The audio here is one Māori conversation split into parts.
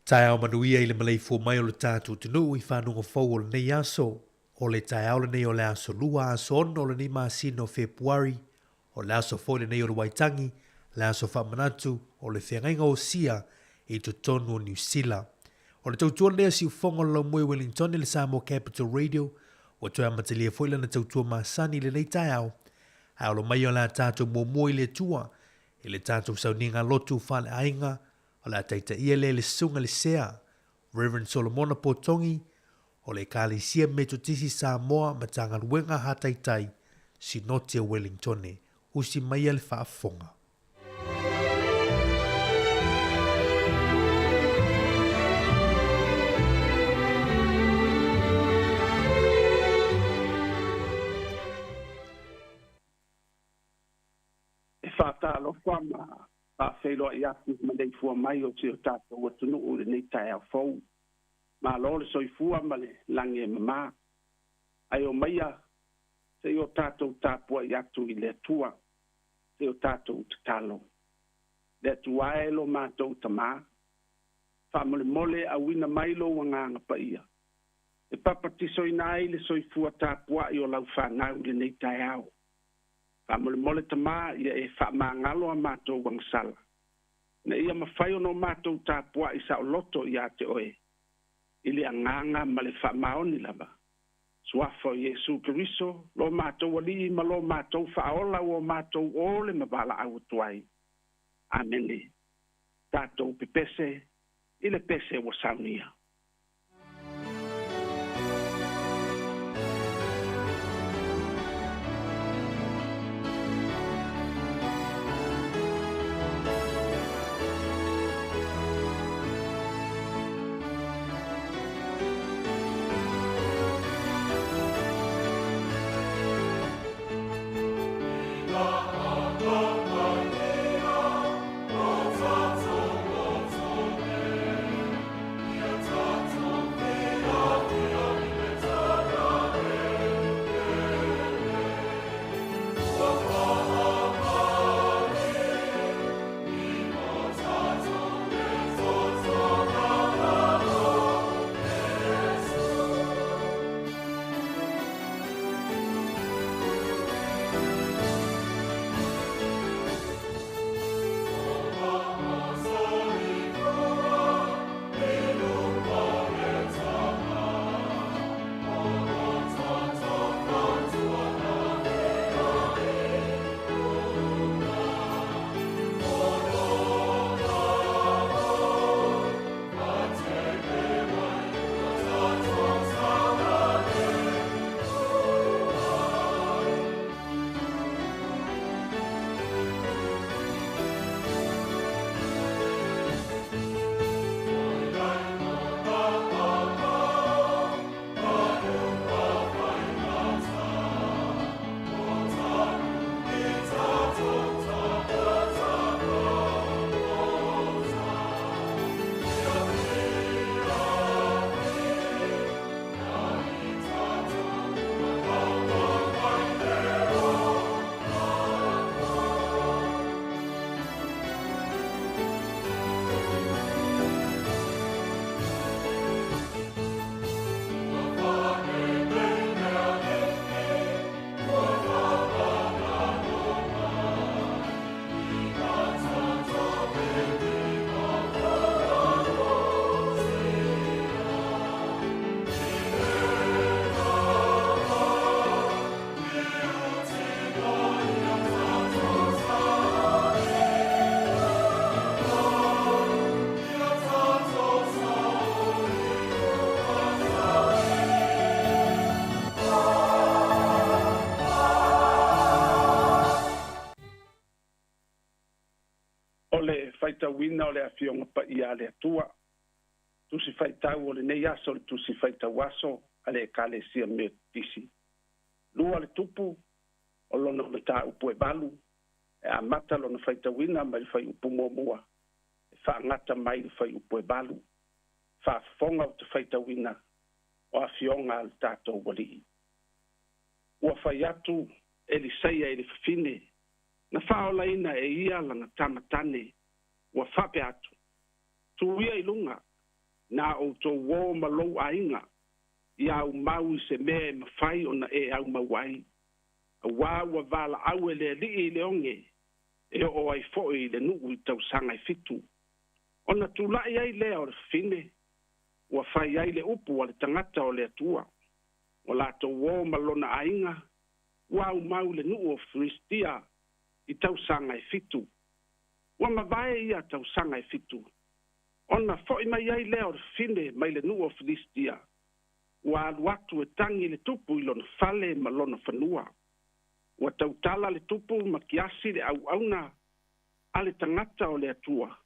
tae au manuia i le malei fua mai o le tātou tunu i whanunga fau o le nei aso. O le tae au le nei o le aso lua aso ono o le nei maasino Februari. O le aso fo le nei o le waitangi, le aso whamanatu o le whiangainga o sia i to tonu o New Zealand. O le tautua lea si ufonga lau mwe Wellington i le Samoa Capital Radio, o toi amatalia foila na tautua maasani le nei tae au. Ai alo mai o la tātou mua i le tua, i le tātou sauninga lotu whale ainga, o la taita ia le sunga le sea, Reverend Solomona Potongi, o le Kalesia Metotisi Samoa matanga luenga hataitai, si notia Wellingtone, usi mai le whaafonga. Fatalo kwama pa felo ya ma dei fu mai o tio tato o tunu o nei tai a fo ma lo le soi fu amale lange mama ai o maia se o tato tapo ya tu ile tua se o tato talo le tua lo ma to tama fa mole a wina mai lo wanga pa ia e papa ti soi nai le soi fu tapo io la fa na o nei tai ao mole tama ia e fa mangalo a matou wangsala na ia mafai ono matou tapua i sa loto ia te oe ili anganga ma le fa maoni lava suafo Yesu Keriso lo matou ali ma lo matou fa ola o matou ole ma bala au tuai amene tatou pepese ile pese wa saunia. Faita wina o le afionga pa ia le atua. Tusi faita o le nei aso le tusi faita waso ale kale sia me tisi. Lua le tupu o lona mata upo e balu. E amata lona faita wina ma le fai upo mua. E fa ngata mai le fai upo e balu. Fa fonga o te faita wina o afionga al tato wali. Ua fai atu e li seia e li fine. Na faola ina e ia lana tamatane. Ua fape atu. Tu ia ilunga na o to wo ma lo ainga ia o mau se me mafai ona e au mawai wa vala au le li onge e o ai foi le nu i tau sanga i fitu ona tulai ai le o fine wa fai ai le upu o le tangata o le atua o la to wo ma lona ainga wa o mau le nu o fristia i tau sanga i fitu wa ma vai ia tau sanga i fitu ona foi mai ai le o fine mai le nu o fristia wa watu e tangi le tupu i lona fale ma lona fanua wa tautala le tupu ma kiasi le au auna ale tangata o le atua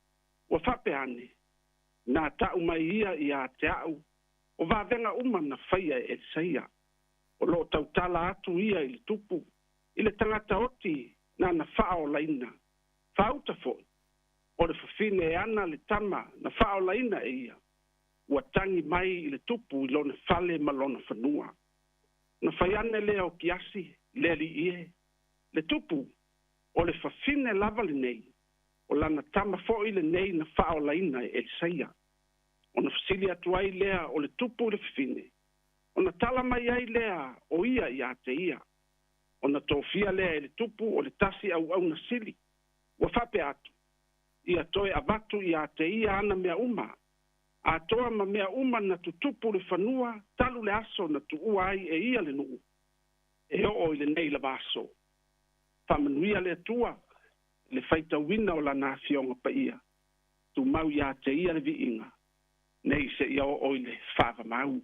wa fapeane na tau mai ia te au o vavenga uma na faia e saia o lo tautala atu ia i le tupu i le tangata oti na fao laina fauta foi o le fafine e ana le tama na fao laina e ia ua tangi mai i le tupu i lona fale ma lona fanua na faiane lea o kiasi le ali'ie le tupu o le fafine lava lenei o lana tama fo'i lenei na fa'aolaina e elisaia ona fasili atu ai lea o le tupu i le fafine ona tala mai ai lea o ia iā te ia ona tofia lea i le tupu o le tasi auauna sili ua fa'apea atu ia toe avatu iā te ia ana mea uma atoa ma mea uma na tutupu le fanua talu le aso na tuua ai e ia le nuu e o'o i lenei lava aso fa'amanuia le atua le faitauina o lana afioga paia tumau iā te ia le vi'iga nei se'ia o'o i le fa'avamau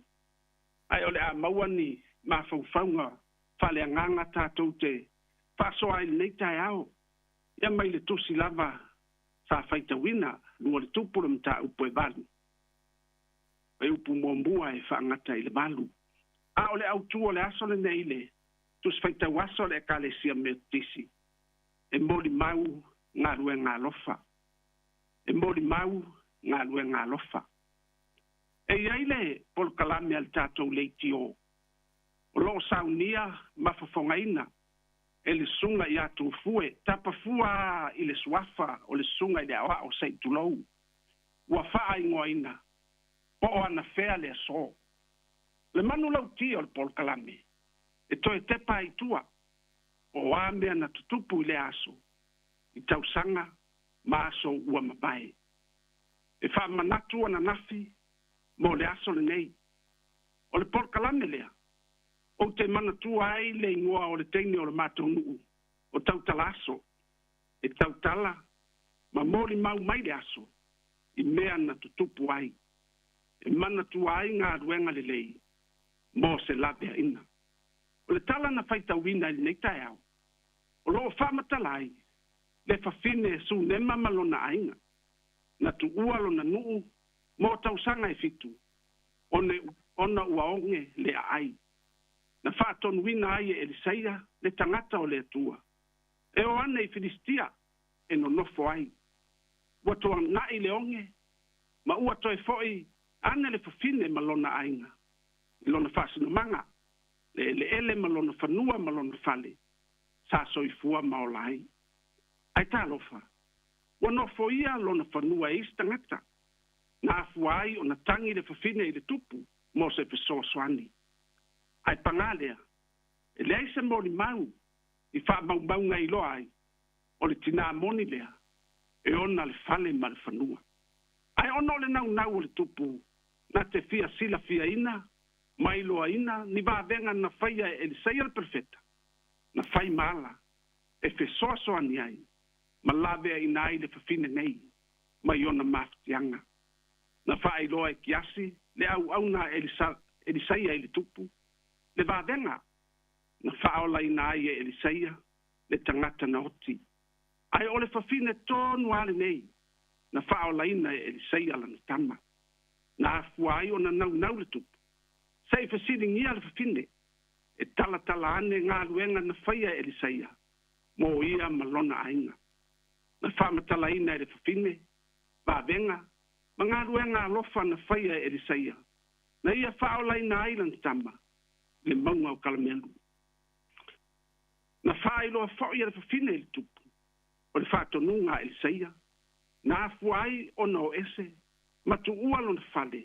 ae o le a maua ni mafaufauga fa'aleagaga tatou te fa'asoa ai lenei taeao ia mai le tusi lava fa'afaitauina lua le tupu le mataupu e vali e upu muamua e whaangata i le malu. A o le autu o le aso le nei le, tus whaitau aso le ekalesia me tisi. E moli mau ngā rue ngā lofa. E moli mau ngā rue ngā lofa. E iai le pol kalame al tātou leiti o. O loo saunia mafafongaina. E le sunga i atu fue. Tapa fua i le suafa o le sunga i le awa o seitulou. Ua faa ingoina. Po ana fea le so. Le manu lau tia o le pol kalame. E toi te pai tua. O amea na tutupu i le aso. I tau sanga, ma aso ua mabai. E wha manatu ana nafi, mo le aso le nei. O le pol kalame lea. O te manatu ai le ingoa o le teine o le mātou nuu. O tau tala aso. E tau tala, ma mori mau mai le aso. I mea na tutupu ai. E mana tua ai ngā ruenga le lei, mō se lapea ina. O le tala na whaitauina i nei tae au. O loo whamatalai, le whawhine su nema malona ainga. Na tu ualo na nuu, mō tausanga e fitu. Ona ua onge le ai. Na whaatonuina ai e Elisaia, le tangata o le atua. E o ane i Filistia, e no nofo ai. Ua toa nai le onge, ma ua toe foi, ana le fafine malona ainga. I lona whaasina manga. Le ele malona whanua malona fale. Sa soifua maolai. Ai tā lofa. Wano fo ia lona whanua e istangata. Na afuai o na tangi le fafine i le tupu. Mo se peso swani. Ai pangalea. E le aise mori mau. I wha mau ngai loa ai. O le tina moni lea. E ona le fale ma le whanua. Ai ono le nau le tupu. Na te fia sila fia ina, mai loa ina, ni va venga na faia e Elisaia le profeta. Na fai mala, e fe soa ni ai, ma lave ina ai le fafine nei, mai ona maftianga. Na fai loa e kiasi, le au na Elisaia e le tupu, le va venga, na faola ina ai e Elisaia, le tangata na oti. Ai ole fafine tonu ale nei, na faola ina e Elisaia la tama. Na afuai o na nau le tupu. Sei fasili ngia le fafine. E tala ane ngā luenga na whaia Elisaia. Mō ia malona ainga. Na whamatala ina e le fafine. Vāvenga. Ma ngā luenga alofa na whaia Elisaia. Na ia whaola ina ailan tama. Le maunga o kalamelu. Na whailo a whaia le fafine le tupu. O le whatonunga Elisaia. Na afuai o no ese. matu'ua lona fale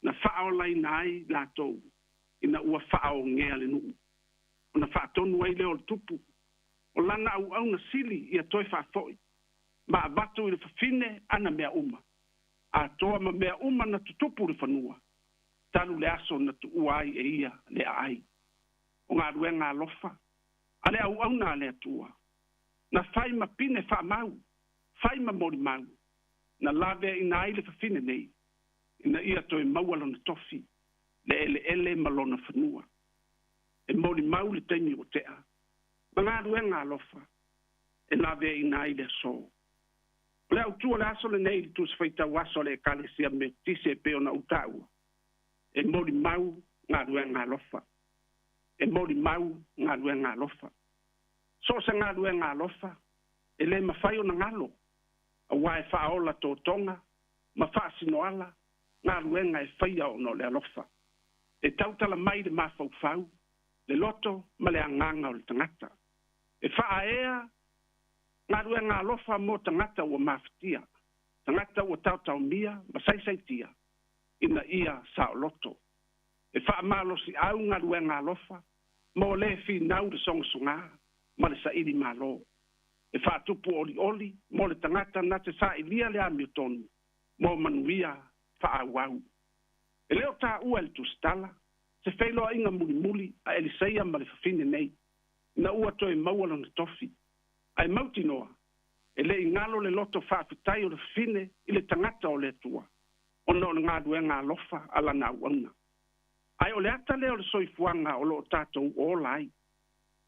na fa'aolaina ai latou ina ua fa'aogea le nu'u ona fa'atonu ai lea o le tupu o lana au'auna sili ia toe fa'afo'i ma avatu i le fafine ana mea uma atoa ma mea uma na tutupu le fanua talu le aso na tu'ua ai e ia le a'ai o galuega alofa a le au'auna a le atua na fai ma pine fa'amau fai ma molimau na laveaina ai le fafine nei ina ia toe maua lona tofi le ele'ele ma lona fanua e molimau le taimi o te'a ma galuega alofa e laveaina ai le aso o le autua le aso lenei le tusifaitau aso a le ekalesia metisi e pe ona uta'ua e molimau galuega alofa e molimau galuega alofa so se galuega alofa e lē mafai ona galo auā e fa'aola totoga ma fa'asinoala galuega e faia ona o le alofa e tautala mai le mafaufau le loto ma le agaga o le tagata e fa'aea galuega alofa mo tagata ua mafitia tagata ua taotaomia ma saisaitia ina ia sa'oloto e fa'amalosi-au galuega alofa mo lē finau le sogasogā ma le sa'ili mālō e fa'atupu oli'oli mo le tagata na te sa'ilia le amiotonu mo manuia fa'auau e lē o tā'ua i le tusitala se feiloa'iga mulimuli a elisaia ma le fafine nei ina ua toe maua lona tofi ae mautinoa e le'i galo le loto fa'afitai o le fafine i le tagata o le atua ona o le galuega alofa a lana au'auna ae o le ata lea o le soifuaga o lo'o tatou ola ai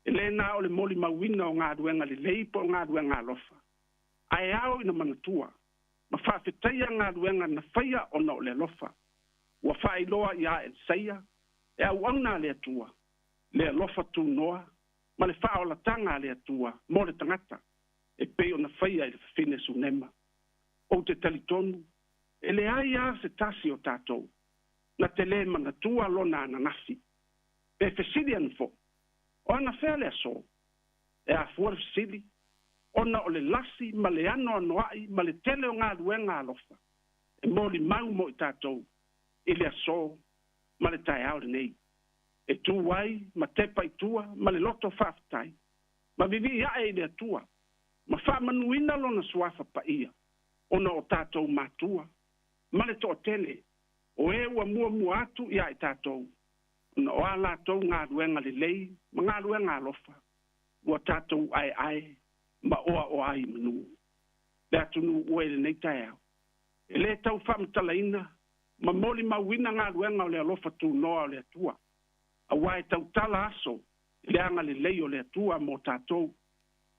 e lē na o le molimauina o galuega lelei po o galuega alofa ae ao ina manatua ma fa'afetaia galuega na faia ona o le alofa ua fa'ailoa iā elisaia e au'auna a le atua le alofa tunoa ma le fa'aolataga a le atua mo le tagata e pei ona faia i le fafine sunema ou te talitonu e leā ia se tasi o tatou na te lē manatua lona ananafi pe fesili ana fo'i o ana fea le aso e afua le fesili ona o le lasi ma le anoanoa'i ma le tele o galuega alofa e molimau mo i tatou i le aso ma le taeao lenei e tu ai ma te paitua ma le loto fa'afetai ma vivi'i a'e i le atua ma fa'amanuina lona suafa pa'ia ona o tatou matua ma le to'atele o e ua muamua atu iā i tatou ona o a latou galuega lelei ma galuega alofa ua tatou ae'ae ma oa ai manū le atunū ua i lenei taeao e lē tau fa'amatalaina ma molimauina galuega o le alofa tunoa o le atua auā e tautala aso i le aga lelei o le atua mo tatou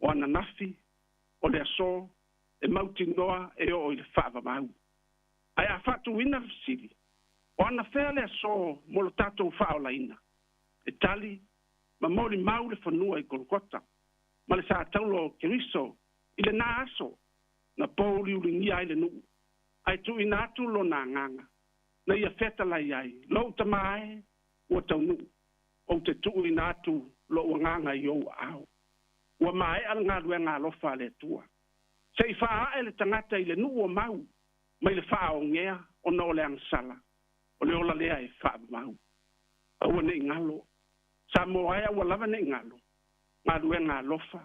o ananafi o le aso e mautinoa e o'o i le fa'avamau ae a fa'atuina le fesili o ana fea le aso mo lo tatou fa'aolaina e tali ma molimau le fanua i golgota ma le sa taulo o keriso i le nā aso na pouliuligia ai le nu'u ae tu'uina atu lona agaga na ia fetalai ai lou tamā e ua taunu'u ou te tu'uina atu lo'u agaga i ou a'ao ua mae'a le galuega alofa a le atua se'i fa'a'e le tagata i le nu'u o mau mai le fa'aogea ona o le agasala o le ola lea e fa'amau aua ne'i galo sa mo ae ua lava ne'i galo galuega alofa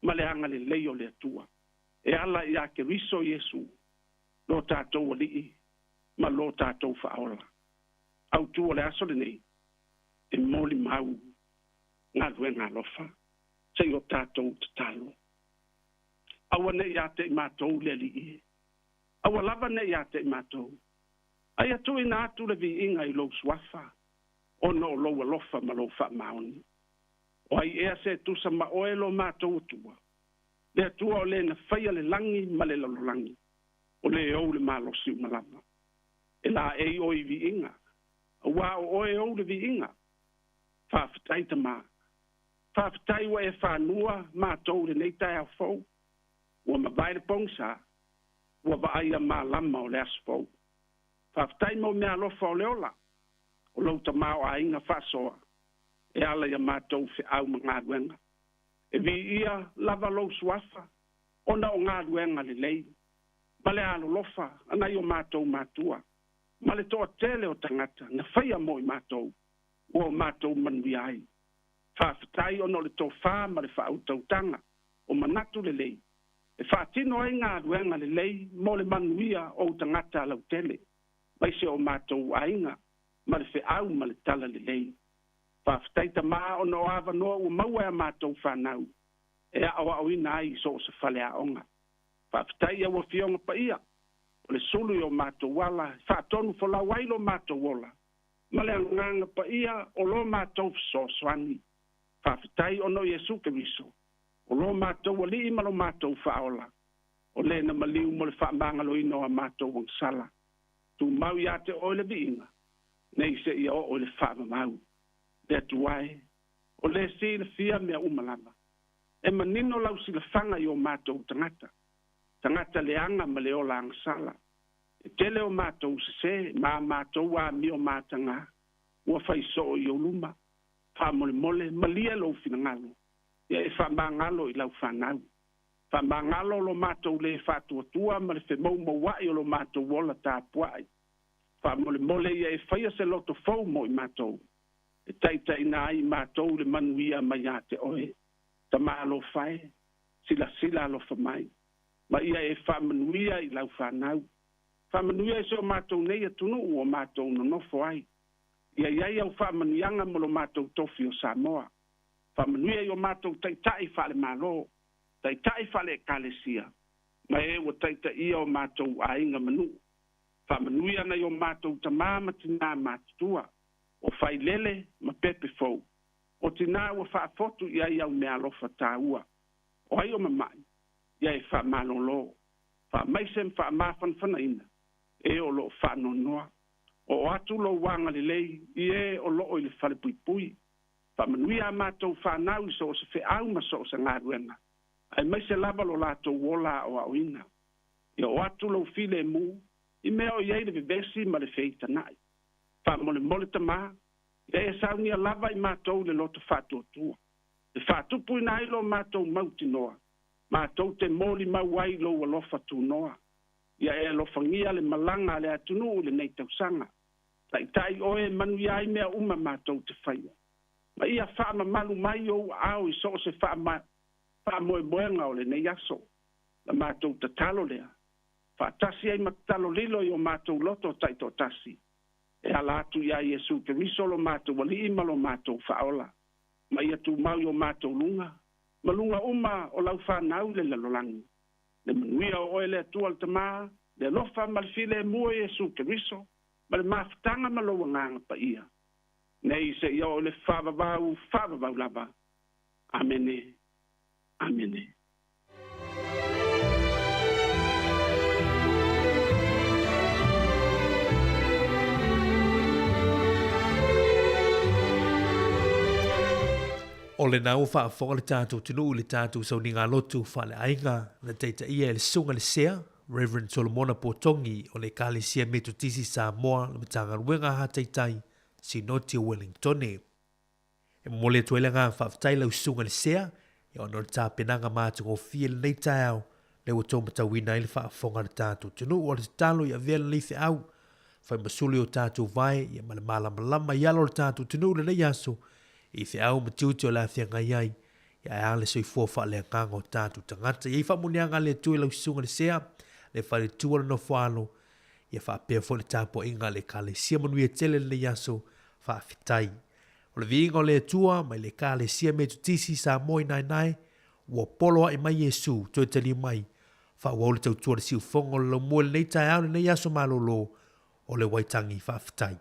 ma le aga lelei o le atua e ala iā keriso iesu lo tatou ali'i ma lo tatou fa'aola autu o le aso lenei e molimau galuega alofa sei o tatou tatalo aua ne'i iā te'i matou le ali'i aua lava ne'i iā te'i matou aia tu'uina atu le vi'iga i lou suafa ona o lou alofa ma lou fa'amaoni o ai ea se tusa ma oe lo matou atua le atua o lē na faia le lagi ma le lalolagi o lē ou le malosi uma lava e la ei o i vi'iga auā o oe ou le vi'iga fa'afetai tamā fa'afetai ua e fanua matou lenei taeao fou ua mavae le pogisa ua va'aia malama o le aso fou fa'afetai mo mea alofa o le ola o lou tamā o aiga fa'asoa e ala ia matou fe'au ma galuega e vi'ia lava lou suafa ona o galuega lelei ma le alolofa anai o matou matua ma le toʻatele o tagata na faia mo i matou ua o matou manuia ai faafetai ona o le tofā ma le fa'autautaga o manatu lelei e fa'atino ai galuega lelei mo le manuia o tagata alautele mai se o matou aiga ma le fe'au ma le tala lelei faafetai tamā ona o avanoa ua maua e a matou fanau e a'oa'oina ai so o se faleaʻoga faafetai ua fioga paia o le sulu i o matou ala fa'atonu folau ai lo matou ola ma le agaga paia o lo matou fesoasoani faafetai ono iesu keriso o lo matou ali'i ma lo matou fa'aola o lē na maliu mo le fa'amagaloina o a matou agasala tumau iā te o le vi'iga nei se'ia o'o i le fa'amamau le atuae o lē silafia mea uma lava e manino lausilafaga i o matou tagata leaga ma le ola agasala e tele o matou sesē ma matou amio matagā ua faiso'o i ou luma fa'amolemole malia lou finagalo ia e fa'amagalo i lau fanau fa'amagalo o lo matou lē fa'atuatua ma le femaumaua'i o lo matou ola tapua'i fa'amolemole ia e faia se loto fou mo i matou e taʻitaʻina ai matou le manuia mai iā te oe tamālofae silasila alofa mai ma ia e fa'amanuia i lau fanau fa'amanuia e se o matou nei atunu'u o matou nonofo ai ia iai au fa'amanuiaga mo lo matou tofi o Samoa fa'amanuia i o matou taʻitaʻi fa'alemālō taʻitaʻi fa'aleekalesia ma e ua taʻitaʻia o matou aiga manu'u fa'amanuia ana i o matou tamā ma tinā matutua o failele ma pepe fou o tinā ua fa'afotu i ai au mea alofa tāua o ai o mama'i ia e fa'amālōlō fa'amaise ma fa'amāfanafanaina e o lo'o fa'anonoa o atu lou aga lelei i e o lo'o i le falepuipui fa'amanuia a matou fanau i so o se fe'au ma so o se galuega ae maise lava lo latou ola a'oa'oina ia o atu lou filemu i mea o iai le vevesi ma le feitana'i fa'amolemole tamā ia e saunia lava i matou le loto fa'atuatua le fa'atupuina ai lo matou mautinoa matou te moli mau ai lou alofa tunoa ia e alofagia le malaga a le atunu'u lenei tausaga taʻitaʻi oe manuia ai mea uma matou te faia ma ia fa'amamalu mai ou a'ao i so o se fa'amoemoega o lenei aso la matou tatalo lea fa'atasi ai ma tatalolilo i o matou loto taʻitoʻatasi e ala atu iā iesu keriso lo matou ali'i ma lo matou fa'aola ma ia tumau i o matou luga ma luga uma o lau fanau le lalolagi le manuia o oe le atua le tamā le alofa ma le filemua iesu keriso ma le mafutaga ma lou agaga paia nei se'ia o le fa'avavau lava amene amene O le nau whaafonga le tātou tinu le tātou sauniga lotu whaleaiga na taitaia e le sunga le sea, Reverend Solomona Potongi o le Kalesia Metotisi Samoa le matangaruenga ha taitai si noti o Wellington. E mole tuele ngā whaafitai lau sunga le sea, e ono le tāpenanga mātungo fia le nei taiao le o tō matawina i le whaafonga le tātou tinu o le talo i a vea le leife au, whai masuli o tātou vai i a malama ialo le tātou tinu le nei aso, i fe au matiuti o la fianga iai, ia ale soifua whaale nganga o tātou tangata, i whamunianga le tui lau sunga le sea, le whare tua no whaalo, ia whaapea fo le tāpo inga le ka le sia manuia tele le yaso, whaafitai. O le viinga o le tua, mai le ka le sia me tutisi sa moi nai, ua poloa i mai Yesu, toi tali mai, whaua le tau tua le siu fongo le mua le nei tai au le nei yaso malolo, o le waitangi whaafitai.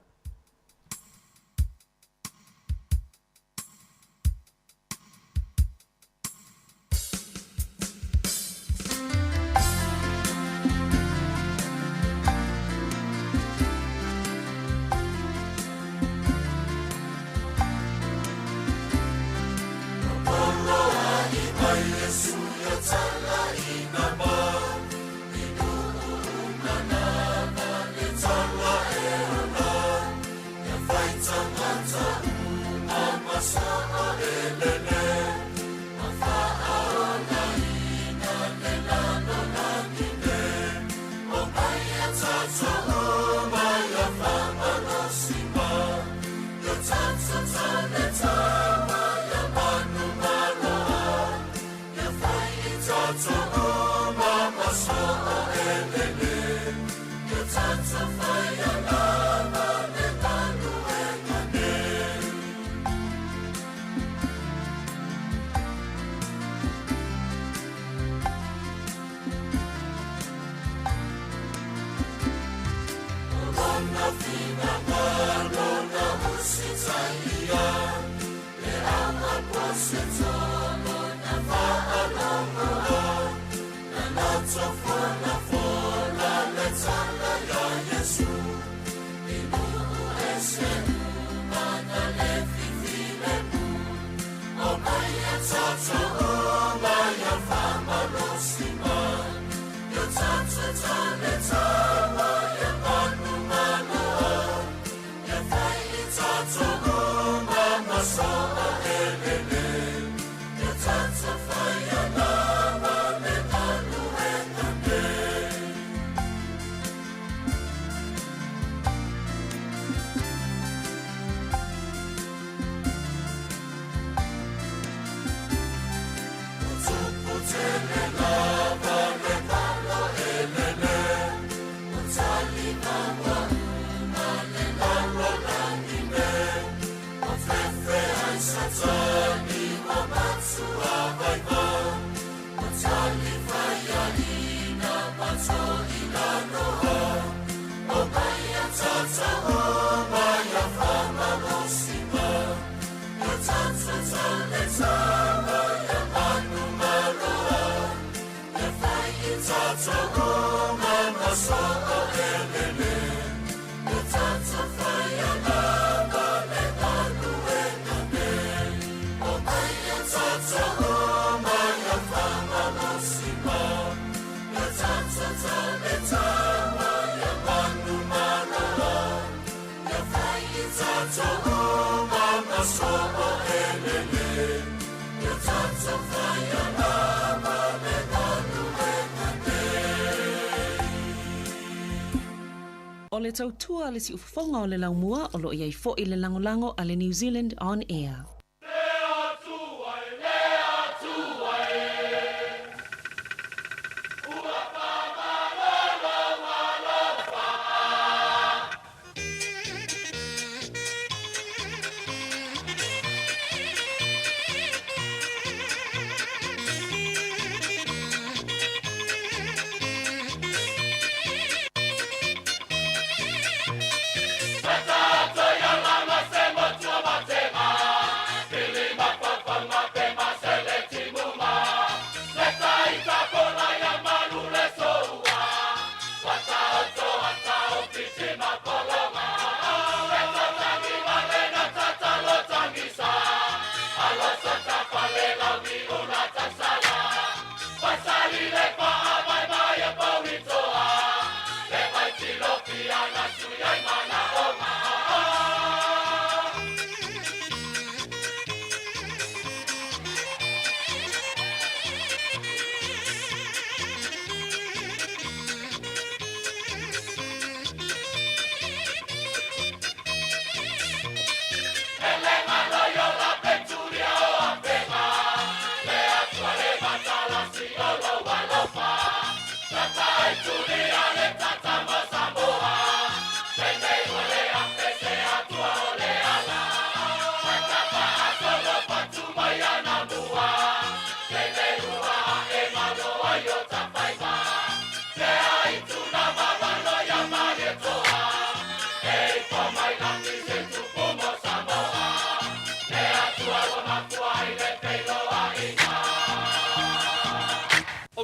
O le tautua le si ufafonga o le laumua o lo iai fo i le langolango a le New Zealand On Air.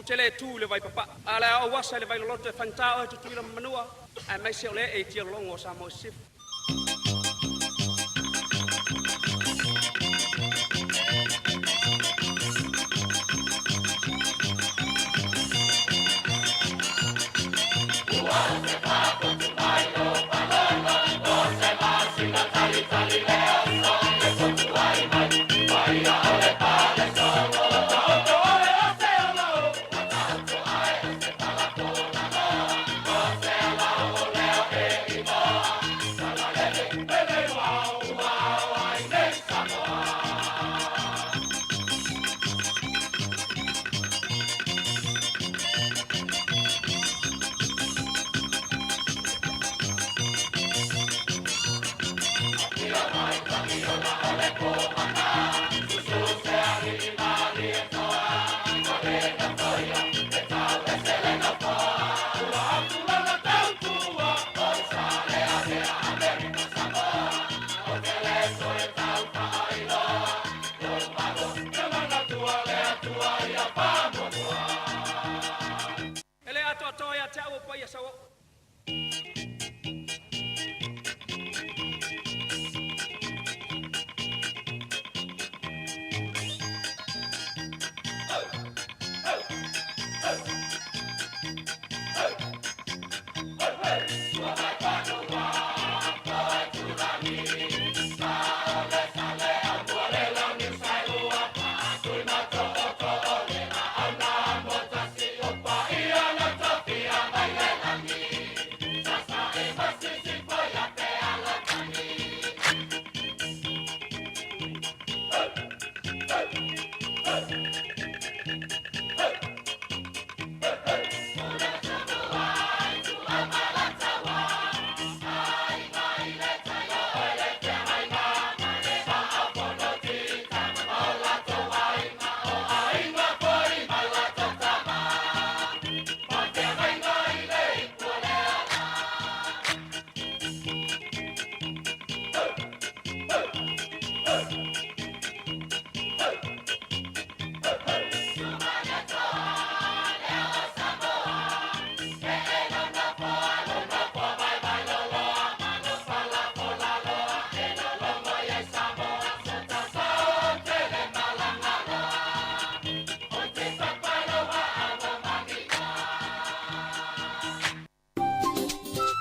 Tele tu le vai papa ala o wasa le vai lo te fantao tu tu la manua a mai se ole e ti longo sa mo sif Ele ato ato ya tau pa ya sawo.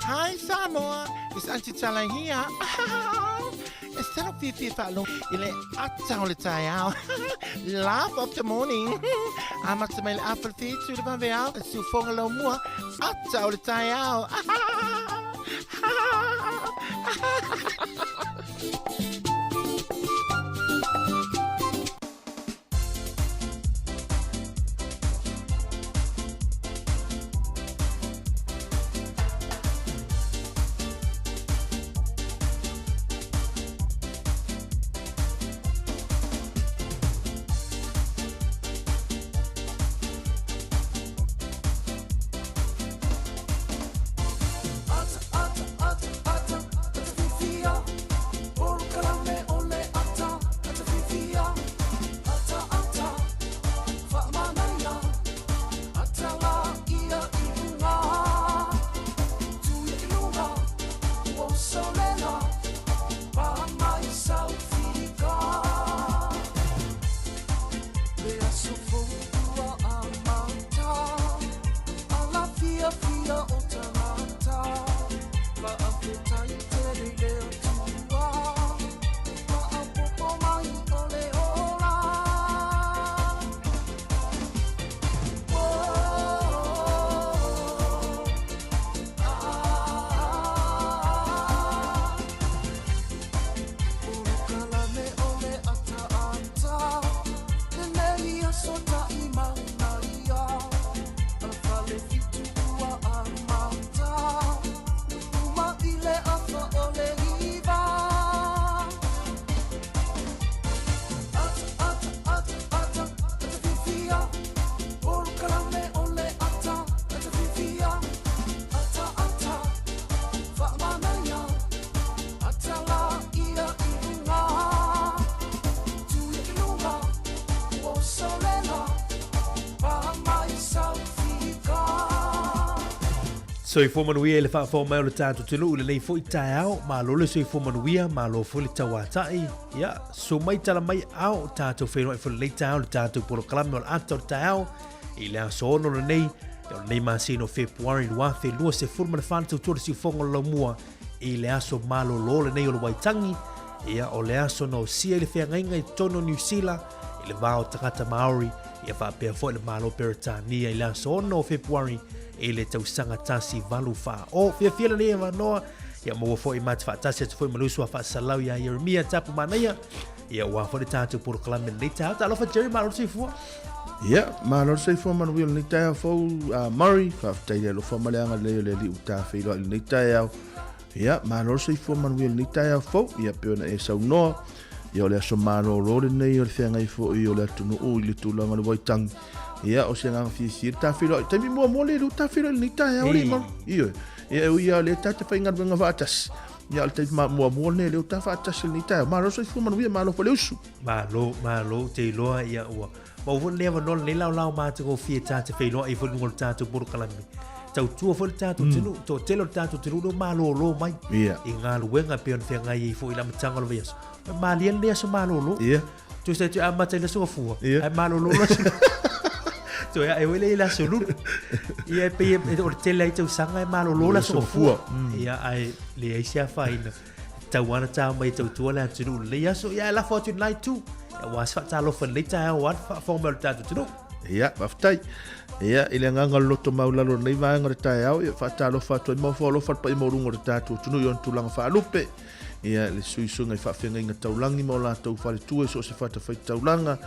Hi Samoa, it's Auntie Chala here. Instead of Fifi Falo, ile atau le tayao. Laugh of the morning. Amat semel apple feet to the banveao, su fongalo mua, atau le tayao. Soi fo manuia le fa fo mai o le tātou tunu ule nei fo i tae au, ma lo le soi fo manuia, ma lo fo le tawatai. Ia, so mai tala mai au, tātou whenua i fo le tae au, le tātou poro kalame o le ata o le tae au, i le aso ono le nei, i o le nei masino Februari lua fe lua se furma le whanau tūre si fonga la mua, i le aso malo lo le nei o le waitangi, ia o le aso no sia i le whengainga i tono New Zealand, i le vao takata Maori, ia wha pēr fo i le malo Peritania i le aso ono Februari, e le tausanga tasi valu wha o fia le ea wanoa ia mua fo i mati wha tasi atu fo i malusu a wha salau ia Jeremia tapu manaia ia ua fo le tātou puro kalame le tau ta alofa Jerry ma lorsi fua ia ma lorsi fua manu wila le tau fo Murray wha ftai le lofa maleanga leo le li uta whiloa le tau ia ma lorsi fua manu wila le tau fo ia peona e sau noa ia o le aso malolo le nei o le whengai fo i o le atunu o i le tūlanga le waitangi. Ia o se nganga fisi tawhiro, taimi mua mole lu tawhiro ni tai au le man. Ia ia le tata whainga wenga vātas. Ia le taimi mua mole le ta vātas ni tai. Maro so i fuma nuia malo po le usu. Malo te loa ia ua. Ma uvun lewa non le lau mātu ko fie tātu whainoa i whunu ngol tātu buru kalami. Tau tua whunu tātu tinu, tō telo tātu tinu no malo mai. Ia. I ngā luenga peon whengai i fo i lamatanga lo viaso. Malian lea so malo. Ia. Tu sa tu amata i la sunga fua. Ia. Ai malo la sunga. Tu ia e wele i la sulu. Ia pe o tele i tau sanga e malo la sunga fua. Ia ai le ai sia whaina. Tau wana tau mai tau tua le tinu. Le ia so ia la fortune night too. Was fa talo fa le tai o wat fa formal tatu tinu. Ia, maftai. Ia, ile nganga loto maulalo nei vaenga re tai au, ia fa talo fa toi mo folo fa pa mo rungo re tatu tinu yon tulanga fa lupe. Ia le suisunga fa fenga inga taulangi mo la tau fa le tue so se fa ta fa taulanga.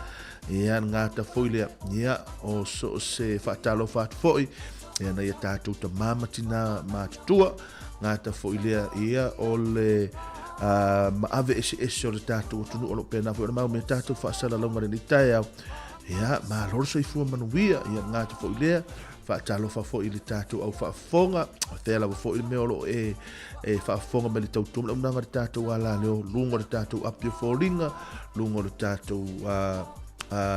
Ia ngata foile ia o so se fa talo fa foi. Ia na ia tatu ta mama tina ma tua ngata foile ia o le ma ave ese o le tatu tunu o lo pena foi ma me tatu fa sala longa ni tai au. Ia ma lor so i fu manuia ia ngata foile fa talo fa foi le tatu au fa fonga te la foi me o e fa fonga me le tatu mo na ngata tatu ala le lungo le tatu apio folinga lungo le tatu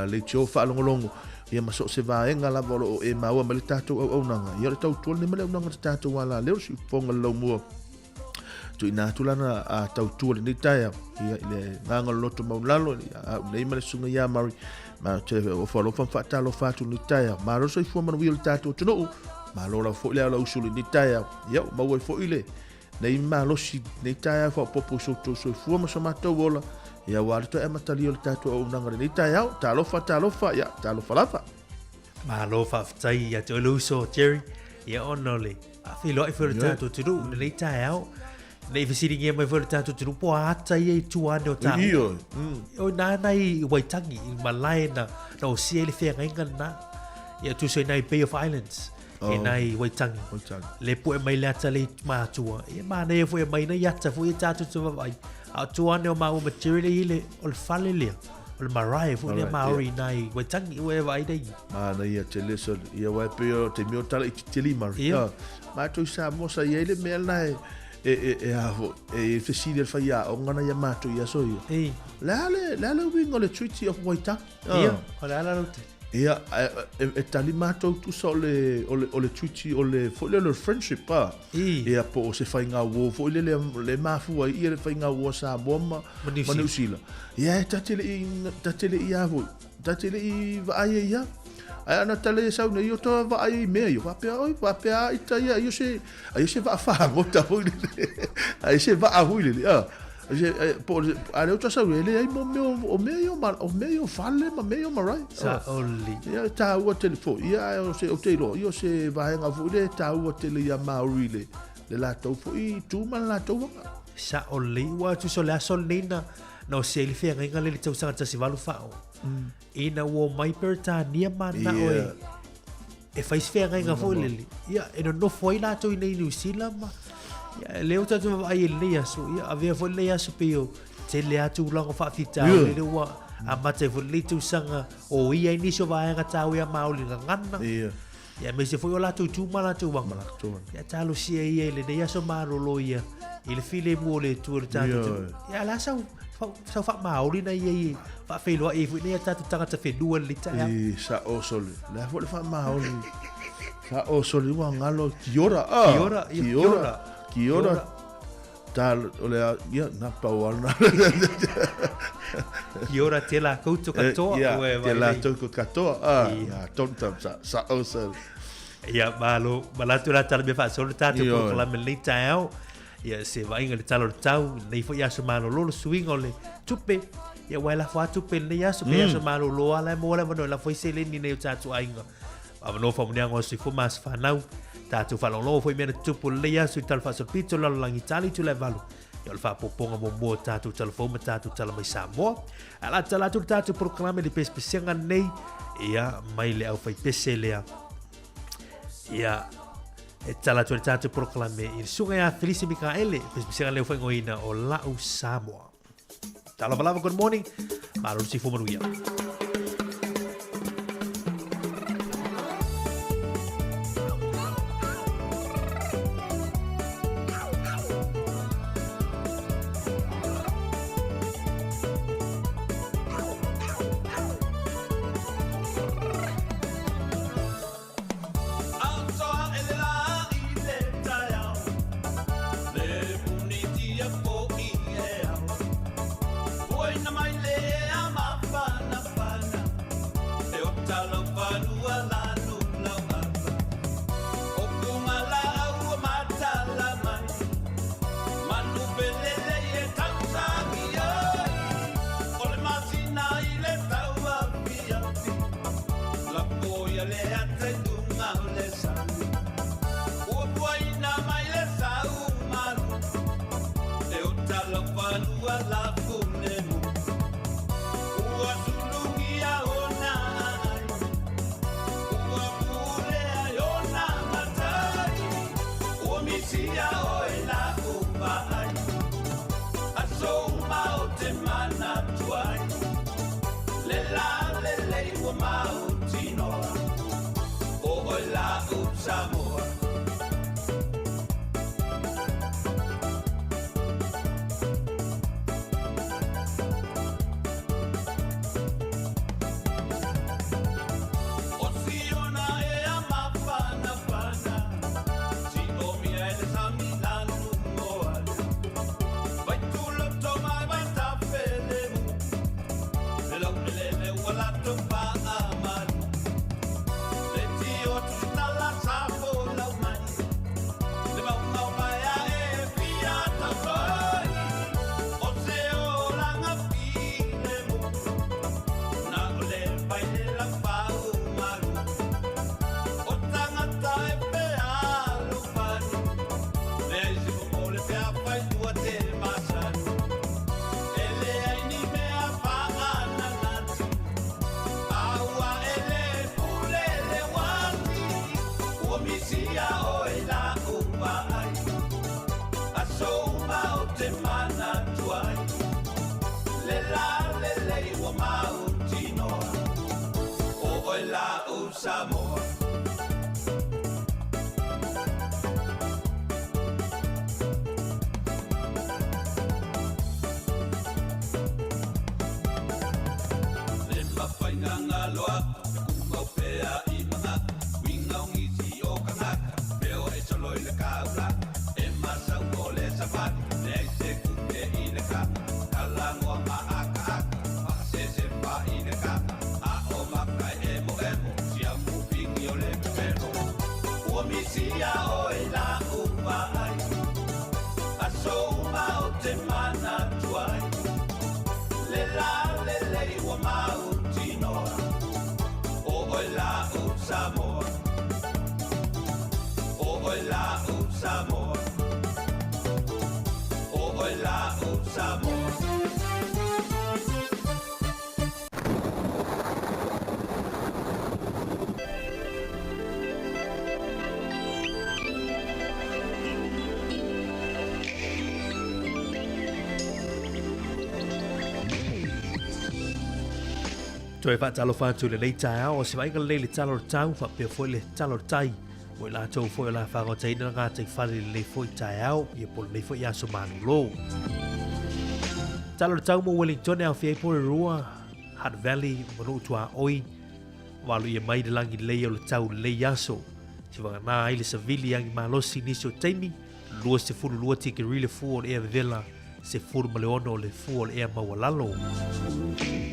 le tio fa longo ia maso se vaenga la volo e maua ma le tatu au nanga ia le tatu le mele nanga le tatu ala le si fonga lo mo tu ina tulana a tautua le nitai ia le nganga loto maulalo ia nei male sunga ia mari ma te o falo fa talo fatu nitai ma ro so i fu manu il tatu tunu ma lo la fo le la usuli nitai ia ma wo fo ile nei ma lo si nitai fa popo so to so fu ma so mato vola ia wa to e matali il tatu o nanga nitai talo fa ia talo fa lafa ma lo fa tai ia te lo so Jerry ia onole a filo i for tatu tunu nitai au nei visiting ia mai for tatu tunu po ata ia tuano ta o na nai waitangi malai na no si ele fe ngai na ia tu so nai Bay of Islands e nai waitangi le po mai la tale ma tua ia ma nei fo mai na ia ta fo ia tatu tu vai a tuano ma o material ile o fale le o marai fo le maori nai waitangi we vai dai ma na ia tele so ia wa pe te mi o tala i tele mari ma tu sa mo sa ia le mel nai e fesilia fa ia o ngana ia matu ia so ia la wingo le treaty of Waitangi ia o la rote ia e tali matu tu so le treaty o le fo le friendship pa ia po se fa inga wo fo le mafu ia le fa inga wo sa bomba manusila ia tatele ia vo tatele i va ia ana tale sa no yo to va ai me yo va pe ita yo se va fa ngota ho ai se va a hu le je por ale outra sa ele ai mo me yo fale ma me yo marai sa only ya ta o telefone ya yo se o telo yo se va nga fu le ta o tele ya mauri le la to fu i tu man la to sa only wa tu so la sol nina no se il fe nga le tau sa si valu fa ina wo mai per ta nia mana oi e fai fe nga fo le ia e no foi la to nei New Zealand ma ia le uta tu ai le aso ia ave fo le aso pio te le atu longo fa fita le wa a mate fo le tu sanga o ia ni so va nga ta ia mauli ngana ia me se foi la tu mala tu bang mala tu ia talo si ia le ia so maro lo ia il file mo le tu ta ia la sa fa mauli na ia fa fe lo e fu ne ta tanga ta fe dua le ta sa o sol la fo fa mauli sa o sol wa ngalo kiora tal ole ia na pawana kiora te la koutu katoa te la koutu katoa tonta sa o sol ia malatu la tal me fa sol tatu por la melita au ia se vai ngal talo tau nei fo ia so malo lo swing ole tupe ia wala fa tupe nei ia so pe so malo lo ala mo la no la foi se le ni nei tatu ainga no fa munia ngo si fu mas fa nau tatu fa lo foi mena tupu le ia so tal fa so pito la langi tali tu le valu ia fa poponga mo tatu telefone tatu tala mai samo ala tatu proclame di pespesenga nei ia mai le au fai pese le ia e tala tatu proclame il sunga ya Felice Mikaele pespesenga le foi ngoina o lau Samoa Lava, good morning. Malu si Fumanuia. Samoa. Lema painanga loa, kumau pea I mga, winga ngisi o kangaka, peo e soloi le kaula, e masa o le sapat, ne se kuke I le ka, kalangoa maaka aka, pase se pa I le ka, a o maka e mo emo, sia mupingi o le pepero, o misia o e la upa ai, a so uma o te mana tuai, le la le le wa mau tinoa, o la u Samoa, o la u Samoa, o la u Samoa. Toi fa talo fa tu le nei tai o se vai le talo tau fa pe foi le talo tai o la tau foi la fa tai na nga tai fa le foi tai au e po le foi ya so man lo talo tau mo Wellington au fi po rua Hutt Valley mo tua oi walu e mai de langi le o le tau le yaso se va na ile se vili yang malosi ni so taimi lo se fu lo ti ke really fu o e vela se fu mo le ono le fu o e ma walalo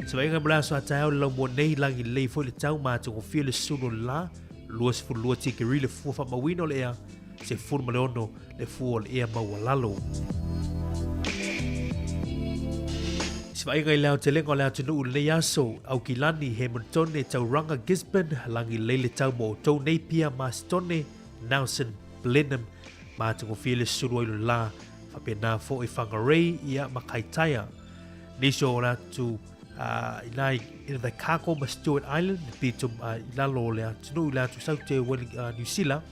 se vai ngabla so atau lo mo nei langi le foi le tau ma to fi le suno la lo se fu lo ti ke really fu fa ma wino le se fu mo le ono le fu o e ma walalo vai ngai lao te lengo lao tunu le yaso au kilani Hamilton e tauranga Gisborne langi lele tau mo tau Napier Mastone Nelson Blenheim ma tungo file suru ilu la whapena fo I whangarei ia makaitaya niso la tu ilai in the Kako ma Stewart Island pitum ilalo lea tunu ila tu saute New Zealand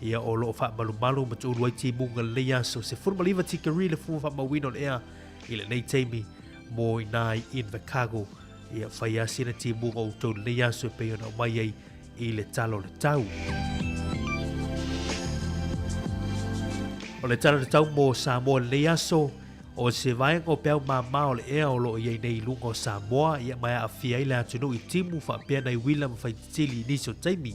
ia o loo wha malu ma tu uruai ti munga le yaso se furmaliva tika rile fu wha mawino ea ila nei teimi mo inai Invercargill ia whaiasi na timu o tau nei aso e pei ona o mai ai i le talo le tau. O le talo le tau mo Samoa le nei aso, o se vaenga o peau mama o le ea o lo iei nei lunga o Samoa ia mai a fia i le atunu i timu whaapea nei wila ma whaititili iniso taimi.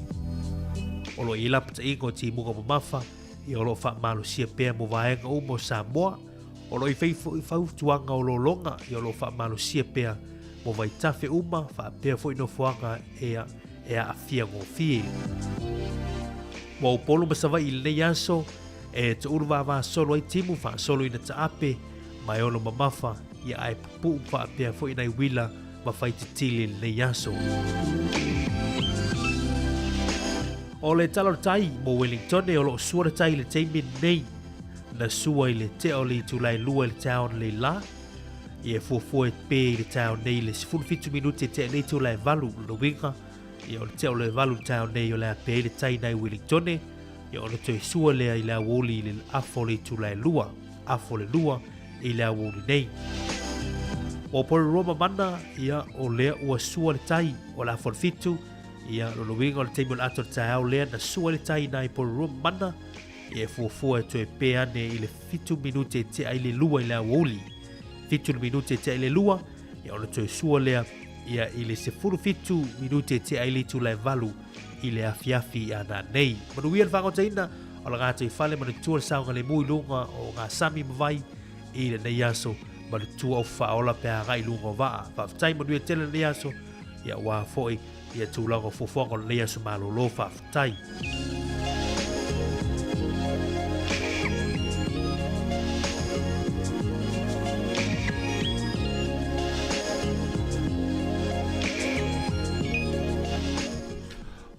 O lo i lapata ingo timu o mamafa i o lo wha malo sia pea mo vaenga o mo Samoa, o lo i whautuanga o lo longa i o lo wha malo sia pea mo vai tafe uma whaapea fo ino fuanga ea a fia ngō fie. Mo o polo masawa i nei aso, e te urwa wa solo ai timu wha solo ina ta ape, mai ono mamafa ia ai pupu whaapea fo ina i wila ma whaititili nei aso. O le talo tai mo Wellington e o lo suara tai le teimin nei, na sua i le te o li tulai lua le town le la, ia fuafua e pe i le town nei le 15 minute te nei tulai valu le winga, ia o le te o le valu town nei o le ape le tai nei Wellington, ia o le toi sua lea i le awoli le afo le tulai lua, afo le lua i le awoli nei. O pore Roma mana ia o lea ua sua le tai o le afo le fitu, ia lo winga o le teimul ato le tai au lea na sua le tai nei pore Roma mana, ia fuafua e toi pe ane i le 5 minute te ai le lua i le awoli. 5 minute te ai le lua, ia o le toi sua lea ia i le 15 minute te ai le tulai valu i le afiafi ana nei. Manuia le whangotaina o la ngātai whale manu tua le saunga le mui lunga o ngā sami mawai i le nei aso manu tua au whaola pēa ngai lunga o waa. Whaftai manuia tele nei aso ia wā foi ia tūlanga fufuanga le nei aso malolo whaftai.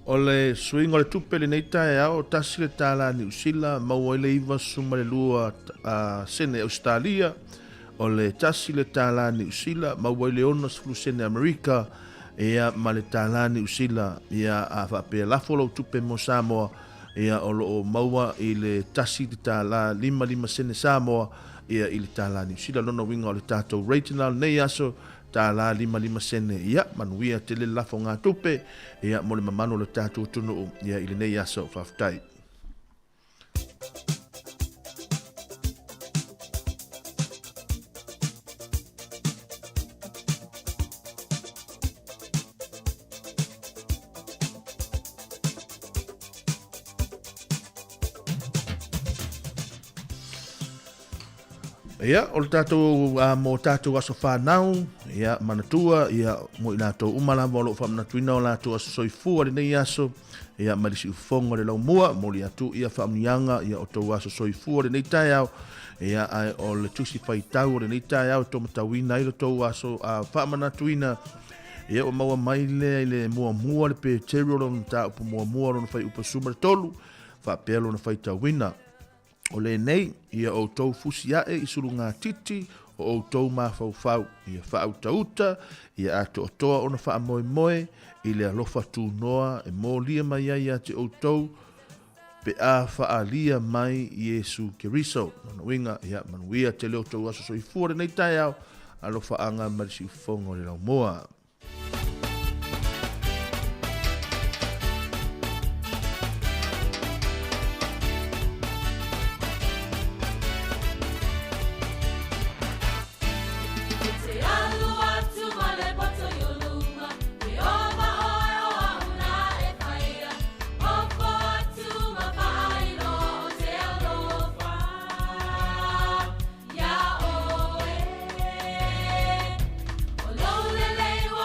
O le swing o le tupe le neita e ao tasi le tala New Zealand maua i le iwa suma le lua sene Australia. O le tasi le tala New Zealand maua i le ona sfulu sene Amerika ea ma le tala New Zealand ia a whapea lafo lau tupe mo Samoa ia o loo maua i le tasi le tala 5 sene Samoa ia i le tala New Zealand lona winga o le tātou regional nei aso tala 5 sene ia manuia te le lafo ngā tupe ia mo le mamano le tātou tunu ia i le nei aso whaftai. Ia, o le tātou mo tātou aso whanau, ia manatua, ia mo i lātou umala mo lo whamanatuina o lātou aso soifua le nei aso, ia marisi ufonga le lau mua, mo li atu ia whamunianga, ia o tau aso soifua le nei tai au, ia ai o le tusi whaitau o le nei tai au, tō matawina i le tau aso whamanatuina, ia o maua mai le i le mua le pe terio lo ta upo mua lo na whai upa suma le tolu, whapea lo na whaitawina. O le nei, ia o tau fusiae i suru ngā titi, o tau mawhau, ia whautauta, ia ato o toa o na wha moe, i le alofa tū noa, e mō lia mai ai ate o tau, pe a wha lia mai Iesu Keriso. Nana winga, ia manuia te leo tau aso soi fuare nei tai au, alofa anga marisi ufongo le lau moa. Lele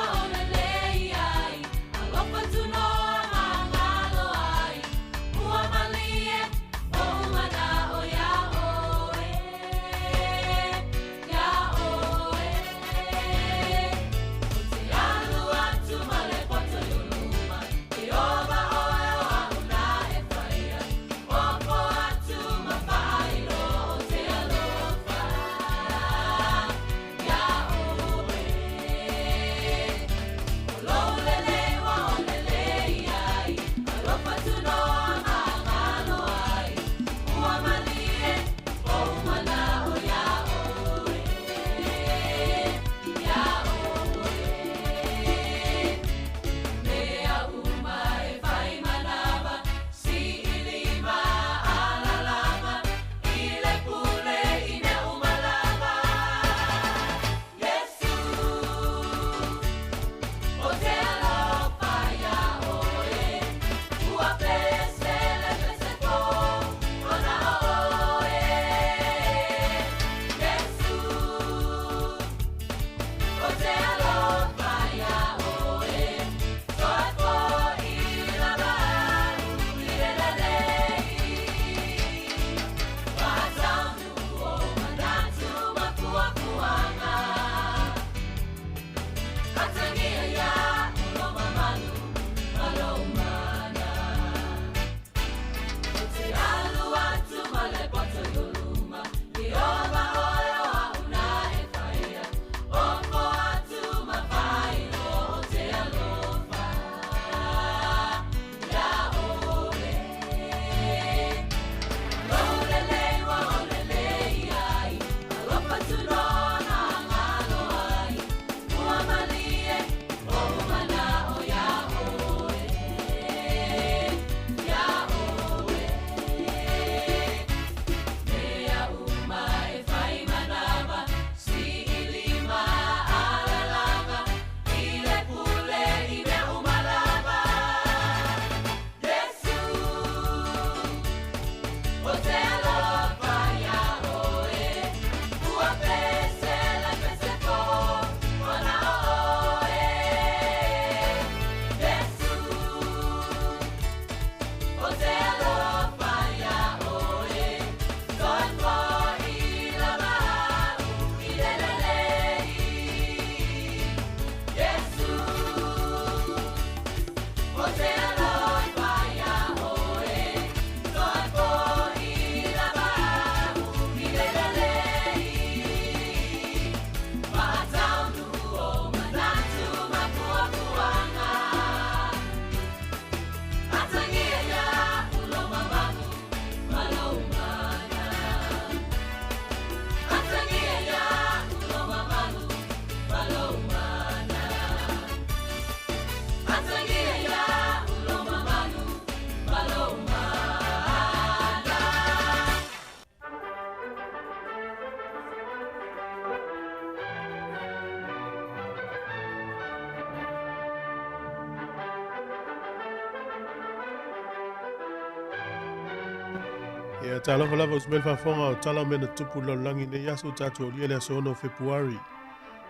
Ia talofa lava usmel fafonga o tala mena tupu lalangi ne yaso tatu o le aso no Februari.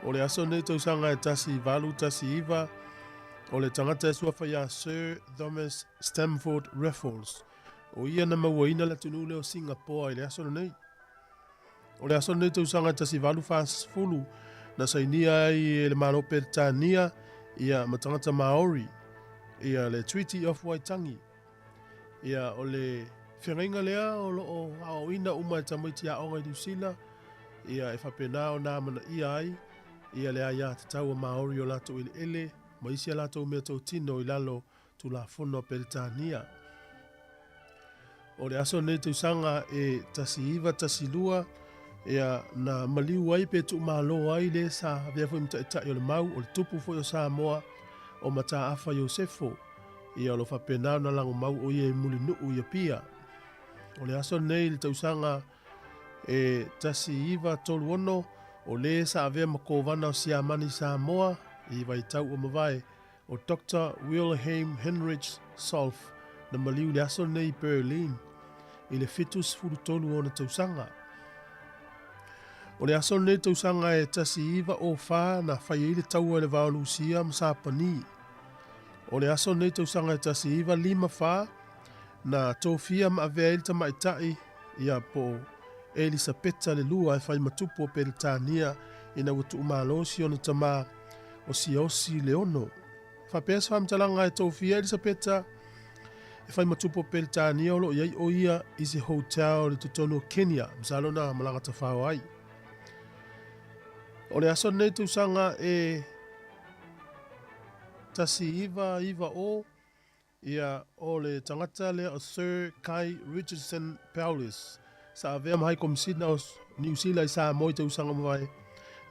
O le aso ne tausanga e tasi valu tasi iva o le tangata e sua whaia Sir Thomas Stamford Raffles. O ia na mawaina la tunu leo Singapore i le aso nei. O le aso ne tausanga e tasi valu fas fulu na sainia i le mano Peritania ia matangata Maori ia le Treaty of Waitangi. Ia o le whengainga lea o ao ina uma e tamaiti a onga i Niusila ia e whapena o nā mana ia ai ia lea ia te tau a Maori o lato ili ele ma isi a lato mea tau tino i lalo tu la fono Peritania. O le aso nei tausanga e tasi iwa tasi lua ia na maliu ai pe tu malo ai le sa vea fo imta ita i o le mau o le tupu fo i o Samoa o mata afa Iosefo ia lo whapena na lango mau o ia i muli nuu ia pia. O le aso nei le tausanga e tasi iwa tolu ono o le sa avea makovana o Siamani Samoa i vai tau o mawai o Dr. Wilhelm Heinrich Solf na maliu le aso nei Berlin i le fitus furu tolu o na tausanga. O le aso nei tausanga e tasi iwa o wha na whai i le tau le vau Lucia Msapani. O le aso nei tausanga e tasi iwa lima wha na tofia ma avea ili tamaitai ia po Elisabeta le lua e whai matupu o Peritania ina watu umalosi o na tama o siosi le ono. Whapesa whamtalanga e tofia Elisabeta e whai matupu o Peritania o lo iai o ia i se hotel le tutono Kenya msalo na malanga tawhao ai. O le aso nei tausanga e tasi iwa o ia o le tangata le o Sir Kai Richardson Paulus sa avea mahai komisina o New Zealand i sa moi te usanga mawai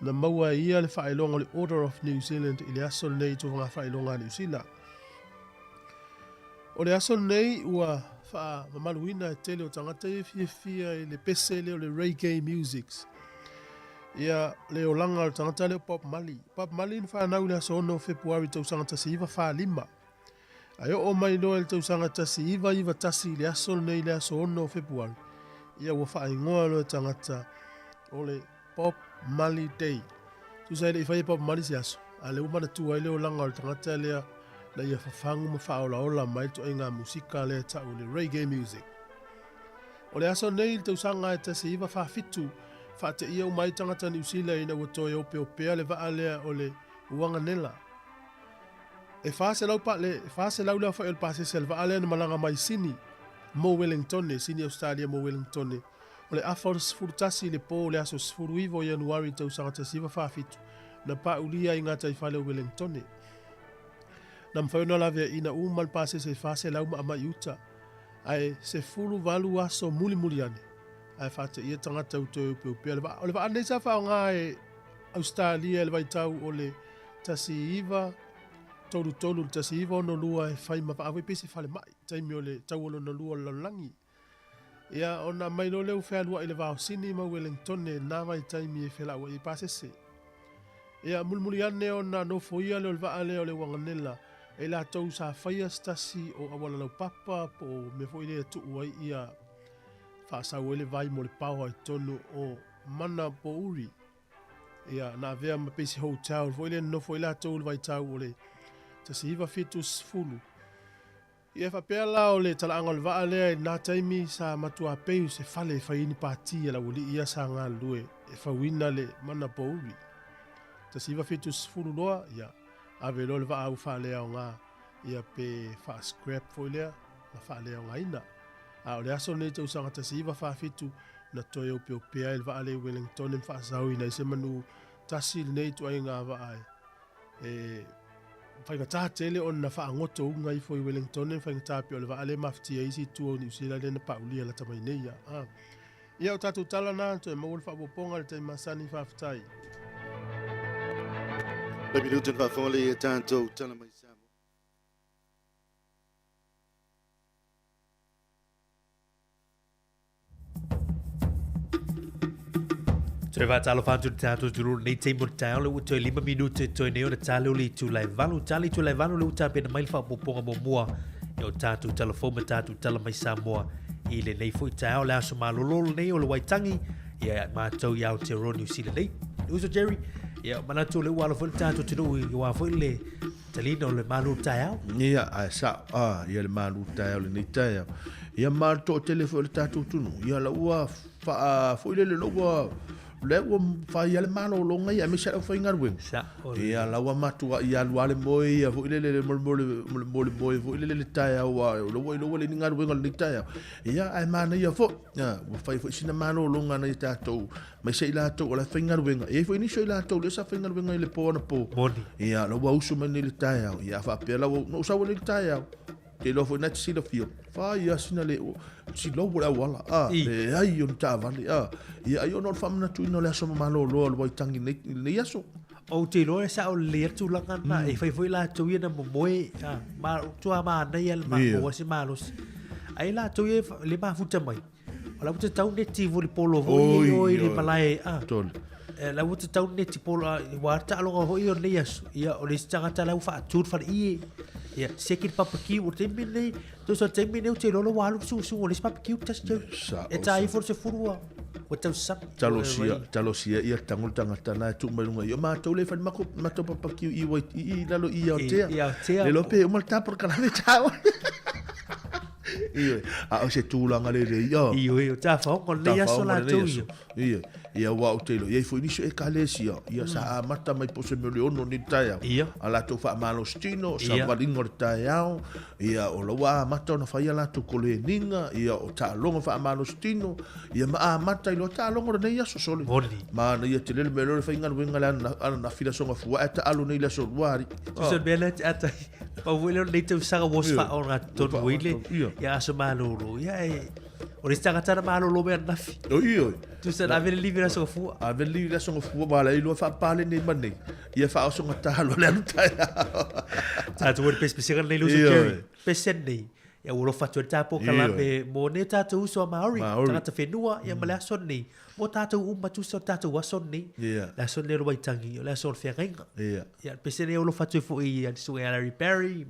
na maua ia le whaelonga le Order of New Zealand i le aso nei tu wanga whaelonga New Zealand. O le aso nei ua wha mamaluina e tele o tangata i fia i le pese le o le reggae musics. Ia le o langa o tangata le o Pop Mali. Pop Mali ni whanau le aso ono Februari te usanga tasi iwa wha lima. Ai o mai loa le tausanga tasi iwa tasi le aso nei le aso ono Februari. Ia ua wha ingoa loa tangata o le Pop Mali Day. Tu sai le i Pop Mali si aso. A le umana tu ai le o langa o tangata lea na ia whafangu ma whaola ola mai to inga musika lea ta o le reggae music. O le aso nei le tausanga e tasi iwa wha fitu wha te ia umai tangata New Zealand ina ua toi o pea le vaa lea o le uanga nela. E whaase lau pa le, whaase lau lea whael pase sel vaa lea na malanga mai sini Mo Wellington, sini Australia Mo Wellington. O le afors furutasi le po le aso sfuru iwo Januari tau sangata siwa whafitu na pa ulia i ngata i whale o Wellington. Na mwhauna lavea ina umal pase se whaase lau ma ama iuta. Ai se fulu valu aso muli ane. Ai whate ia tangata uto upea. O le vaane sa whao ngā e Australia le vaitau o le tasi iwa tolu tasi iwa ono lua e whai ma whaawe pese whale mai. Taimi o le tau ono no lua lalangi. Ia ona mai lo leu whea lua i le vao sini ma Wellington nā mai taimi e whela ua i pasese. Ia mulmuli ane ona no foia leo le vaa leo le wanganela. E la tau sa whaia stasi o awala lau papa po me fo ile tu uai ia whaasau ele vai mo le pau ai tonu o mana po uri. Ia na vea ma pesi hotel fo ile no fo ile tau le vai tau o le tasi iwa fitus fulu. Ia whapea la o le talaanga le vaa lea e nā taimi sa matua peu se whale e whaini pātia la uli ia sa ngā lue e whawina le mana po uri. Tasi iwa fitus fulu loa ia ave lo le vaa au whalea o ngā ia pe wha scrap fo ilea na whalea o ngā ina. A o le aso nei tau sanga tasi iwa wha fitu na toi au peo pea il vaa le Wellington em wha zau ina i se manu tasi nei tu ai ngā vaa e whainga tā tele on na wha angoto unga i fo i Wellington em whainga tā peo le vaa le mafti a isi tu o New Zealand na paulia la tamai nei ia. Ia o tātou tala nā to e mawal wha poponga le tai masani wha fitai. Le minuto va fole e tanto tala mai samo. Toi va talo fantu tato juru nei te mo tau le uto 5 minute toi neo na talo li tu lai valu le uta pe na mai fa poponga mo mua e o tato telefona tato tala mai Samoa I le nei fo i tau le aso malololo nei o le waitangi. Ia mātou i Aotearoa New Zealand nei. Uso Jerry. Ia manatu le wala fo le tātou tino i wā fo i le talina o le malu tai au. Ia ia le malu tai au le nei tai au. Ia mātou o tele fo le tātou tunu. Ia la ua fo i le loa le ua whai ale malo longa ia me sa au whainga ruenga. Ia la ua matua ia luale moe ia fo i le mole moe fo i le tai au loa le ninga ruenga le tai au. Ia ai mana ia fo. Ia whai fo i sina malo longa na i tātou. Mai sa i lātou o la whainga ruenga. Ia fo i niso i lātou le sa whainga ruenga i le pō na pō. Ia la ua usu mani le tai au. Ia whapea la ua no sawa le tai au. Ke lo fo na tsi lo fio. Fa ia sina le si lo wala wala. Le ai on ta vale. Ia ai on fa na tu no le so malo lo lo tangi ne yaso. O te lo sa o le tu langa na e fai foi la tu ia mo moe. Ma tu ma na ia ma o si malos. Ai la tu le ma futa mai. Ala futa tau ne ti voli polo o le malai. Tol. La futa tau ne ti polo wa ta lo ho io le yaso. Ia o le stanga ta la fa tur fa i. Ia, sekit papaki o te mine, tu so te mine o te lolo walu su o le papaki o tas tau. E tai for se furua. O tau sap. Talo sia ia tangol tangata na tu malunga. Yo ma tau le fa mako mato papaki i lalo i o te. Le lope o mal ta por kana le tau. Iyo, o se tūlanga le rei, ia. Iyo, tā whaongo le aso la tau iyo. Ia, ia wā o teilo. Ia fo iniso e ka lesi ia. Ia sa a mata mai pose me le ono ni tai au. Ia. A la tau wha malo stino, sa waringo le tai au. Ia, o la wā mata ona whaia la tau kole ninga. Ia, o tā longa wha malo stino. Ia, ma a mata ilo tā longa le nei aso sole. Moni. Ma na ia te lele me lore whainga ruenga le ana na whila songa fua. E ta alo nei la so ruari. Tu se mele te atai. Pa wile nei tau sanga was wha o ngā tonu wile. Ia aso malolo. Ia e. O le tangata malolo mea nafi. Iyo. Tu se avele livi la songa fua. Avele livi la songa fua. Wala ilo wha pale nei mane. Ia wha o songa tahalo le anu tai. Tātou wale pespesikan nei luso Jerry. Pesen nei. Ia ulo fatu e tāpō kalame mo ne tātou uso a Maori. Tangata whenua ia ma le ason nei. Mo tātou umatusa o tātou ason nei. Le ason nei roi tangi. Le ason whiangainga. Ia pesen nei ulo fatu e fo i anisu e Larry Perry.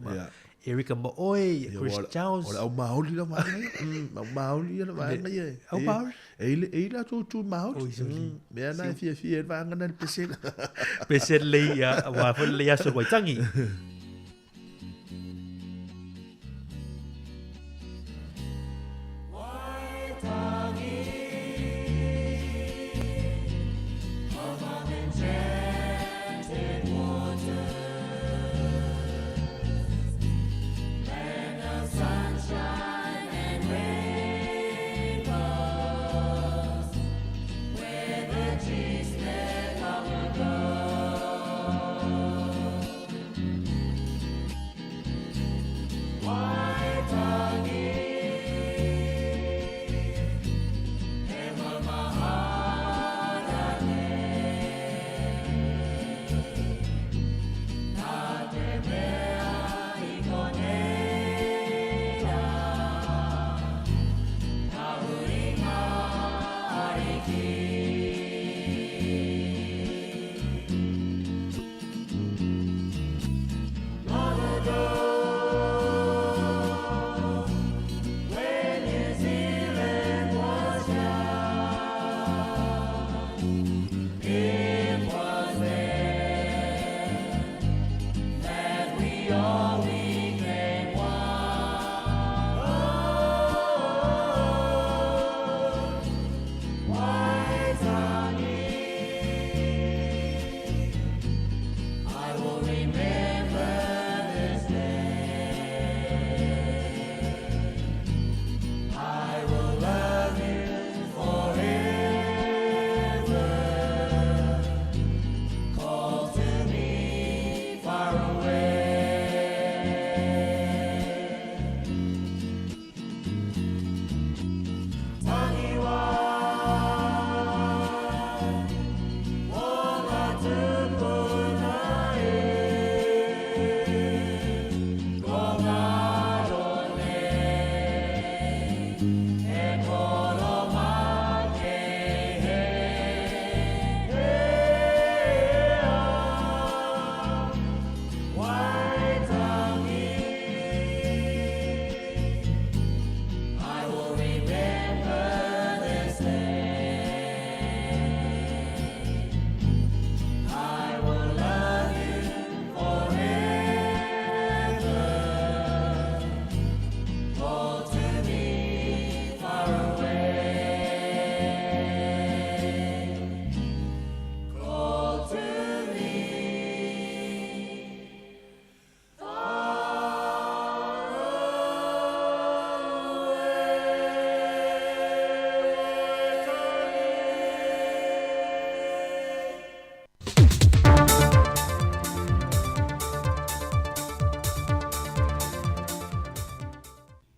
Erika Mooi, Chris Jones. Ola au maoli la mai. Au maoli la mai mai. Au maoli. Eila tu maoli. Mea na fie vanga na pesen. Pesen le ia wa fo le aso roi tangi.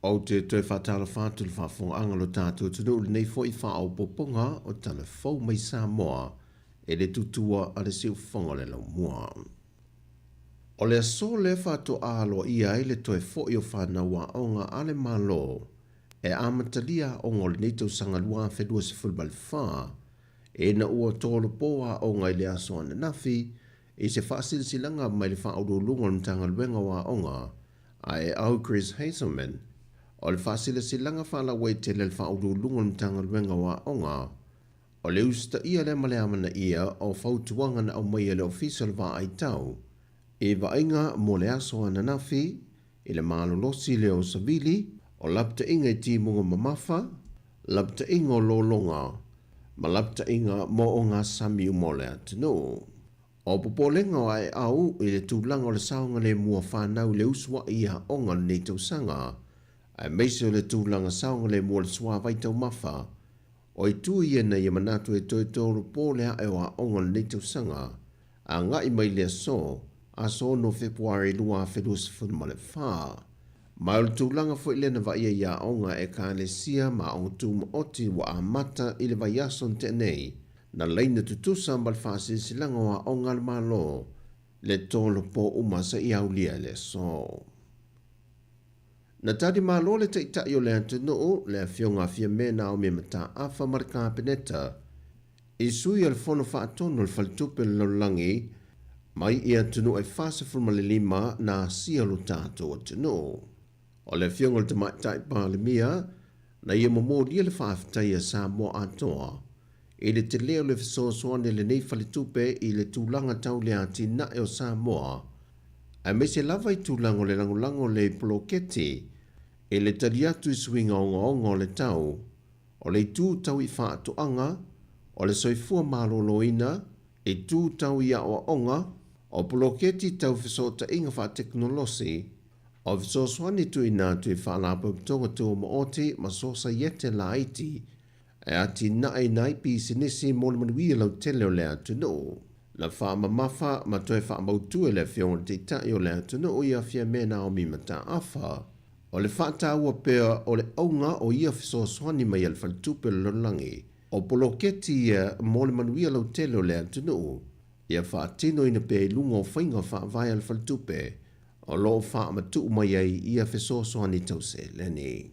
O te toi whatala whātu le whafonga lo tātou tunu le nei fo I wha au poponga o tala fau mai Samoa e le tutua a le siu whonga le lau mua. O le aso le whato alo ia I le toi fo I o whanaua onga ale malo e amatalia onga le neitau sanga lua whedua se fulbal wha e na ua tolo poa onga I le aso ane nafi I se whaasilsilanga mai le whaurulunga le mtanga luenga wa onga a e au Chris Hazelman o le whaasilasilanga whala wei te le whaurulunga le mtanga luenga wa onga o le usta ia le male amana ia o whautuanga na au mai le official wa ai tau e vainga mo le aso ana nafi I le malolosi le o savili o lapta inga I timunga mamafa, lapta inga o lolonga, ma lapta inga mo o ngā sami umole atinu. O popolenga o ai au I le tūlanga o le saunga le mua whanau le uswa ia onga le neitau sanga, ai meise o le tūlanga saunga le mua le swa vaitau mafa, o I tu iena I manatu e toi tōru pōlea e wa onga le neitau sanga, a ngai mai le aso no Februari lua whedus funmale whaa. Mai o le tūlanga fo ilena wa ia onga e ka le sia ma o tūma oti wa amata I le vai ason te nei, na leina tutusa mbal whaasisilanga wa onga le malo, le tōlo po umasa I aulia le so. Na tadi malo le teitai o le antunuu, le fionga fia mena o me mata afa marika peneta, I sui al fono whaatono le faltupe le laulangi, mai I antunu e whasa fulma le lima na sia lo tātou atunu. O le fionga le tamaitai pa le mia, na ia momo lia le whaaftaia sa mo atoa, I le te leo le fisosoane le nei falitupe I le tūlanga tau le ati na e o Samoa, a me se lava I tūlango le langolango le poloketi, e le taliatu I swinga onga le tau, o le tū tau I whaatoanga, o le soifua maloloina, e tū tau I a onga, o poloketi tau fisota inga wha teknolosi, o fisoswani tu ina tu I whanapa ptonga tu mo oti ma sosa yete la aiti, e ati nai nai pi sinisi mole manuia lau tele o le atu no. La wha mamafa ma toi wha mautu e le fionga te tai o le atu no o ia fia mena o mi mata afa. O le wha ta ua pea o le aunga o ia fisoswani mai al faltupe lolangi, o poloketi ia mole manuia lau tele o le atu no. Ia wha tino ina pe lunga o whainga wha vai al faltupe, o lo wha matu mai ai ia fisosoani tause leni.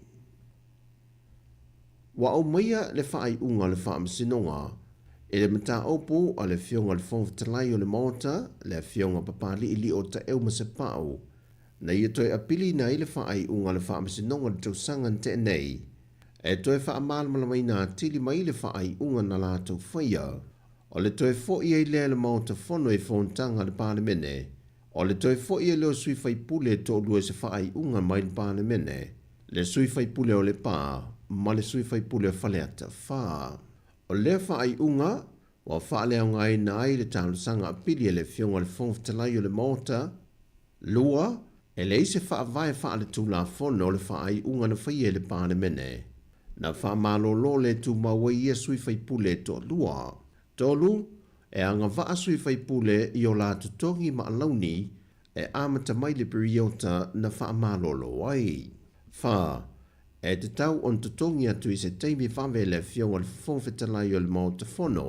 Wa o maia le wha ai unga le wha msinonga, e le mata opo a le fionga le fonfatalai o le maota, le fionga papali ili o ta eo masepau, na ia toi apili na i le wha ai unga le wha msinonga le tausangan te nei, e toi wha amalmala mai na tili mai le wha ai unga na la tau whaia, o le toi fo i le maota fono I fontanga le palemene, o le toi fo i leo sui fai pule to lue se whaai unga mai le palemene, le sui fai pule o le pā, ma le sui fai pule o whaleata wha. O le whaai unga, wa whaalea ngai na ai le tālu sanga apili e le fionga le fonfatalai o le maota, lua, e le ise wha vai wha le tūla fono o le whaai unga na whai e le palemene, na wha malolo le tū maua ia sui fai pule to lua. Tolu, e anga vaa sui fai pule I o la tutongi ma alauni e amata mai le periota na wha malolo ai. Wha, e te tau on tutongi atu I se teimi whawe le fionga le fonfetalai o le maota fono,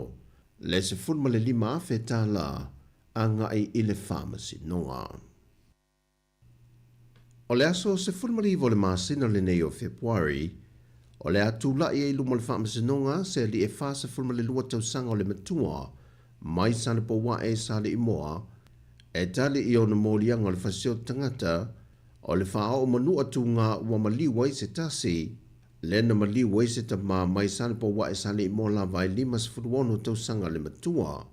le se fulma le lima afe tā la, anga I le whamasi noa. O le aso se fulma li vo le masina le nei o Februari, o le atu la I luma le whamasinonga se li e whasa fulma le lua tau sanga o le matua, mai sale po wa e sale I moa, e tali I ona molianga o le whasio tangata, o le wha o manu atu ngā ua maliwa I se tasi, le na maliwa I se ta maa mai sale po wa e sale I moa la vai limas furuono tau sanga le matua.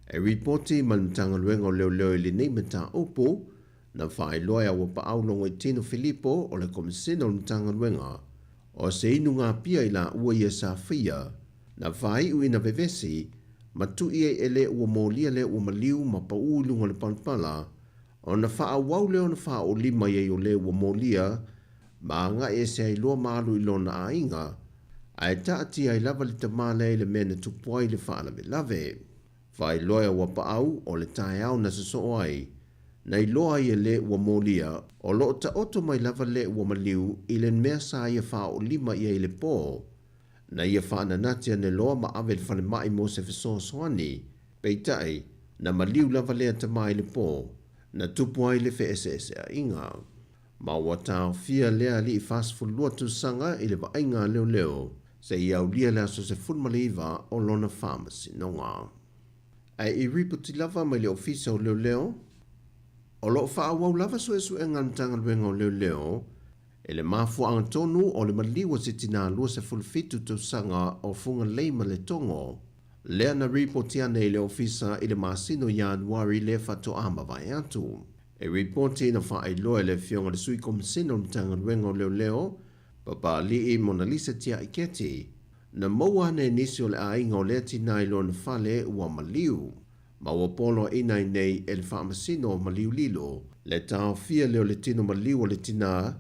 E reporti manutanga luenga o leo leo ili nei mata opo, na wha I loa wa pa au longo I Tino Filippo o le komisina o mtanga luenga, o se inu ngā pia I la ua ia sa whia, na whai ui na vevesi, ma tu ia ele ua mōlia le ua maliu ma pa uulunga le palpala, o na wha wau leo na wha o lima ia o le ua mōlia, ma ngā e se ai loa malu I lona a inga, a e taati ai lava li tamale le mena tupuai le wha lave lave. Whai loa wa pa au o le tae au na se so ai, Nei loa ia le ua molia, o loo ta oto mai lava le ua maliu i le mea sa ia wha o lima ia i le pō. Na ia wha ananatia ne loa ma awe le whale mai mo se fiso soani, peitai na maliu lava lea ta mai le pō, na tupu ai le FSS a inga. Ma ua tau fia lea li i fasfulua tu sanga i le vainga leo leo, se i au lia lea so se fulmaliva o lona pharmacy nonga. Ai i ripoti lava mai le ofisa o leo leo, o loo whaawau lava so esu e ngantanga luenga o leo leo, e le mafua ang tonu o le maliwa se tina lua se fulfitu tu sanga o funga leima le tongo. Lea na ripoti ane i le ofisa i le masino Januari le fato ama vai atu. E ripoti na wha ai loa le fionga le sui komisino mtanga luenga o leo leo, papa li i Mona Lisa tia iketi, na maua ne nisi o le ainga o lea tina i loa na fale ua maliu. Ma ua polo inai nei e le whaamasino maliu lilo, le tau fia leo le tino maliu o le tina,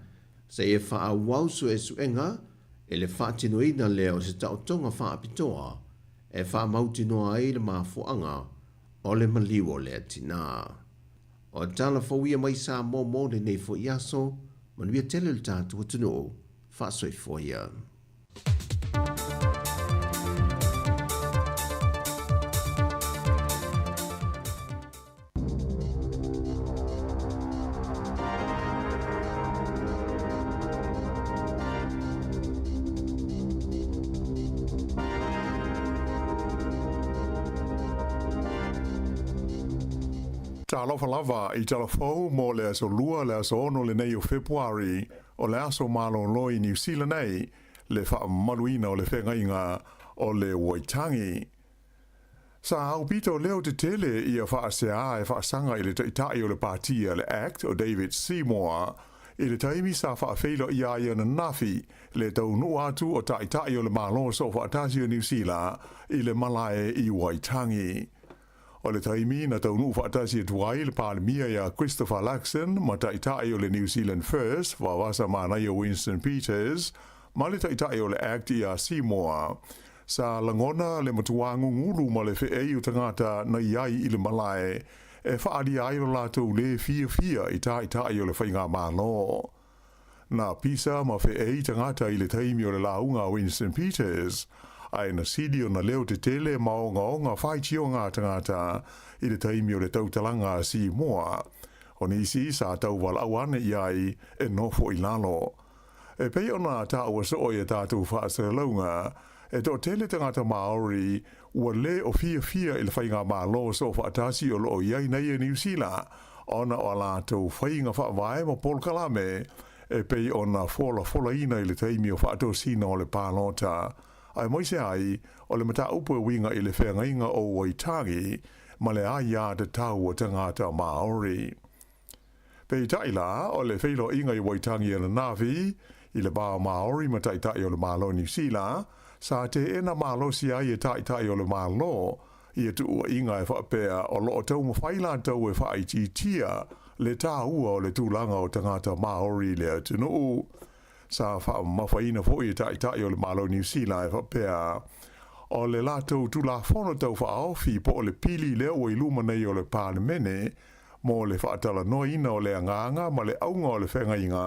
se e wha wausu e suenga, e le wha tino ina leo se tau tonga wha apitoa, e wha mautinoa ai le mafuanga o le maliu o le tina. O tala fawia mai sa mo le nei fo iaso, manuia tele le tatu atunu, wha soi foia. Talofa lava i talafou mo le aso lua le aso ono le nei o Februari o le aso malo loi New Zealand nei le wha maluina o le whengainga o le Waitangi. Sa au pito leo te tele i a wha sea e wha sanga i le taitai o le partia le Act o David Seymour i le taimi sa wha whilo i aia na nafi le tau nu atu o taitai o le malo so wha atasi o New Zealand i le malae i Waitangi. O le taimi na tau nuu whaatasi e tuai le pālemia ia Christopher Luxon ma taitai o le New Zealand First wa wasa mānai o Winston Peters ma le taitai o le Act ia Seymour. Sa langona le matuangu ngulu ma le whee o tangata na iai i le malae e whaari ai o lātou le fia i taitai o le whainga mālo. Na pisa ma whee i tangata i le taimi o le launga Winston Peters ai na sidi o na leo te tele maonga whai tio ngā tangata i le taimi o le tautalanga Seymour. O nisi sa tau wala awane iai e nofo i lalo. E pei ona ta ua so e tātou whaasera launga, e to tele tangata Māori ua le o fia i le whainga mālo so whaatasi o loo iai nei e New Zealand, ona o lātou whainga whaavae ma Paul Kalame, e pei ona fola ina i le taimi o whaato sina o le pālota. Ai moise ai, o le mata upo e winga i le whengainga o Waitangi, ma le aia te tau o tangata Māori. Pei taila, o le wheilo inga i Waitangi e na navi, i le bā Māori ma taitai o le Mālo New Zealand, sa te ena Mālo si ai e taitai o le Mālo, i e tua inga e whapea o loo tau mawhaila tau e whaititia, le tā ua o le tūlanga o tangata Māori le atunu. Sa wha mawhaina fo i taitai o le Mālo New Zealand e whapea. O le lātou tula whono tau whaofi po o le pili leo i luma nei o le pālemene, mo le whaatala noina o le anganga ma le aunga o le whengainga,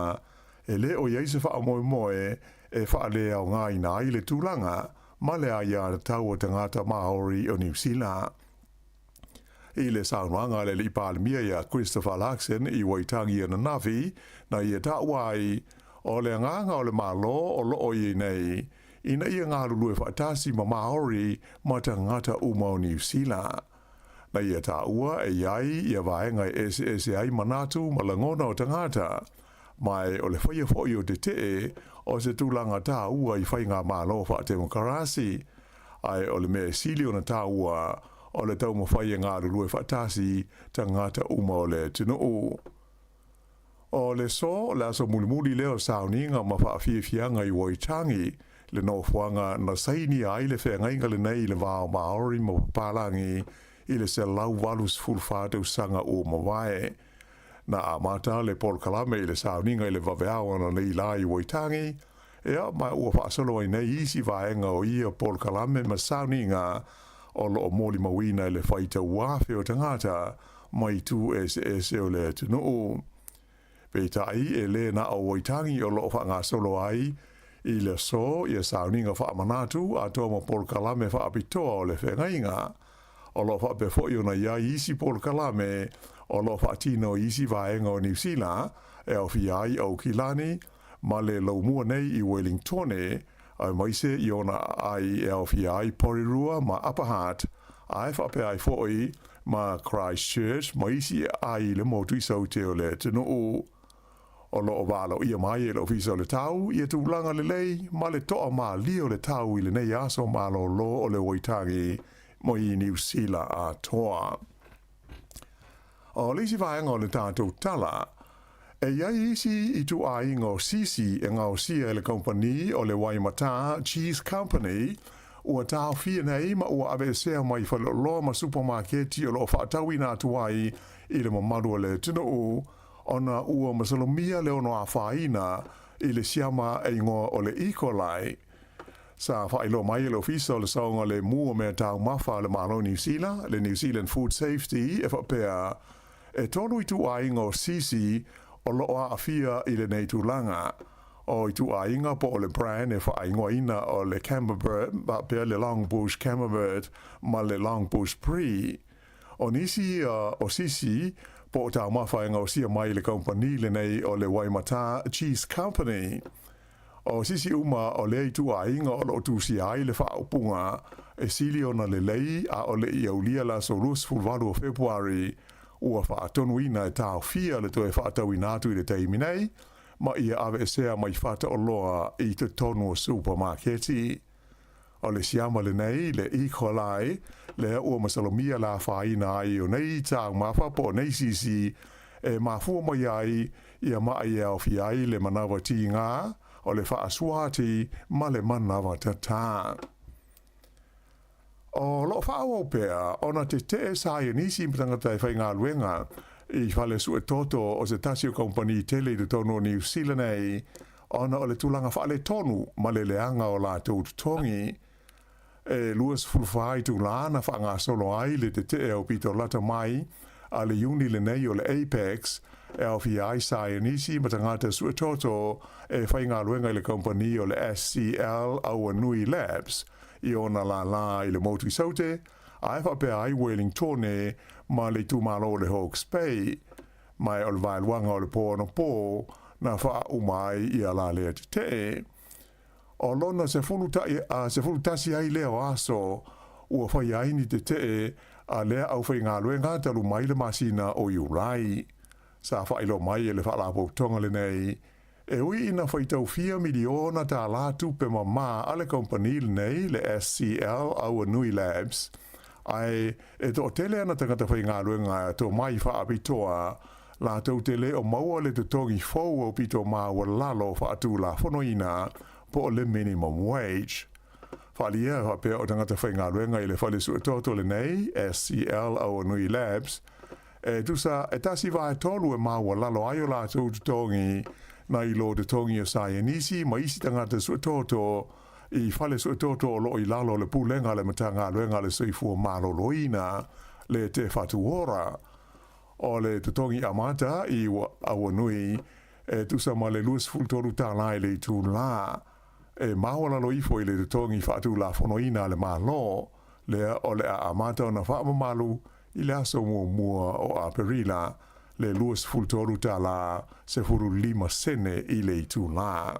e le o iaise wha moe e wha lea o ngā ina i le tūlanga, ma le aia tau o tangata Māori o New Zealand. I le saunuanga le li pālemia ia Christopher Luxon i Waitangi ana navi, na ia tāwai, o le nganga o le malo o loo i nei, ina ia ngā lulu e whaatasi ma Māori ma tangata uma o New Zealand. Na ia tā ua e iai ia vaenga e SSI manatu ma langona o tangata, mai o le whaia fo o te te o se tūlanga tā ua i whainga malo whaatemakarasi, ai o le mea sili o na tā ua o le tau ma whaia ngā lulu e whaatasi tangata uma o le tunuu. O le so, le aso mulimuli leo sauninga ma whaafiafianga i Waitangi, le nofuanga na saini ai le whengainga le nei le vāo Māori ma papalangi i le se lau walus fulwhātau sanga o mawae. Na amata le Paul Kalame i le sauninga i le waweawa na nei la i Waitangi, ea mai ua whaasolo i nei isi vaenga o ia Paul Kalame ma sauninga o loo moli mawina i le whaita wafe o tangata mai tu se o le tunu o. Pe tai e le na o waitangi o loo wha ngā solo ai, i le so i e sauninga wha manatu a toa mo Paul Kalame wha apitoa o le whengainga. O loo wha befo i ona ia isi Paul Kalame, o loo wha tino isi vaenga o New Zealand, e au fiai au Kilani, ma le laumua nei i Wellingtone, ai maise i ona ai e au fiai Porirua ma Upper Hutt, ai whape ai foi ma Christchurch, maisi ai le motu i saute o le tino o. O loo walo ia mai e lo fisa o le tau, ia tūlanga le lei, ma le toa ma lio le tau i le nei aso ma lo o le waitangi mo i New Zealand a toa. O lisi vaenga o le tātou tala, e iai isi i tu a ingo sisi e ngau sia e le company o le Waimata Cheese Company, ua tāo fia nei ma ua ave sea mai whaloloa ma supermarketi o lo whaatawi nā tuai i le mamadu o le tino u, ona ua masalomia le ono a whaina i le siama e ingoa o le Ecolai. Sa whailo mai le ofisa o le saunga le mua mea tau mafa le malo New Zealand, le New Zealand Food Safety, e whapea e tonu i tu a ingo sisi o loa a fia i le nei tūlanga. O i tu a inga po o le brand e wha ingoa ina o le Camembert, ba pia le Longbush Camembert ma le Longbush Brie. O nisi o sisi po o tau mawha inga o sia mai le company le nei o le Waimata Cheese Company. O sisi uma o le tu a inga o lo tu si ai le wha upunga e sili o na le lei a o le iaulia la so lus fulvalu o Februari ua wha atonu ina e tau fia le to e wha atau inatu i le teimi nei, ma ia ave e sea mai whata o loa i te tonu o supermarketi. O le siama le nei, le Ecolai, le ua masalomia la whaina ai o nei tau mawha po nei sisi e mafua mai ai ia mai au fi ai le manawa ti ngā o le whaasuati ma le manawa tata. O lo whaau pēa, ona te sai nisi impatangata e whai ngā luenga i whale su e toto o se tasio company tele de tono New Zealand ei, ona o le tulanga whale tonu ma le leanga o la taututongi, e luas fulfai tu lana whanga solo ai le te o pito lata mai, a le uni le nei o le Apex, e au fi ai sai nisi matangata su e toto e whai ngā luenga i le company o le SCL au Nui Labs, i ona la i le motu saute, a e whape ai Wellingtone ma le tumalo le Hawke's Bay, mai o le vailuanga o le pōno pō, na wha umai i a la lea te. O lona se fulu tasi ai leo aso, ua whai aini te a lea au whai ngā luenga talu mai le masina o iurai. Sa whailo mai e le whalapo tonga le nei, e ui ina whaitau 4 miliona tā la tupe mamā ale company le nei le SCL au Nui Labs, ai e to tele ana tangata whai ngā luenga to mai wha apitoa, la tau tele o maua le tutongi fau o pito mā wa lalo wha atu la whonoina po le minimum wage. Whalia whapea o tangata whai ngā luenga i le whale su toto le nei, SCL au Nui Labs, e tusa e tasi wa e tolu e mā wa lalo ai o la tau tutongi, na i lo de tongi o sai nisi ma isi tangata su toto i fale su toto o lo i lalo le pulenga le matanga luenga le soifu malo loina le te fatuora o le tutongi amata i awanui e tusa ma le luas fultoru tālai le tu la e mawala lo ifo i le tutongi fatu la fonoina le malo le o le amata o na whaamamalu i le aso mua o a perila le luas fultoru ta la se furu 5 sene i le itu la.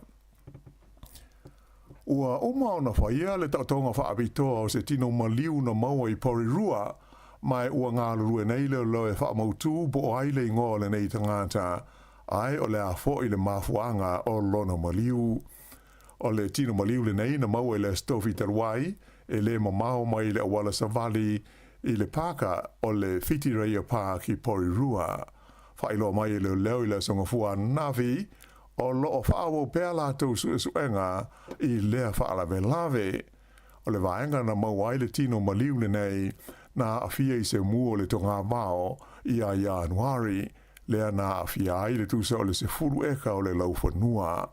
Ua uma o na whaia le tautonga whaapitoa o se tino maliu na maua i Porirua, mai ua ngā lurue nei leo loe whaamautu po ai le ingoa le nei tangata, ai o le a fo i le mafuanga o lona maliu. O le tino maliu le nei na maua i le stofi taruai, e le mamao mai le awala savali i le paka o le Whitireia pā ki Porirua. Whailo mai leo leo i le songafua navi, o loo whaawo pēr lātou suenga i lea whaalawe lawe. O le vaenga na mauai le tino maliu le nei, na awhia i se mua le tonga mao i a Januari, lea na awhia ai le tusa o le se furu eka o le lauwhanua.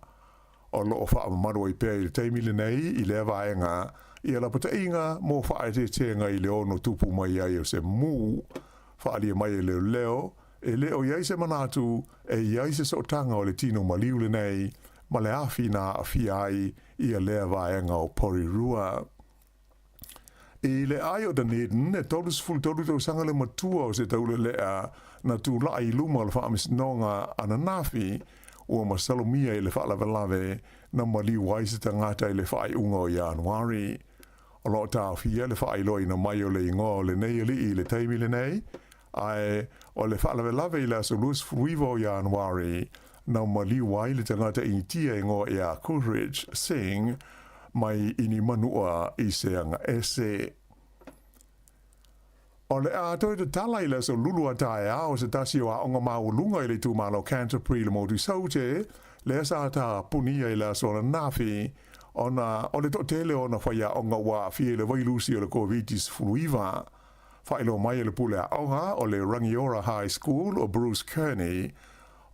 O loo whaamamaro i pēr i le teimi le nei i lea vaenga, i ala pata inga mō whaete tenga i le ono tupu mai ai o se mū. whaalia mai e leo, e leo iai se manatu, e iai se sotanga o le tino maliu le nei, ma le afi na afi ai ia lea vaenga o Porirua. I le ai o Dunedin, e tolus ful tolu tau sanga le matua o se taule lea na tu lai luma le whaamis nonga ananafi ua masalomia i le whaalawelawe na maliu wai se tangata i le whaai unga o Januari. O lo tau fia le whaai loi na mai o le ingo le nei ali i le taimi le nei, ai o le whaalawelawe i le solus fruiva o Januari na maliu wai le tangata i tia ingo i a Coolridge Sing mai ini manua i se anga ese. O le a toi te tala i le so lulu a tae a o se tasi o a onga maulunga i le tu malo Canterbury le motu saute, le sa ta punia i le so na nafi, o le to tele o na whaia onga wa fie le vailusi o le COVID-19 fluiva. Whailo mai le pule a onga o le Rangiora High School o Bruce Kearney,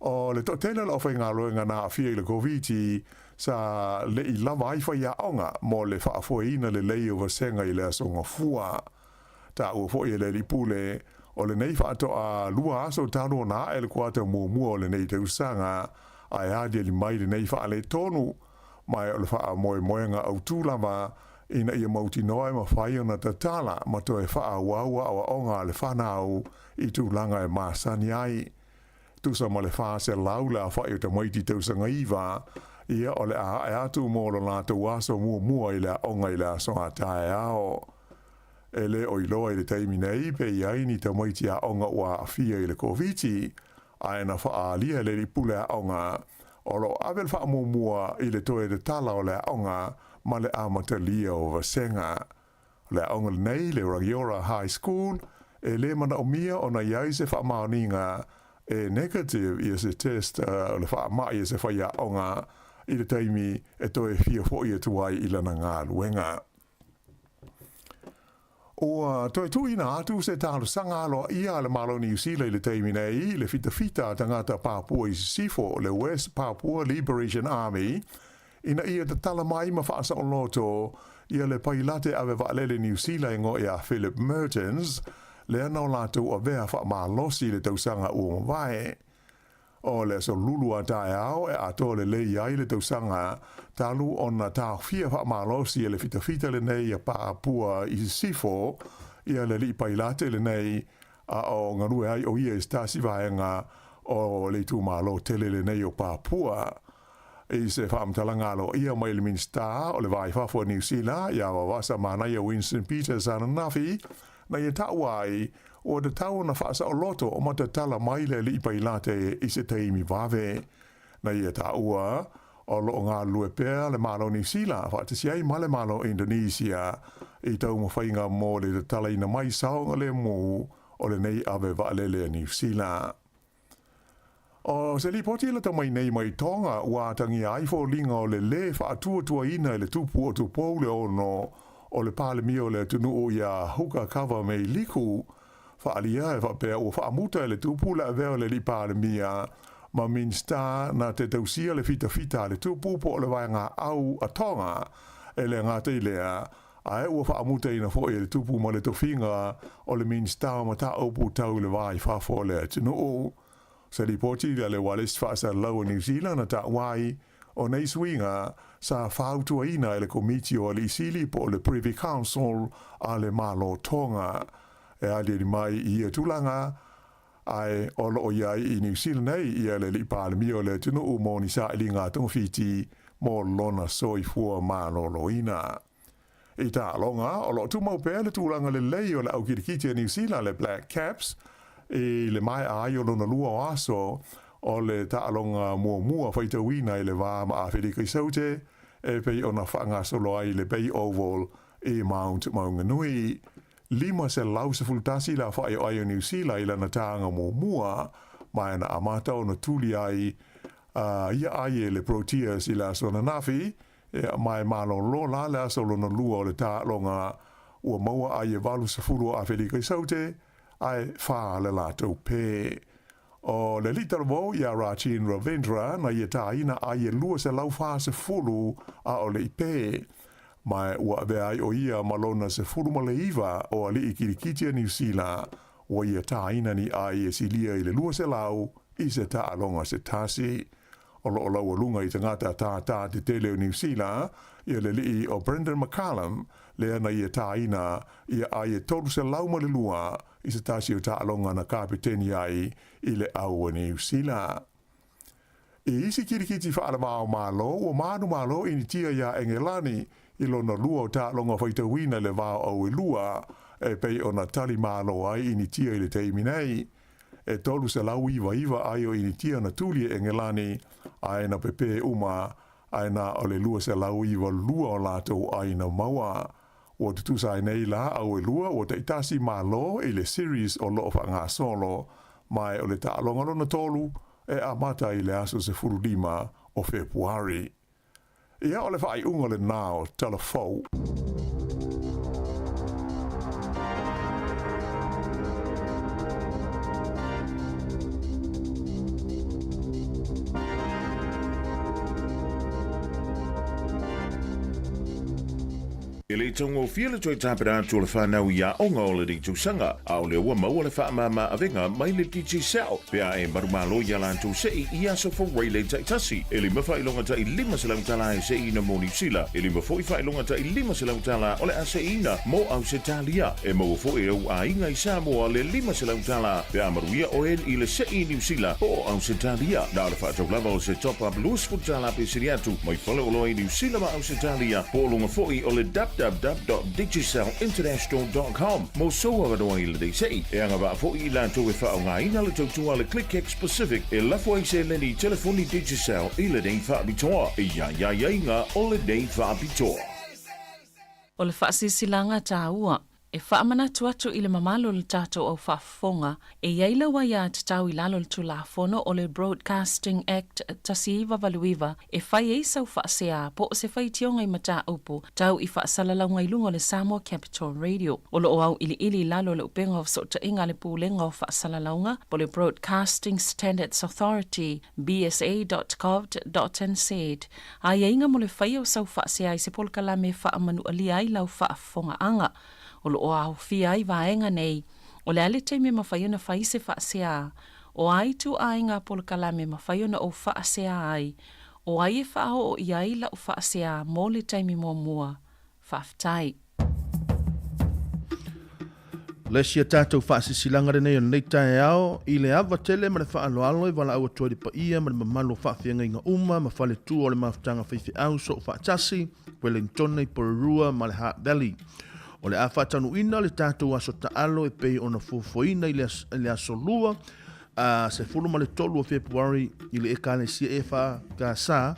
o le to tele la ofai ngā loenga na fie le COVID-19 sa le i lava ai whaia onga mo le whaafoina le lei o vasenga i le asonga fua. Ta ua fo i le li pule o le nei whaato a lua aso tano na e le kuata mua o le nei tausanga ai adi li mai le nei whaale tonu mai o le whaa moenga au tūlama ina ia mauti noa ma whai o na tatala ma to e whaa waua o onga le whanau i tūlanga e maasani ai. Tusa ma le whaa se laula a whai o ta maiti tausanga iwa ia o le a e atu mo lo la tu aso mua i le onga i le aso a tae ao. E le o iloa i le taimi nei pe iai ni ta maiti a onga ua afia i le COVID-19 a e na wha alia le li pule a onga o lo avel wha mua i le toe de tala o le a onga ma le amata lia o vasenga. Le a onga nei le Rangiora High School e le mana o mia o na iai se wha maoninga e negative i se test le wha mai se wha ia onga i le taimi e toe fia fo i tuai i lana ngā luenga. O toi tu ina atu se talo sangalo ia le malo New Zealand le taimi nei le fita tangata Papua i sifo le West Papua Liberation Army ina ia te tala mai ma whaasa o loto ia le pailate ave waalele New Zealand ngo ia Philip Mertens le anau lato a vea wha maa losi le tausanga ua mwae. O le so lulu a tae au e ato le le iai le tausanga talu o na tau fia wha malosi e le fita le nei a Papua i sifo ia le li pailate le nei a o nganue ai o ia i stasi vaenga o le tu malo tele le nei o Papua. I se whaamtalanga alo ia mai le minsta o le vai whafua New Zealand ia wawasa mana ia Winston Peters ananafi na ia tauai o de tau na whaasa o loto o mata tala mai le li pailate i se teimi vave. Na ia taua o lo ngā lue pēr le malo New Zealand, whaatasi ai ma le malo Indonesia i tau mawhainga mō le tala ina mai saonga le mō o le nei ave waalele New Zealand. O se li poti la tamai nei mai tonga ua tangi ai fo linga o le whaatua ina le tupu o tupou le ono o le pāle mio le tunu o ia huka kawa mei liku whaalia e whapea o whaamuta le tupu la veo le li pāle mia ma minsta na te tausia le fita le tupu po o le vaenga au a tonga e le ngata i lea a e ua whaamuta ina fo e le tupu ma le tofinga o le minsta ma ta opu tau le vai whafo le tunu o. Se li poti le walis whaasa lau New Zealand na ta wai o nei swinga sa whautua ina e le komiti o le isili po le Privy Council a le malo tonga. E ali mai i e tulanga ai o lo o iai i New Zealand nei i le li pālemi o le tunu u moni sa ili ngā tungwhiti mō lona soi fua malo loina. I tā longa o lo tu mau pēr le tūlanga le lei o le au kirikiti a New Zealand le Black Caps i le mai ai o lona lua o aso o le taalonga mua whaita wina i le wā ma a Whirika i saute e pei o na whanga solo ai le Bay Oval i Mount Maunganui. Lima se lau se fultasi la whai o ai o New Zealand i lana tāanga mua mai na amata o na tuli ai ia ai e le Proteas i la sona nafi e mai malo lo la le aso lona lua o le taalonga ua maua ai e walu se furu a Whirika i saute ai wha le lato pē. O le litara wau ia Rachin Ravindra na ia tā ina ai e lua se lau wha se fulu a o le i pē. Mai ua vea ai o ia malona se furu ma le iwa o ali i kirikiti a New Zealand ua ia tāina ni a ia silia i le lua se lau i se ta alonga se tasi. O lo ua lunga i tangata tā te tele o New Zealand, ia le lii o Brendan McCallum, le ana ia tāina ia a ia tolu se lau ma le lua i se tasi o ta alonga na kapiteni ai i le au o New Zealand. I isi kirikiti whaala mao malo, o manu malo i ni tia ia Engelani i lona lua o ta alonga whaitawina le vao au e lua, e pei o na tali malo ai i ni tia i le teimi nei. E tolu se lau iwa ai o i ni tia na tuli e Engelani, ai na pepe uma, ai na o le lua se lau iwa lua o lato ai na maua. O te tusai nei la au e lua o te itasi malo i le series o loo whanga solo, mai o le ta alonga lona tolu, e a mata i le aso se furulima o Februari. Ia o le whai unga le nao telefou. E le tongo fia le toi tāpera atu le whanau ia onga o le di tūsanga. A o le ua mau le whaamama avenga mai le DJ Sao. Pea e marumalo ia lantou sei i aso fo Waylay taitasi. E li mawha ilonga ta i lima se lautala e sei ina mo New Zealand. E li mawha i ilonga ta i lima se lautala o le ase ina mo au se talia. E mo fo e au a inga i Samoa le lima se lautala. Pea maruia o en i le sei New Zealand o au se talia. Na le whaatau lava o se top up luas futala pe siriatu. Mai whale o loi New Zealand ma au se talia. Po lunga fo i o le www.digicellinternational.com. Mo soa wadoa i le dei sei. E anga wa fo i lantou e whao ngā ina le tautua le ClickX Pacific e lafo ai se leni telefoni Digicel i le dei whaapitoa. E ia inga o le dei whaapitoa. O le whaasisilanga tā ua. E whaamanatu atu i le mamalo le tātou au whaafonga, e iaila wa ia te tau i lalo le tulafono o le Broadcasting Act tasiiwa valuiva, e whai e sau whaasea po o se whai tionga i mata upu, tau i whaasalalau ngai lungo le Samoa Capital Radio. O lo o au ili lalo le upenga o sota inga le pūlenga o whaasalaunga, po le Broadcasting Standards Authority, bsa.gov.nz. A inga mo le whai o sau whaasea i se polkalame whaamanu ali ai lau whaafonga anga. O lo o au fia i vaenga nei, o le ale teime mawhaiona whai se whaasea, o ai tu ainga polkalame mawhaiona o whaasea ai, o ai e whao o iai la o whaasea mō le teime mua, whaftai. Le sia tātou whaasisilanga renei o nei tae ao, i le awa tele ma le whaaloalo i wala aua tuari pa ia ma le mamalo whaafianga inga uma, ma whale tu o le maftanga whaifi au so o whaatasi, Wellington i Pororua ma le Heart Valley. O le a whatanu ina le tātou aso taalo e pei ona fufoina i le aso lua a se fulu ma le tolu o Februari i le ekane sia e wha ka sa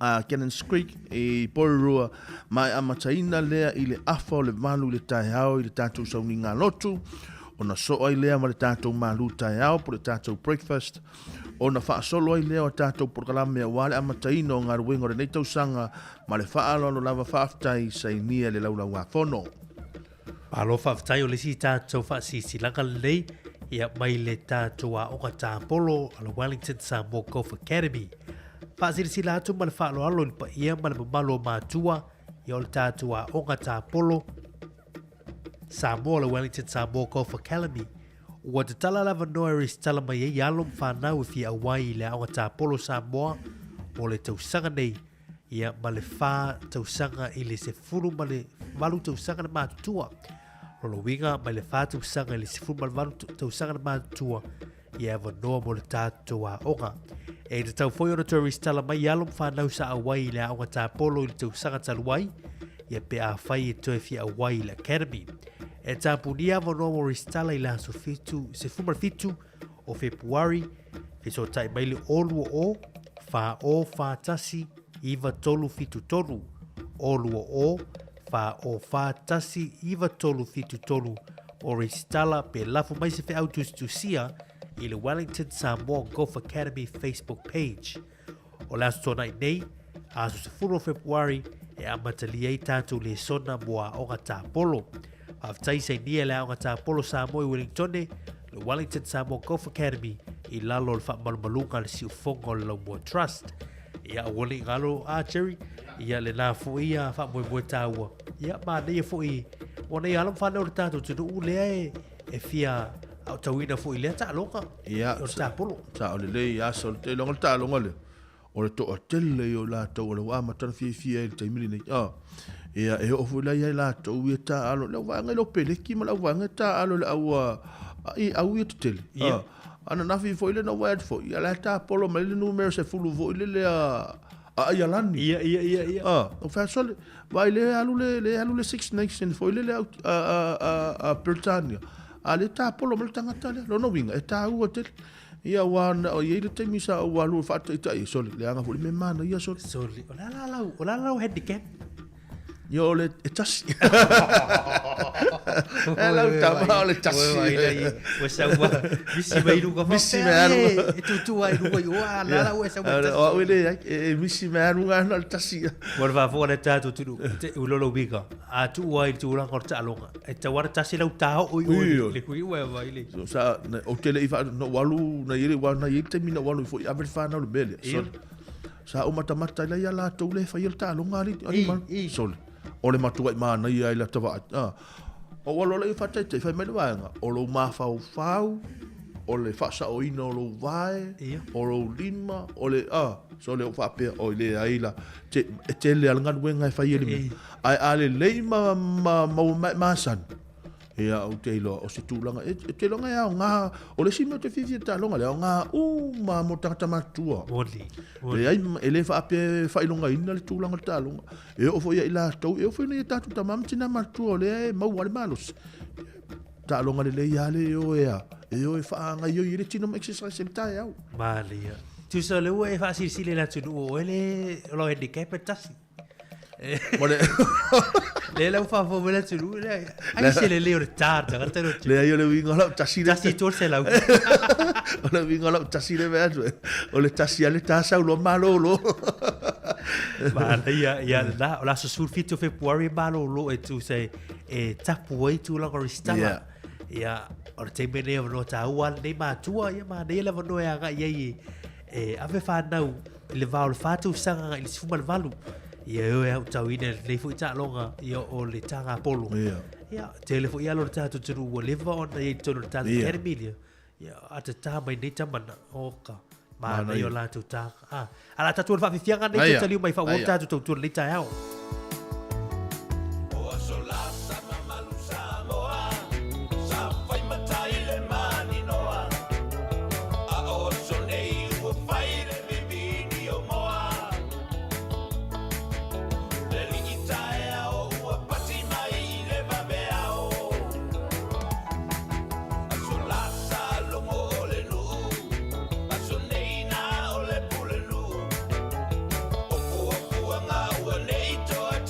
a Cannons Creek e Pororua mai amataina lea i le afa o le malu i le taeao i le tātou sauni ngā lotu ona so ai lea ma le tātou malu taeao po le tātou breakfast ona whaasolo ai lea o tātou porkalame a wale amataina o ngā ruengo re nei tausanga ma le whaalo alo lava whaaftai sai nia le laula wafono. Palo whaaftai o le si tātou whaasisi langa lei ia mai le tātou a oka tāpolo ala Wellington Samoa Golf Academy. Whaasisi la atu ma le whaalo alo li pa ia ma le mamalo mātua ia o le tātou a oka tāpolo Samoa le Wellington Samoa Golf Academy. Ua te tala lava noa ris tala mai e alom whanau e fia awai le awa tā polo Samoa o le tausanga nei ia ma le whā tausanga i le se furu ma le walu tausanga na mātutua. Rolo winga ma le whā tausanga i le se furu ma le walu tausanga na mātutua ia awa noa mo le tātou a onga. E te tau foi ona ris tala mai alom whanau sa awai le awa tā polo i le tausanga taluai ia pe a whai e toi fia awai le Academy. E tāpunia wanoa mo ristala i la so fitu, se fumar fitu o Februari, fiso tai maile olua o, wha o wha tasi, iwa tolu fitu tolu. Olua o, wha o wha tasi, iwa tolu fitu tolu, o ristala pe lafu mai se fe autus tu sia, i le Wellington Samoa Golf Academy Facebook page. O lasu tona i nei, aso se furu o Februari, e amatalia i tātou le sona moa o ngata polo. Aftai sei nia le aonga tā polo Samoa i Wellingtone, le Wellington Samoa Golf Academy i lalo le whamalumalunga le si ufonga le Laumua Trust. Ia awali ngalo archery, ia le nā fu ia whamue mue tāua. Ia mā neia fu i, wana i alam whanau le tātou tunu lea e fia au tauina fo ile ta longa ia o ta polo ta o le ia so te longa ta longa le o le to tele o la to o le wa mata fi e te mili nei ia e o fula ia la to u ta alo le wa ngelo pele ki ma la wa ngata alo le au au i tele ana na fi fo ile no word fo ia la ta polo ma le numero se fulu vo ile le ia lani ia o fa sol vai le alu le Six Nations fo ile le a Britannia ale ta polo ma le tangata le lo no winga e ta u tele ia wana o ye te misa o walu fa ta i sol le anga fo le mana ia sol o la handicap yo le tas ela tama le tas o sa wa misi mai lu ka misi mai tu ai lu yo la o sa wa o le misi mai lu nga le tas wa va fo le tatu tu u lo biga a tu ai tu la corta longa e ta wa tas le ta o le ku wa va ile sa o tele i fa no walu na ile wa na ile mina walu fo aver fa na le bele sa o mata la ya la to le fa il ta longa ali man sol o le matua i mana ia i la tawa o walo le fatai te fai mele wanga o lo mafau fau o le fasa o ina o lo vae o lo lima o le so le o fape o le aila te le alngan wenga fai ele ai ale leima ma san ia o te lo o se tulanga te longa ia nga o le sima te fifi ta longa le nga ma mo tata matua oli le ai ele fa ape fa ilonga ina le tulanga ta longa e o foi ila to e o foi ni ta tu tamam tina matua le ma wale malos ta longa le ia le o ia e o fa nga yo ile tino exercise ta ia malia tu so le o e fa si le la tu o ele lo handicap tasi le la fa fo vela tu le ai se le le tarda garta no le io le vingo la tassi tasi torse la o le vingo la tassi le vedo o le tassi ale tasa lo malo lo ma ia la so sul fito February malo lo e tu sei e tapu ai tu la coristama ia o te mene no ta wan nei ma tua ia ma nei la no ia ga ia e ave fa nau le va o fatu sanga il sfuma il valu ia e au tau ina le fu ta longa ia o le tanga polo ia telefo ia lo ta tu o leva on ia tu ta termilia ia ata ta mai nei tamana oka ma na yo la tu ta ala ta tu fa fianga nei tu tali mai fa volta tu le ta ao Toa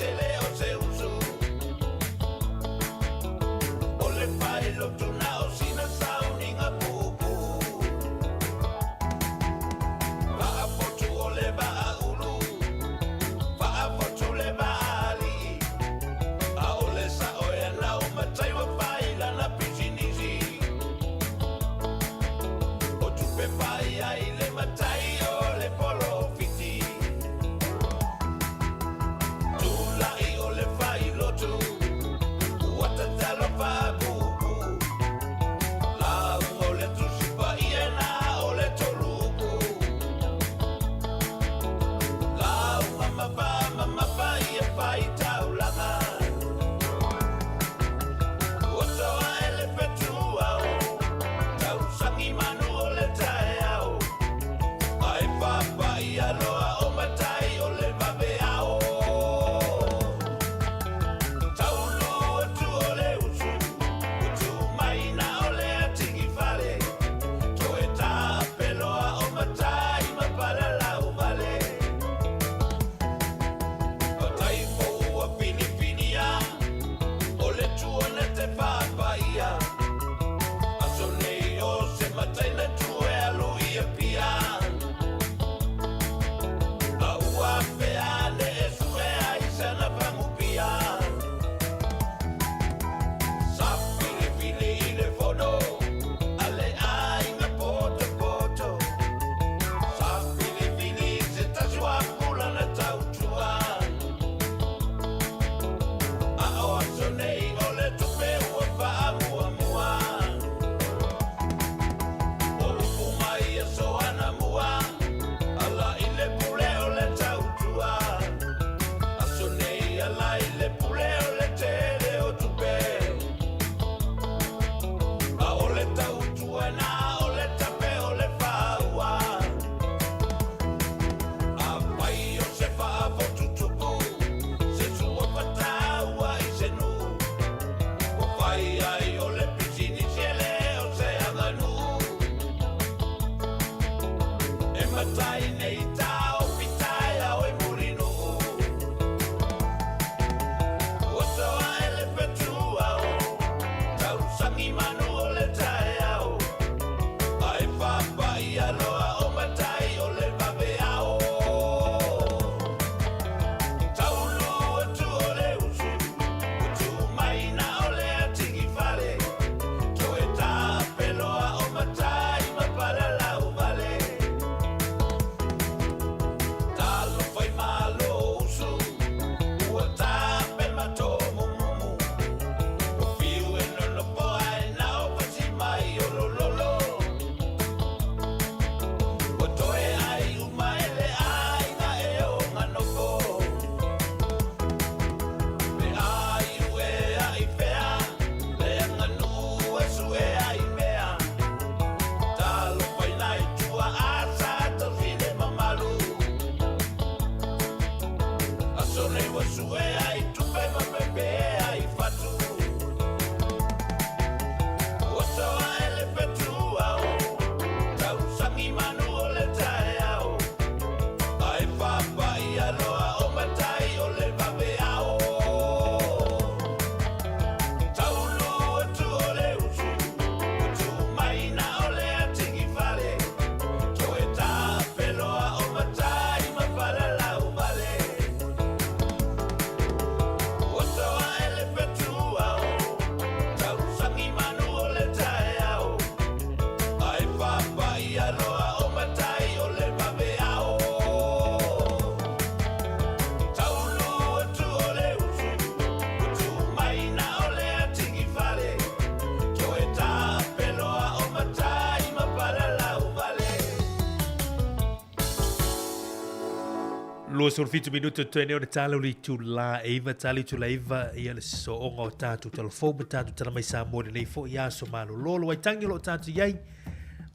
Lua surfitu minuto tuene o na tala uli tu la eva tali tu la eva ia le so onga o tatu telefon tatu tala mai sa mo nei fo ia so malo lolo ai tangi lo tatu yai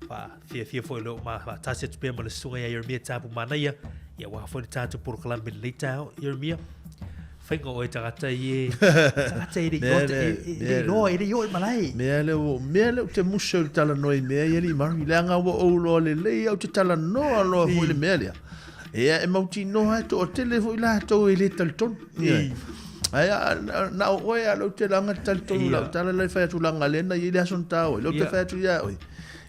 pa fia fo lo ma ta se tu pe mo le sunga ia Yeremia tapu mana ia wa fo tatu por kala bin leta Yeremia fengo o tata ye tata iri no iri yo malai mele te muso tala noi me iri mari langa o lo le au te tala no lo fo le melia e mauti no ha to telefo la to ile talton aya na o ya lo te langa talton la tala le fa tu langa lena ile son tao lo te fa tu ya oi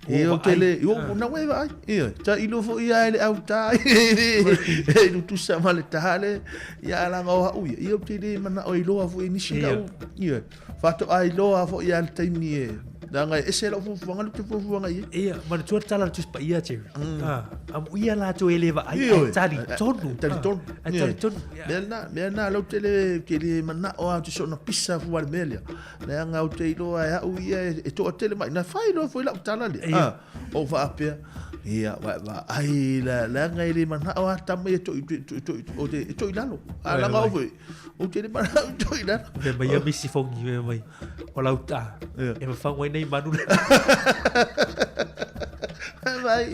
e o tele o na we vai e ta ilo fo ia ele au ta e tu sa male tale ya la ngo u e o te mana o ilo fo ni singa e fa to ai lo fo ia te ni danga ese lo fu fanga tu fu fanga ia ma tu tala tu pa ia che am ia la tu eleva ai tali tonu mena lo tele ke le mana o tu so na pissa fu al melia le anga o te lo ai u ia e to tele mai na fai lo fu la tala le o va apia ia va ai la nga ile mana o tamai to o to ilalo ala nga o te le mana to ilalo ve mai mi si fongi ve mai o la uta e va fa nei manu vai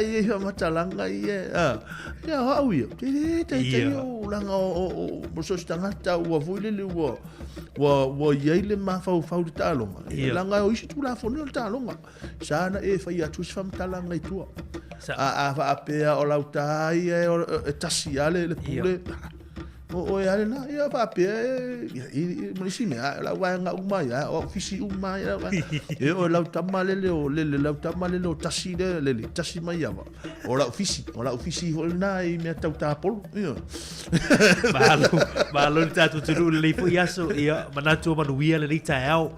ia matalanga ia ia hau ia te o langa o so stanga ta o voile le o ia le ma fa talonga langa o isi tu la fo no talonga sana e fa ia tu fam talanga i tua a va apea o la uta ia e tasiale le pule o ia na ia va apea i munisime la wanga umai o fisi umai e o la uta malele o le la uta malele o tasi le tasi mai ava o la fisi ho na i me tau tapol ia malo tatu tu le fo ia so ia manatu manuia le ta au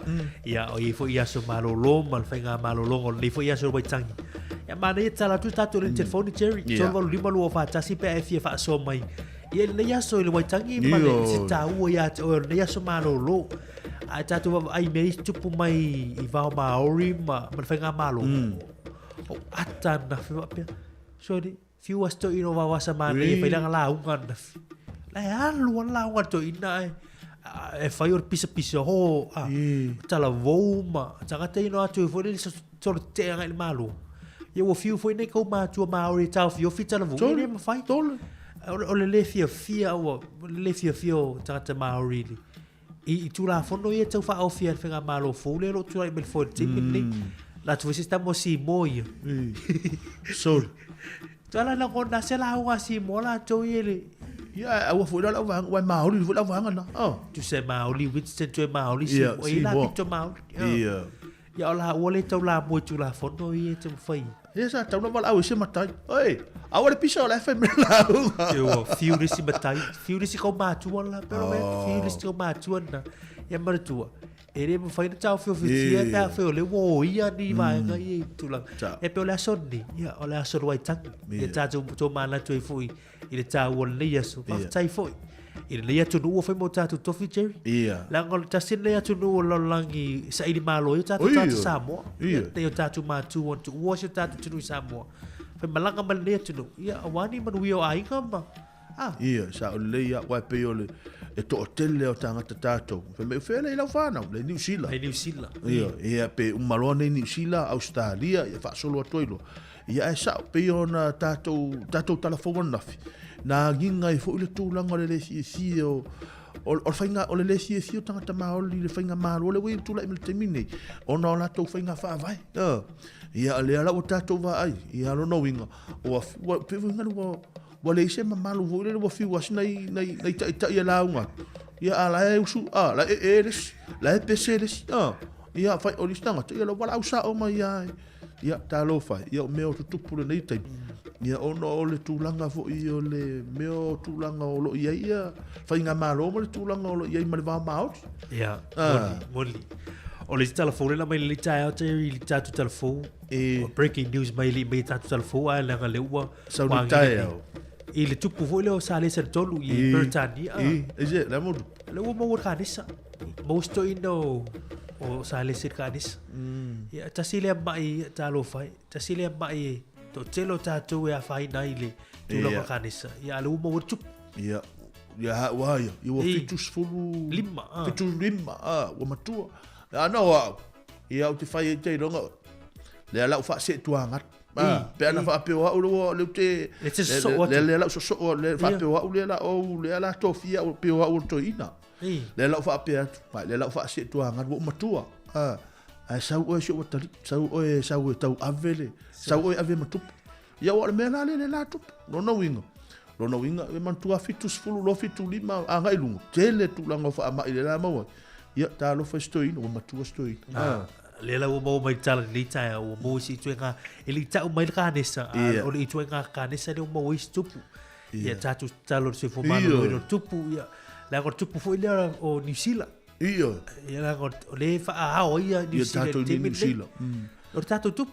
ia o i fo ia so malo lo mal fenga malo lo le fo ia so bai tangi ya mana ia tala tu tatu le telefone cherry tolo lima lo fa tasi pe fa so mai ia le ia so le waitangi male se tau ia o le ia so malo lo a tatu ai me tupu mai i va maori ma fenga malo o ata na fe pe so di fiu asto ino va wasa mane fa langa la unga la alu la unga to ina e fai or pisa ho tala voma tanga te ino atu fo le so te ngai malo ia o fiu foi nei ko ma tu maori tau fiu fita la voma ne ma fai tole o le fia o le fia tata maori i tu la fono ia tau fa o fia fenga malo fo le lo tu ai bel fo ti ni la tu sistema si moi so Tala na ko na sela wa si mola to yele. Ya, awa fu la wa maoli fu la wa ngana. Oh, tu se maoli Winston tu maoli si o ila pito maoli. Iya. Ya la wole to la mo tu la fono ye tu fai. Ya sa tau na wala awe se matai. Oi, awa le pisa la FM la. Yo, fiu si matai, fiu si ko ma tu la, pero fiu si ko ma tu na. Ya mar tu. Ele me fai na tau fiu fiu ta fiu le wo ia ni vai ngai tu la. E pe la son ni, ya ola son wai tang. Ya ta tu ma la tu fui. Ile ta won le yesu, pa tai foi. Ile le tu no foi mo ta tu tofi Jerry. Iya. La ngol ta sin le tu no lo langi sa ili malo ta tu Samoa. Iya. Te ta tu ma tu won tu wo ta tu Samoa. Foi malanga mal le tu no. Ia awani man wi o ai ngama. Ah. Iya, sa o le ia wa pe ole e to hotel le o tanga tato. Foi me fele ila fana, le New Zealand. Le New Zealand. Iya, ia pe un malone New Zealand, Australia, ia fa solo atoilo. Ia e sa pe ona tato telefon nafi. Na ginga i fo ile tūlanga le si o whainga o le si o tangata maoli le whainga maro le wei tūla i mele temine. O na o la tau whainga whaavai. Ia le ala o tātou wa ai. Ia rono winga. O a pewa inga wa le ise ma malu vo ile wa fiu asina i ta ia launga. Ia ala e usu. La e les. La e pese les. Ia whai o listanga. Ia la wala usa o mai ai. Ia tā lo whai. Ia o meo tutupu le nei taipu. Ia ono o le tūlanga fo i o le meo tūlanga o lo ia ia whainga mālo mo le tūlanga o lo ia i mare wā maori. Ia, moli. O le telefone la mai le tai au te li tatu telefone. Breaking news mai li mai tatu telefone ai langa le ua. Sau ni tai au. I le tupu fo le o sa le ser tolu i Britania. Eze, la modu. Le ua mawar kanisa. Mausto ino o sa le ser kanisa. Ia, tasile mai talo fai. Tasile mai to telo tātou e a whai nai le tūlanga kanisa. Ia ale uma wartup. Ia. Ia hawaia. Ia wa fitus fulu. Lima. Fitus lima. Wa matua. Ia no au. Ia au te whai e te ronga. Le alau wha se tuangat. Pe ana wha peo au leo leo te. Le alau so so. Le wha peo au le ala au. Le ala tofia au peo au to ina. Le alau wha peo atu. Le alau wha se tuangat. Wa matua. Ai sau oe sio watari. Sau oe tau avele. Sau oe ave matupu. Ia wale mea nale le la tupu. Rona winga. Rona winga. E mantua fitus fulu lo fitu lima. Anga ilungu. Tele tu langa wha ama ile la maua. Ia ta lo fa stoina. Wa matua stoina. Lela ua mau mai tala ni taia ua mau si tue ngā e li tau mai kanesa o le i tue ngā kanesa le mau isi tupu ia tatu talo se fo malo o tupu ia la ngor tupu fo ile o New Zealand ia la ngor le fa ao ia New Zealand o tatu tupu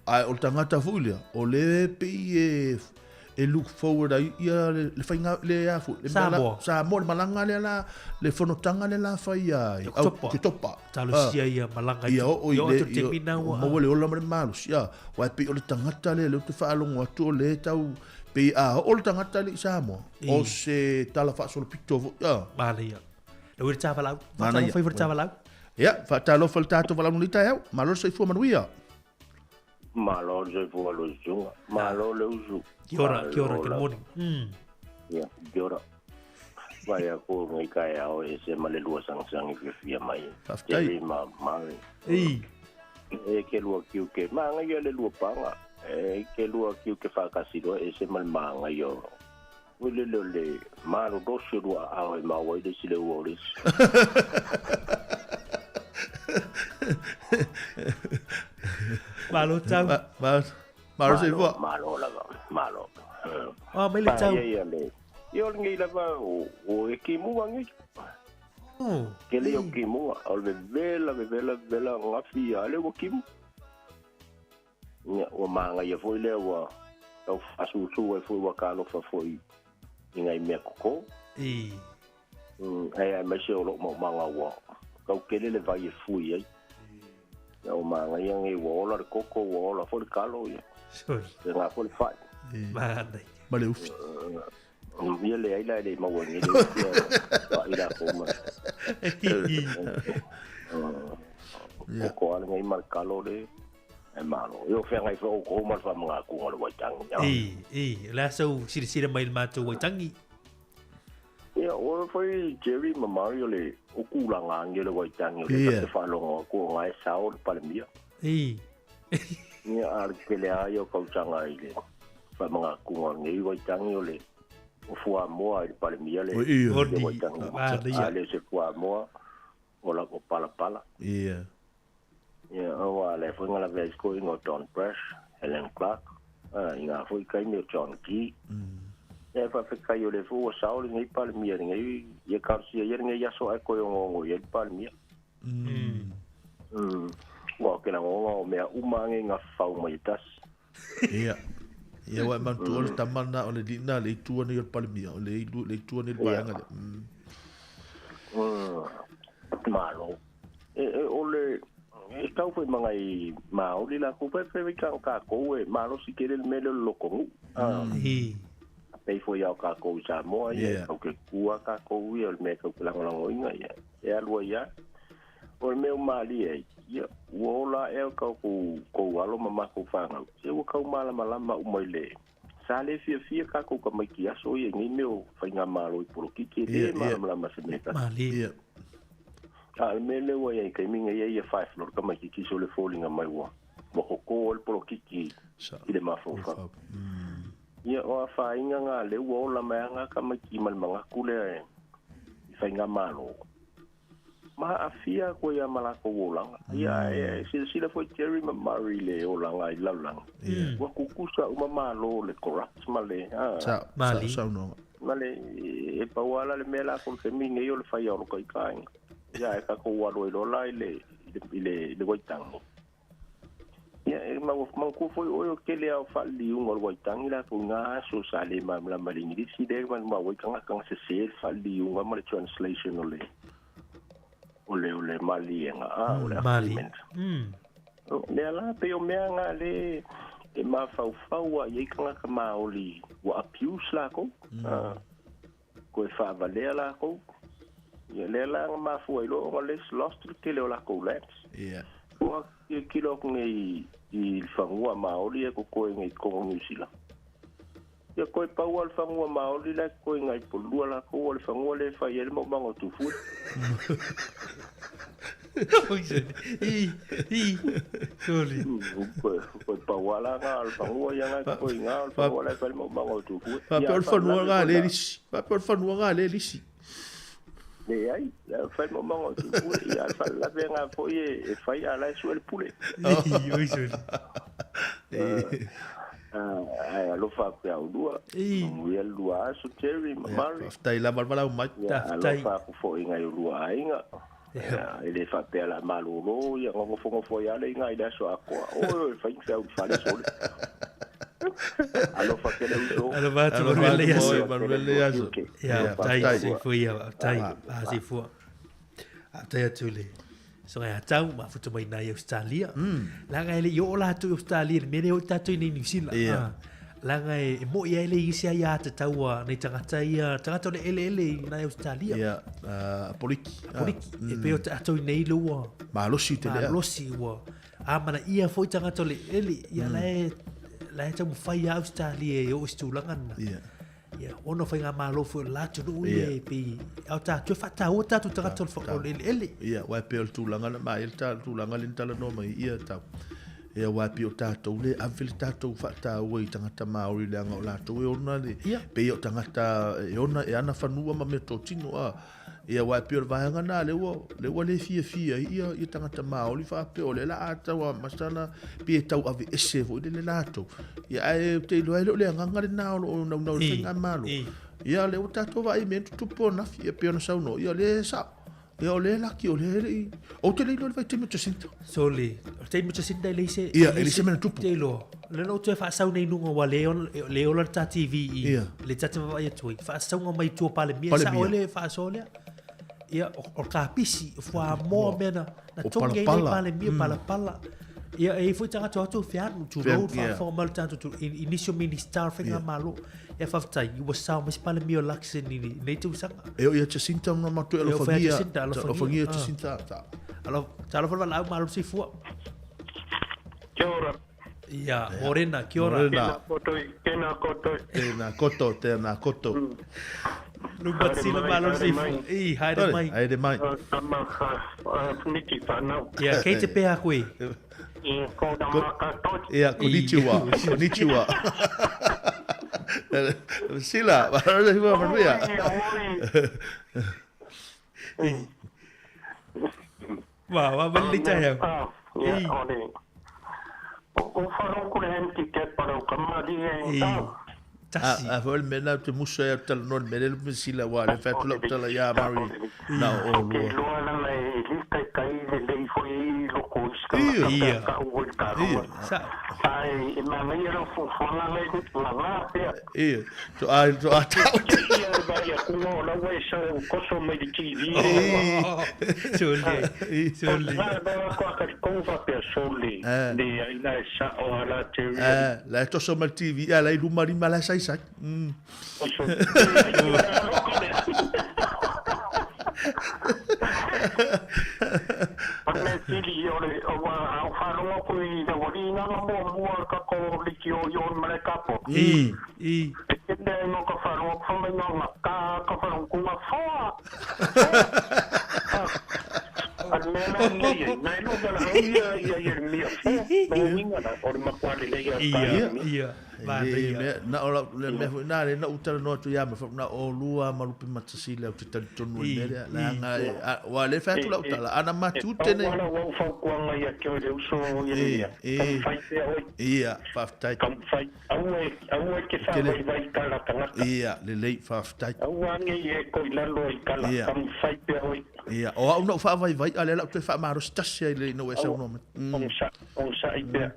o tangata fo ile o le pe e look forward ai ia le fainga le afu le Samoa malanga le la le fonotanga le la fai ai ke topa talo sia ia malanga ia o ile mo le ola mare malu sia wa pe o le tangata le te fa longo atu le tau pe o le tangata le Samoa o se tala fa solo pito ia mala ia le wi tava lau fai wi tava lau ia fa talo fal tato vala no lita eu malo se fu manuia malo se fu lo junga malo le usu Kia ora, good morning. Ia, kia ora. Vai a ko ngai kai ao e se male lua sang i fia mai. Taftai. Mai. Ei. E ke lua kiu ke manga ia le lua panga. E ke lua kiu ke whakasiro e se mal manga ia. Ule le maro dosi lua ao e maua i le sile uoris. Malo tau. Malo se voa. Malo lava. Malo. Mai le tau. Ia ngai lava o e ki mua ngai. Ke le o ki mua. O le vela ngafi ale o ki mua. Ia o manga ia foi le o au fasu e foi o kalo fa foi. Ingai mea koko. Ai mai se o lo manga o. Kau kele le vai e fui ai. O manga ia ngai o la koko o la foi kalo ia. Sorry. Nga foi fai. Mandai. Male ufi. Ia le ai le mau ngi le. Ila koma. Ko ala ngai mar kalo le. E malo. Yo fe ngai fo ko mar fa mga ku ngol waitangi. La so sira mai mato waitangi. Ia o foi Jerry Mario le o kulanga ngi le waitangi le fa lo ko ngai sao le palmia. Ia ar kele ai o kautanga ile. Fa mga kunga ngai waitangi ole. O fua moa i pale mia le. Ale se fua moa. Ola ko pala. Ia. Ia o ale funga la vez ko ingo Don Fresh, Helen Clark. Inga foi kai me John Key. E fa feka yo le fu o sauli ngai pale mia ngai ia karsia ia ngai yaso ai ko ngo ia pale mia. Wa ke na ngo me uma ngai nga fau mai tas. Ia. Ia wa man tu ole tamana ole dina le tu ne pale mia ole tu ne baanga le. Malo. Ole tau foi mangai maoli la ku pe ka ko e malo si kere le mele lo ko. Pei foi ao ka ko sa mo ia o ke kua ka ko ia le me ko la ngolo inga ia. E alua ia. O meu mali e ia wola e ka ko alo mama ko fanga. Se o ka mala malama o moile. Sale fia ka ko ka mai kia so ia ngi meu fainga malo i por ki de malama se me ka. Mali. Al mele wa ia kai minga ia 5 lor ka mai ki so le falling a mai wa. Mo ko el por ki ile mafofa. Ia o fa inga nga le wola mai nga ka mai ki mal manga kule fainga malo. Ma afia ko ia mala ko wola. Ia sila foi Jerry Murray le ola nga i lalang. Wa kukusa uma malo le corrupt male. Mali. Male e pa wala le mela ko se minga yo le fa yo ko kai. Ia e ka ko walo i lola le waitangi. Ia e ma ko foi o ke le au fa li un o waitangi la ko nga so sale ma malingi si de ma waitanga ka se fa li un ma le translation ole. Ole mali nga ole Mali. Le ala pe o mea nga le e ma fau ye ka ka maoli wa abuse la ko. Ko e fa valea la ko. Ia le la ma fu ilo o les lost ke le la ko lets. Ia. Ko e kilo ngai i fangua maoli e ko ngai ko New Zealand. Ia ko e pau al fangua maoli la ko ngai polua la ko al fangua le fa ye mo mango tu fu. Sorry. Ko pau ala nga al fangua ya nga ko nga al fangua le fa mo mango tu fu. Pa per fanua nga le lisi. Pa per fanua nga le lisi. Ne ai, fa mo mango tu fu ya fa la venga foi e fai ala su el pule. Oi, sorry. Lo fa pe au dua. Ia lua su Jerry Murray. Tai la malvala mai. Tai fa fo inga lua inga. Ele fa pe la malolo ia ngo fo ia le inga ida so akwa. O fa inga fa le sol. Alo fa ke le uso. Alo va tu Manuel Yaso. Ya, tai si foi ya, tai si foi. Tai atule. So ya tau ma futu mai na Australia. La nga ele yo la tu Australia me ne o tatu ni New Zealand. La nga e mo ia ele isia ya te taua nei tangata ia tangata le ele na Australia. Ya, poliki. E pe o tatu nei lua. Ma losi te le. Losi wa. Mana ia foi tangata le ele ia la e tamu fai Australia e o istulangan. Ya. Ya, ono fai nga malo fo la tu le pe au ta tu fata o ta tu tangata fo ele. Ya, wa pe tu langa ma el ta tu langa lin tala no mai ia ta. E wa pe o ta to le avil ta to fata o i tangata maori le nga o la to e ona le. Pe o tangata e ona e ana fanua ma me to tino a. Ia wa pe o vaanga na le le fia ia i tangata maori fa pe o le la ata wa masana pe tau ave ese vo le lato. Ia e te lo le nga na o no finga malo. Ia le o ta to va i me tu pona fia pe ona sau no ia le sa. Ia o le la ki o le o te le lo vai te mo tsinta. So le te mo tsinta le se. Ia ele se me tu te lo. Le no te fa sau nei nunga wa le o ta TV. Le tata va ia tu. Fa sau nga mai tu pa le mia sa o le fa so le. Ia o ka pisi fua mo mena na tonge nei pale mia pala. Ia e foi tanga to fianu tu road fa formal tanto tu initial minister fenga malo. E fa tai you was sao mas pale mia laxen ni tu sanga. Eu ia te sinta no matu elo fagia. O fagia te sinta ta. Alo talo fa la malo si fua. Kia ora. Ia, Morena, kia ora. Tēnā koto. Tēnā koto. Lupa sila malo si haide mai. Haide mai. Tama niki whanau. Ia, kei te pēha koe. Ko damaka tot. Ia, konnichiwa. Konnichiwa. Sila, marana hiwa manuia. Wa bali taya. Ia, ole. O whanau kore henti te parau kamari e tau. A fo mena te muso e tal non mele lu sila wa le fa tula tala ya mari na o lu. Ke loa na le lista kai le foi lo ko ska. Ia. Sa. Ai ma me era fo na le la la. Ia. To a ta. Ia vai a no la we sa ko so me di TV. Soli. Na ba ko ka ko fa pe soli. De ina sa o ala te. La to so mal TV ala lu mari mala sai. Ane sili ole o whanua kui na wari nga mua ka ko liki o yon mare kapo. I. E kende no ka whanua whanua nga ka whanua kunga whoa. Almena nai no gana ia mia whoa. Nai inga na ori makwale le Ia. Na ora le me na le na utala no tu ya me na o lua malupi matasile o te tonu nere la nga wa le fa tu la utala ana matu tene wala wa fa ko nga ya ke o so ia fa tai kam fai au ke fa vai kala tanga ia le le fa tai au nge e ko la lo kala kam fai pe oi ia o au no fa vai ale la tu fa maro stasia le no esa no on sa ide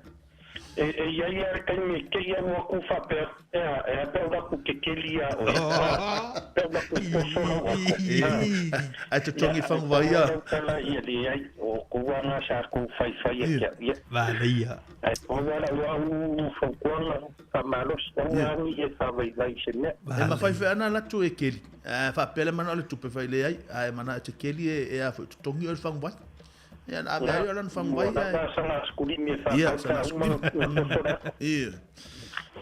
e ia ka me ke ia mo ku fa pe e pe da ku ke kelia o pe da ku so a te tongi fang vai ia kala ia le ai o ku wana sa ku fai ia vale ia o wala o fo ko na malo sta ni e fa vai sene e ma fai fe ana la tu e keli fa pele mana le tu pe fai le ai ai mana te keli e a fo tongi o fang vai ja na me yo lan fang vai sana skuli me fa ia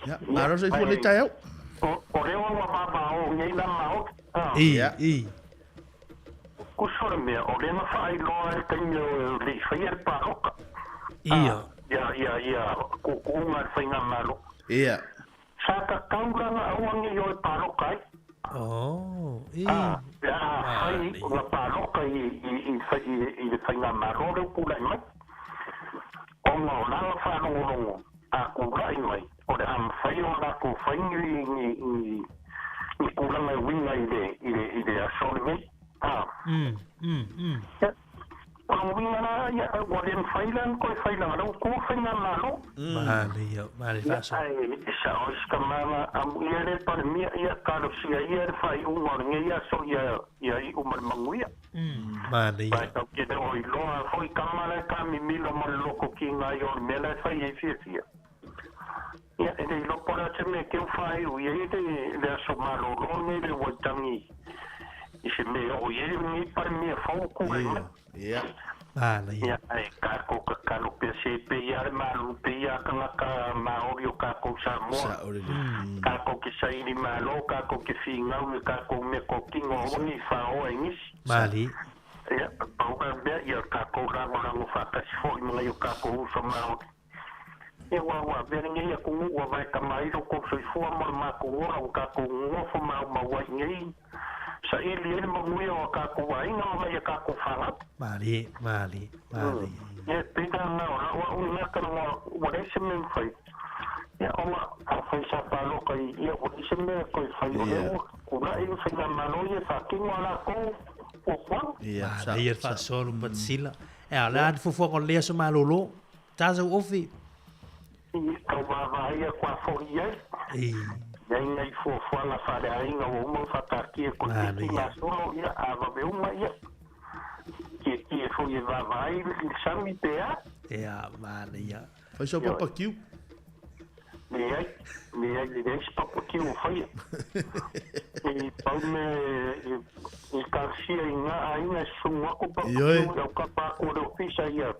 ja maar as jy voor net jou o reo wa baba o nei na mau i ku sor me o le na fa i lo e tenho le faier paroka ia ku ma fainga malo ia sa ka kaula na o ngi yo paroka ai la paroka i fainga malo le pula mai o no na fa no a ku rai mai o le am fai o la ku faingi i kula mai winga i a solve o winga na ya o le failan ko failan lo ku fainga malo vale fa so sa o skamama am iere par mi ia karo sia iere fai un mornge ia so ia i umar manguia vale ia pa ke de oi lo foi kamala ka mi milo mo loko kinga yo mela fai e fia ia e lo pora te me ke fai o ia de le so malo lo ne de watangi i se me o ia ni par mi fo ku ia vale ia e ka ko ka lo pe se pe ia malu pe ia ka maori o ka ko sa mo ka ko ke sai ni malo ka ko ke finga o ka ko me ko kingo o ni fa o engis vale ia o ka be ia ka ko ra mo fa ka si fo mo ia ka ko so ma e wa be nge ia ko wa vai ka mai ro ko so fo mo ma ko o ka ko ngo fo ma wa ngi sa ili ele mo o ka ko wa inga ma ia ka ko fa vale e pita na o na ka wa de se me fai ia o ma fai sa pa lo ka ia o se me ko fai o ko na i se na malo ia fa ki wala ko o kwa ia ia fa so lu patsila e ala fo fo con le so malolo tazo ofi ka wa ia kwa fo ia nei fo la fare ainga o mo fata ki ko ki na solo ia ava be uma ia ki fo ia va vai sami pea vale ia fai so papa kiu me ai le papa kiu fai e pa me e ka si ainga ainga sunga ko pa ko pa ko do fisa ia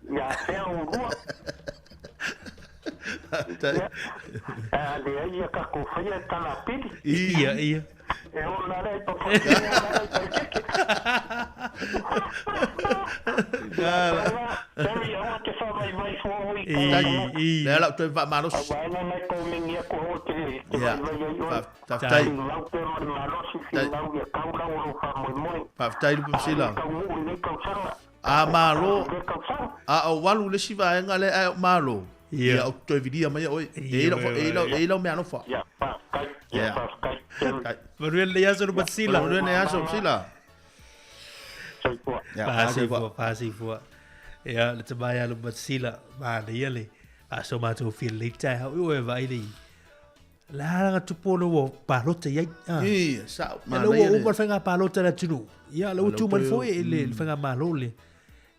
ia fe o rua le ia ka ko fia tala pili Ia. e ona le to Sorry, I want to find my wife for a week. Le la tu va malos. Ai na mai ko mingi ko hote. Fa tai. Lau te malos si lau ia kaula o fa moi. Fa tai lu sila. Ka mu le ka sanga. A malo. A o walu le siva ngale a malo. Ia o tu vidia mai oi. E la me ano fa. Ya, pa kai. Ya, pa kai. Manuel le yaso no sila. Manuel le yaso sila. Pasi fua. Ya, le tabaya lu sila. Ma le yale. Aso ma tu feel le tai ha u e vai li. La tu polo wo palota yai. Sa ma le wo ma fenga palota la tunu. Ya le tu man foi le fenga malo le.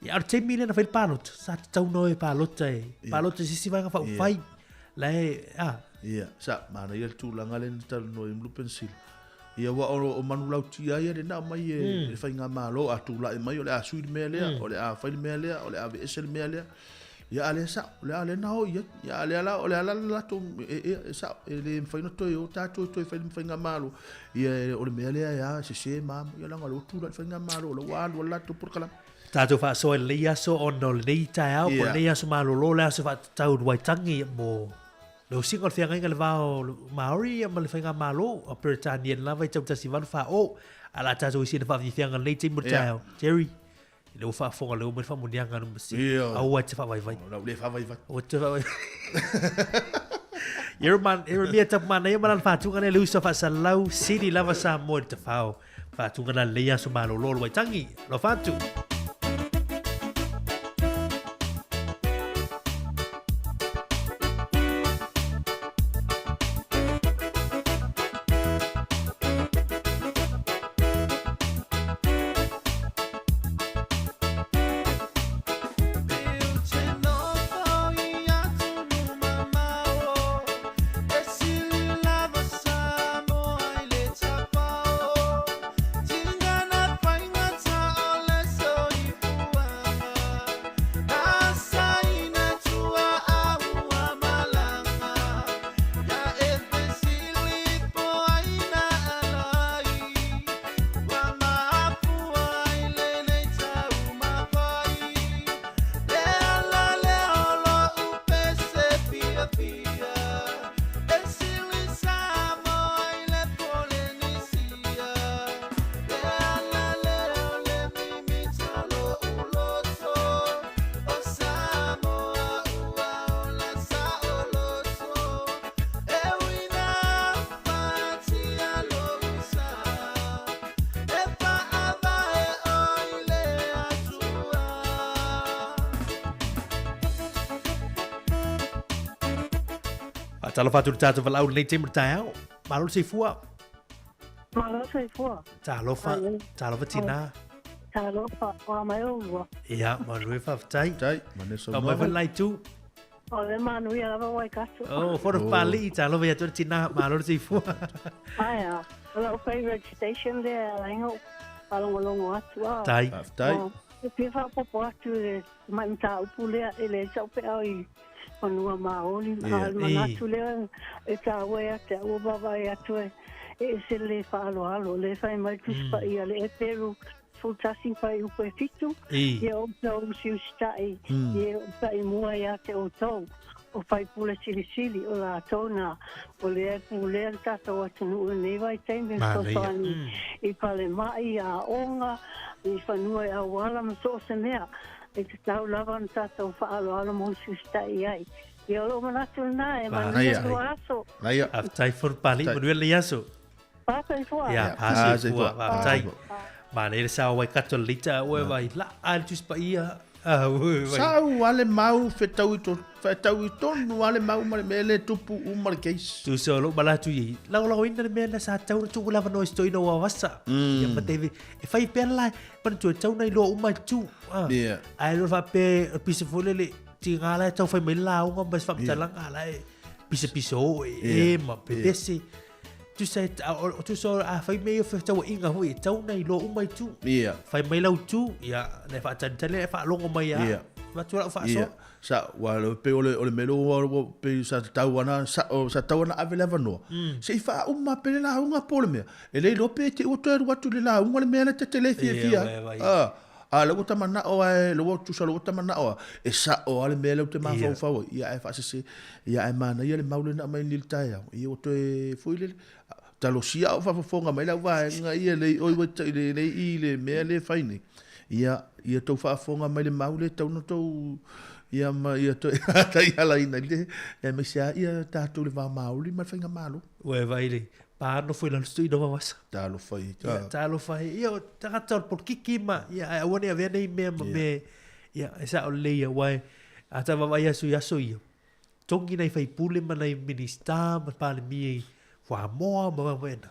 Ya te mile na fel palota. Sa tau no e palota e. Palota si vai fa fai. La Ia, sa mana ia tu langa le tal no im lu pensil. Ia wa o manu lau tia ia de na mai e fai nga malo a tu la mai o le a sui mele o le a fai mele o le a vesel mele. Ia ale sa, le ale na o ia ale ala o le ala la to sa le fai no to yo ta to fai nga malo. Ia o le mele ia se ma ia langa lo tu la fai nga malo lo wa la to por kala. Tato fa so le yaso on no le tai au ko le yaso malo lo la so fa tau wai tangi mo. Lo single fianga ngal vao Maori ma le fenga malo a Britannian la vai tau tasi van fa o ala tato isi fa fianga le te mutao Jerry le fa fonga le mo fa munianga no msi au wa te fa vai la le fa vai o te fa vai Yerman tap mana e malan fa tunga le usa fa salau city lava sa mo te fao fa tunga le ya so malo lo vai tangi lo fa tu Talo fatu tato val au nei te murtao. Malo se fua. Malo se fua. Talo fatina. Talo fa wa mai o. Ia, manu fa tai. Manu so. Ka mai lai tu. O le manu ia va wai kato. Oh, for pali talo va tu tina malo se fua. Aya, o favorite station there, aingo. Palongo atu. Tai. E pifa popo atu le manta upulea ele sa pe ai. Onua maoli manatu le e tawe te o baba e atu e se le falo le fai mai tuspa ia le e peru fultasi pai u fitu e o tau si stai e o tai mua ia te o tau o fai pule sili o la tona o le pule tata o tunu nei vai tembe so fani i pale mai a onga i fanua a wala so se mea e te tau lavan tata o whaalo mo si stai ai. I olo manatu na e manu tu aso. Aia. Aftai for pali, manuel le aso. Pasa i fua. Ya, pasa i fua. Aftai. Ma le sa wai katolita ue vai la al tus pa ia. Sa wale mau fetau i tonu wale mau mele tupu umar keis. Tu solo balatu i. Lau ina le mele sa tau tu lava no stoi no wawasa. Ya matevi. E fai pela pan tu tau nei lo umai tu. Yeah. Ai lo fa pe pisefole le tingala tau fai mai lau ngam bas fa talang ala piso e ma pedesi. Tu sai tu so a fai mai fa tau inga hui tau nei lo umai tu. Yeah. Fai mai lau tu ya ne fa tan tele fa longo mai ya. Yeah. Ma tu fa so. sa wala pe ole melo pe sa tawana sa tawana avela no se fa uma pe la unga polme ele lo pe te o to watu le la unga le mena te telefia lo ta mana o lo tu sa lo ta mana o e sa o ale melo te ma fa ia e fa se ia e mana ia le maule na mai lil taia ia o to e fuile talo sia o fa fonga mai la va nga ia le o le i le me le faini ia to fa fonga mai le maule tau no to ia to ta ia la ina le e me sia ia ta tu le va mauli ma fainga malo we vai le pa no foi la stui do vas ta lo fai ia ta ta por kiki ma ia woni ave nei me ia esa o le ia wai ata va vai asu ia tongi nei fai pule ma nei minista ma pa le mi fa mo ma vena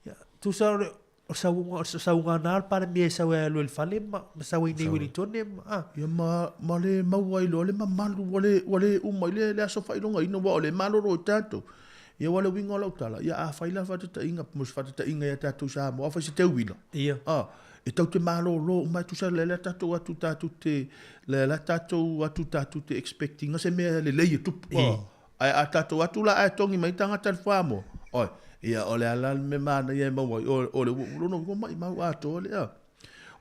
ia tu sa unga na para mi sa we lo el fale ma sa we ni wili tone ia ma le ma wai lo le ma malu wale uma le so fai longa ino wa le malo ro tanto ia wale winga lo tala ia a fai la fa ta inga mus fa ta inga ia tatu sa mo fa se te wila ia e tau te malo lo mai tu sa le tatu atu te le tatu atu te expecting se me le tu a tatu atu la a tongi mai tanga tal famo oi ia ole ala me mana ia mo ole no mai mau ato ole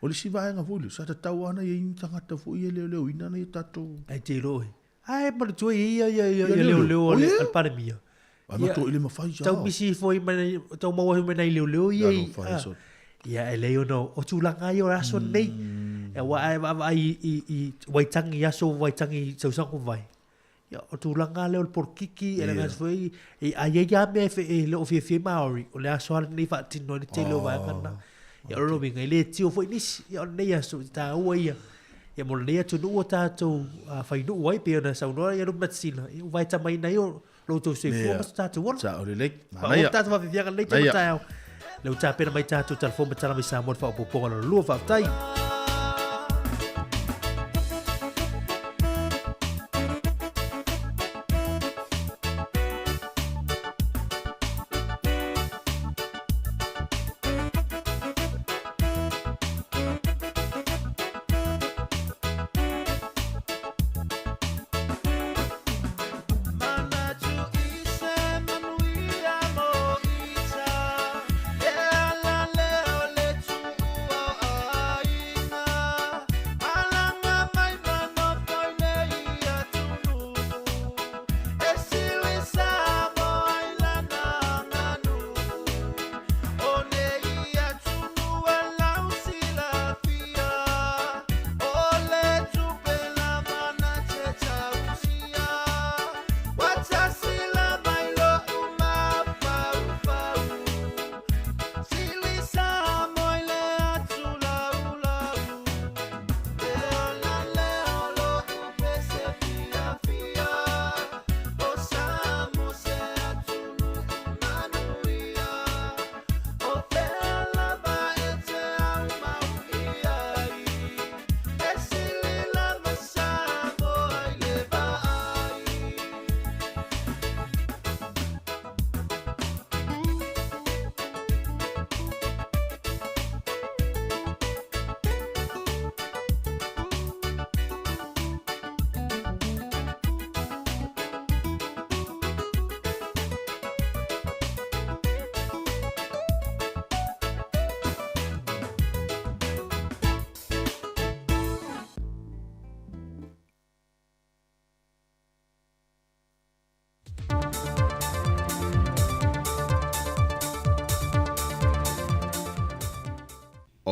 ole si vai nga vulu sa ta tawana ia tanga ta fu ia le ina na tatu ai te roi ai ma tu ia le ole al para mia ma to ile ma fai ja tau bisi foi mai tau mo mai nei le ia ele no o tu langa yo aso nei e wa ai wai tangi aso wai tangi so sang ko vai ya o tu langa le por kiki ele ngas foi e ai ya me fe le o fi maori o le aso ni fa tino ni te lo va kana ya lo bi ngai le ti o foi ni ya nei aso ta o ia mo le tu no ta to fa no wai pe na sa no ya no matsina vai ta mai nei lo to se fo ma ta to sa o le ma ya ta va vi ga le ta le uta pena mai tatu telefon ma tala mai sa mo fa po po lo lu fa tai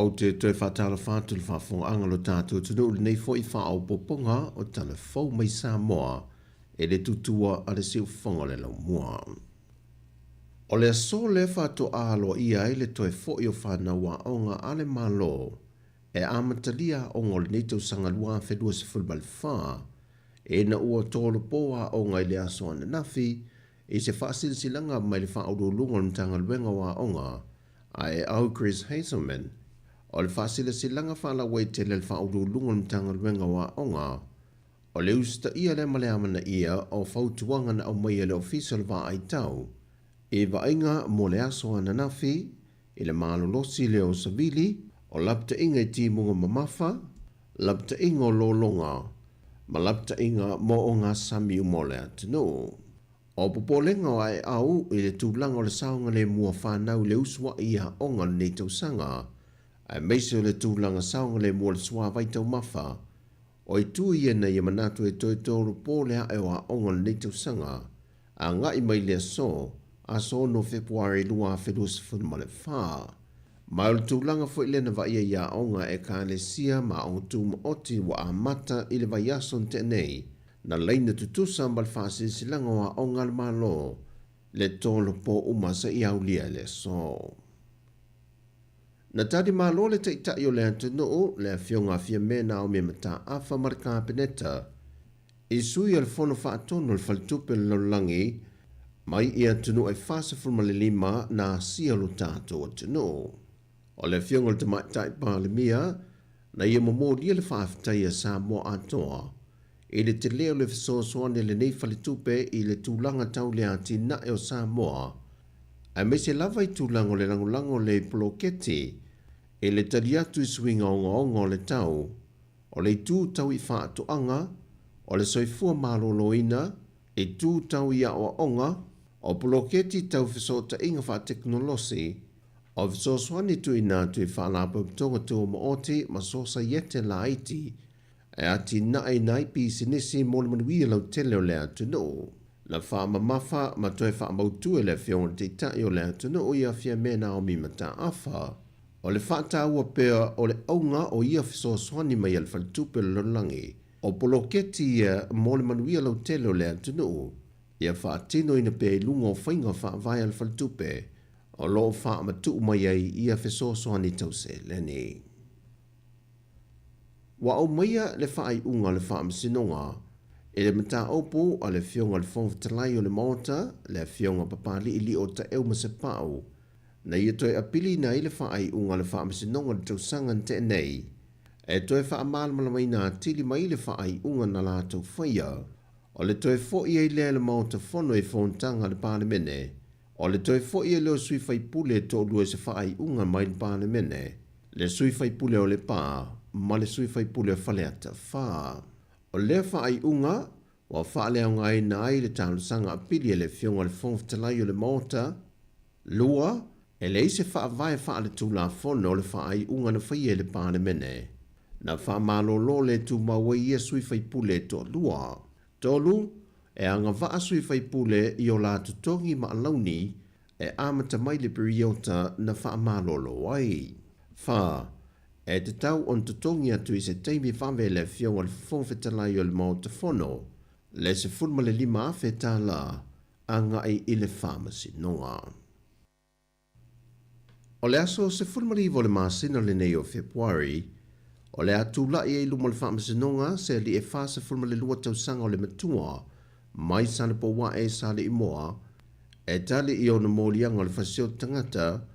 O te toi whātala whātu le whāwhonga angalo tātou tunu le nei fo I whāo poponga o tana fau mai Samoa e le tutua a le siu whonga le lau mua. O le aso le whāto alo ia e le toi fo I o whānaua aonga ale malo e amatalia o ngol nei tau sanga lua whedua se fulbal whā e na ua tōlo poa o ngai le aso ana nafi e se whāsilsilanga mai le whāoru lunga mtanga luenga wa aonga ai au Chris Hazelman. O le whaasila silanga whaala wei te le whauru lunga mtanga luenga wa onga. O le usta ia le male amana ia o whautuanga na au mai le official wa ai tau. E wa inga mo le aso ana nafi, i le maalo losi le o savili, o lapta inga I ti munga mamafa, lapta inga o lolonga, malapta inga mo o ngā sami umole atino. O popolenga o ai au i le tūlanga o le saunga le mua whanau le uswa i a onga nei tausanga, ai meise o le tūlanga saunga le mua le swa vai tau mawha, o i tū ia nei i manatu e toi tōru pōlea e o a onga nei tausanga, a ngā i mai le a so no Februari lua whedus whunumale whaa. Mai o le tūlanga fo i lena vai ia onga e ka le sia ma o tūma oti wa a mata i le vai ason te nei, na leina tutusa mbal whaasisilanga wa o ngal malo le tolo po umasa i aulia le so. Na tadi malo le te ita i o le antunuu le fionga fia mena o me mata afa marika peneta i sui al fono whaatono le faltupe le laulangi mai i antunu e whaasa fulma le lima na sia lo tato atunu. O le fionga le te maitai pa le mia na ia momodia le whaafitai sa mo atoa i le te leo le fisosoane le nei falitupe i le tūlanga tau le ati na e o Samoa, a me se lava i tūlanga le langolango le poloketi i le tari atu i swinga onga le tau, o le tū tau i whaatoanga, o le soifua maloloina, i tū tau i a o onga, o poloketi tau fisota inga wha teknolosi, o fisosoane tu i nā tu i whanapa ptonga tu o mooti ma sosa yete la iti, e ati nai nai pi sinisi mo le manuia lau tele o le atunu. La wha mamafa ma toi wha mautu e le fionga te tai o le atunu o ia fia mena o mi mata afa. O le wha ta ua pea o le aunga o ia fiso swani mai al faltupe le lolangi. O poloketi ia mo le manuia lau tele o le atunu. Ia wha atino ina pea ilunga o whainga wha vai al faltupe. O lo wha matu mai ai ia fiso swani tause leni. Wa o maia le whaai unga le wha masinonga, e le mata opo a le fionga le whongwhitalai o le maota, le fionga papali ili o ta eo masepau, na ia toi apili na i le whaai unga le wha masinonga le tausanga te nei, e toi wha amalmala mai na tili mai le whaai unga na la tau whaia, o le toi fo ia i le maota fono e whontanga le palemene, o le toi fo ia leo sui whai pule to lua se whaai unga mai le palemene, le sui whai pule o le paa, ma le sui whai pule whaleata wha. O lea whaai unga, wa whaalea ngai na ai le tālusanga apili e le fionga le whongwhitalai o le maota, lua, e le ise wha vai wha le tūla whono le whaai unga na whai e le pāne mene, na wha malolo le tū maua ia sui whai pule to lua. Tolu, e anga waa sui whai pule i o la tutongi ma alauni, e amata mai le periota na wha malolo ai. Wha, e te tau on tutongi atu i se teimi whawe le fionga le whongwhitalai o le maota whono, le se fulma le lima awhe tā la, anga i le whamasi noa. O le aso se fulma li vo le maasina le nei o Februari, o le atu la i luma le whamasi noa se li e whasa fulma le lua tausanga o le matua, mai sana po wa e sale i moa, e tali i o na molianga o le fasio tangata,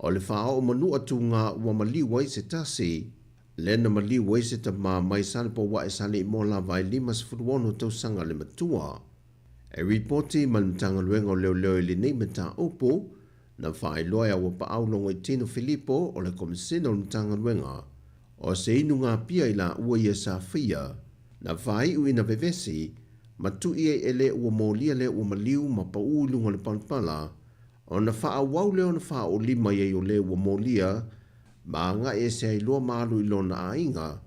o le whao manu atu ngā ua maliwa i se tasi, le na maliwa i se ta mā mai sanapo wa e sale i mō la vai 5 tausanga le matua. E ripoti manutanga luenga o leo leo ili nei mata opo, na whae loia ua pa aulongo i Tino Filippo o le komisina o mutanga luenga, o se inu ngā pia i la ua ia sa whia, na whae ui na vevesi, matu ia e le ua mōlia le ua maliu ma pa uulunga le palpala, o na wha awau leo na wha o lima i o le ua molia, ma nga e se ai loa malu i lona a inga,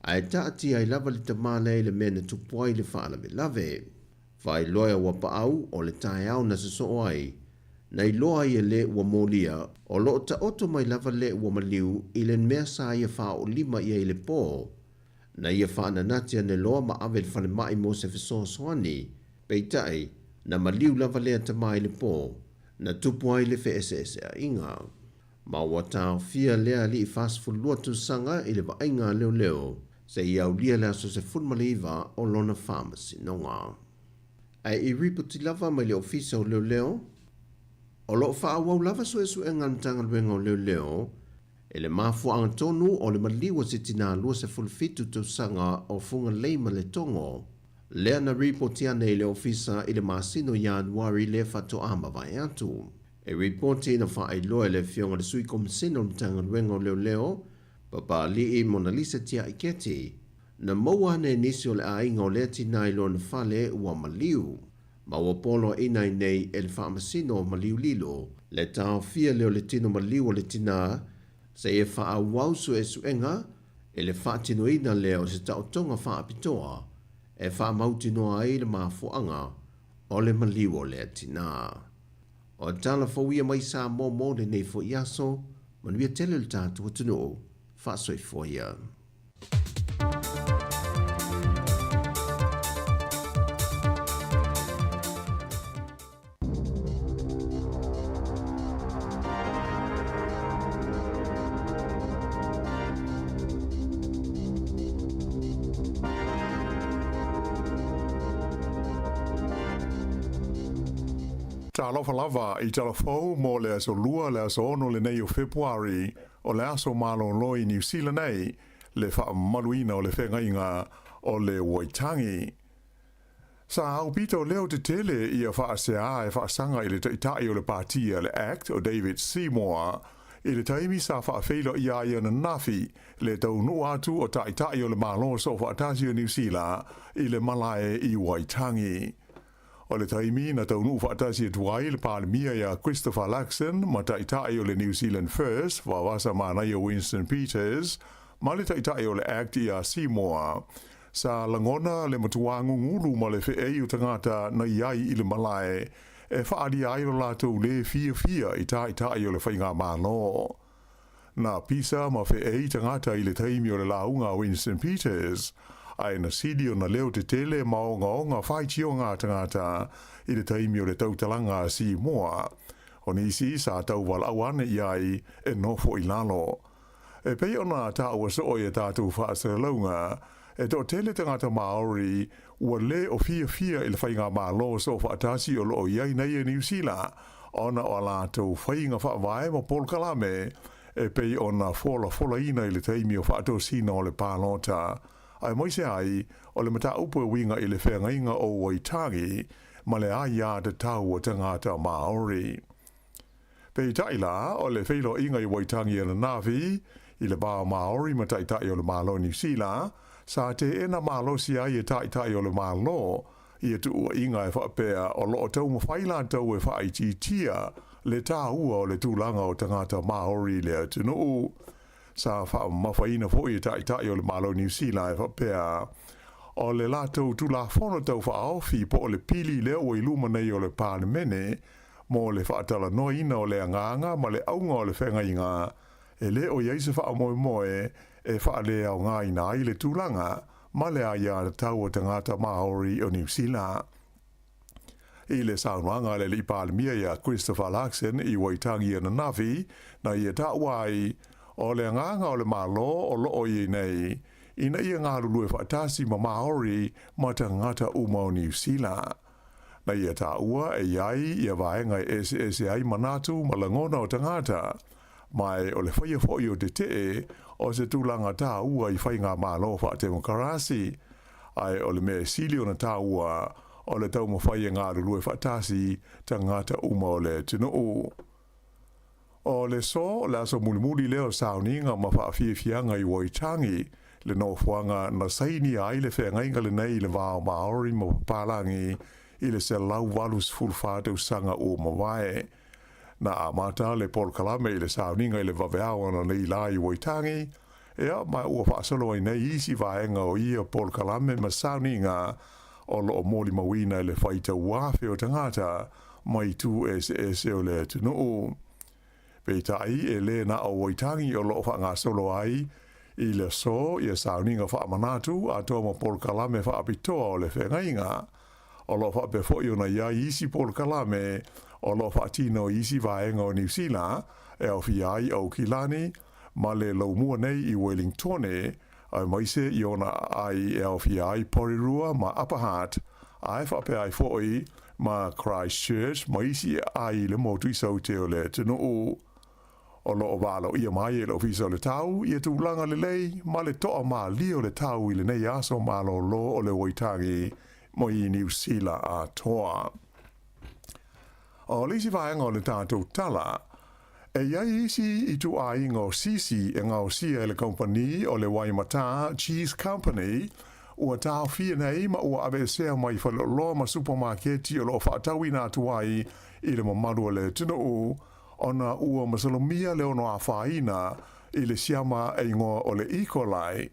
a e taati ai lava le tamale le mena tupuai le wha lave lave. Whai loia wa pa au o le tae au na se so ai, na i loa i le ua molia, o lo ta oto mai lava le ua maliu i le mea sa ia wha o lima i le pō, na ia wha na natia ne loa ma ave le whale mai mo se fiso soani, peitai, na maliu lava le tamai le pō, na tupu ai le FSS a inga. Ma watao fia lea li i fastful lua tu sanga i le vainga leo leo, se i au lia lea so se fulmaliva o lona pharmacy nonga. Ai i ripoti lava mai le ofisa o leo leo, o lo faa wau lava so esu e ngantanga luenga o leo leo, e le mafu anga tonu o le maliwa se tina lua se fulfitu tu sanga o funga leima le tongo, lea na ripoti ane i le ofisa i le masino Januari le fato ama vai atu. E ripoti na wha ai loa le fionga le sui komisina o mtanga luenga o leo leo, papa li i Mona Lisa tia i keti, na maua ne nisi o le ainga o lea tina ilo na fale ua maliu. Ma ua polo ina nei e le whaamasino o maliu lilo, le tau fia leo le tino maliu o le tina, se e wha wausu e suenga, e le whaatino ina leo se tau tonga whaapitoa, e wha mautinoa ai le maafuanga o le maliu o lea tina. O tala fawia mai sa mo le nei fo iaso, manuia tele le tātua tunu, wha soi foia. Talofa lava I talafou mo le aso lua le aso ono le nei o Februari o le aso malo loi New Zealand nei le wha maluina o le whengainga o le Waitangi. Sa au pito leo te tele I a wha sea e wha sanga I le taitai o le partia le Act o David Seymour I le taimi sa wha whilo I a na nafi le tau nu atu o taitai o le malo so wha atasi o New Zealand I le malae I Waitangi. O le taimi na taunu whaatasi e tuai le pālemia ia Christopher Luxon ma taitai o le New Zealand First wa wasa mānai o Winston Peters ma le taitai o le Act ia Seymour. Sa langona le matuangu ngulu ma le whiei o tangata na iai I le malae e whaadi ai o lātou le fia I taitai o le whainga mālo. Na pisa ma whiei tangata I le taimi o le launga Winston Peters ai na sidi o na leo te tele maonga whai tio ngā tangata I le taimi o le tautalanga si moa. O nisi sa tau wala awane iai e nofo I lalo. E pei ona ta ua so e tātou whaasara launga, e to tele tangata Māori ua le o fia I le whainga mālo so whaatasi o lo iai nei e New Zealand, ona o lātou whainga whaavae ma Paul Kalame, e pei ona fola ina I le taimi o whaato sina o le pālota. Ai moise ai, o le mata upo e winga I le whengainga o Waitangi, ma le aia te tau o tangata Māori. Pei taila, o le whilo inga I Waitangi e na navi, I le bā Māori ma taitai o le mālo New Zealand, sa te ena mālo si ai e taitai o le mālo, I e tua inga e whapea o loo tau mawhaila tau e whaititia, le tā ua o le tūlanga o tangata Māori le atunu. Sa wha mawhaina fo I taitai o le malo New Zealand e whapea. O le lātou tula whono tau whaofi po o le pili leo o I luma nei o le pānemene, mo le whaatala noina o le anganga ma le aunga o le whengainga, e le o iaise wha moe e wha le au ngā ina I le tūlanga, ma le aia tau o tangata Māori o New Zealand. I le saunuanga le li pālemia ia Christopher Luxon I Waitangi na navi, na ia tāwai, o le nganga o le malo o loo I nei, ina ia ngā lulu e whaatasi ma Māori ma tangata uma o New Zealand. Na ia tā ua e iai ia vaenga e ai manatu ma langona o tangata, mai o le whaia whoi o te o se tūlanga tā ua I whainga malo wha demokarasi, ai o le mea sili o na tā ua o le tau ma whaia ngā lulu e whaatasi tangata uma o le tunu. O le so, le aso mulimuli leo sauninga ma whaafiafianga I Waitangi, le no fuanga na saini ai le whengainga le nei le wāo Māori ma palangi I le se lau walus fulwhātau sanga o mawae. Na amata le Paul Kalame I le sauninga I le waweawa na nei la I Waitangi, ea mai ua whaasolo I nei isi vaenga o ia Paul Kalame ma sauninga o lo o moli mawina I le whaita wafe o tangata mai tu ese o le tunu. Peitai e le na o Waitangi o loo wha solo ai, I le so I a sauninga wha manatu a toa ma Paul Kalame wha apitoa o le whengainga. O loo wha pefo I ona ia isi Paul Kalame, o loo wha tino isi vaenga o New Zealand, e au fiai au Kilani, ma le laumua nei I Wellington, ai maise I ona ai e au fiai Porirua ma Upper Hutt, ai wha pe ai foi ma Christchurch, ma isi ai le motu I sau te o le tunu o. O loo walo ia mai e lo fisa o le tau, ia tūlanga le lei, ma le toa ma lio le tau I le nei aso ma lo o le Waitangi mo I New Zealand a toa. O lisi vaenga o le tātou tala, E iai isi I tu a ingo sisi e ngau sia le company o le Waimata Cheese Company ua tau fia nei ma ua ave sea mai whaloloa ma supermarketi o lo whaatawi nā tuai I le mamaru le tino u ona ua masalomia le ono a whaina I le siama e ingoa o le E. coli.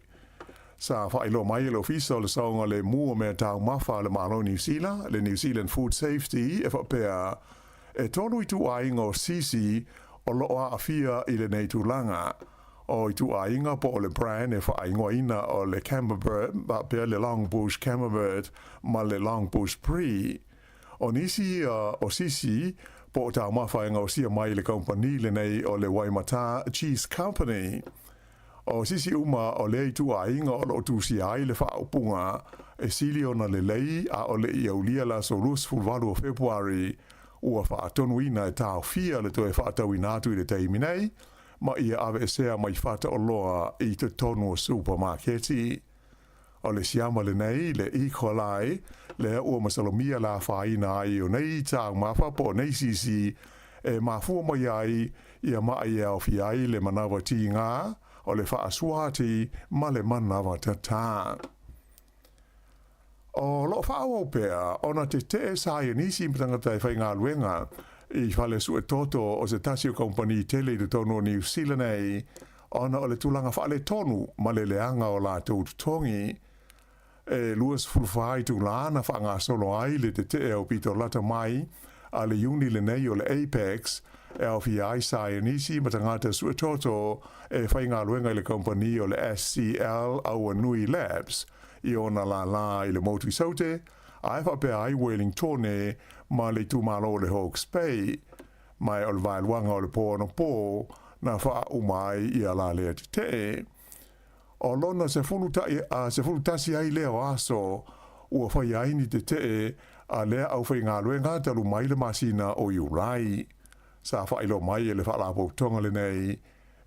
Sa whailo mai le ofisa o le saunga le mua mea tau mawha le malo New Zealand, le New Zealand Food Safety e whapea e tonu I tu a ingo sisi o loa a fia I le nei tūlanga. O I tu a inga po o le brand e wha ingoa ina o le Camembert, ba pia le Longbush Camembert ma le Longbush Brie. O nisi o sisi po o tau mawha inga o sia mai le company le nei o le Waimata Cheese Company. O sisi uma o le tu a inga o lo tu si ai le wha upunga e sili ona le lei a o le iaulia la so lus fulvalu o February ua wha atonu ina e tau fia le to e wha atau inatu I le teimi nei ma ia ave esea mai whata o loa I te tonu o supermarketi. O le siama le nei le E. coli le ua masalomia la whaina ai o nei tau mawha po nei sisi e mafua mai ai ia mai e au fi ai le manawa ti ngā o le whaasuati ma le manawa tata. O lo whaau pea, ona te te saia nisi mtangata e whai ngā luenga I whale su e toto o se tasio company tele de tono New Zealand ei, ona o le tulanga whale tonu ma le leanga o la tau tongi, e luas fulwhai tu lana whanga solo ai le te te o pito lata mai, a le uni le nei o le Apex, e au fi ai saia nisi matangata su e toto e whai ngā luenga I le company o le SCL au Nui Labs, I ona la I le motui saute, a e whapea ai Wellingtone ma le tūmalo le Hawke's Bay, mai o le vailuanga o le pōno pō, na wha umai I a la lea te te. O lona se fulu tasi ai leo aso, ua whai aini te te a lea au whai ngā luenga talu mai le masina o Iurai. Sa whai lo mai e le whalapo tonga le nei,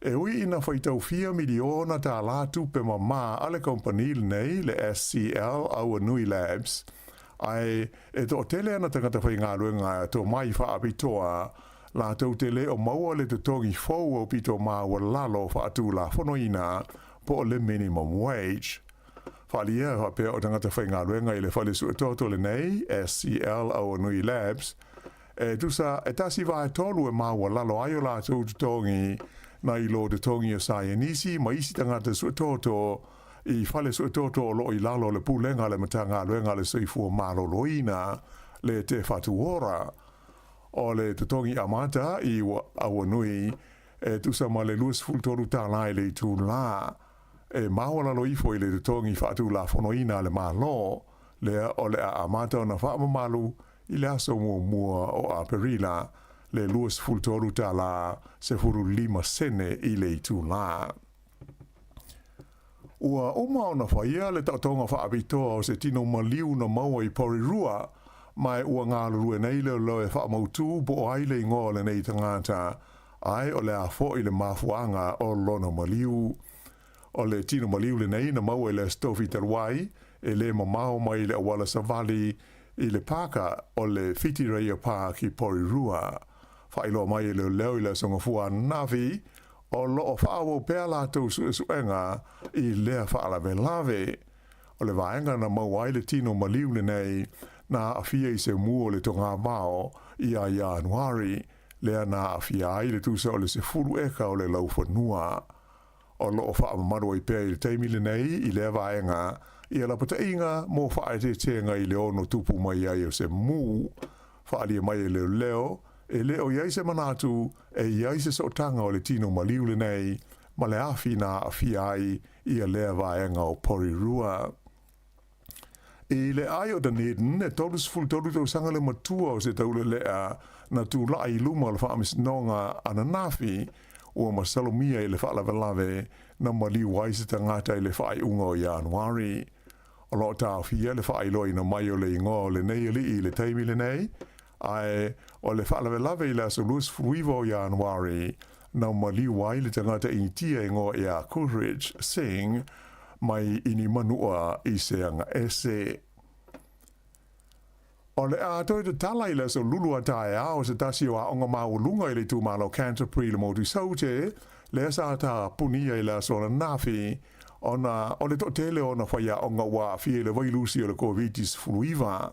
e ui ina whai tau 4 miliona tā la tupe ma ale company le nei le SCL au Nui Labs, ai e to tele ana tangata whai ngā luenga to mai wha apitoa, la tau tele o maua le te tongi fau o pito ma wa lalo wha atu la whanoina po le minimum wage. Whalia wha o tangata whai ngā luenga I le whale su e toto le nei, SCL au Nui Labs, e tusa e tasi vai tolu e ma wa lalo ayo la tau tongi, na I lo de tongi o saia nisi, ma isi tangata su e toto, I whale su e toto o lo I lalo le pūlenga le matanga luenga le soifua malo loina, le te whatuora. O le te tongi amata I awa nui, e tusa ma le luas fultoru tālai le tūn la, e mawala lo ifo I le te tongi whatu la whanoina le malo, le o le amata o na whaamamalu, I le aso mua o a perila, le luas fultoru tāla se furu 5 sene I le tūn la. Ua uma o na whaia le tautonga whaapitoa o se tino maliu na maua I Porirua, mai ua ngā lurue nei leo loe whaamautu po aile I ngō le nei tangata, ai o le a fo I le mafuanga o lona maliu. O le tino maliu le nei na maua I le stofi taruai, e le mamao mai le awala savali I le paka o le Whitireia pā ki Porirua. Whailo mai le leo I le songafua navi, o loo whaawo pēr lātou suenga I lea whaalawe lawe. O le vaenga na mauai le tino maliu le nei, na awhia I se mua le tonga mao I a Januari, lea na awhia ai le tusa o le se furu eka o le lauwhanua. O loo whaamamaru I pēr I le teimi le nei, I lea vaenga, I ala pata inga mō whae te tenga I le ono tupu mai ai o se mu, whaalia mai e leo leo, e leo iai se manatu e iai se sotanga o le tino maliu le nei, ma le awhi na awhi ai I a lea vaenga o Porirua. E le ai o Dunedin, e tolus ful tolu tau sanga le matua o se taule lea na tu lai luma le whaamis nonga ananafi, ua masalomia I le whaalawelawe na maliu wai se tangata I le whaai unga o Januari. O lo ta awhia le whaai loi na mai o le ingo le nei ali I le teimi le nei, ai o le whaalawelawe I le aso lus fruivo o Januari, na maliu wai le tangata I tia ingo I a Coleridge Sing, mai ini manua I se anga ese. O le a toi te tala i le so lulu a tae a o se tasi o a onga maulunga i le tu malo Canterbury le motu saute, le sa ta punia i le so na nafi, ona o le to tele ona whaia onga wa fie le vailusi o le COVID-19 fuluiva.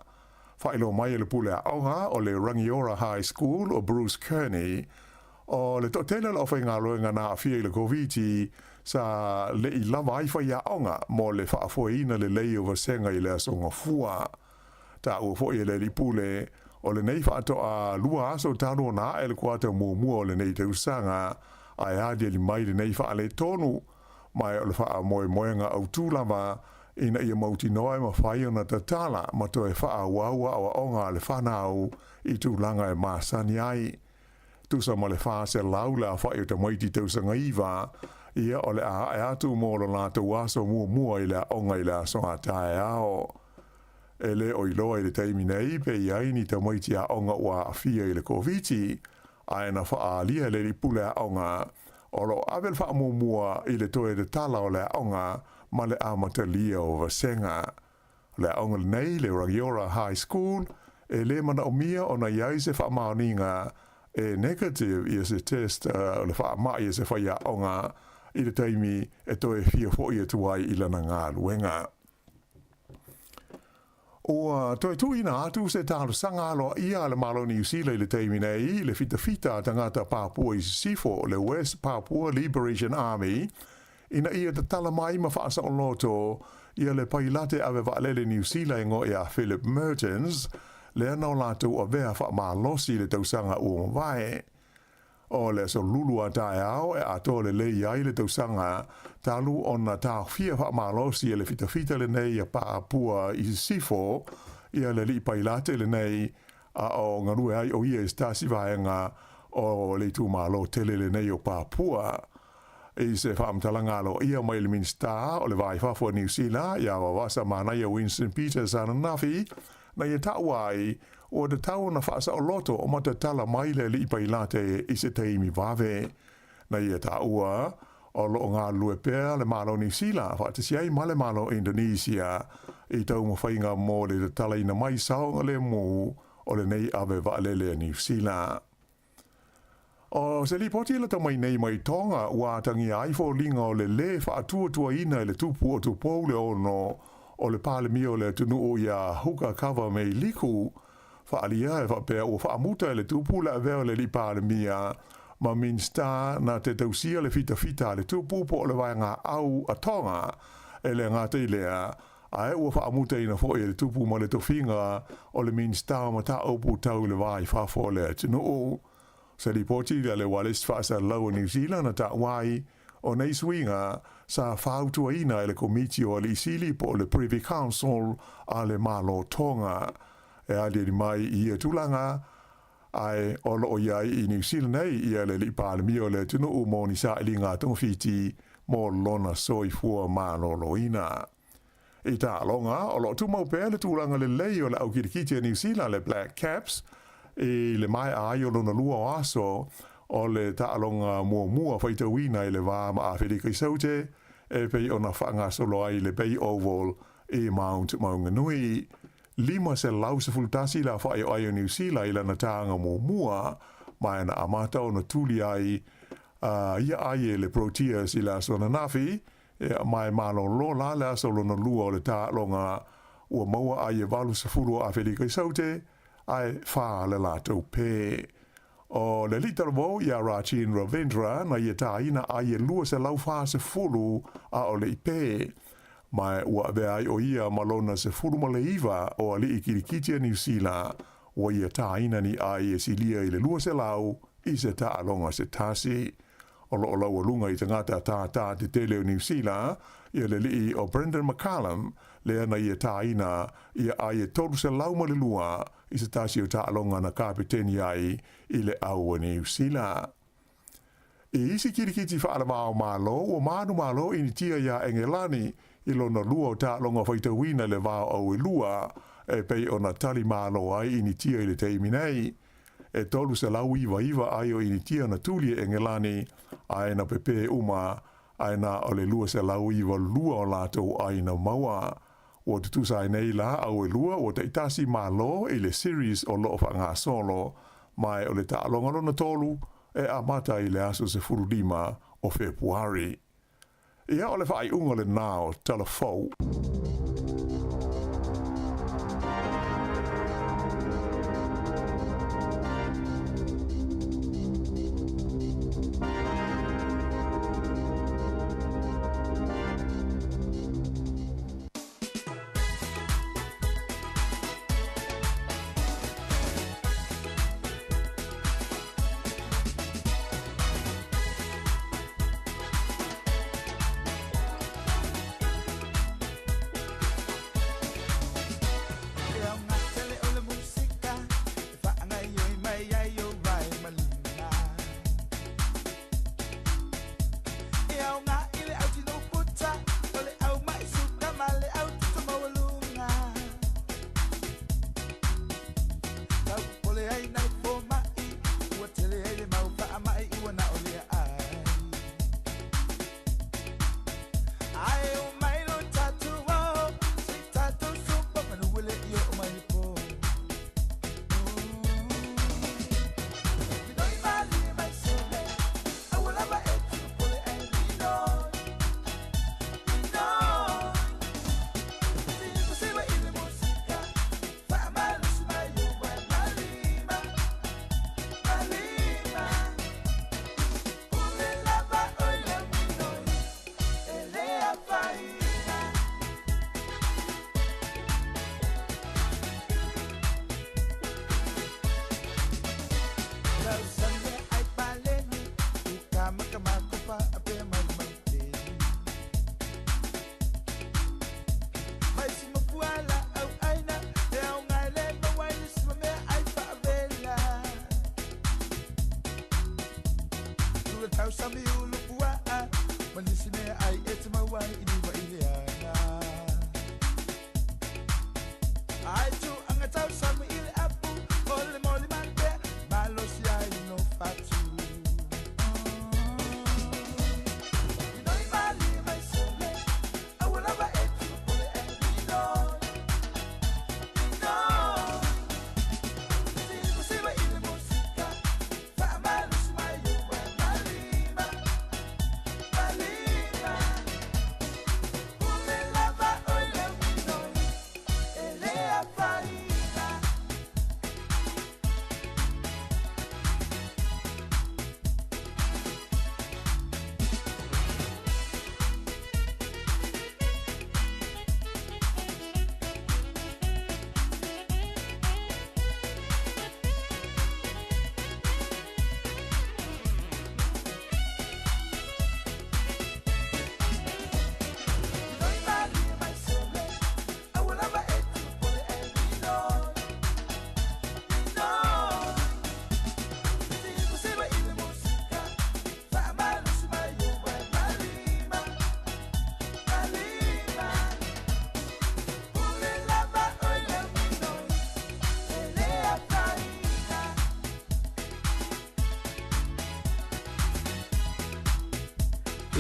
Whailo mai le pule a onga o le Rangiora High School o Bruce Kearney, o le to tele o whainga roenga na fie le COVID-19 sa le i lava ai whaia onga mo le whaafoina le lei o vasenga i le asonga fua. Ta ua fo i le lipule o le nei whaato a lua aso tano na e le kuata mua o le nei te usanga ai hadia li mai le nei wha le tonu mai o le wha moe moenga au tūlama ina ia mauti noa ma whai ona tatala ma to e wha waua o onga le whanau i tūlanga e maasani ai. Tusa ma le wha se laula whai o te maiti tausanga iwa ia o le a e atu mo lo lato waso mua i le onga i le aso a tae ao. Ele o iloa i le taimi nei pe iai ni ta maiti a onga ua afia i le COVID-19 a ena wha alia le li pule a onga o lo avel wha mua i le toe de tala o le onga ma le amatalia o vasenga. Le onga nei le Rangiora High School e le mana o mia o na iai se wha maoninga e negative i se test o le wha mai i se wha ia onga i le taimi e toe fia fo i tuai i lana ngā luenga. O toi tu ina atu se talo sangalo ia le malo New Zealand le taimi nei le fita tangata Papua i Sifo le West Papua Liberation Army ina ia te tala mai ma whaasa o loto ia le pailate ave waalele New Zealand ngo ia Philip Mertens le anau lato o vea wha maa losi le tausanga ua mwae. O le so lulu a tae au e ato le lei ai le tausanga talu ona tau fia wha malosi e le fita le nei a Papua i Sifo ia le li pailate le nei a o ngarue ai o ia stasi vaenga o le tu malo tele le nei o Papua e se wha amtalanga lo ia mai le minsta o le vai whafua New Zealand ia wawasa mana ia Winston Peters ana nafi na ia tauai o de tau na whaasa o loto o mata tala mai le li pailate i se teimi vave. Na ia taua o lo ngā lue pēr le malo New Zealand, whaatasiai ma le malo Indonesia i tau mawhainga mō le tala ina mai saonga le mō o le nei ave waalele New Zealand. O se li poti la tamai nei mai tonga ua tangi aifo linga o le whaatua ina le tupu o tupou le ono o le pale mio le tunu o ia huka kawa mei liku whaalia e whapea o whaamuta e le tupu la veo le li pale mia ma minsta na te tausia le fita le tupu po o le vaenga au atonga e le ngā teilea a e ua whaamuta ina fo e le tupu ma le tofinga o le minsta ma ta opu tau le vai whafo le tunu o. Se li poti le walis whaasa lau New Zealand na ta wai o nei swinga sa whautua ina e le komiti o le isili po le Privy Council a le malo tonga. E ali mai i e tulanga ai olo o iai i New Zealand nei i le li pāle mio le tunu u moni sa ili ngā tungwhiti mō lona soi fua malo loina. I tā longa, o lo tu mau pēr le tūlanga le lei o le au kirikiti a New Zealand le Black Caps i le mai ai o lona lua o aso o le tā longa mua whaitawina i le wā ma a Whirika i saute e pei o na whanga solo ai le Bay Oval i Mount Maunganui. Lima se lau se fultasi la whae o ai o New Zealand i lana tāanga mua mai na amata o na tuli ai ia ai e le Proteas i la sona nafi mai malo lo la le aso lo na lua o le tā longa ua maua ai e walu se furu a Whirika i saute ai wha le lātou pē. O le litaramo ia Rachin Ravindra na ia tā ina ai e lua se lau wha se furu a o le i pē. Mai ua vea ai o ia malona se furuma le iwa o ali i kirikiti a New Zealand o ia tā ina ni ai e silia i le lua se lau i se tā alonga se tasi. O lo lau alunga i tangata tā te tele o New Zealand ia le li o Brendan McCallum le ana ia tā ina ia ai e toru se lau ma le lua i se tasi o tā alonga na kapiteni ai i le au o New Zealand. I isi kirikiti whaala mao malo o manu malo i ni tia ia Engelani i lona lua o tā longa whaitawina le vāo au e lua e pei o na tali malo ai i ni tia i le teimi nei. E tolu se lau iwa ai o i ni tia na tuli e Engelani ai na pepe uma ai na o le lua se lau iwa lua o lato ai na maua. o te tusa nei la au e lua o te itasi malo e le series o loo whanga solo mai o le ta'alonga lona tolu e amata i le aso se furudima o Februari. Ia o le whai unga le nao telefou.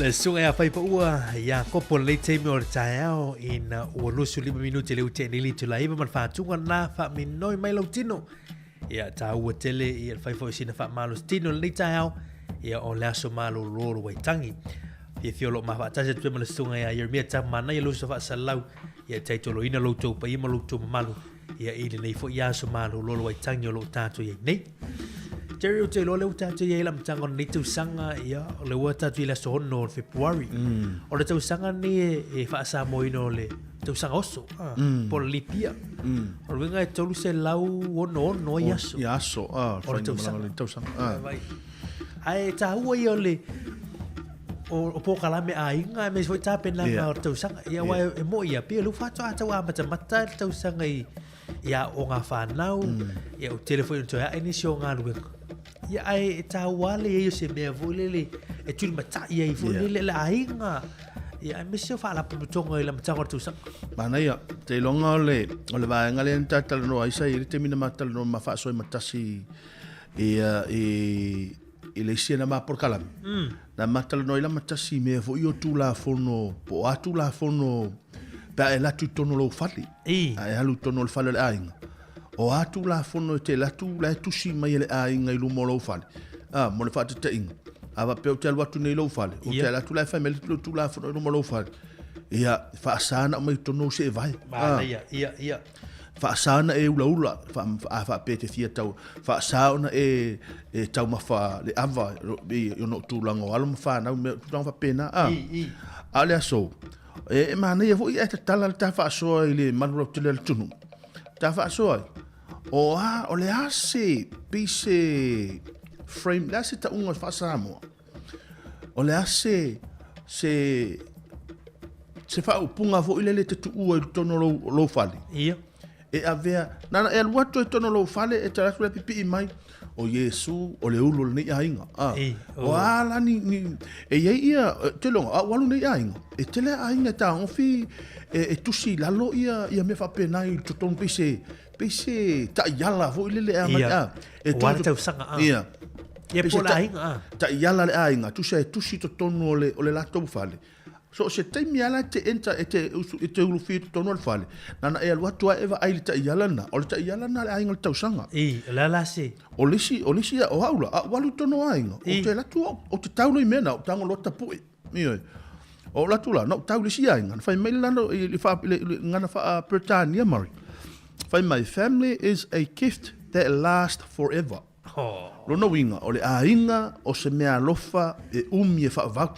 Le sunga ya fai pa ua ya kopo le teimi o taeao ina ua nusu 5 minuti le ute nili tu laiva man whātunga nā wha minoi mai lau tino. Ia tā ua tele i fai fo isina wha malo tino le taeao ia o le aso malo loro wai tangi. Ia fiolo ma wha tase tuema le sunga ya Yeremia ta mana ia lusa wha salau ia taitolo ina loutou pa ima loutou malu ia ili nei fo ia aso malo loro wai tangi o lo tātou ia nei. Jerry o te lo le utatu ia lam tanga ni tu sanga ia le utatu ila so no February. O le tu sanga ni e fa sa moino le tu sanga oso. Por lipia. O le ngai tolu se lau no yaso. Yaso. O le tu sanga. Ai ta ua ia le o po kalame a inga me foi ta pena o tu sanga ia wa e mo ia pe lu fa ta wa mata tu sanga ia o nga fa nau ia o telefone to ia ini sio nga lu ia ai ta wale ia se me volele e tu mata ia i volele la inga ia me sio fa la putonga ia mata o tu sanga mana ia te longa o le va ngale ta tal no ai sai te mina mata no ma fa so matasi e le sina ma por kalam na mata no ila matasi me vo io tu la fono po atu la fono pa e latu tono lo fali ai alu tono le fale le ainga o atu la fono te latu la tusi mai le ainga i lumo lo fale mo le fatu te inga ava pe o te alu atu nei lo fale o te latu la family tu la fono i lumo lo fale ia fa sana mai tono se vai ia fa sana e ula fa pe te fia tau fa sana e tau mafa le ava yo no tu lango alu mafa na me tu fa pena ale aso e mana ia foi e tala ta fa so ile manu te le tunu ta fa so o le ase pise frame la se ta unga fa samo o le ase se fa upunga fo ile le te tu o tono lo fali ia e avea nana e aluato e tono lo fale e tarasu le pipi mai o Yesu o le ulu ni ainga o ala ni e ia te longa walu ni ainga e tele ainga ta onfi e tusi lalo ia me fa pena i tutong pise ta yala fo ile le ama e to sanga ia e pola ainga ta yala le ainga tusi to tono o le lato fale so se te miala te enta e te ulu fi tono le fale nana e alua tua eva ai ta ialana o le ta ialana le ainga le tausanga la se o lisi o haula walu tono ainga o te latu o te taulo i mena o tango lota pui o latu la no tau lisi ainga fai mai lano i fa ngana fa Britannia mari fai my family is a gift that lasts forever lono winga o le ainga o se mea lofa e umi e fa vau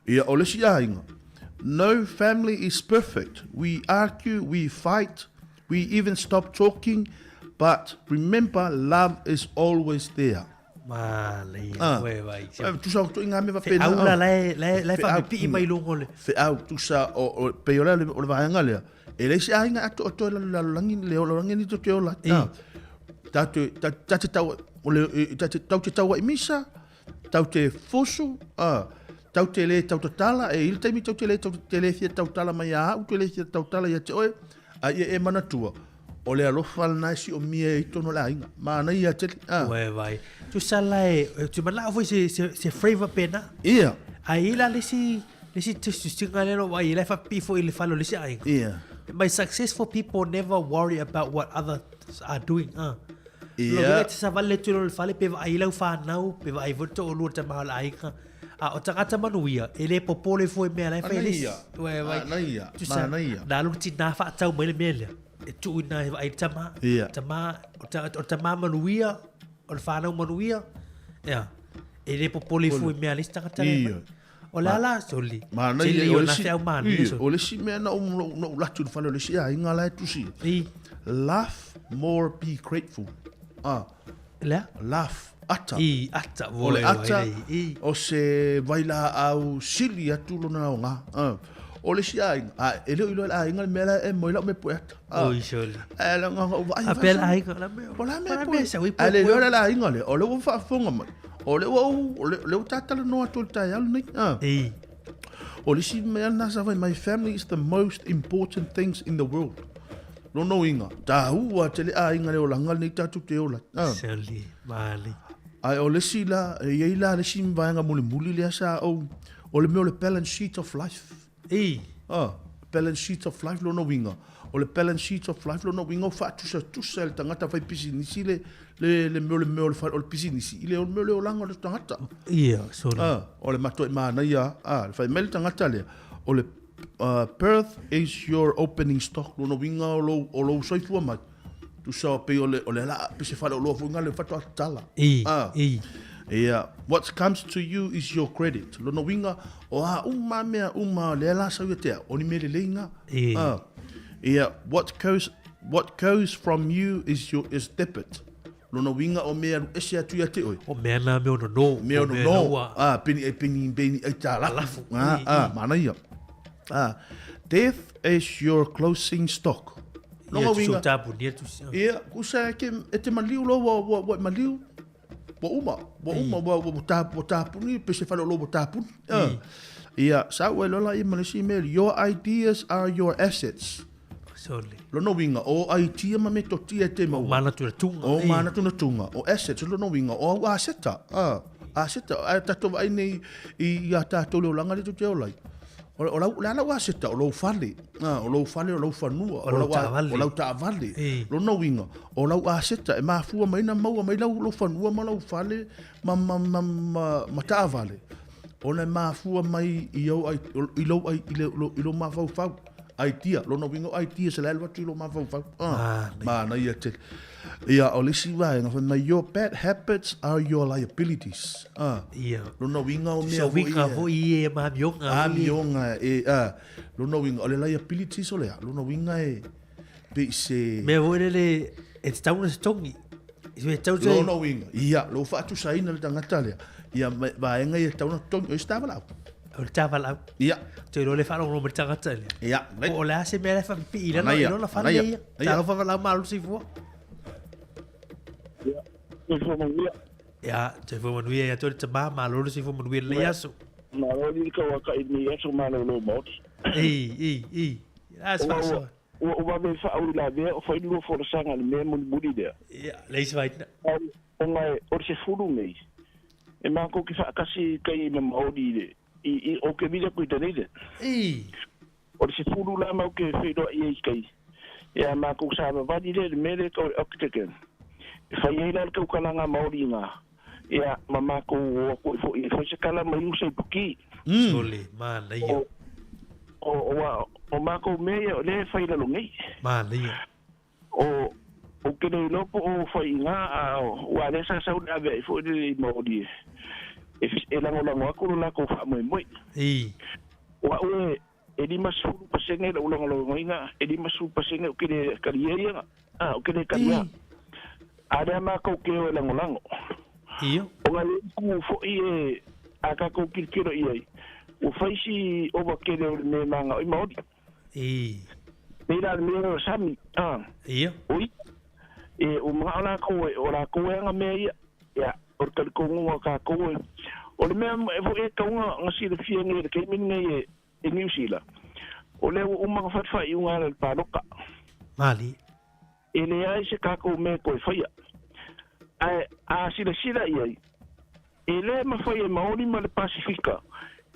ia o lesi ainga. No family is perfect. We argue, we fight, we even stop talking, but remember, love is always there. Mali, vai. Tu sa tu inga me va pena. Aula la fa pi mai longo le. Fe au tu sa o pe ola le o va anga le. E lesi ainga ato la langi le o langi ni to te ola. Tatu tau o le tau te tau i misa. Tau te fosu tau te le tau tala e il taimi tau te le fia tau tala mai a u te le fia tau tala ia te oe a ia e manatua o le alofa na si o mia i tono la inga ma na ia te vai tu sala tu mala foi se flavor pena ia a ila le si tu singa le no vai le fa pi foi le falo le si ai ia by successful people never worry about what others are doing ia te sa vale tu le fale pe ai lau fa nau pe ai voto o lu te mal ai o tangata manuia ele popole foi me lai feliz vai na lu ti na fa tau mele mele e tu na ai tama o tama manuia o fa na manuia ele popole foi me lai tangata o la soli o le si me na no la tu fa le si ai nga la tu si laugh more be grateful laugh ata ole ata o se vaila au sili atu lona nga o le sia ele ilo la inga mela e moila me pueta oi sol ela nga apel ai la me pola me se wi ale lo la inga le o le fa fonga ma o le tata no atu tai al ni o le si me na sa my family is the most important things in the world no inga ta ua tele inga le o langa ni tatu te ola seli mali ai o le sila e la le sim vanga muli le sa o le me le balance sheet of life balance sheet of life lo no winga o le balance sheet of life lo no winga fa tu sa le tangata fai pisi ni sile le me fa o pisi ni si ile o me le o langa le tangata sorry o le mato mana ia fai mel tangata le o le birth is your opening stock lo no winga o lo soifua mai tu sa pe o le la pe se fa lo funga le fato tala what comes to you is your credit lo no winga o uma le la sa te o ni me le lenga what goes from you is debit lo no winga o me ese atu ya te oi o me na me no pini ai tala mana ia death is your closing stock no winga tabu dia tu kusa ke ete maliu lo wo maliu wo tapu ni pe se fa lo tapu sa we lo la i malisi me your ideas are your assets sorry lo no winga o idea ma me to tia te mo mana tu tunga o assets lo no winga o aseta ta to vai nei i ya ta to lo langa tu te olai o lau aseta o lau fale o lau fale o lau fanua o lau taavale lona uiga o lau aseta e mafua mai na maua mai lau fanua ma lau fale ma taavale ona e mafua mai i lo mafaufau aitia lona uiga o aitia se lae atu i lo mafaufau mana ia te ia o lesi vaega fa mai your bad habits are your liabilities ia lona uiga o mea winga foi e mamionga lona uiga o le liabilities o lea lona uiga e pe se me voe le e tau na stongi lona uiga ia lo faatusaina le tagata lea ia vaega ia tau na tongi o istavala o le tavalau ia te lo le fa lo me tagata le ia o le ase me le fa pi ila no la fa le ia talo fa la malu si fu ya te fu manuia ya to te ma malu si fu manuia le yaso ma lo ni ka wa ka ni yaso ma lo mot as fa so o va me fa o la ve o fa lu fo sanga le me mun budi de ya le is vai o mai o se fulu me e ma ko ki fa kasi kai me maudi de o ke vile ku tani de o se fulu la ma ke fe do i kai ya ma ko sa va di de me de ko okiteken fa ye la ko kala nga maudi nga ya mama ko fo se kala mai u se puki sole ma le ia o ma ko me le fa ila lungi ma le ia o ke le lopo o fa inga wa le sa na ve fo de maudi e la ngola ko la ko fa moi wa o e di masu pasenge la ulang lo ngoinga e di masu pasenge o ke le kariera o ke le karia ada ma ko ke o la ngolango o ga le ku fo e aka ko kirkiro i o faisi o ba ke le me manga o maudi e la me o sami oi e o ma ala ko o la ko nga me ya o ka ko ngo ka ko o le me fo e ka nga ngasi le fie nge ke min nge e New Zealand o le o ma fa fa i nga le paloka mali ele ai se ka ko me ko fa ya a sila ia ele ma foi maori ma le Pasifika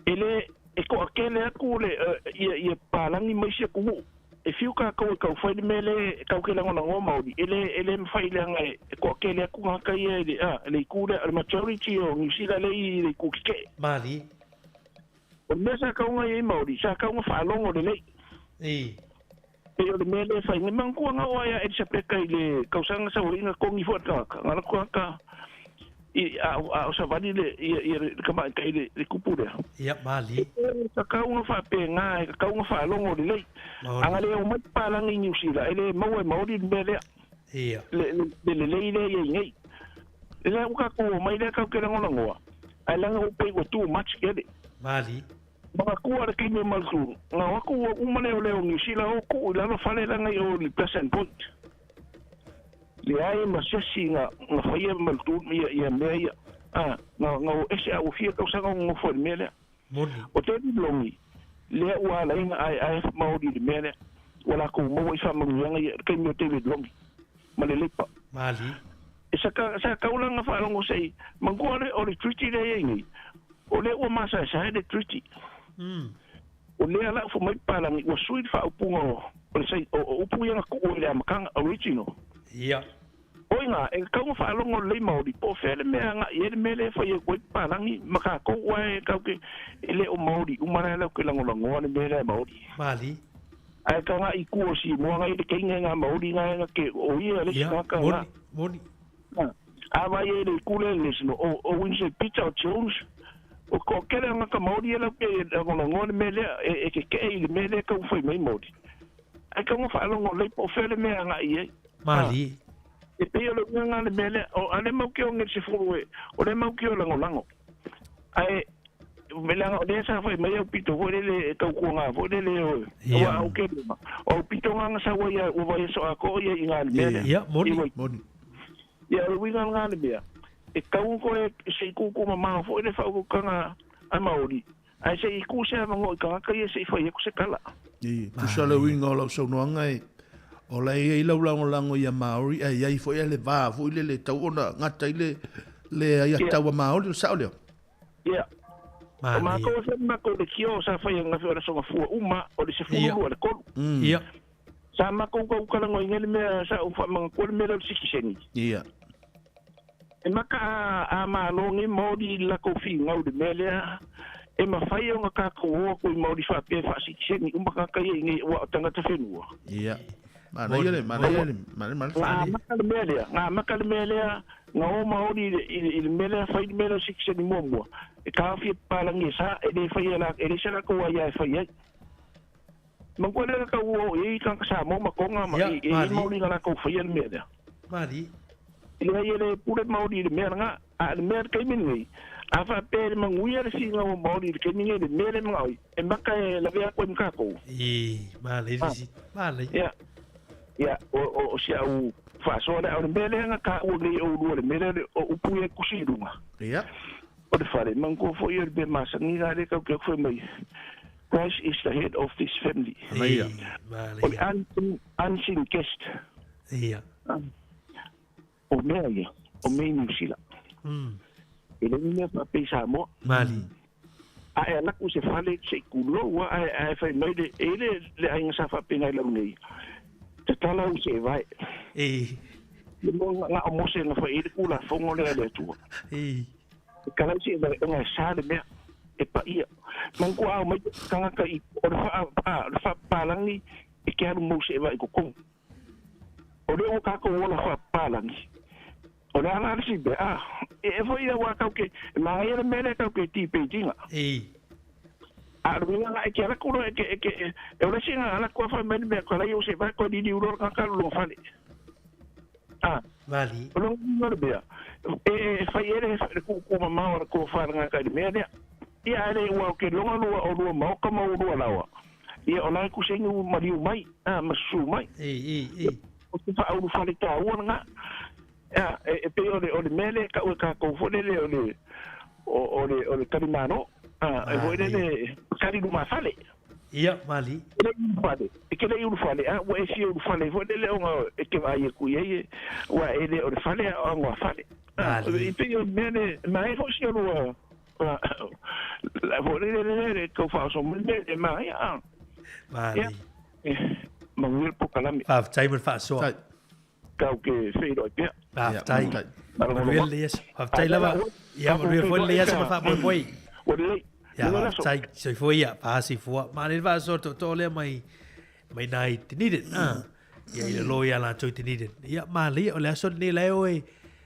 ele e ko akele aku le ia palangi mai se ku e fiu ka ko foi de mele ka ke la ngona maori ele ma foi le ngai e ko akele aku ka ia le ku le majority o New Zealand le ku ke mali o mesa ka ngai maori sa ka nga fa longo le e o le mele fa ngi manku nga o ya e se peka ile kausanga sa uringa ko ngi fota ngala ko ka o sa vani le ka ma ka ile kupure ya mali sa ka nga fa pe nga ka nga fa longo le anga le o mat pa lang New Zealand ele mau di mele le ye ngai le ka ko mai le ka ke ngona ngoa ai lang o pe go too much kede mali Baka kuwa le kime maltu. Nga wako umane ole o ngisila o ku ila no fale la ngai o li Pleasant Point. Le ai masesi nga faye maltu ya mea nga o ese au fia ka usanga ngo fo mele. O te diploma le wa la inga ai maudi de mele. Wala ko mo isa mo nga ke mo te diploma. Male lepa. Mali. Sa ka ulanga fa longo sei mangole o le treaty le yengi. O le o masa sa de treaty. O le ala fo mai palangi o sui fa upunga o le sei o upunga ko o le amakanga original oinga e ka mo fa longo le maudi po fele me nga ye me le fa ye ko palangi maka ko wa e ka ke ele o maudi umara la ko lango lango ne me le maudi mali ai ka nga i ku si mo nga i ke nga maudi nga ke o ye le ka moni ava ye le ku le no o winse Peter Jones o ko kele nga ka maudi la ke ngo ngo me le e ke e me le ka foi mai maudi ai ka mo fa longo le po fele me nga ye mali e pe o nga le mele o ale mo ke o ngi se fuwe o le mo ke o lango ai mela o de sa foi mai o pito o le ka ku nga o le o ke o pito nga sa wa ya o va so ko ye nga le mele moni ya o winga nga le bia e ka un ko e se ku ku mama fo le fa ku nga a maori ai se ku se mo ka ka ye se foi ku se kala tu sale winga o so no ngai o la ia ila lango ia maori ai ai foi ele va foi le tau ona ngata ile le ia tau maori sa ole Ma ko se ma ko de kio sa fa nga fa so nga fu uma o de se fu le ko. Ia. Sa ma ko kala ngoi ngel me sa u fa mang ko me lo sikiseni. Ia. E maka a malongi modi la ko fi ngau de melea e ma fai o nga ka ko ko modi fa pe fa sikiseni umaka ka ye ngi wa tanga te fenua. Ia. Mana ia le maka le melea nga o modi il melea fai melea sikiseni mo e ka fi palangi sa e de fai la e se la ko wa ya fai mangkole ka wo e kan sa mo makonga ma e modi la ko fai le melea. Mari Ile pure maudi de meranga a de mer kai mingi afa pe manguia si nga maudi de mingi de mer ngai e maka la vea ko mkako male male ya o sia u fa so da o mele nga ka o le o do le mele o puye kusidunga ya o de fare mango fo yer be masa ni ga de ka fo mai Christ is the head of this family male unseen guest o mea o mei musila. Ele ni pa pesa mo. Mali. A e na ku se fale se kulo wa a fa mai de ele le ai sa fa pinga la ngai. Te tala u se vai. Le mo nga mo se na fa ele kula fongo le tu. Kala si da nga sa de me e pa ia. Man ku a mai kanga ka I o fa palangi e ke mo se vai ko ko. O le o ka ko la fa palangi. Ora ana si be e foi wa ka ke ma ia mele ka ke ti pejinga a ruinga ai ke ala ko ke e ora singa ala ko fa men me ko la yo se va ko di uro ka ka lo fale vali lo no be e fa ere ko ma ora ko fa nga ka di mele ia ale wa ke lo no o lo ma ka ma o lawa ia ona ku singa mariu mai masu mai o se fa o fale ta o nga e pe o le mele ka ko fo le o le karimano e vo le karimu masale ia mali le fale e ke le fale o e si o fale vo le o e ke vai ku ye wa e le o fale o ngo fale e pe o mele mai fo si o la vo le ko fa so mele mai mali ma wil po kalami fa timer fa so kau ke feido pe tai Manuel Lias tai lava ia Manuel foi Lias fa moi ya tai se foi ia pa si fo ma le va so to le mai nai tinide ia ile lo ia la to tinide ia ma le o le so ni le oi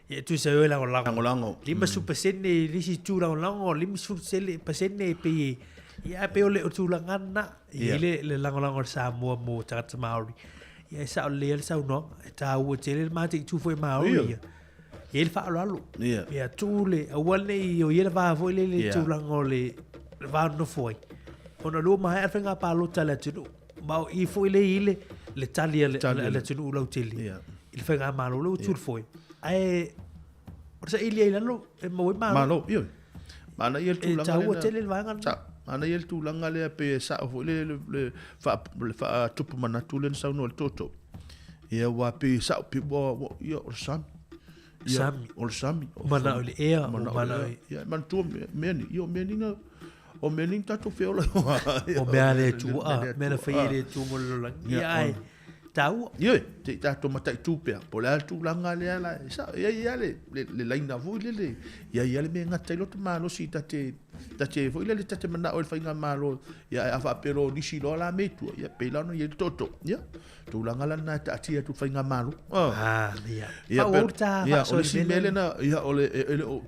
ia tu se oi la lango lima su pesene risi tu lango lima su sele pesene pe ia pe o le tu langana ile le lango sa mo ta maori ia sa le sa no ta o tele ma ti tu foi maori ele fa lo ia tu le awal nei o ia va foi le tu lango le va no foi ona lo ma e fenga pa lo tala tu ma I foi le ile le talia le tu lo tele il fenga ma lo tu foi ai ora ile lo e mo ma lo io ma na il tu lango ta o tele va nga ana il tu langa le pe sa o le fa tupu mana tu le sa no toto ia wa pe sa pe bo ia o sami mana le ea mana ia man tu meni io meni nga o meni tato fe ola o me ale tu me na fe ile tu mo lo ia ai tau ia te tato mata tu pe po la tu langa le ala sa ia le laina vo le ia le me nga telo to malo si tate vo ile le tate mana o fa nga malo ia afa pero ni si lo la metu ia pe la no ia toto ia tu langa la na ta tia tu fa nga malo ia ia o si mele na ia o le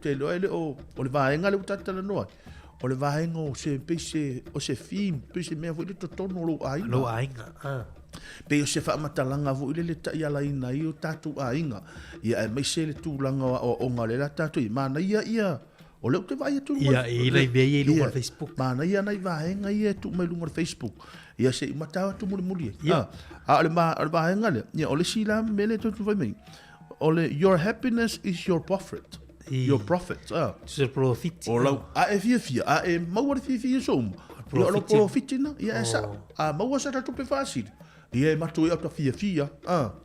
te lo o le va nga le tata la no o le va nga o se pese o se fim pese me vo le toto no lo ainga pe o se fa matalanga vo ile le ta ia la ina i o tatu ainga ia mai se le tu langa o ngale la tatu i mana ia o le te vai tu ia ile ve lunga Facebook mana ia nai vai nga ia tu mai lunga Facebook ia se mata tu muli le va nga le ia o le sila mele tu vai mai o le your happiness is your profit your profit se profit o la e fia e mau fia so o lo profit na ia sa mau sa tu pe facile ia matu ia ta fia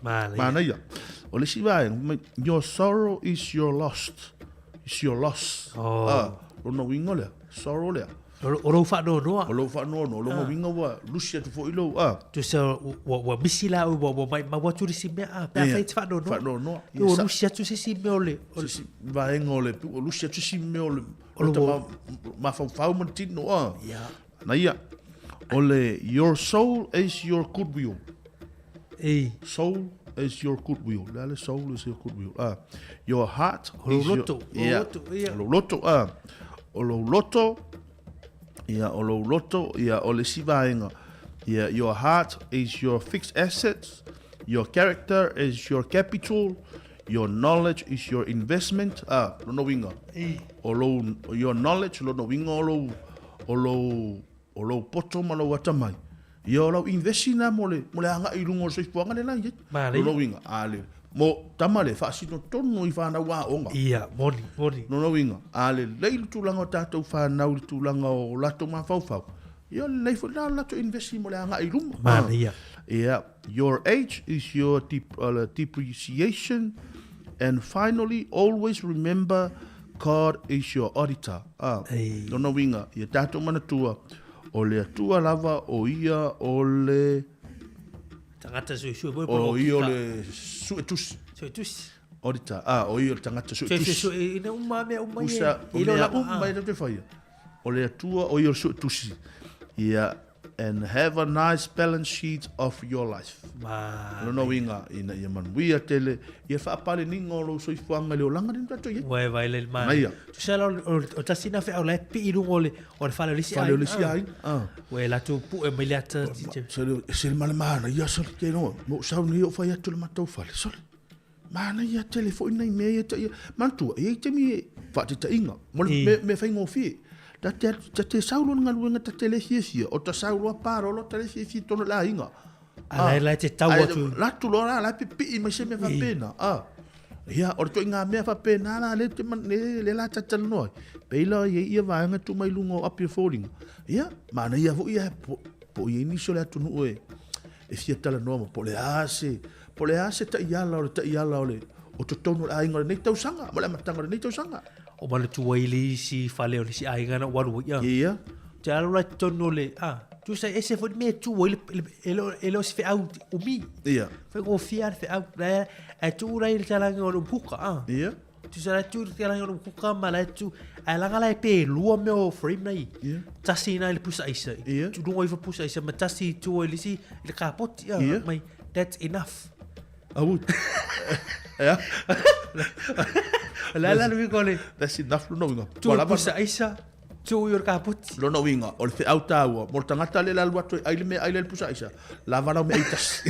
mana ia o le siva your sorrow is your loss Lona winga le. Sorrow le. O lo fa no no. O lo fa no no. Lo winga wa lusia tu fo ilo. Tu sa wa misila wa mai ma watu ri me a. Pa fa no no. Fa no no. O lusia tu si me ole. Va engole. O lusia tu si me ole. O ma fa mo tino a. Ya. Na ia. Ole, your soul is your goodwill. Soul is your goodwill. Lale, soul is your goodwill. Your heart is your... Olo loto. Olo loto. Olo loto. Ole sivaenga. Your heart is your fixed assets. Your character is your capital. Your knowledge is your investment. Lono winga. Olo, your knowledge, lono winga, olo poto malo watamai. Ia olo investina mole anga i lungo so ipuanga le lange. Lo winga ale. Mo tamale fa sino tonu I fana wa onga. Ia moni. No winga ale leil tulanga tato fa na ul tulanga o lato ma fau. Ia le fo la lato investi mole anga I lungo. Ia your age is your depreciation, and finally always remember God is your auditor. No winga ia tato mana tua. O le atua lava o ia o le... Tangata sui boi o ia o le suetusi. Orita, o ia o le tangata suetusi. Ina umame Usa, o le umai na te whaia. O le atua o ia o le suetusi. Ia, and have a nice balance sheet of your life. Lono winga, ina ia manuia tele, ia whaapale ningo lo soifuanga leo langa ni tato ia. Vai le mani. Tu sala o tasina fe au le pi irungo le o le fale lisi ai. Fale lisi ai. Wai la tu pu e miliata. Sele male mana, ia soli ke no, mo sauni o whai atu le matau fale, soli. Mana ia telefoni nei mea ia ta ia, mantua, ia te mi whaate ta inga, me whai ngō fie. Ta te saulo nga luenga ta te lehiesia, o ta saulo a pārolo ta lehiesia tono la inga. Ala te tau atu. Latu lora, la pipi mai se me whapena. Ia, o to inga mea whapena, la le te man, le la tatala noi. Peila ia vaenga tu mai lungo api falling. Ia, mana ia vo ia, po ia iniso le atu nue. E fia tala noa, po le ase ta iala o le, o to tono la inga le nei tau sanga, ma le matanga le nei tau sanga. O mana tua ili si fale o si ai ngana waru ia. Ia. Te alo rai tono le, tu sai ese foi me tua ele o si fe au umi. Ia. Fe go fiar fe au, e tu rai le talanga o puka, Ia. Tu sai tu le talanga o puka ma la tu, ai langa lai pe lua me o frame nei. Ia. Tasi na le pusa isa. Ia. Tu dungo ifa pusa isa, ma tasi tu ili si, le kapoti, mai, that's enough. Awut. Ja. La lui gole. That's enough no winga. Tu pusa isa. Tu yor kaput. Lo no winga. O le fe auta wa. Mo tangata le la luato ai le pusa isa. La vara me itas.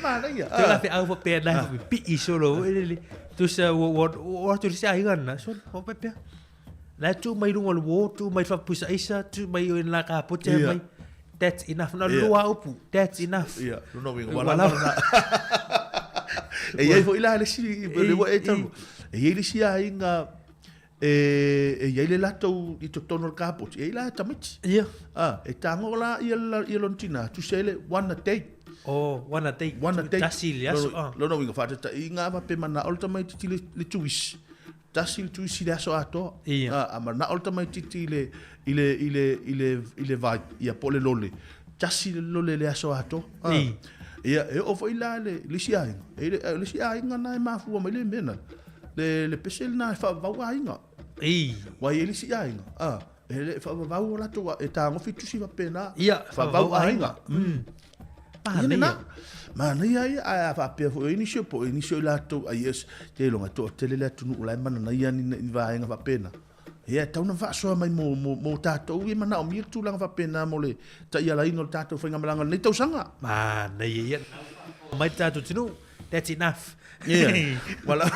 Mana ia. Tu la fe au pe na pi isolo ele. Tu sa o tu sia ingana. So o pe. La tu mai lungo le wo, tu mai fa pusa isa, tu mai la kaput mai. That's enough. Na lua upu. That's enough. Ia, no winga. Wala. E ia fo ila le si le wa e tau. E ia si ainga ia le lato I to tono kapot. E ila tamiti. Ia. E tango la ia lontina. Tu sele one a day. Oh, one a day. Tasil ya so. Lo no winga fa ta inga va pe mana ultimate ti le tuis. Tasil tuis le so ato. Ama na ultimate ti ile vai ia pole lole. Tasil lole le so ato. Ia e o foi la le siai. Le siai ngana e mafu mai le mena. Le pesel na fa va inga. Wa ele siai. Ele fa va la to e ta ngo fitu si va pena. Ia fa va inga. Mana ia fa pe fo inisio po inisio la to yes te longa to tele la tu la mana na ia ni va inga va pena. Ia tau na va so mai mo tato i mana o mir tu lang va pena mo le ta ia la ino tato fa ngamalanga nei tau sanga. Mana ia. Mai tato tinu. That's enough. Yeah. Wala.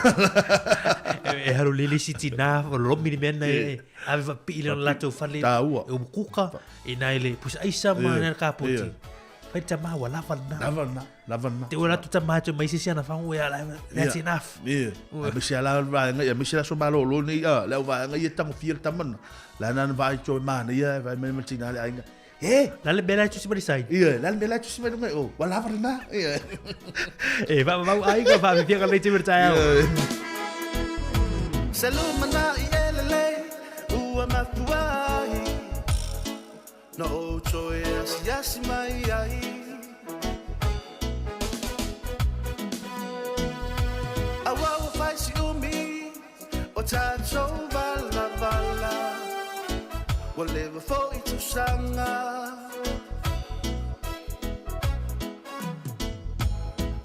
E haru lili si tina o lo mini mena e ave va pile on lato fale. Taua. E kuka e naile pusa aisa ma na kaputi. Vai tama wa lavana. Te ora tu tama te mai si ana fa we ala. That's enough. Yeah. Me si ala va nga me si la so malo lo ni la va nga ye tang fiel taman. La nan va cho ma ia va me tina le ainga. La le bela tu si bari sai. Ia, la le bela tu si bari mai o. Wa lavana. Ia. Va ai ga va me fiega leite vertai. Salumana ielele ua mapuai no choe asiasi mai ai awa fai si umi o tato vala vala whatever for itu sanga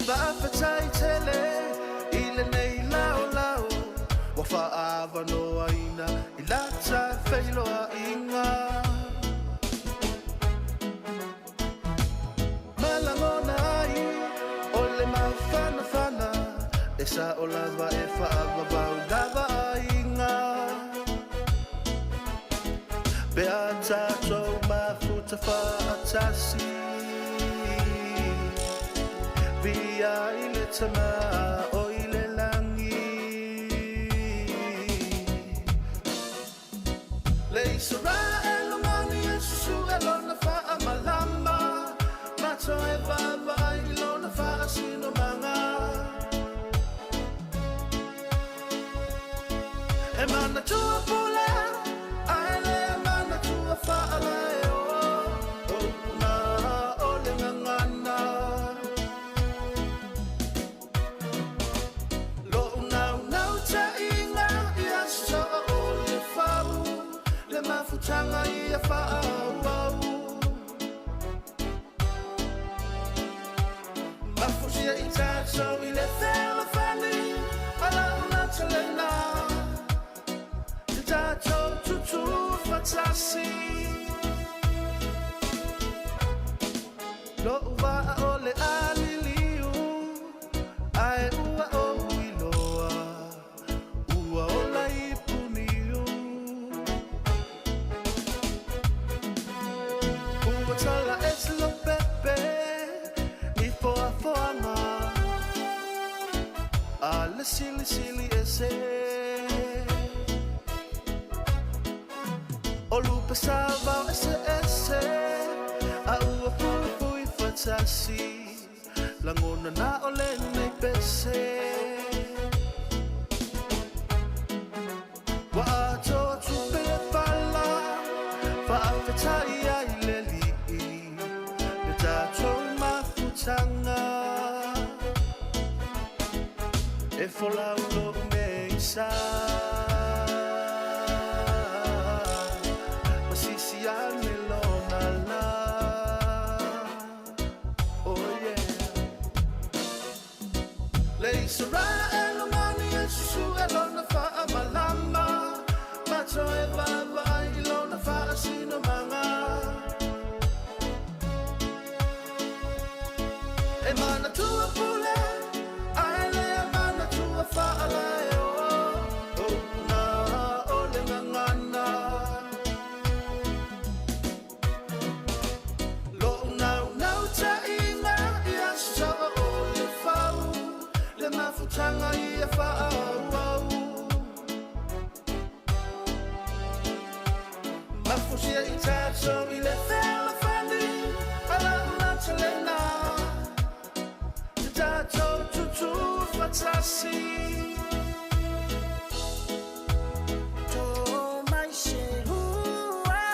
ba fatai tele ile nei lao lao wa fa ava no aina ilata feilo a inga malangona ai ole mafana fana esa olava e fa ava ba dava inga beata so mafuta fa atasi via ile tama o ile langi leisura elomani esu elona fa amalama mato e baba ilona fa asino manga e mana tua pula ale mana tua fa aleo o na ole ngana Mafutanga ia fa'au Mafutia i tato i le whela whani Ala una talena Te tato tutu fatasi Lo uwa o le aliliu Ai ua o iloa Ua o la ipuniu Tala es lo pepe ni foa foanga ala sili sili ese olu pesava ese a ua fui fatasi langona na ole nei pese wa to tu pe fala fa fatai ai leli Tanga e fola ulo meisa masisi anelona la oh yeah leisura elomani esu elona fa amalama mato e baba ilona fa asino manga e mana tua pule ale mana tua fa'ala o na ole ngana lo na ta inga ia so ole fau le mafutanga ia fa'au mafusia i tato i le fela fani ala una talena Tato tutu fatasi To mai se hua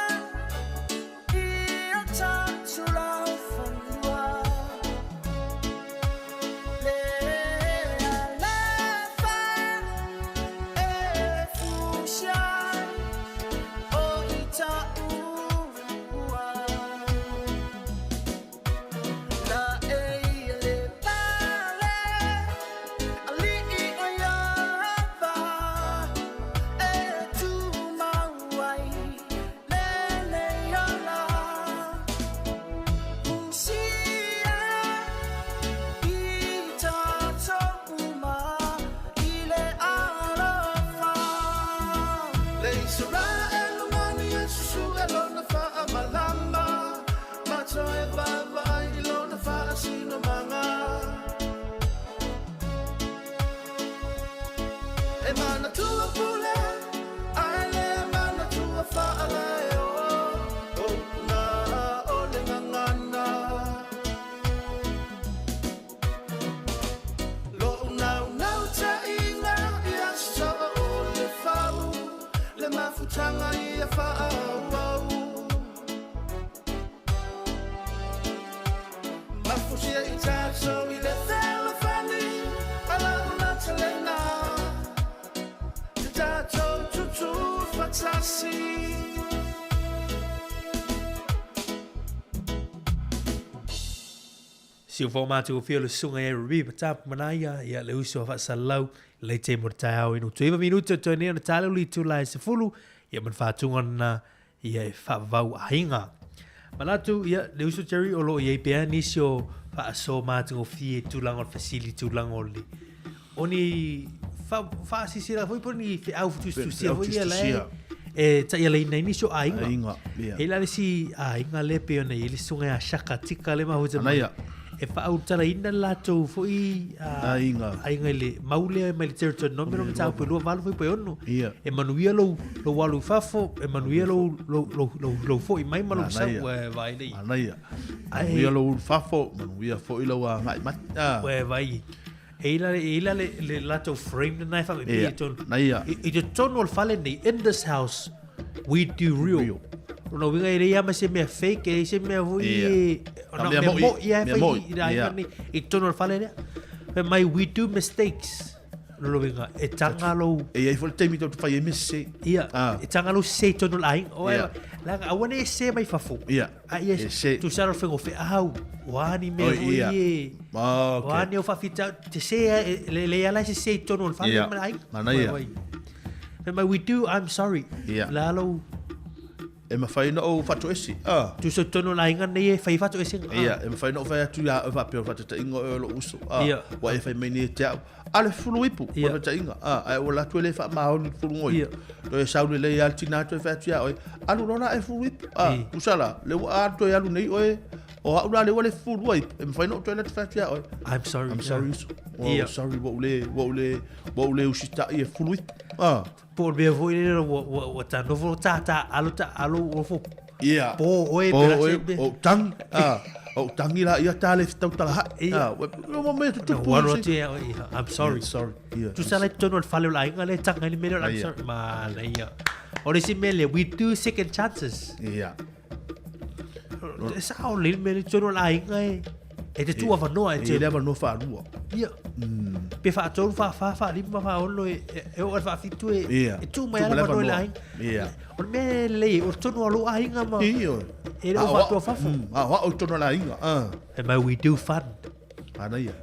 Ia tatu lau fanua Le alefa E fushai O ita ua La Emana tua pule, ale emana tua fa'ala o na ole ngana. Lo na ta inga ia so ole mafutanga ia whaau mafusia I tātou I le whela whani ala una talena te tātou tutu whatasi Si o fo mātou o whio le sunga e rubi pa tāpu manaia ia le uso a whaasalau le te mortau inu 2 minuta to nea na tāleu li tūlai se fulu ia man whātunga na ia e whaavau ainga. Manatu ia le uso Jerry o lo ia pia nisi o whaaso mātou o whie tūlanga o fasili tūlanga o li. Oni whaasisira hoi poni whi au futustusira hoi ia lai e ta ia lei nei nisi o ainga. Ainga, ia. E la le si ainga le peo nei ili sunga a shaka tika le mahuta Anaia. E whaau tara ina lātou fui ainga le maulea mai le territory nomero me tāu pe lua walu fui pe onu. E manuia lo walu fafo, e manuia lo fo I mai malu sau vai nei. Anaia. Manuia lo fafo, manuia fo I lo a ngai mata. Vai. E ila le lātou frame na nai wha me pia ton. Naia. I te tono al fale nei, in this house, we do real. No winga I reia ma se mea fake, e se mea vui e... Mea moi. Mea moi. I tono al fale rea. But my, we do mistakes. No winga, e tanga lo... E ai fo le teimi tau tu whai e misse. Ia, e tanga lo se tono l'aing. O e, langa, awane e se mai fafo. Ia. E se. Tu saro whengo whi ahau. Wani mea vui e... Wani o whawhita, te se le ala se tono al fale l'aing. Mana ia. But my, we do, I'm sorry. Ia. Lalo... E ma whai na o whatu esi. Tu so tono la inga nei e whai whatu esi. Ia, e ma whai na o whai atu ia o whapea o whatata ingo e o lo uso. Ia. Wa e whai mai ni e te au. Ale fulu ipu, o whatata inga. Ai o la tue le wha maho ni fulu ngoi. Ia. To e saure le al tina tu e whai atu ia oi. Alu rona e fulu ipu. Usala, le wa atu e alu nei oe. O haura le wale fulu oi. E ma whai na o tue le tu whai atu ia oi. I'm sorry. I'm sorry. Oh, sorry, wa ule usita i e fulu ipu. Po me voi le o ta novo tata alo o fo. Ia. Po oe o tang. O tangi la ia tale tau tala ha. No momento tu pu. I'm sorry. Sorry. Tu sala tono fale la inga le tanga ni mele I'm sorry. Ma la ia. Ore si mele we do second chances. Ia. Sa o le mele tono la inga e te tua fa noa e te leva no fa rua. Ia. Pe fa tolu fa lima fa ono e o fa fitu e tu mai ala no la ia o me le o tono alo ainga ma ia e o fa to fa o tono la inga e mai we do fun ana ia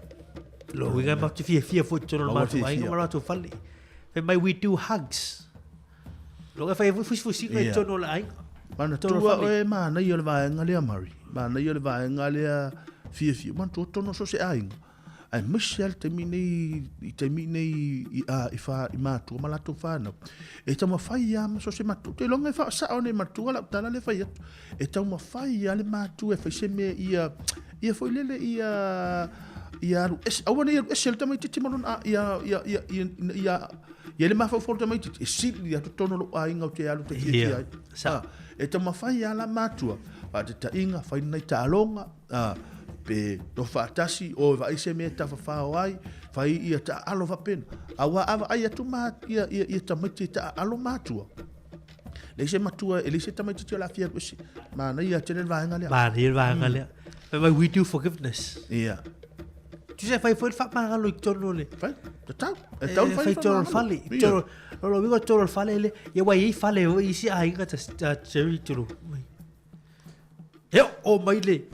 lo winga ma te fia fo tono ma to ainga ma to fali e mai we do hugs lo e fa fu e tono la ainga mana tua e ma na ia le va ngale mari ma na ia le va ngale fia man to tono so se ainga ai Michelle te mine i fa i matu ma la to fa no e tama fai am so se matu te longa fa sa one matu la tala le fai e tama fai ale matu e fa se me ia foi lele ia es awone ia es tama titi malon ia le ma fa for tama titi si ia to tono lo ainga te alu te ia sa e tama fai ala matu pa te inga fai nei ta longa pe no fatasi o vai se me ta fa ai fai ia ta alo va pen awa ai tu ma ia ta mati ta alo matua le se matua ele se ta mati la fia usi ma na ia tele va ngale ma ni va ngale but we do forgiveness ia tu se fai foi fa ma lo torno le fai ta fai torno fali torno lo vigo torno fale le ia wai fale o isi ai ga ta cherry tulu o mai le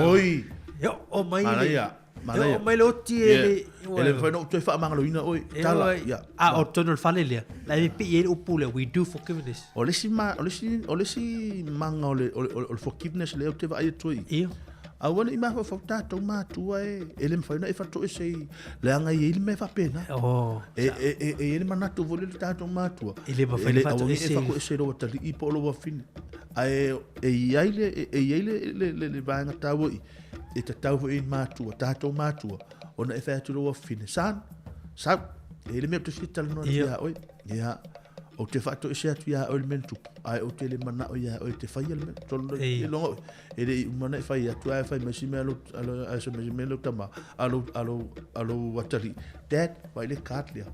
oi Yo, o mai le. Malaya. O mai le oti ele. Ele foi no tu fa mangalo ina oi. Tala. Ya. O tono fale le. La pe ye o pule we do forgiveness. O le si manga o forgiveness le o te vai tu. Ia. A wona ima fa ta to ma tu ai. Ele me foi na fa to sei. Le anga ye me fa pena. Oh. Ele mana tu vole ta to ma tu. Ele me fa fa to sei. Ele fa sei ro ta i po lo fin. Ai le vai na ta wo. E te tau i mātua, tātou mātua, ona e whātu roa whine. Sa, e le mea tu whitala no ia, oi, ia, o te whaato e se atu ia o le mentu. Ai o te le mana o ia o te whai le mentu. Tono e longa e le umana e whai atu ai whai masi me alo aso masi me lo tama alo watari. Dad, wai le kat lia.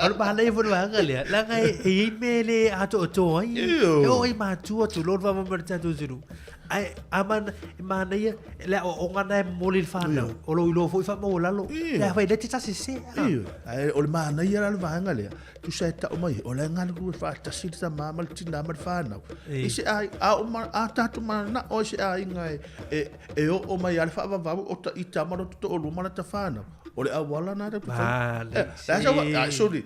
Alo ba le fo wa ngalia. La ngai e me le ato to ai. E o i ma tu tu lo va ma tu zuru. Ai aman mana ia le o ngana e moli fana. O lo ilo fo fa mo lalo. Ya vai le tita se. Ai o le mana ia le va ngalia. Tu sai ta o mai o le ngana ku fa ta si ta mama ti na mar fana. Ise ai a o ma a ta tu mana o se ai ngai e o mai al fa va o ta ita ma to o lu mana ta fana. Ole awala na da vale sorry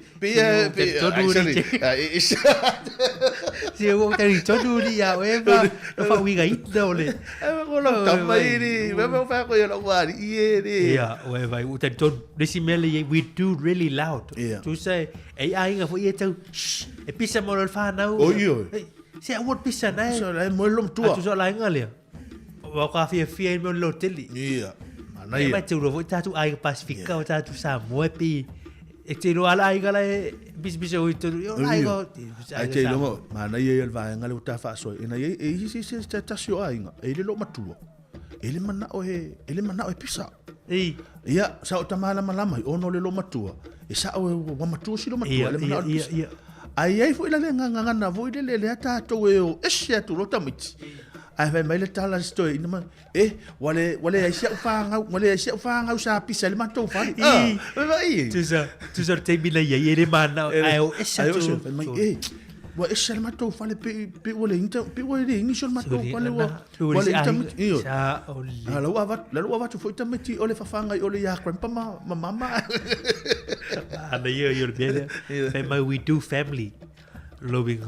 se o te todo dia o eva no fa wiga ita ole o lo tamairi me fa ko yo wari yeah o eva o te todo decimele we do really loud to say ai nga fo ia tau e pisa mo lo fa na o yo se a wot pisa na so la mo lo tua tu so la ngalia o ka fi mo lo teli Nei ma tu ro tatu ai Pasifika o tatu Samoa pi e te ro ala ai gala bis o tu yo ai go ai te lo ma na ye el va ngale uta fa so ina ye e si ta sio ai nga e le lo matua ele mana o pisa ia sa o tamala malama o no le lo matua e sa o wa matua si lo matua le mana ai foi la nga na voi le ta to e o e se tu lo tamiti ai vai mai le tala sto ina ma wale ai sia fanga usa pisa le mato fa tu sa te bila ye le mana ai o esa tu mai wa esa le mato fa le pe wale inta pe wale initial mato fa le wale inta io la lo va tu foi tamiti o le fanga o le ya krempa mama ana yo bene mai we do family loving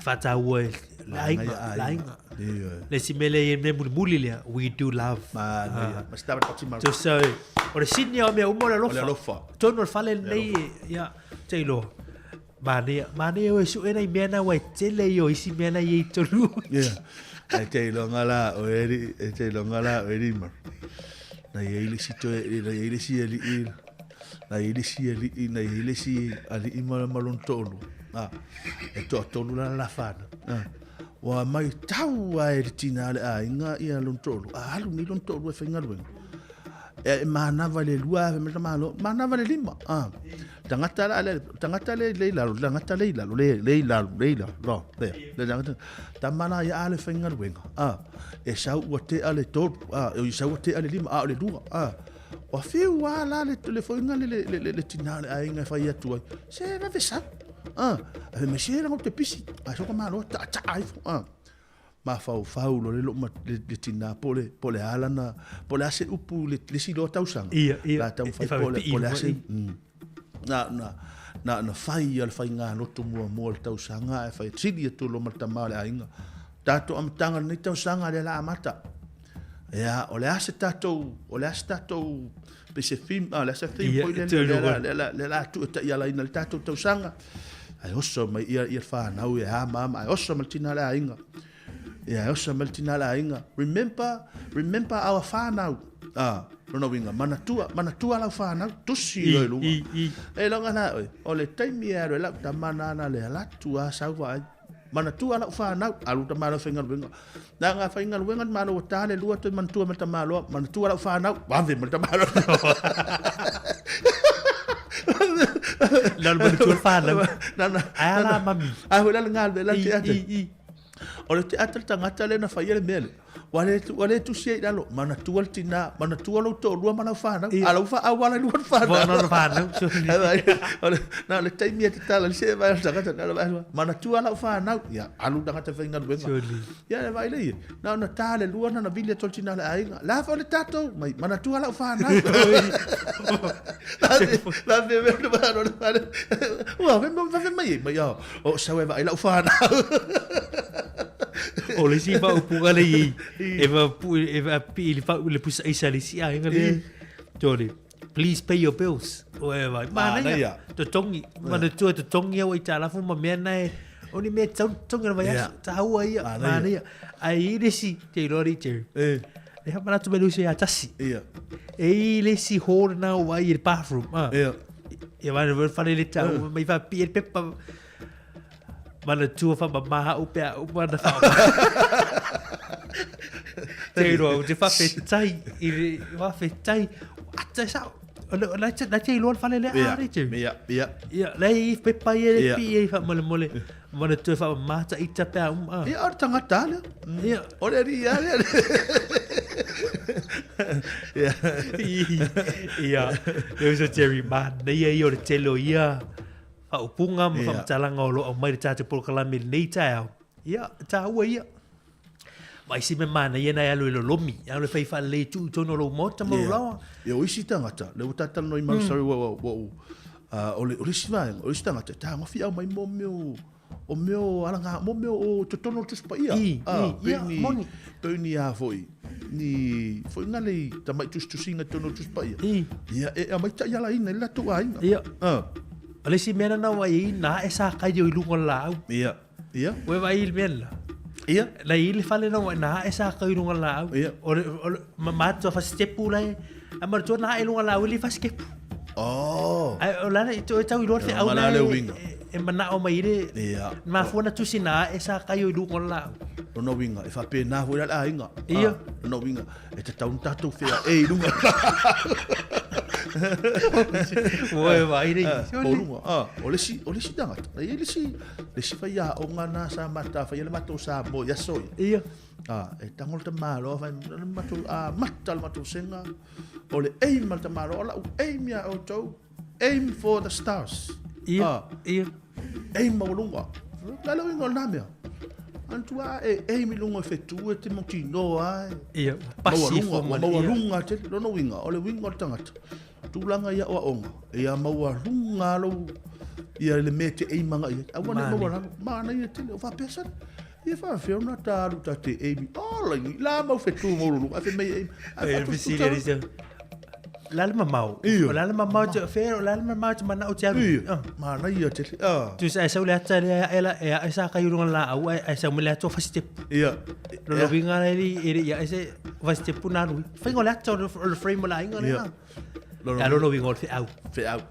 fata we lainga le simele e me muli le we do love ma stava facendo to so ora sinni o me o mo le lofa tono fale nei ya telo mane o su ena mena wa tele yo isi mena ye tolu ai telo ngala o eri ma na ye ile si to na ye ile si ali ima malon tolu e to tolu la fana wa mai tau ai tina le ai nga ia lon tolu alu ni lon tolu e fenga lu e mana vale lua me malo mana vale lima tangata le leila no le tangata tamana ya ale fenga lu e sau o te ale tolu e sau te ale lima le dua wa fi wa la le telefona le tina le ai nga fa ia tu se va vesa ave mexer no te pisi a so como lo ta ai ma fau lo le tina pole alana pole ase upu le si lo tau sang la tau fai pole ase na fai al fai nga no tu mo tau sanga e fai sidi tu lo marta male ainga tato am tanga ni tau sanga le la mata ya ole ase tato pe se film la se film poi le la tu ya la ina tato tau sanga ai oso mai ia fa na u ha mama ai oso maltina la inga remember our fa now no winga manatua la fa na tusi lo lu e longa na o le time ia la ta mana na le la tua sa wa manatua la fa na alu ta mana finga winga na nga finga winga mana o ta le lu to manatua mata malo manatua la fa na wa ve mata malo la betul fala ala mami wala ngal la o te atal tangata le na faia le mele wale tu sei dalo mana tual lo to lua mana fana ala fa awala lu fana na le taimi te tala se va tangata na mana tuala fana ya alu tangata venga benga ya le vai le na tale lua na vile toltina le ai la fa le tato mai mana tuala fana la ve va mai ya o sawe vai la fana o le si va upunga le eva pi le fa le pusa isa le si ai ngale jole please pay your bills o eva mana ya to tongi mana tu to tongi o ita la fu ma mena oni me tongi va ya ta hua ia mana ya ai le si te lori te le ha mana tu me lu se atasi e le si hole na o ai il bathroom Ia mana whare le tau, mai wha pia pepa. Mana tua wha mamaha upe a umana wha. Te roa, te whawhetai, i whawhetai, ata sao. Na te iloan whale le aare te. Ia, lei pepa ia le pi e wha mole mole. Mana tua wha mata i tapea Ia, ora tangata lea. Ia. Ora ri ia lea. Ia, eu so Jerry man, nei ai o le telo ia. Wha upunga, ma wha mtalanga o lo au mai le tātou polokalame nei tai au. Ia, tā ua ia. Mai si me mana ia nei alu ilo lomi, alu le whai le tu tono lo mota mo lawa. Ia o isi tangata, le utata no i mausari o le isi vaenga, o isi tangata, tā ngofi au mai mo meo, o meo alanga, mo meo o totono tuspa ia. Ia, moni. Peuni a foi, ni foi ngale tamai tustusinga tono tuspa ia. Ia, e a mai ta iala ina, ila tu a ina. Ia. Ale si mena na wai na e sa kai o ilungo lau. Ia. We vai il mena. Ia. La il fale na na e sa kai ilungo lau. Ia. O ma to fa stepu lai. Amar to na ilungo lau li fa skep. Oh. Ai o la to tau ilor fe au na. E mana o mai re. Ia. Ma fona tu sina e sa kai o ilungo lau. No winga, e fa pena ho la inga. Ia. No winga. E te tau tatu fea e ilunga. Oi, vai ri. O le si tangata. E le si fa ia o ngana sa mata fa ia mato sa mo ia so. Ia. E tangol te malo fa mato mata mato senga. O le aim mato malo la aim ya o to aim for the stars. Ia. Aim mo lunga. La lo ingo na mea. Antua aim lunga fetu te motino ai. Ia. Pasifo mo lunga te no winga. O le winga tangata. Tulanga ia o onga. Ia maua runga lo. Ia le mete e manga ia. A wana maua mana ia te o fa pesa. Ia fa fe ona taru ta te e mi. La mau fe tu mo lu. A fe mai e visile rise. La mamau. La mamau te fe la mamau te mana o te aru. Mana ia te. Tu sa sa le ata ela e sa ka yurunga la au e sa mo le ato fa step. Ia. Lo vinga ele ia ese fa step na nu. Fa ngola ato o frame la inga na. Alo no wingo fe au.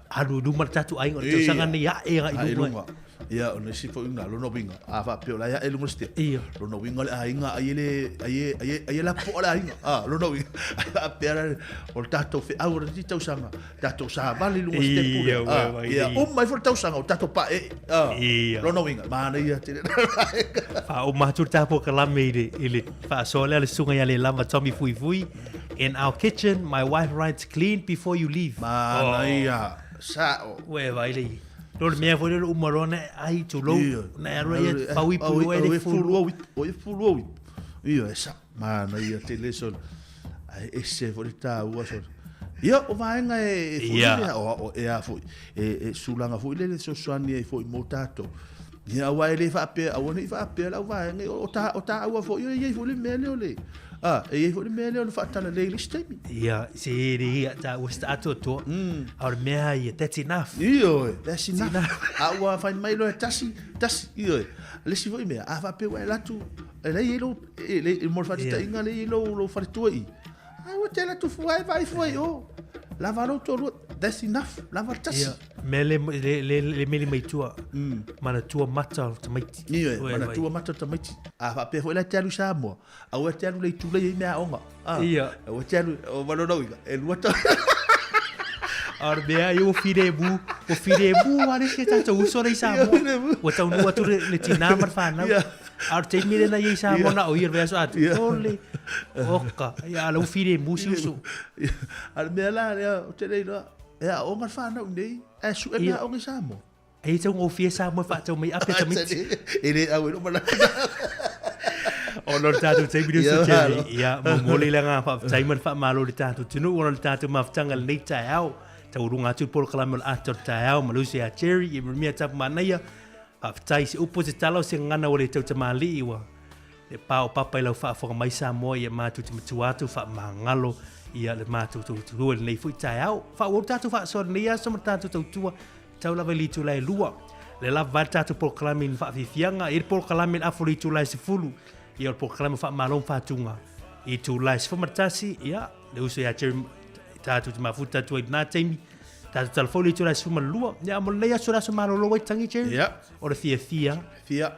Alu du martatu ai ngol te sanga ni ya e ga ilunga. Ia o ne sifo ina lo no winga. A fa pe la ya e lungo ste. Ia. Lo no winga le ainga ai la po la ainga. Lo no winga. A pe la o tato fe au ri tau sanga. Tato sa vale lungo ste pu. Ia o mai for tau sanga o tato pa e. Lo no winga. Mana ia te. Fa o ma tu tapo kalame ile fa so le sunga ya le lama Tommy fui fui. In our kitchen, my wife writes clean before you leave. Ia. Sa. We vai le. Lor mea foi o marone ai tu lo na ro ia paui pu e fulu o ia esa mana ia te leson ai ese foi ta ua so ia o vaenga e foi o e a foi e sulanga foi le so soani e foi motato ia wa ele fa pe a woni fa pe la vaenga o ta ua foi ia foi le mele ole e foi le mele o fa tana le liste ia se ia ta o sta to or mea ia that's enough that's enough a find mai lo tasi ia le si foi mea a fa pe wa la tu le ilo le mo fa ta inga le lo fa tu ai a o te la tu foi o la va lo to that's enough la va tasi mele le mele mai tua mana tua mata tamaiti mana tua mata tamaiti a fa pe foi la talu sa mo a o talu le tu le mea onga ia o talu o valo no e luata Arbea eu firebu are se ta uso le sa mo o ta no tu le tina mar fa na ar te mire na ye sa mo na o ir verso at ole oka ya lo firebu si uso arbea la o te le no ya o mar fa na nei e su e o ngi sa mo e te ngo fie sa mo fa te mai ape te mit ele a no mala o lo tatu te bidu so te ya mo ngoli la nga fa tai man fa malo le tatu tunu o le tatu ma ftanga le tai au ta urunga tu por kalamel ator tau malusi a cherry i mia tap manaya a tai se upo se talo se ngana o le tau tamali iwa le pao papa ila fa fo mai sa mo ia matu te matuatu fa mangalo ia le matu tu le nei fu tau fa o tatu fa so nia so tatu tu tua tau la veli tu lai lua le la va tatu por kalamin fa fianga ir por kalamin afuri tu lai se fulu ia por kalamin fa malon fa tunga i tu lai se fa matasi ia le uso ya cherry tatu te mafuta tu na temi Ta telefoni tu la suma lua. Ya mo le aso la suma lo wai tangi che. Ya. O le fia. Fia.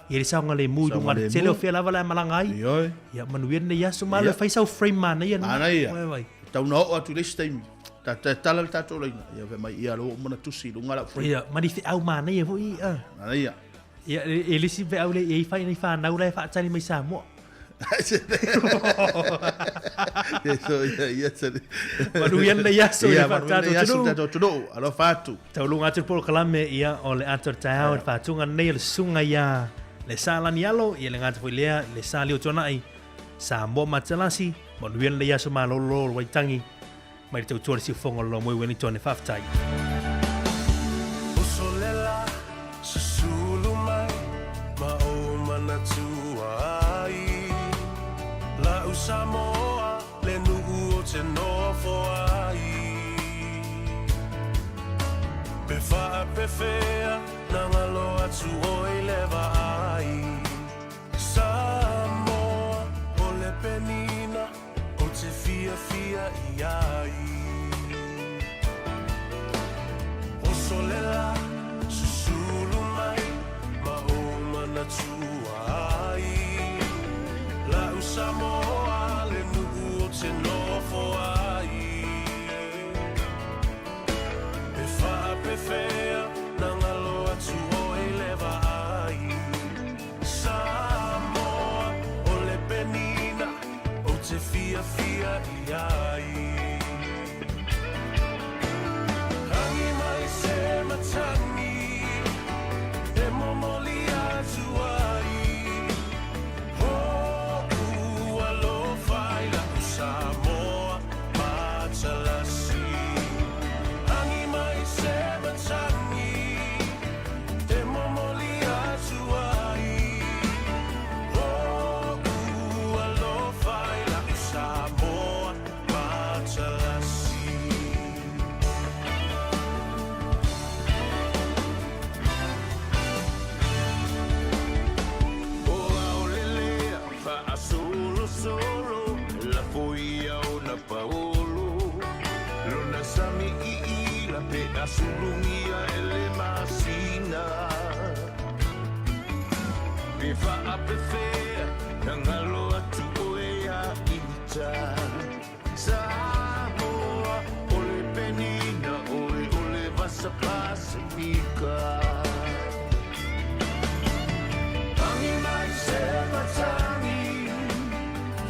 Ia sa ngale mu du ngale tele o fia lava la malangai. Yo. Ya manuia ne ya suma le faisa frame man ya. Ana ia. Tau no o tu list time. Ta tala ta to le. Ya ve mai ia lo mo na tusi lu ngala frame. Ya, mani fi au mana ya fu i. Ana ia. Ya elisi ve au le e fa ni fa na ula fa tani mai sa mo. Manuian na yaso ia fatato tudo alo fatu taulunga atu por kalame ia ole ator tau fatunga nei le sunga ia le sala ni alo ia le ngata foilea le sali o tona ai sa mo matalasi manuian na yaso malolo waitangi mai te utuari si fonga lo moi weni tone faftai usolela susulu mai ma o manatuai la Samoa le nu'u o te nofo ai pe fa'a pe fea na ngalo atu o i lewa ai Samoa o le penina o te fia fia i ai o solela susulu mai ma o manatua ai la Samoa le nu'u o te nofo ai pe fa'a pe fea na ngalo atu o i lewa ai Samoa o le penina o te fia fia i ai hangi mai se matangi e momoli atu ai Samoa, Matalasi Hangi mai se matangi e momoli atu ai alofa i la Samoa, Matalasi O aolelea fa'asolo solo la foia o na paolo lona sami i la pe asulungia ele masina pe fa'a pe fea na ngalo atu oea ita Samoa o le penina o le vasa pasifika Hangi mai se matangi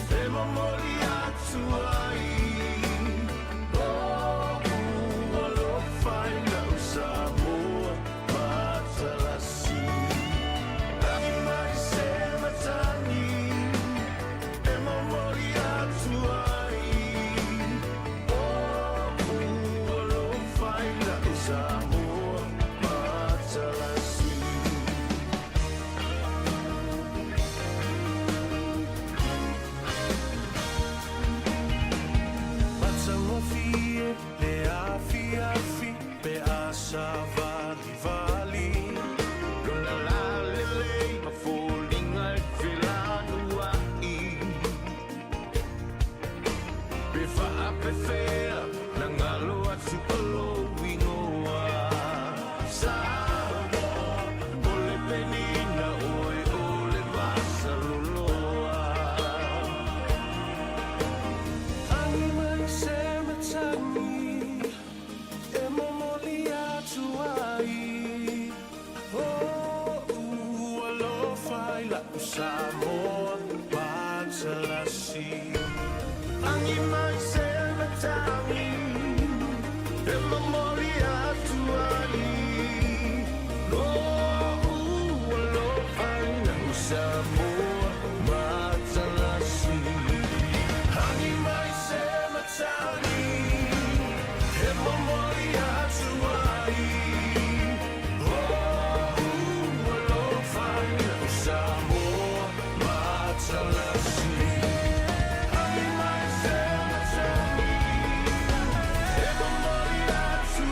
se momoli atu ai alofa i la Samoa Matalasi Hangi mai se matangi e momoli atu ai alofa i la Samoa Matalasi Matamofie le afi afi pe asa vali vali lona la lele ma folinga e filanua i pe fa'a pe fea na ngalo atu alo wingoa Samoa o le penina oe o le vasa loloa Hangi mai se matangi e momoli atu ai alofa i la Samoa Matalasi Hangi mai se matangi e momoli atu ai alofa i la Samoa Matalasi Hangi mai se matangi e momoli atu ai alofa i la Samoa Matalasi Hangi mai se matangi e momoli atu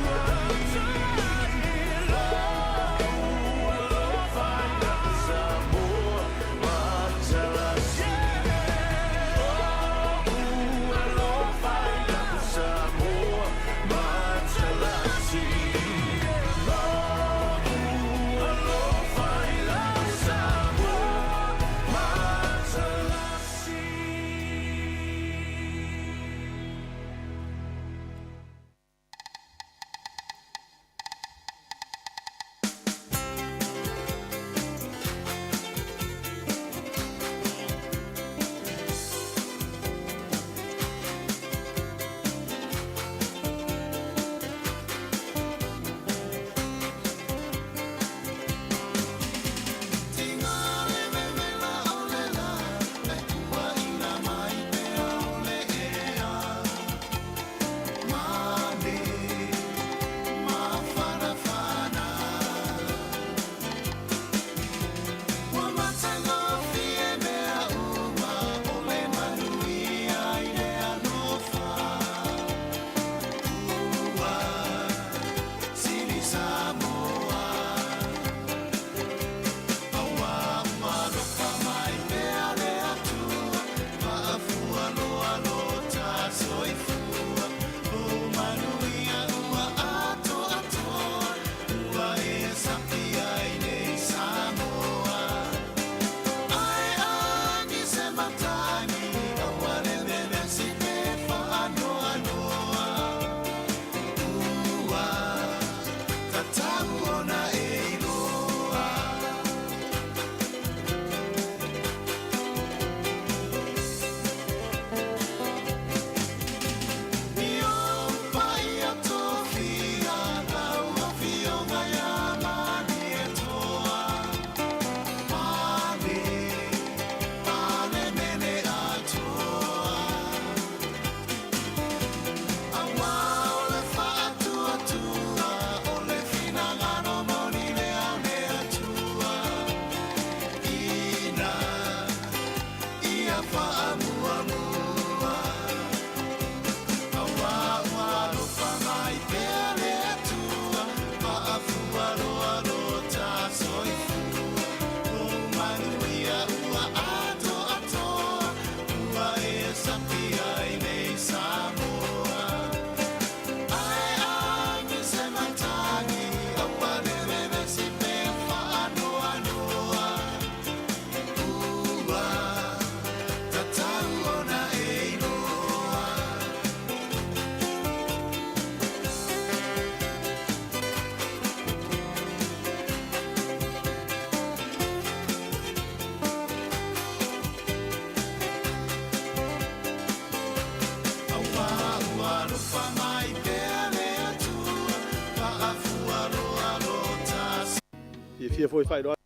fia foi fai do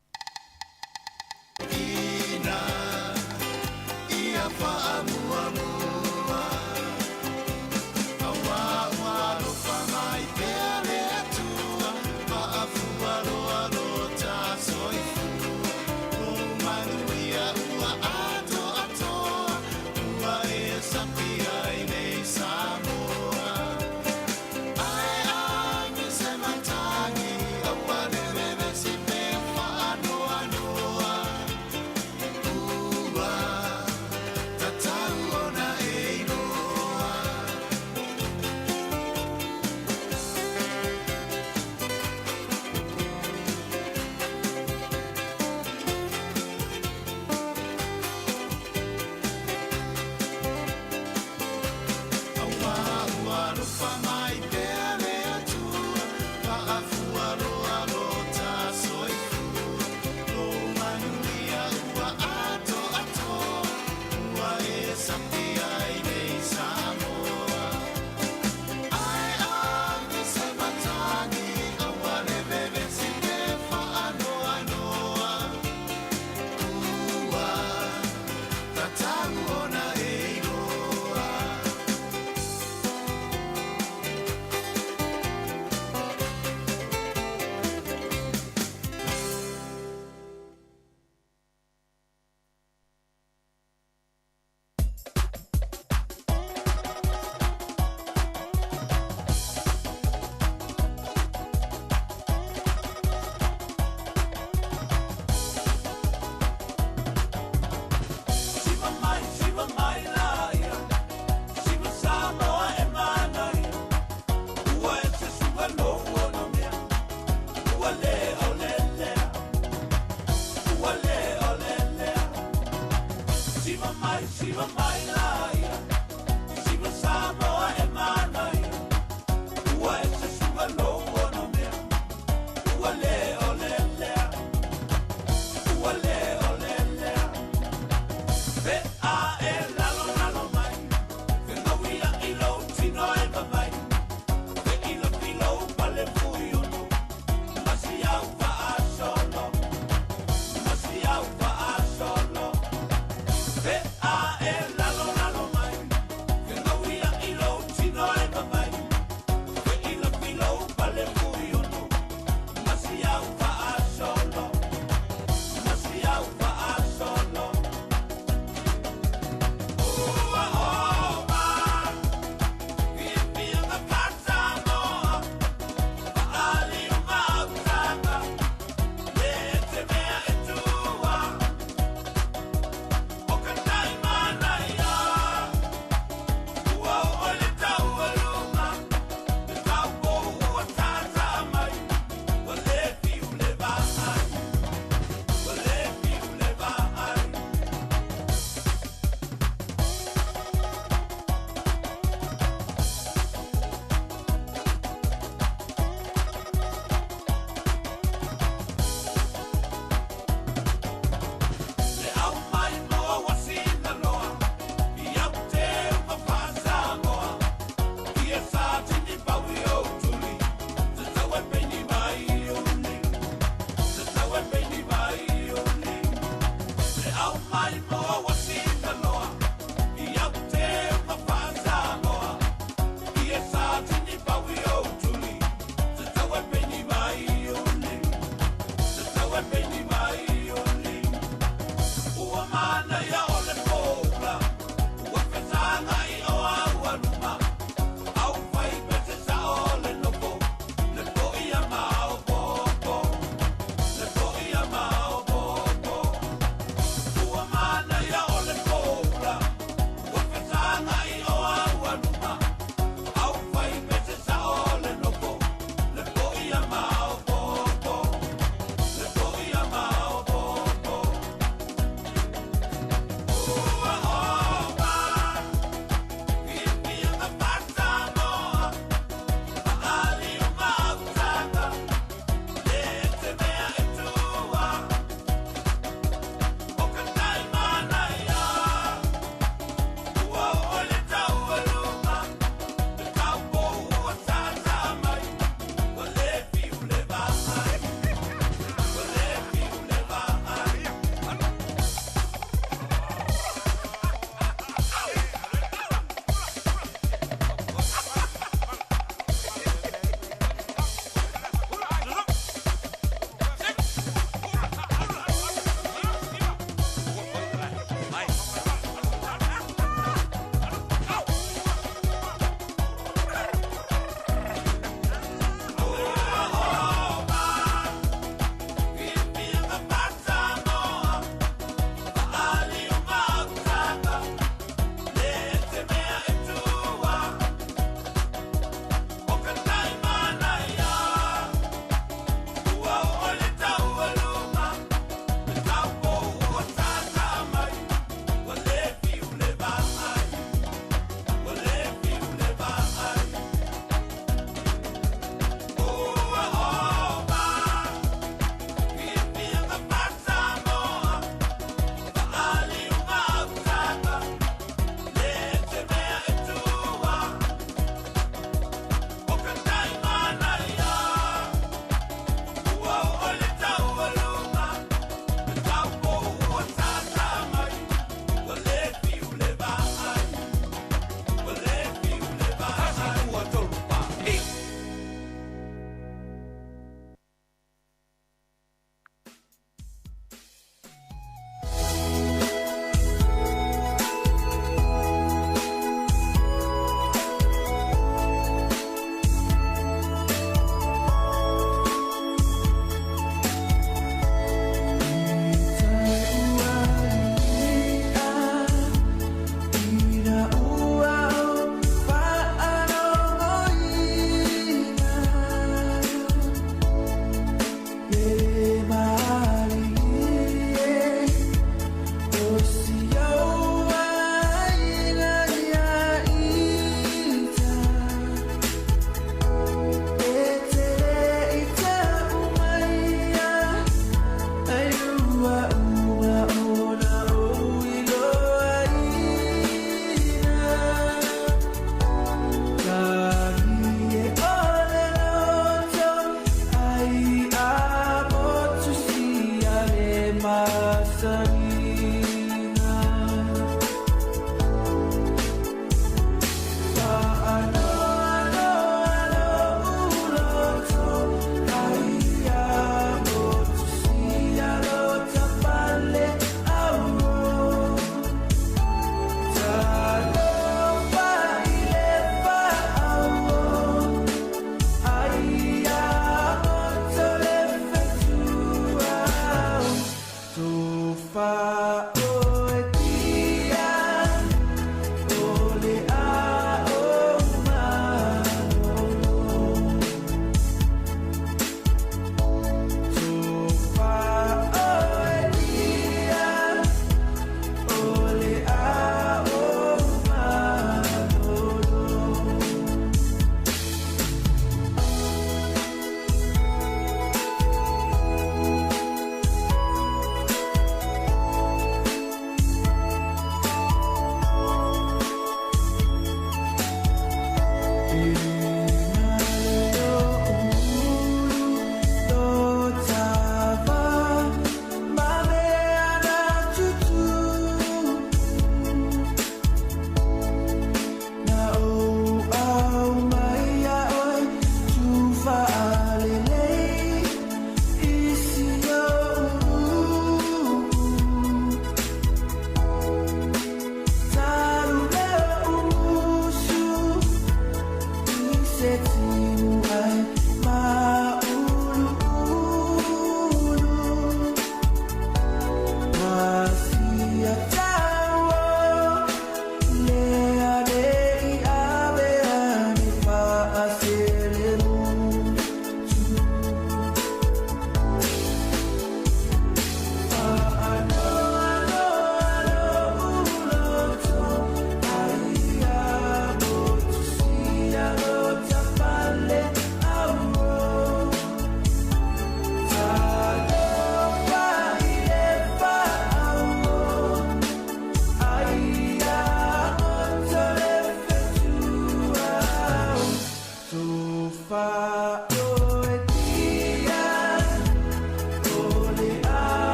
Lalo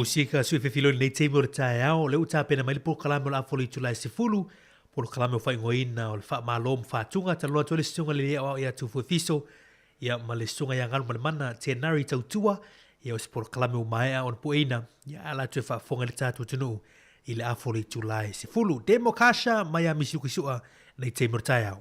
musika sui fefiloni nei teimi o le taeao le uta pena mai le polokalame o le afoli tulai sefulu polokalame o faigoina o le faamālo ma faatunga taloa toe le situnga le lea o ia tufuefiso ia ma le sunga ia galu ma le mana tenari tautua ia o se polokalame o maea o le pueina ia ala tue faafoga le tatou tunuu i le afoli tulai sefulu demokasha mai a misukisua nei teimi o le taeao.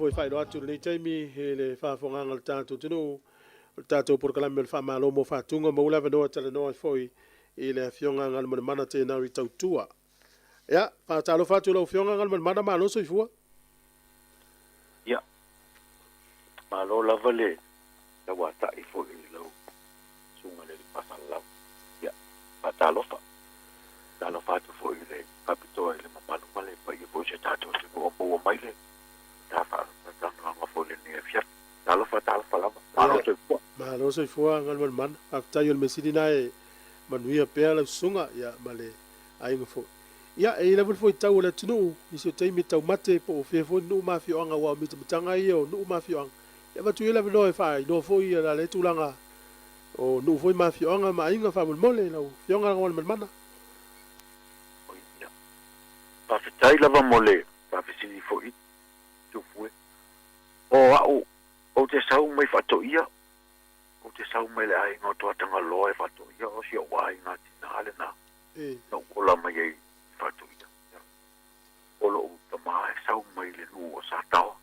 foi fai do atu nei taimi he le whaafonga le tātou tunu le tātou por kalame le whaamalo mo whaatunga mo ula vanoa tala noa foi i le fionga ngal mo mana tēnā i tautua. Ia, whaatalo whātu lau fionga ngal mo mana malo so i fua? Ia, malo lava le la wata i foi i lau sunga le pasal lau. Ia, whaatalo wha. Talo whātu foi i le kapitoa i le mamalo male pa i foi se tātou se mua mua mai le. Ta whaatalo foi le ni e fiat. Talo wha lava. Malo so i fua. Malo so i fua ngal mo mana. Aftai o le mesidi na e manuia pea lau sunga ia male ainga foi. Ia e level foi tau le tunu i se taimi tau mate po o fefo nu mafio anga wa mita mtanga i o nu mafio anga. Ia watu i level no fai no foi la le tulanga o nu foi mafio anga ma inga fa mole lau fionga ngol mana. Pa fitai lava mole pa fisini foi tu foi. O te sau mai fato ia. O te sau mai le ai ngoto tanga loe fato ia o si o wai ngati na le na. No ola mai ai fato ia. Olo ta mai sau mai le nu o sa tau.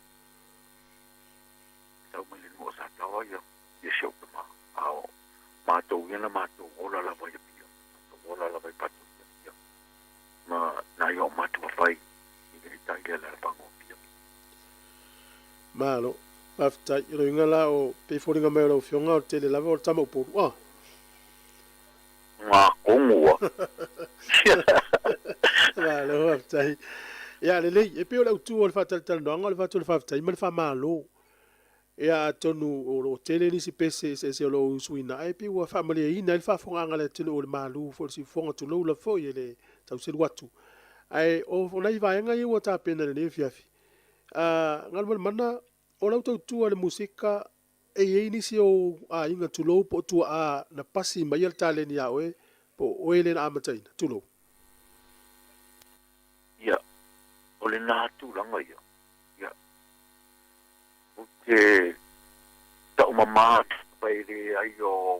Sau mai le nu o sa tau ia. Ia si o ta ma. Ao mato ia na mato ola la vai ia. Ola la vai fato ia. Ma na yo mato vai. Ia tai le la pango ia. Malo. Aftai ro inga la o pe foringa mai o fionga o tele lava o tama po. Ah. Nga kongo. Malo aftai. Ya le e pe o tu o fatal tal no ngol fatul aftai mal fa malo. Ya tonu o tele ni si pese se lo suina e pe o family ina il fa fonga ngale tele o malu fo si fonga tu lo la fo ele tau se watu. Ai o nei vai nga i o ta pena le fiafi. Ngal mana o lau tautua le musika e inisi o a inga tulou po tua a na pasi mai al tale ni awe po oele na amataina tulou. Ia, o le nā tūranga ia. Ia. O te tau mamāt pai le ai o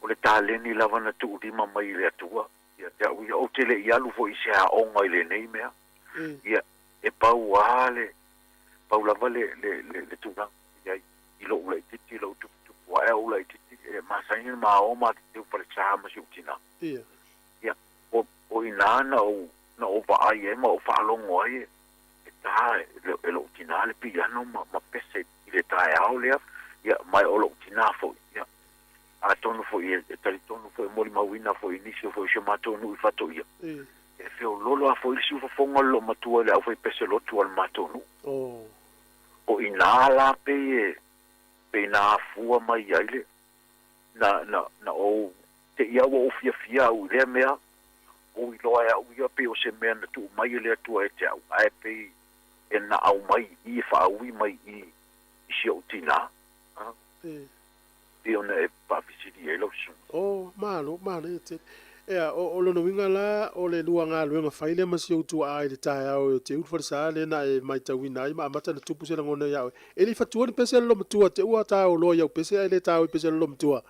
le tale ni lava na tūrima mai le atua. Ia, te au ia o te le ialu fo i se a onga i le nei mea. Ia, e pau ale Paula vale le tūranga ia i lo ula i titi lo tupu wa e ula i titi e masaini ma o ma te upare chama si utina. Ia. Ia. O inana o na o va ai e ma o whaalongo ai e tā e lo utina le piano ma pese i le tae au lea ia mai o lo utina fo ia. A tonu fo ia e tari tonu fo e mori mawina fo inisi fo i se matonu i fato ia. Ia. E feo lolo a fo i si ufafonga lo matua le au fo i pese lotu al matonu. Oh. O inala pe na fua mai aile na o te ia o fia o le mea o i loa au ia pe o se mea na tu mai le tu e te au ai pe e na au mai i fa au mai i si o tina e ona e pa fisidi e lo su o malo e te o lo no winga la o le luanga luenga faile ma si o tu ai le tai au te u forsa le na e mai ta wina i ma mata na tupu se ngona ya e li fatu ni pese lo mtua te ua ta o lo ya pese ai le ta o pese lo mtua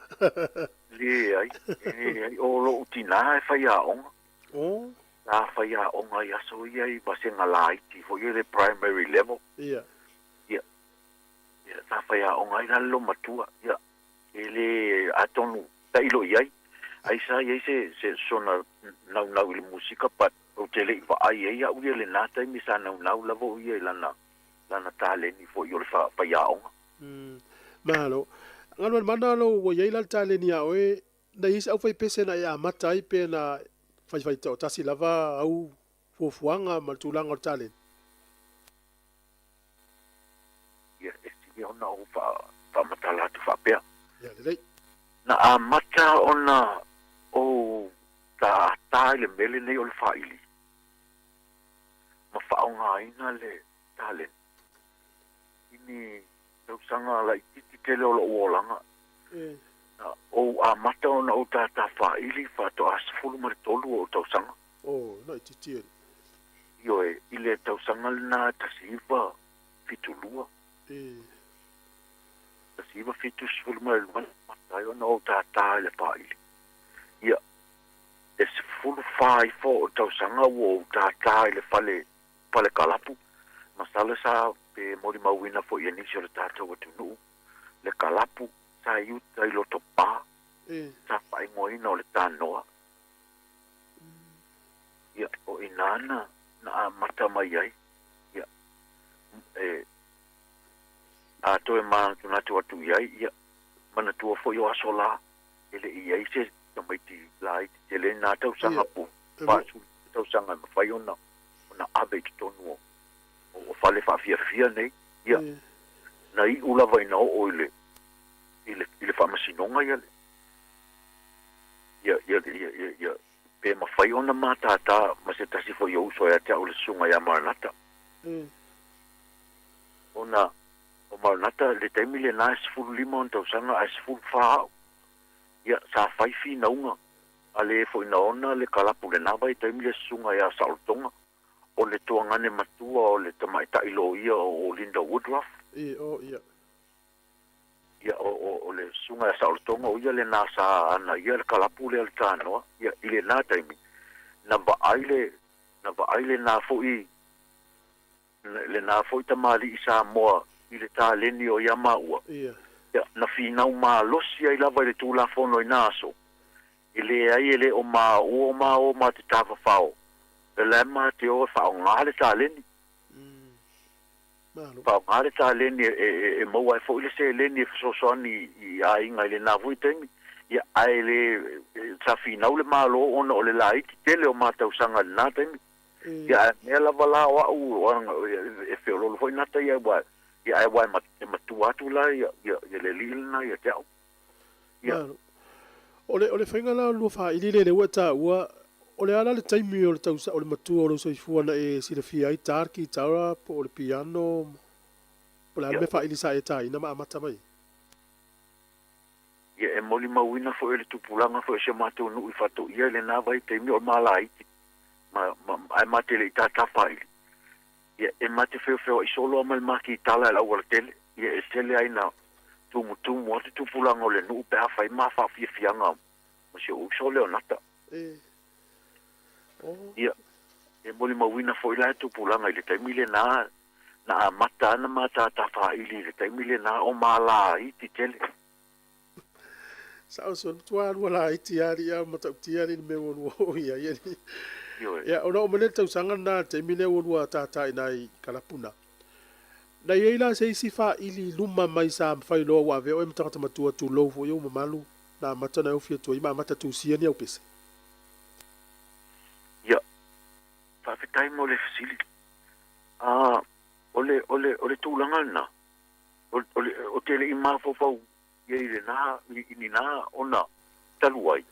le ai o lo utina e fa ya on o la fa ya on ya so ya i ba se ngala i ti fo ye le primary level ia ta fa ya on ai la lo matua ia ele atonu ta ilo ia ai sa ye se sona nau le musika pat o tele va ai ia u le nata mi sa nau la vo ia lana tale ni fo yo fa ya on malo ngal mana lo wo ye la tale ni a oe na is au fai pese na ya matai pe na fai to tasi lava au fo fuanga ma tulanga tale ia esti ona o fa matala tu fa pe ia le na amata ona o ta le mele nei o le whaili. Ma whaonga ina le tale. Ini tau sanga la iti tele o lo uolanga. O a mata ona o ta whaili whato asfulu mare tolu o tau sanga. O, na iti tiri. Io ile tau sanga na tasiva fitulua. Tasiva fitusfulu mare luan mata ona o ta le whaili. Ia, e se fulu whai fo o tau sanga o tātai le fale kalapu. Masala sa pe mori mauina fo ia nisi o le tātou atu nuu. Le kalapu, sa iuta i loto pā. Sa whaingoina o le tānoa. Ia, o inana, na mata mai ai. Ia, a toe maa tunatu atu iai, ia, mana tua fo i o aso la. Ele iai se, tamaiti lai, te le nā tau sanga pu. Pāsu, tau sanga mawhai ona, ona abe i tonu o fale whawhia nei. Ia, na i ula vai nao o ile whamasinonga ia le. Ia, pe mawhai ona mā tātā, ma se tasi fo i uso ea te au le sunga ia maranata. Ona, o maranata, le taimi le nā esifuru lima on tau sanga, esifuru whahau. Ia, sa whaifi na unga. Ale fo ina ona le kalapu le nava i taimi le sunga ia sautonga. O le tuangane matua o le tamaita ilo ia o Linda Woodruff. Ia. Ia o le sunga ia sautonga o ia le nasa ana ia le kalapu le altanoa. Ia ile nā taimi. Na aile nā fo i le nā fo i tamali i sa moa i le tā leni o ia maua. Ia. Na finau mā losi ai lava i le tūla fono i nāso. Ile ai ele o mā te tāwha whao. E lema te o whao ngāre tā leni. Whao ngāre tā leni e maua e fo ile se leni e whasosoani i a inga i le nā vui temi. Ia ai le sa finau le mā lo ona o le laiti tele o mā tausanga le nā temi. Ia mea lava la o au e whiololo foi nata ia wai. Ia ai wai matu atu la ia le lilina ia te au. Ia. O le whainga la lua wha ili le ua tā ua, o le ala le taimi o le tausa, o le matua o le soifua na e sila fia ai tarki, taura, po o le piano, po le ame wha ili sa e tā ina ma amata mai. Ia e moli mauina fo e le tupulanga fo e se mātou nui whato ia le nā vai taimi o mala aiti. Ai mate le i tā tawha ili. Ia e mate feo i solo amal maki i tala e lau ala tele. Ia e tele ai na tumu atu tupulanga o le nuu pe hawhai mawha fianga ma se uso leo nata. Ia, e moli mawina fo ila e tupulanga i le taimile na mata ana mata tafa ili le taimile na o mala iti tele. Sao son tuan wala iti ari a mata utiari ni me wonu ia ia. Ia ona o mele tau sanga na taimile wonu tata inai kalapuna. Na ia se isi fa ili luma mai sa mfai loa wa veo e mtakata matua tu lofu yo mamalu na mata na ufia tu ima mata tu siani au pese. Ia, fa fitai mo le fasili. Ole tu langana. O tele ima fofau. Ia ile na, ini na ona taluai.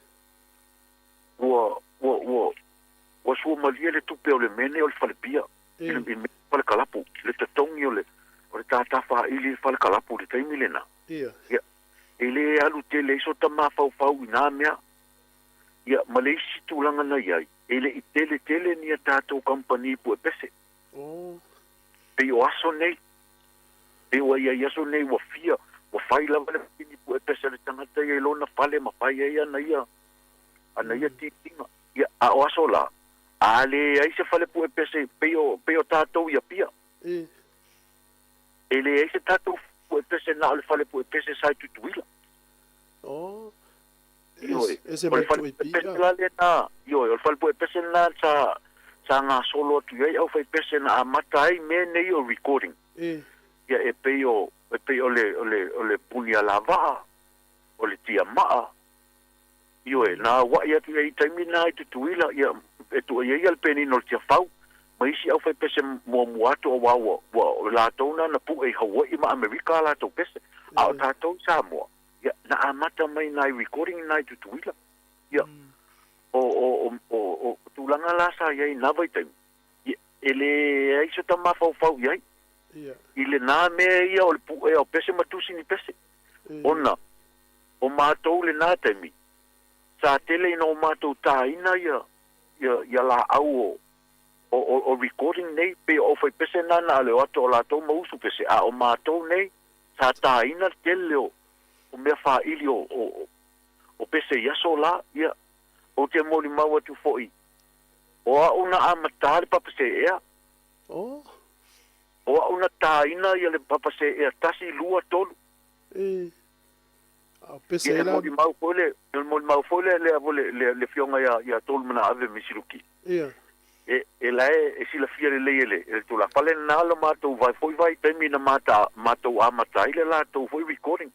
Wa sua malia le tupe o le mene o le falipia. Ile fale kalapu. Le tatongi o le tata wha ili whale kalapu le taimi le na. Ia. Ele alu tele iso tama fau i nā mea. Ia, ma le isi tūlanga na iai. Ele i tele ni a tātou company pu e pese. Pe o aso nei. Pe o ia aso nei wa fia. Wa whai lava le pini pu e pese le tangata ia ilona whale ma whai ia ana ia. Ana ia titinga. Ia, a o aso la. A le aise whale pu e pese pe o tātou ia pia. Ele e se tātou pu e pese na ale whale pu e pese sai tutuila. Ese mai tu i pia. Ioi, o whale pu e pese na sa ngā solo atu iei, au whai pese na a mata ai me nei o recording. Ia e peo le puni a la waa, o le tia maa. Ioi, na wai atu iei taimina i tutuila, ia e tu iei al peni no le tia whau. Ma isi au whai pese mua atu o wawa, wa la tauna na pu e Hawaii ma Amerika la tau pese, a o tātou Samoa. Ia, na amata mai nai recording nai tutuila. Ia, o tūlanga la sa iai nawa i taimi. Ia, ele aiso ta mawhau iai. Ile nā mea ia o le pu e o pese matusi ni pese. Ona, o mātou le nā taimi. Sa tele ina o mātou tā ina ia la au o recording nei pe o fai pese nana ale o ato o la tau mausu pese a o mātou nei sa tā ina tele o mea wha ili o pese iaso la ia o te mori mau atu foi o a una a matare pa pese ea o o una taina ia le papase e tasi lua tolu. Pese la. Mo mau fole, le fionga ia tolu mana ave misiruki. Ia. E la e sila fia le ele e tu la fale na la matou vai temi na matou amata ile la tu foi recording.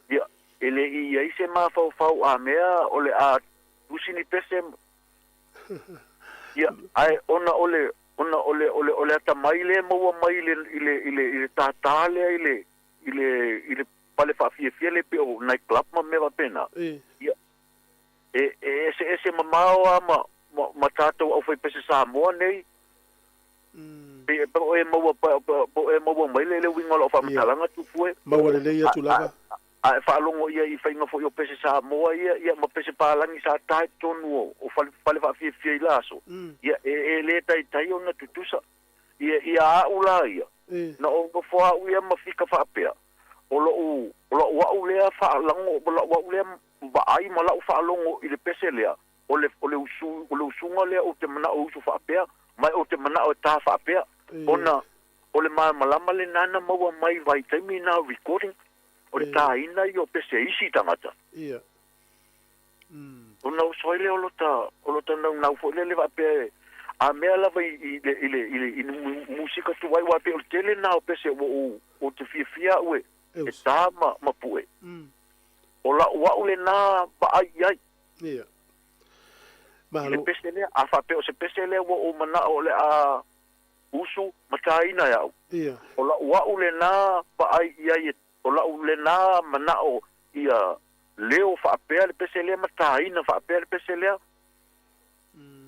Ia ele ia ise ma fau a mea ole a usini pese. Ia ai ona ole ata maile mo maile ile tatale ile pale fa fie le pe o night club ma me va pena. Ia ese mamao ama matato au foi pese sa mo nei. Pe po e mo maile le winga lo fa matalanga tu foi. Ma wale le ia tu lava. A fa longo ia I fainga fo yo pese sa mo ia ma pese pa langi sa tai tonu o fale fa fie laso. Ia le tai ona tutusa. Ia ula ia. Na o fo ia ma fika fa pea. O wa ule fa lango wa ule ba ai ma la fa longo ile pese le. Ole usunga le o te mana o usu fa pea. Mai o te mana o ta fa pea. Ona ole ma malama le nana mo mai vai temi na recording. O ta ina yo pese isi tangata. Ia. Ona soile o lota na fo le va pe a me la vai ile musika tu vai wa pe o tele na o pese o te fia we. E ta ma pue. Ola wa ule na ba ai. Ia. Ile pese le a fa pe o se pese le o mana o le a usu mataina ya. Ia. Ola wa ule na ba ai ola ule na mana o ia leo fa apea le pese le mataina fa apea le pese le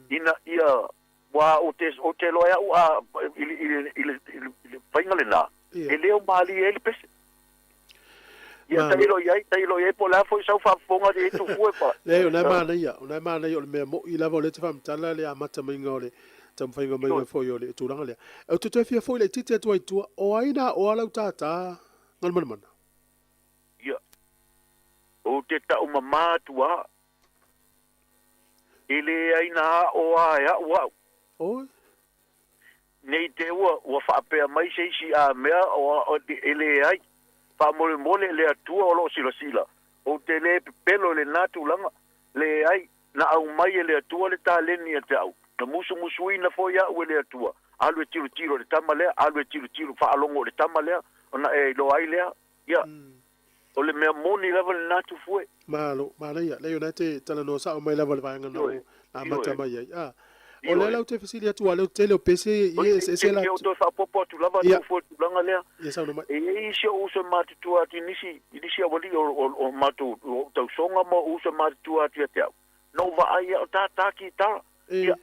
ina ia wa o te loia a ile faingale na e leo mali ele pese ia tailo ia po la foi sau fa fonga de tu foi pa leo na mana ia o me mo I lava le te fam tala le amata mainga ole tam fainga mai foi ole tu ranga le o tu te fia foi le tite tu ai tu o aina o ala tata ngal mana ia o te ta umama tua ele aina o ya wa o nei te wa fa pe mai si a mea o ele ai fa mole le atua o lo sila o te le pelo le natu langa le ai na au mai le atua le taleni te au na musu ina fo ya o le atua alu tiro le tamale alu tiro fa alongo le tamale ona e lo ai le ya o le mea moni lava le natu fue. Malo ia. Leo na te tala no sa o mai lava le vaenga no a mata mai ai. O le lau te fasili atu a leo tele o pese i se la. O to fa popo tu lava tu fue tu langa lea. Ia sa no mai. E isi o uso matu tu ati nisi a wali o matu o tau songa mo uso matu tu ati ati au. No va ai o ta ki ta. Ia.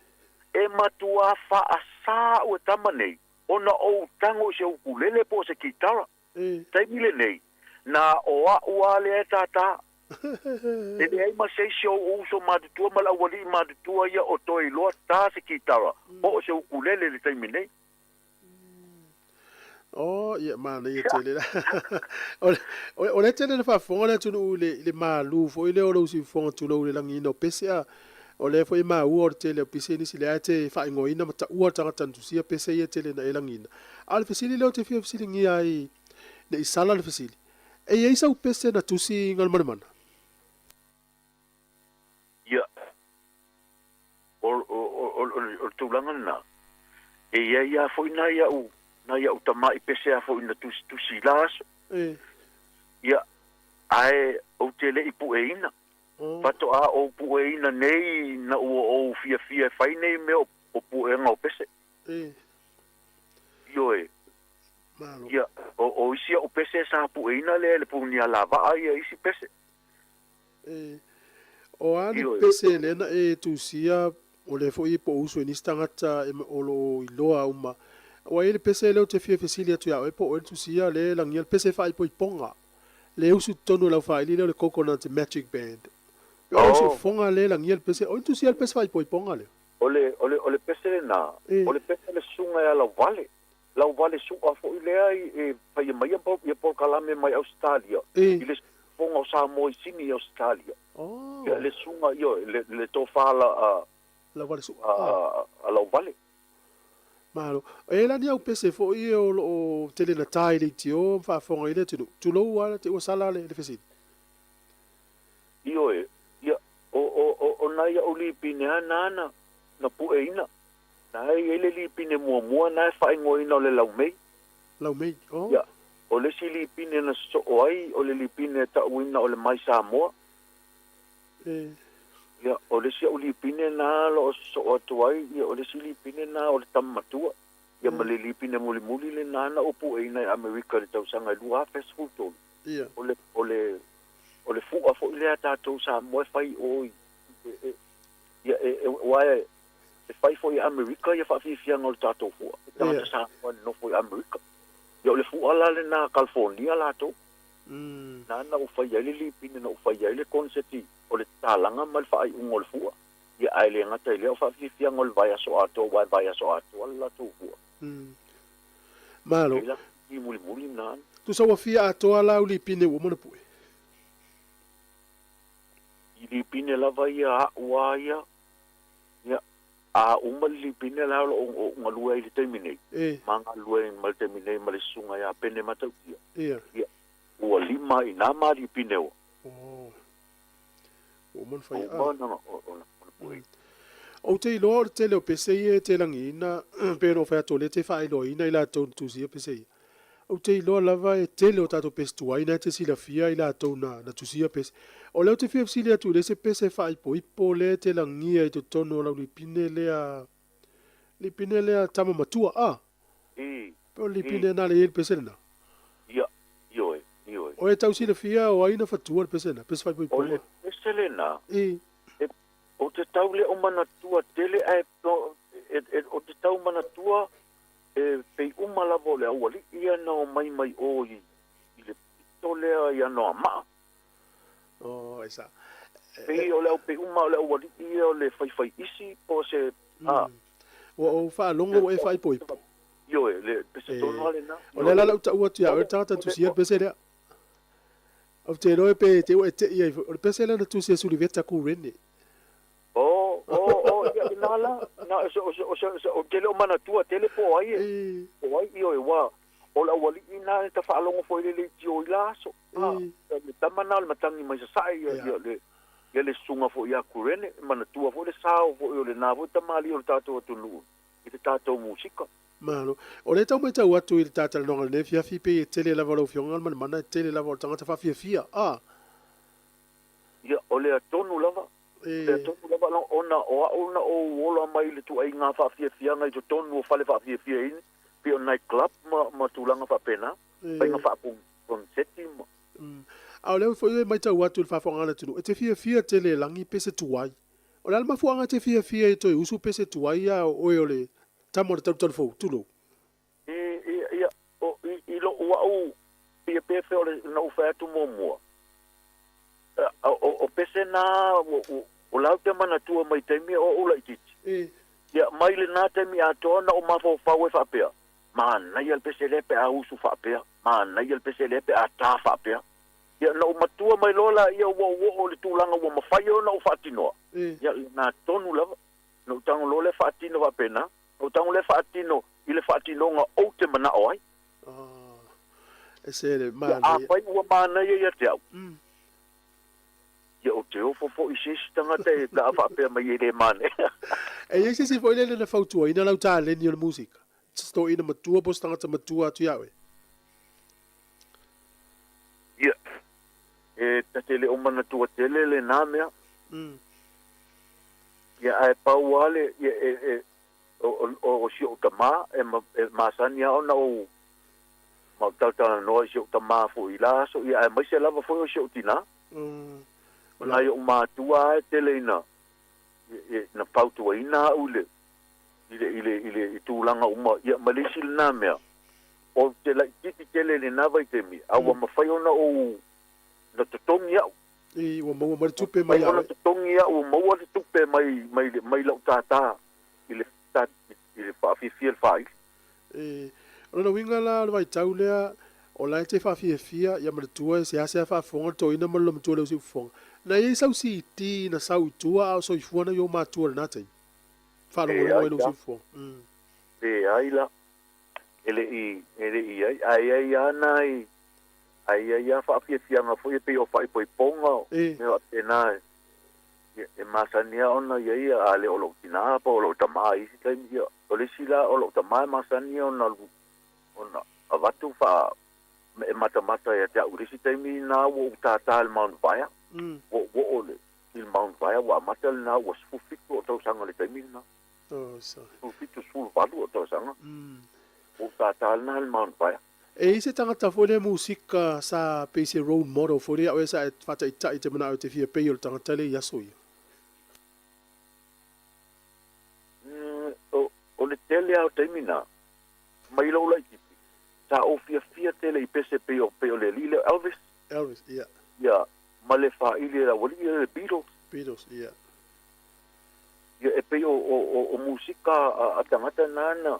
E matu a fa a sa o tamanei. Ona o tango se ukulele po se ki tara. Taimile nei. Na ua le tata e ai ma se show uso ma tu mala wali ma tu ia o toi lo ta se kitara o se ukulele le taimine ia mana ia tele o le tele fa fonga tu le malu fo ile o lo si fonga tu lo le langi no pesa o le foi ma u o tele pese ni si le ate fa ngoina ma ta u ta tantu sia pese ia tele na elangina al fesili le te fi fesili ngi ai le sala le fesili e ia isa upese na tusi ngal mana. Ia. O tulanga na. E ia foi na ia u tamai pese a foi na tusi las. Ia. Ai o tele ipu e ina. Pato a o pu e ina nei na o fia fai nei me o pu e ngau pese. Io e. Ia, o isi o pese sa pu ina le punia lava ai isi pese. O ani pese le na e tu sia o le foi po uso ni stangata e o lo iloa uma. O ele pese le o te fia fesilia tu ya e po o tu sia le langia pese fai po iponga. Le usu tonu la fai le coconut magic band. O se fonga le langia pese o tu sia pese fai po iponga le. Ole pese na. Ole pese le sunga ya la vale. Lau vale suka fo ile ai e pai mai po kalame mai Australia. Ile fonga sa mo sini Australia. Le sunga le to fala la vale suka. Lau vale. Malo. E la ni au pese fo I o tele na tai le tio fa fonga ile tu lo wala te o sala le fesi. Io ia o na ia o li pine ana na pu eina. Na ele li pine mua na fa ngo ina le lau mei. Lau mei. Oh. Ia. O le si li pine na so ai o le li pine ta wina o le mai Samoa. Ia, o le si o li pine na lo so o tuai, ia o le si li pine na o le tamatua. Ia ma le li pine muli le nana o pu eina Amerika le tausanga lua festival tolu. Ia. O le fua fo ile tātou Samoa fai oi. Ia wae e fai fo I Amerika ia fa fia ngol tātou fua. Tātou Samoa no fo I Amerika. Ia o le fua la le na California la to. Nana o fai ele li pine na o fai ele konseti o le talanga mal fai ungol fua. Ia ai le ngata ile o fa fia ngol vai aso ato ala to fua. Malo. I muli nan. Tu sa wafia ato ala li pine o mona pue. I li pine lava ia waia. Ia a umal li pine la o ngalua I terminate. Manga lua mal terminate mal sunga ia pene matautia. Ia. Ua lima I nama li pine o. O mon fai o te ilo te leo pese I te langina pero fai ato le te fai lo ina ila tau tusia pese I. O te ilo lava e te leo tato pese tua ina te sila fia ila tau na tusia pese. O leo te fia psili atu le se pese fai po ipo le te langia I te tono lau li pine lea tama matua a. Pero li pine na le il pese na. Ioe. O e tau sila fia o aina fatua le pese na. Pese fai po ipo. O le pese le na. O te tau le o manatua tele o te tau manatua pei lava o le awali ia na o mai o I le pito lea ia no ama. Oh, esa. Pei o le au pei o le awali ia o le fai isi po se o fa longo e fai po ipo. Ioe, le pese tono ale na. O le la uta ua tia o tata tu sia pese lea. O te roe pe te o e te ia o le pese lea na tu sia suri veta ku rene. Ia inala na o tele o manatua tele po ai io e wa o la wali ina ta fa longo foi le tio ilaso le tamana le matangi mai sai ia le sunga fo ia kurene manatua fo le sao fo le navo tamali o tato tulu I te tato musika Malo. O le tau mai tau atu I le tata longa le fia fi pe tele la valo fionga mana tele la valo tangata fa fia ia o le atonu lava le tonu lava ona o ola mai le tu ai ngā whawhia ngai to tonu o whale whawhia ini pe o night club ma tūlanga whapena pai ngā whapung seti ma au leo foi mai tau atu le whawhanga na tunu e te fia tele langi pese tuai o le alma fuanga te fia I toi usu pese tuai a o le tamo le tau fau tulu ia I lo ua u pia pefe o le na uwhai atu mua o pese na o lau te manatua mai taimi o ula ititi. Ia mai le nā taimi a tōna o mawhau whau e whapea. Mana ia pese lepe a usu whapea. Mana ia pese lepe a tā whapea. Ia na o matua mai lola ia o le tūlanga o mawhai o na o whatinoa. Ia nā tonu lava. Na o tango lo le whatino whapena. Na o tango le whatino I le whatinonga o te mana o ai. E se le mana. Ia a pai ua mana ia te au. Ia o te ofo fo I sesi tangata e ka whapea mai e le mane. E ia sesi fo I le whautua ina lau tā leni o le musika. Sto ina matua pos tangata matua atu iawe. Ia. E tatele o manatua tele le nā mea. Ia ai pau wale o si o tamā e masani au na o mautautana noa si o tamā fo I laso. Ia ai maise lava fo o si o tina. Mana yo matua e tele ina na pautua ina ule ile tulanga uma ia malisi na mea o te la titi tele le na vai temi awa mafai ona o na totongi au wa mau mai tupe mai ona totongi au mau te tupe mai la tata ile fa fi fai ona winga la vai taulea o la te fa fia ia matua se asa fa fonga to ina malo matua le si fonga na ia sau si ti na sau tua au so ifuana yo matua na tai fa lo si fonga pe aila ele i ai ana i ai fa fia nga foi pe o fa i ponga me o tena e masania ona ia ale o lo tina po lo tamai si kai ia o le sila o lo tamai masania ona avatu fa e mata ya te urisi taimi na wo tata al Mount Vaya wo ole il Mount Vaya wa mata na wo sfufiku o tau sanga le taimi na sfufiku sul valu o tau sanga wo tata al na al Mount Vaya e se tangata fo le musika sa pese role model fo le sa e fata i tai te mana o te fia pe o tangata le yaso ia o le tele au taimi na mai lo lai sa o fia tele i pese pe o le lile Elvis ia ma le fa ile la wali le Beatles ia e pe o musika a tangata na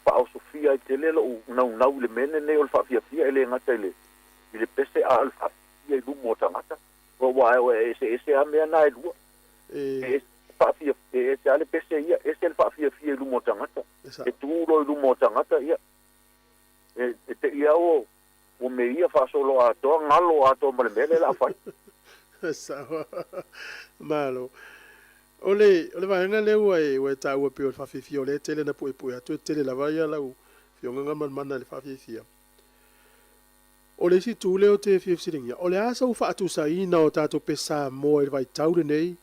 fa o Sofia i tele lo na le mene ne o fa fia ele ngata ile pese a al fa ia i lumo tangata o wa ese a me na i lu e fa fia ese ale pese ia ese al fa fia i lumo tangata e tu lo i lumo tangata ia e te ia o me ia fa solo a to ngalo a to mele la fa sa malo ole va nga le we ta u pe o fa fia le tele na pu a to tele la va ia la u fio nga man le fa fia ole si tu le o te fia siringa ole asa u fa tu sa ina o ta to pesa mo e vai tau nei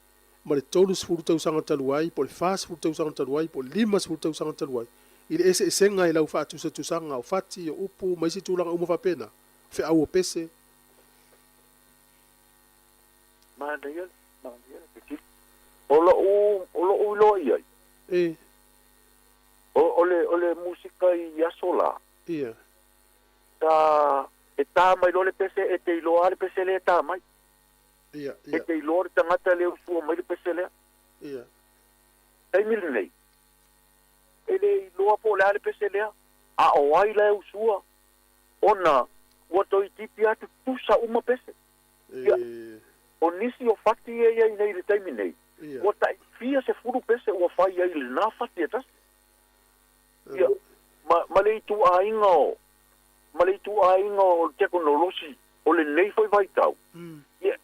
ma le tonu sfuru tau sanga taluai po le fast food tau sanga taluai po lima sfuru tau sanga taluai ile ese senga ila ufa tu sanga o fati o upu mai si tulanga umo fa pena fe au pese ma dia petit olo lo ia ole musika ia sola ia ta mai lo le pese e te lo ale pese le ta mai ia e te lo tangata le fu mai le pese le ia ai mil nei ele loa po le ale pese lea a o ai le usua ona ua toi tipi atu tusa uma pese o nisi o fati e ai nei le taimi nei ua tai fia se furu pese ua fai ai le nā fati e tasi ia ma le itu a inga o teknolosi o le nei foi vai tau ia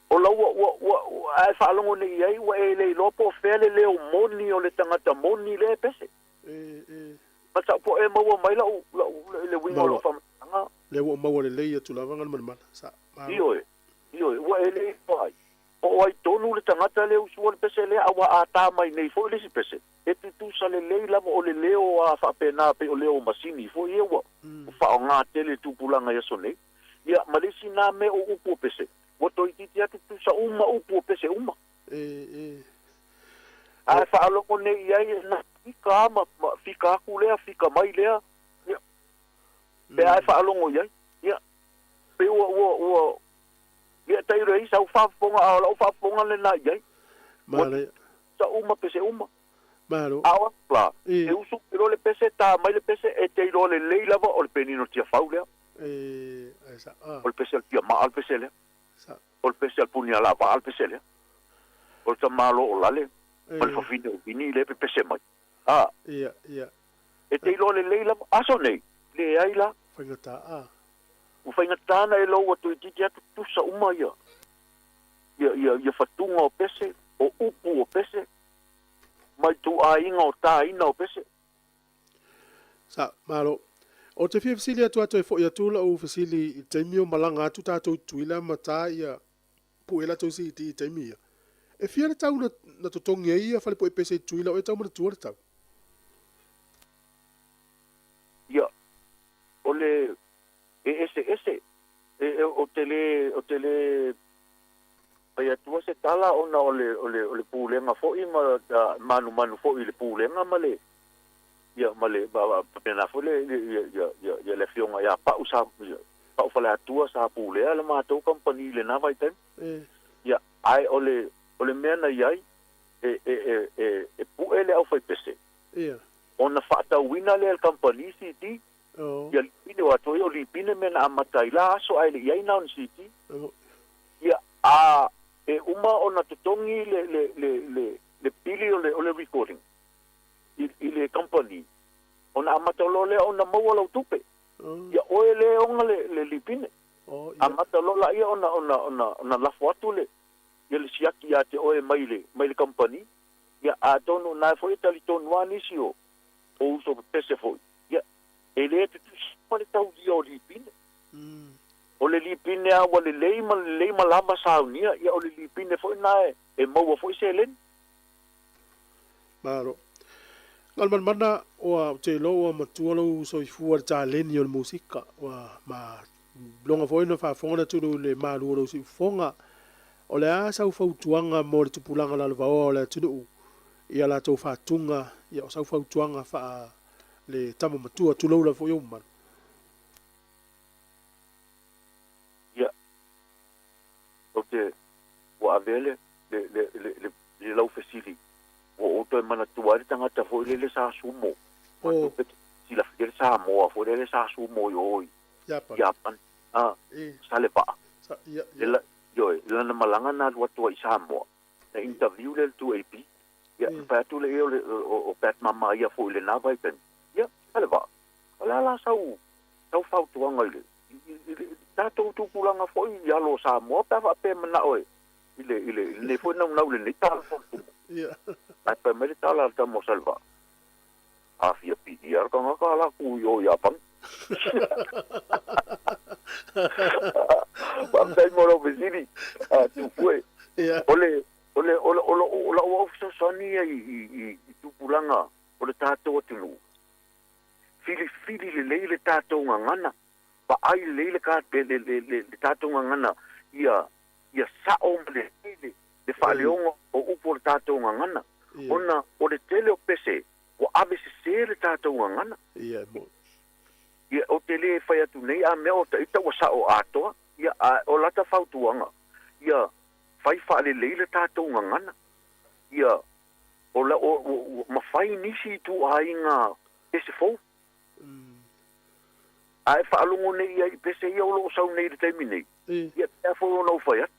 o lau ua ai whaalongo nei ai ua e le lopo fele leo moni o le tangata moni le pese ma sa po e maua mai le winga lo fa le wo maua le leia tu lava ngal man sa io wa ele fai o ai tonu le tangata le usu le pese le awa ata mai nei fo le si pese e tu sa le leila mo le leo a fa pena pe o leo masini fo ye wa fa nga tele tu pulanga ya sone ya malisi na me o upu pese wo to iti atu tu sa uma upu pese uma a fa alo ne ia na fika ku lea fika mai lea pe ai fa alo ia pe o ia tai rei sa fa ponga le na ia mare sa uma pese uma maro awa pla e usu le pese ta mai le pese e te le leila va o le penino tia faulea esa o le pese tia ma al pese le o le pese al punia la va al pese le o ta malo o lale mal fa fine o vini le pese mai ia e te le leila aso nei le ai la fangata o fangata na e lo o tu ti tu sa uma ia fatunga o pese o upu o pese mai tu a inga o ta ina o pese sa malo o te fia fasili atu e fo ia tula o fasili i taimio malanga atu tātou tuila mata ia puela tau si i taimia e fia le tau na totongi ia fale po e pese i tuila o e tau mana tuare tau ia o le ese o tele ai atua se tala ona o le pulenga fo i manu fo i le pulenga male ia male ba pena fo ia le fionga ia pa usa pa o fala atua sa pulea le matou company le na vai ten ia ai o le mena iai e pu ele au fai pese ia ona fa ta wina le company city ia pine wa to li pine mena amatai la so ai le iai na city ia e uma ona totongi le pili o le recording i le company ona amatalo le ona mau lo tupe ia oe le onga le lipine amatalo la ia ona la foto le ia le siaki ia te oe mai le company ia a tonu na foi tali tonu ani sio o uso pese foi ia ele te pole tau dia o lipine o le lipine a wale leima lama saunia ia o le lipine foi na e mau foi se len Maro. Ngal mana o te lo o matua lo so fu ar ta leni o musika wa ma longa foi no fa fonga tu le malu lo si fonga o le a sa fa tuanga mo le tupulanga la va o le tu ia la to fa tunga ia o sa fa tuanga fa le tamo matua tu lo la foi o man ia okay wa avele le lau fesili o to mana tuari tanga ta foi le sa sumo o si la fere sa mo foi le sa sumo yo Japan sale pa la yo la na malanga na wa to isa mo na interview le tu ap ya pa tu le o pat mama ya foi le na vai pen ya sale pa la sau fa tu ngale ta to tu pulanga foi ya lo sa mo pa pe mana oi ile le foi na le ni ta ia ai pa me ta la ta mo salva a fia pidiar ka nga la ku yo ya pan pam dai mo lo visini tu fue ole o ofso soni i tu pulanga ole tato tinu fili le tato ngana pa ai le ka le tato ngana ia sa o le faleongo o upo le tātou ngangana. Ona o le tele o pese, o ave se le tātou ngangana. Ia, mo. Ia, o tele e whai atu nei, a mea o ta ita o sa o atoa, ia, o lata whautuanga. Ia, whai whaale le tātou ngangana. Ia, o mawhai nisi tu a inga pese fau. Ai whaalongo nei ia i pese ia o lo sau nei le taimi nei. Ia, pia fau o nau whai atu.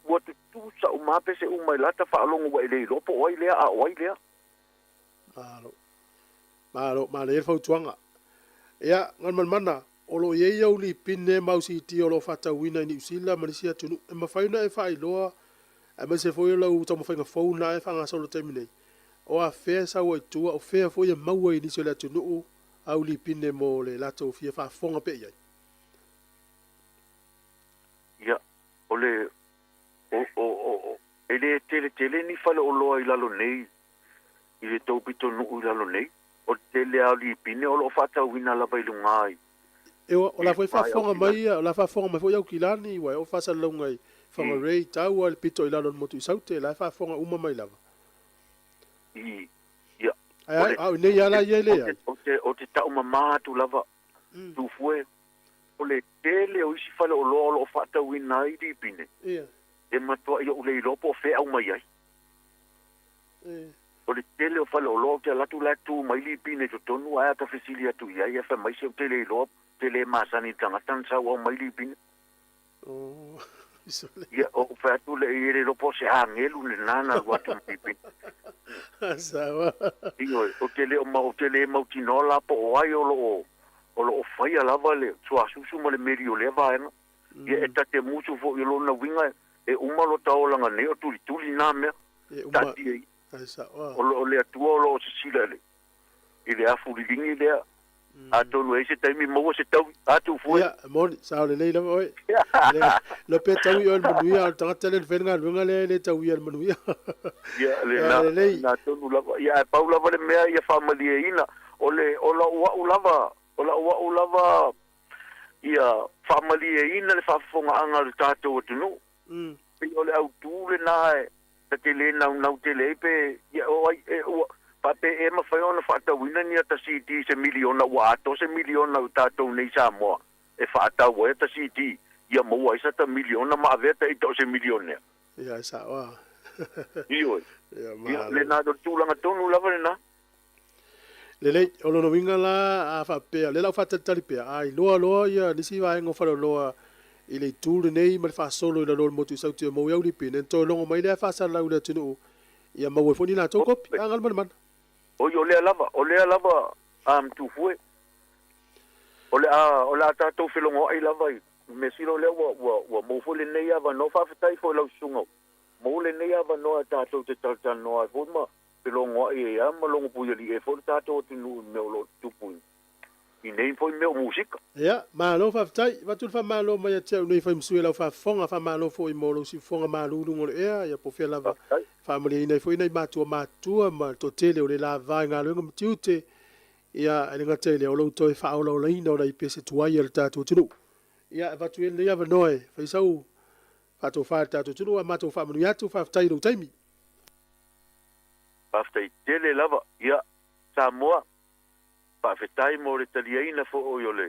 Ua te tūsa o mapese o mai lata whaalongo wa ele lopo o ailea a o ailea. Ma le fau tuanga. Ia, ngan mana, o lo ye iau li pine mausi ti o lo whatauina ni usila manisia tunu. E mawhaina e whai loa, e mai se foi lau tamu whainga fauna e whanga solo teminei. O a whea sa o tua, o whea foi e maua i nisi o le tunu au li pine mo le lata o fia whafonga pe iai. Ia, o le... ele tele ni fale o loa i lalo nei i le taupito nuu i lalo nei o tele au li pine o lo fata wina lava i lungai e o la foi fafonga mai o la fafonga mai foi au kilani wa o fasa lungai fonga rei tau al pito i lalo motu i saute la fafonga uma mai lava ia ai nei ala ia le o te tau mama tu lava tu fue o le tele o isi fale o lo fata wina i li pine ia e matua i o le lopo fe au mai ai. O le tele o fale o lo te latu mai li pine to tonu ai ta fesilia tu ia ia fa mai se o tele lo tele masani tanga tansa o mai li pine. Ia o fa tu le i lopo se angelu le nana watu mai pine. Sawa. Io o tele mau tinola po o ai o lo fai ala vale sua susu mo le merio le va en. Ia eta te musu fo i lo na winga e umalo taolanga ne o tuli na mea tati ei o le atua o lo se sila le i le afu li lingi lea a tonu e se taimi maua se tau atu fue ia moni sao le leila oi le pe tau i o le manuia o tangata le whenga luenga le tau i o le manuia ia le na tonu lava ia e pau lava le mea ia whamali e ina o la ua ulava ia whamali e ina le whafonga anga le tātou o tunu o le au tūle nā e te le nau te le pe o ai pa pe e ma fai ona whaatawina ni a ta siti se miliona wa ato se miliona u tātou nei Samoa e whaatawa e ta siti ia maua isa ta miliona ma aveta i tau se milionea ia isa wa iyo ia le nā do tūlanga tonu lava le nā le o lono winga la a whapea le lau whatatari pea ai loa ia nisi waengo whalo loa i le tūle nei ma le whaasolo i la lolo motu i sauti o mau iau li pine to longo mai le whaasalau le tunu ia mau e foni nā tō kopi a ngal man o lea lava tu fue o le tatou filongo ai lava me silo le wa mo fu le nei ava no fa fatai fo lo sungo mo le nei ava no tatou te tata no fo ma filongo ai ma longo pu li e fo tatou tinu me lo tupu i nei foi meu musika ia malo fa tai va tu fa malo mai te nei fa msue la fa fonga fa malo fo i molo si fonga malo lungo e ia po fe lava fa mali nei foi nei matua ma to tele o le lava nga lungo mtiute ia ele nga tele o lo to fa o lo ino dai pese tuai el tatu tunu ia va tu le ia va noi fa sau fa to fa tatu tunu ma to fa manu ya tu fa tai lo taimi fa tai tele lava ia Samoa pa fetai mo le taliaina fo o yole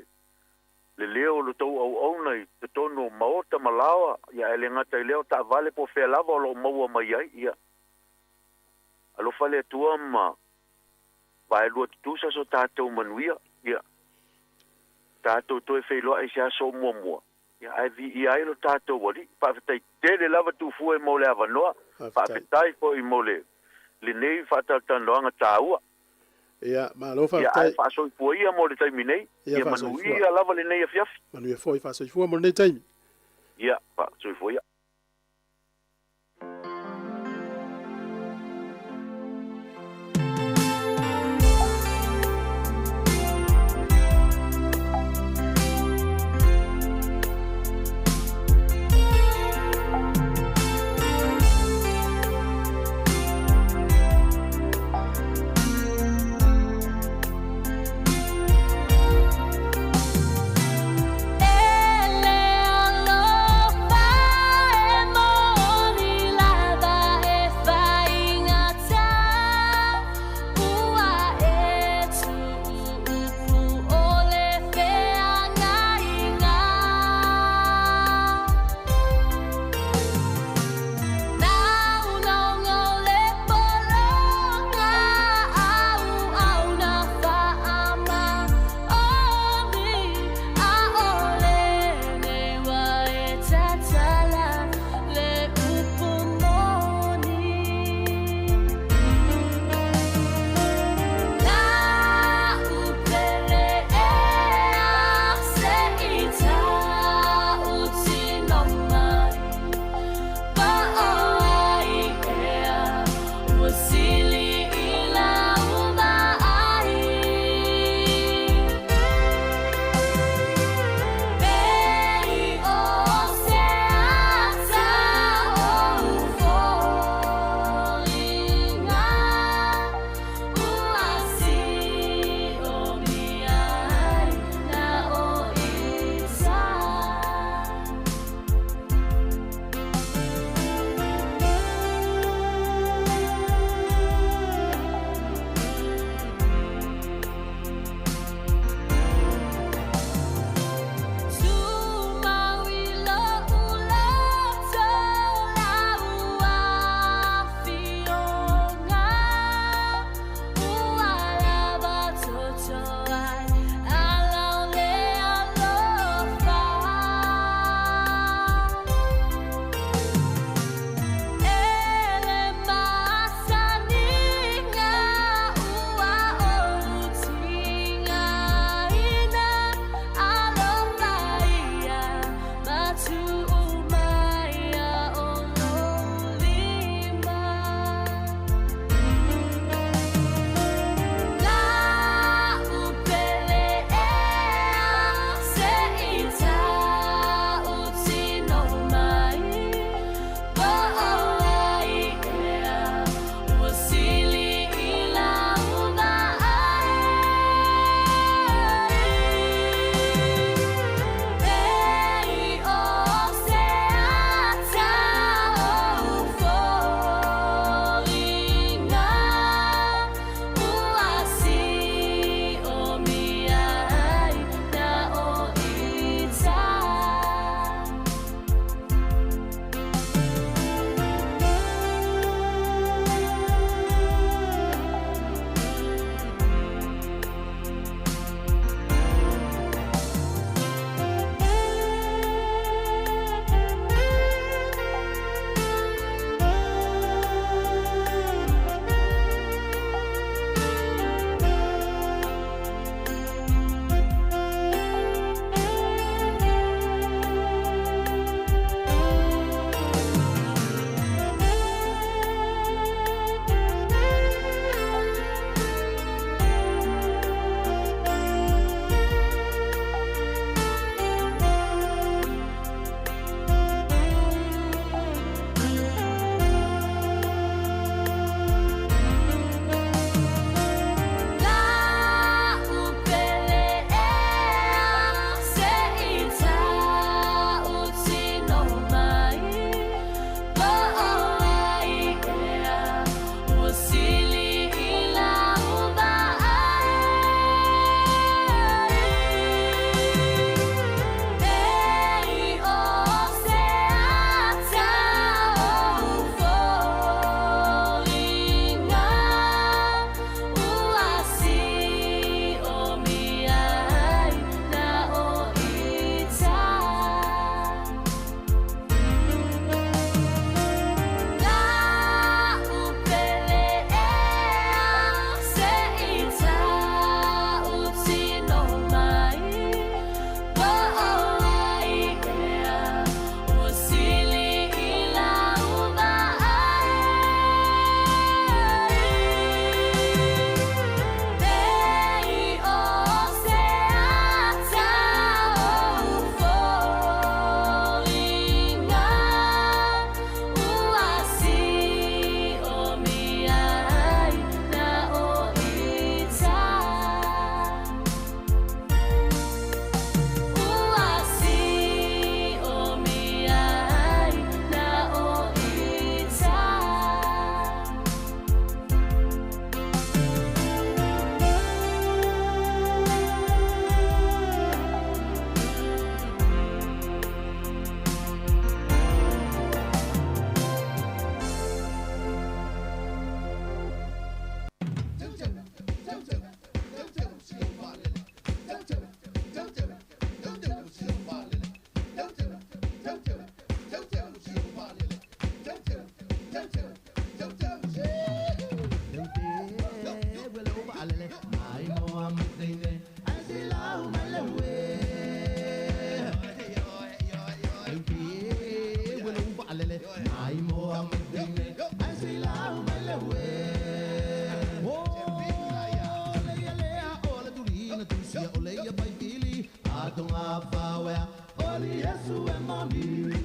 le leo lo tau au nei te tono maota malawa ia ele ngata i leo ta vale po fe lava lo maua mai ai ia alo fale tua ma vai lo tu sa so tatou manuia ia tatou to e feilo ai sa so mo ia ai vi ia lo tatou wali pa fetai tele lava tu fu e mo le avanoa pa fetai po i mo le nei fa tanoanga taua ia malo fa tai ia fa so foi ia mo le taimi nei ia manuia lava le nei afiafi manuia foi fa so foi mo nei taimi ia fa so foi Ele alofa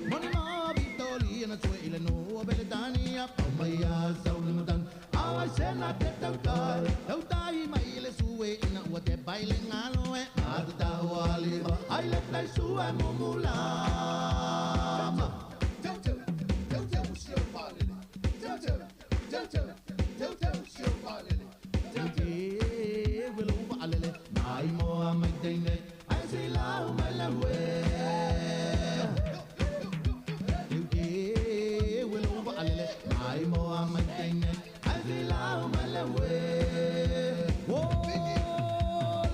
Money ma vitoli na tue ile no beledania Pamaya saulimutan Awa sena te tautai ma ile sue ina ua te baile ngaloe Ata wali ai le tai sue mumulama Teu sio palele Teu sio palele Will over alele Ai moa mai teine Ai si lau mai la we Will over alele Ai moa mai teine Ai si lau mai la we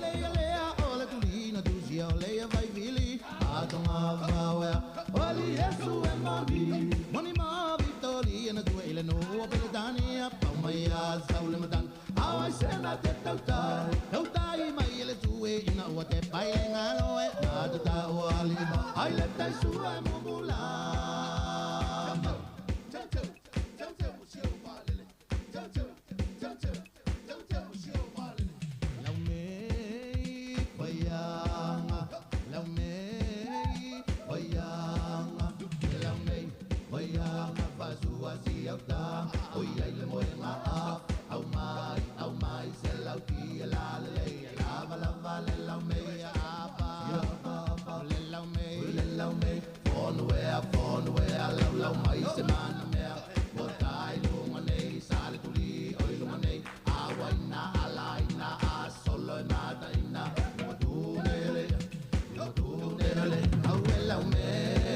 Leia lea ole tulina tuzia Leia vai vili Atonga vawea Oli Yesu e moni Moni ma vitoli na tue ile no beledania Pamaya saulimutan Awa sena te tautai mai ele tue ina ua te paile ngaloe Nata ta wali ai le tai sua mumulama Teu musio palele Teu musio palele Lau mei payanga Lau mei payanga Lau mei payanga Pasua si au ta Oi ai le moe maa Au mai se lau tia la le lava lava le lau mei apa le lau mei on wea lau mai se mana mea botai lunga nei sale tuli oi lunga nei awaina alaina a solo na daina tu nele au lau mei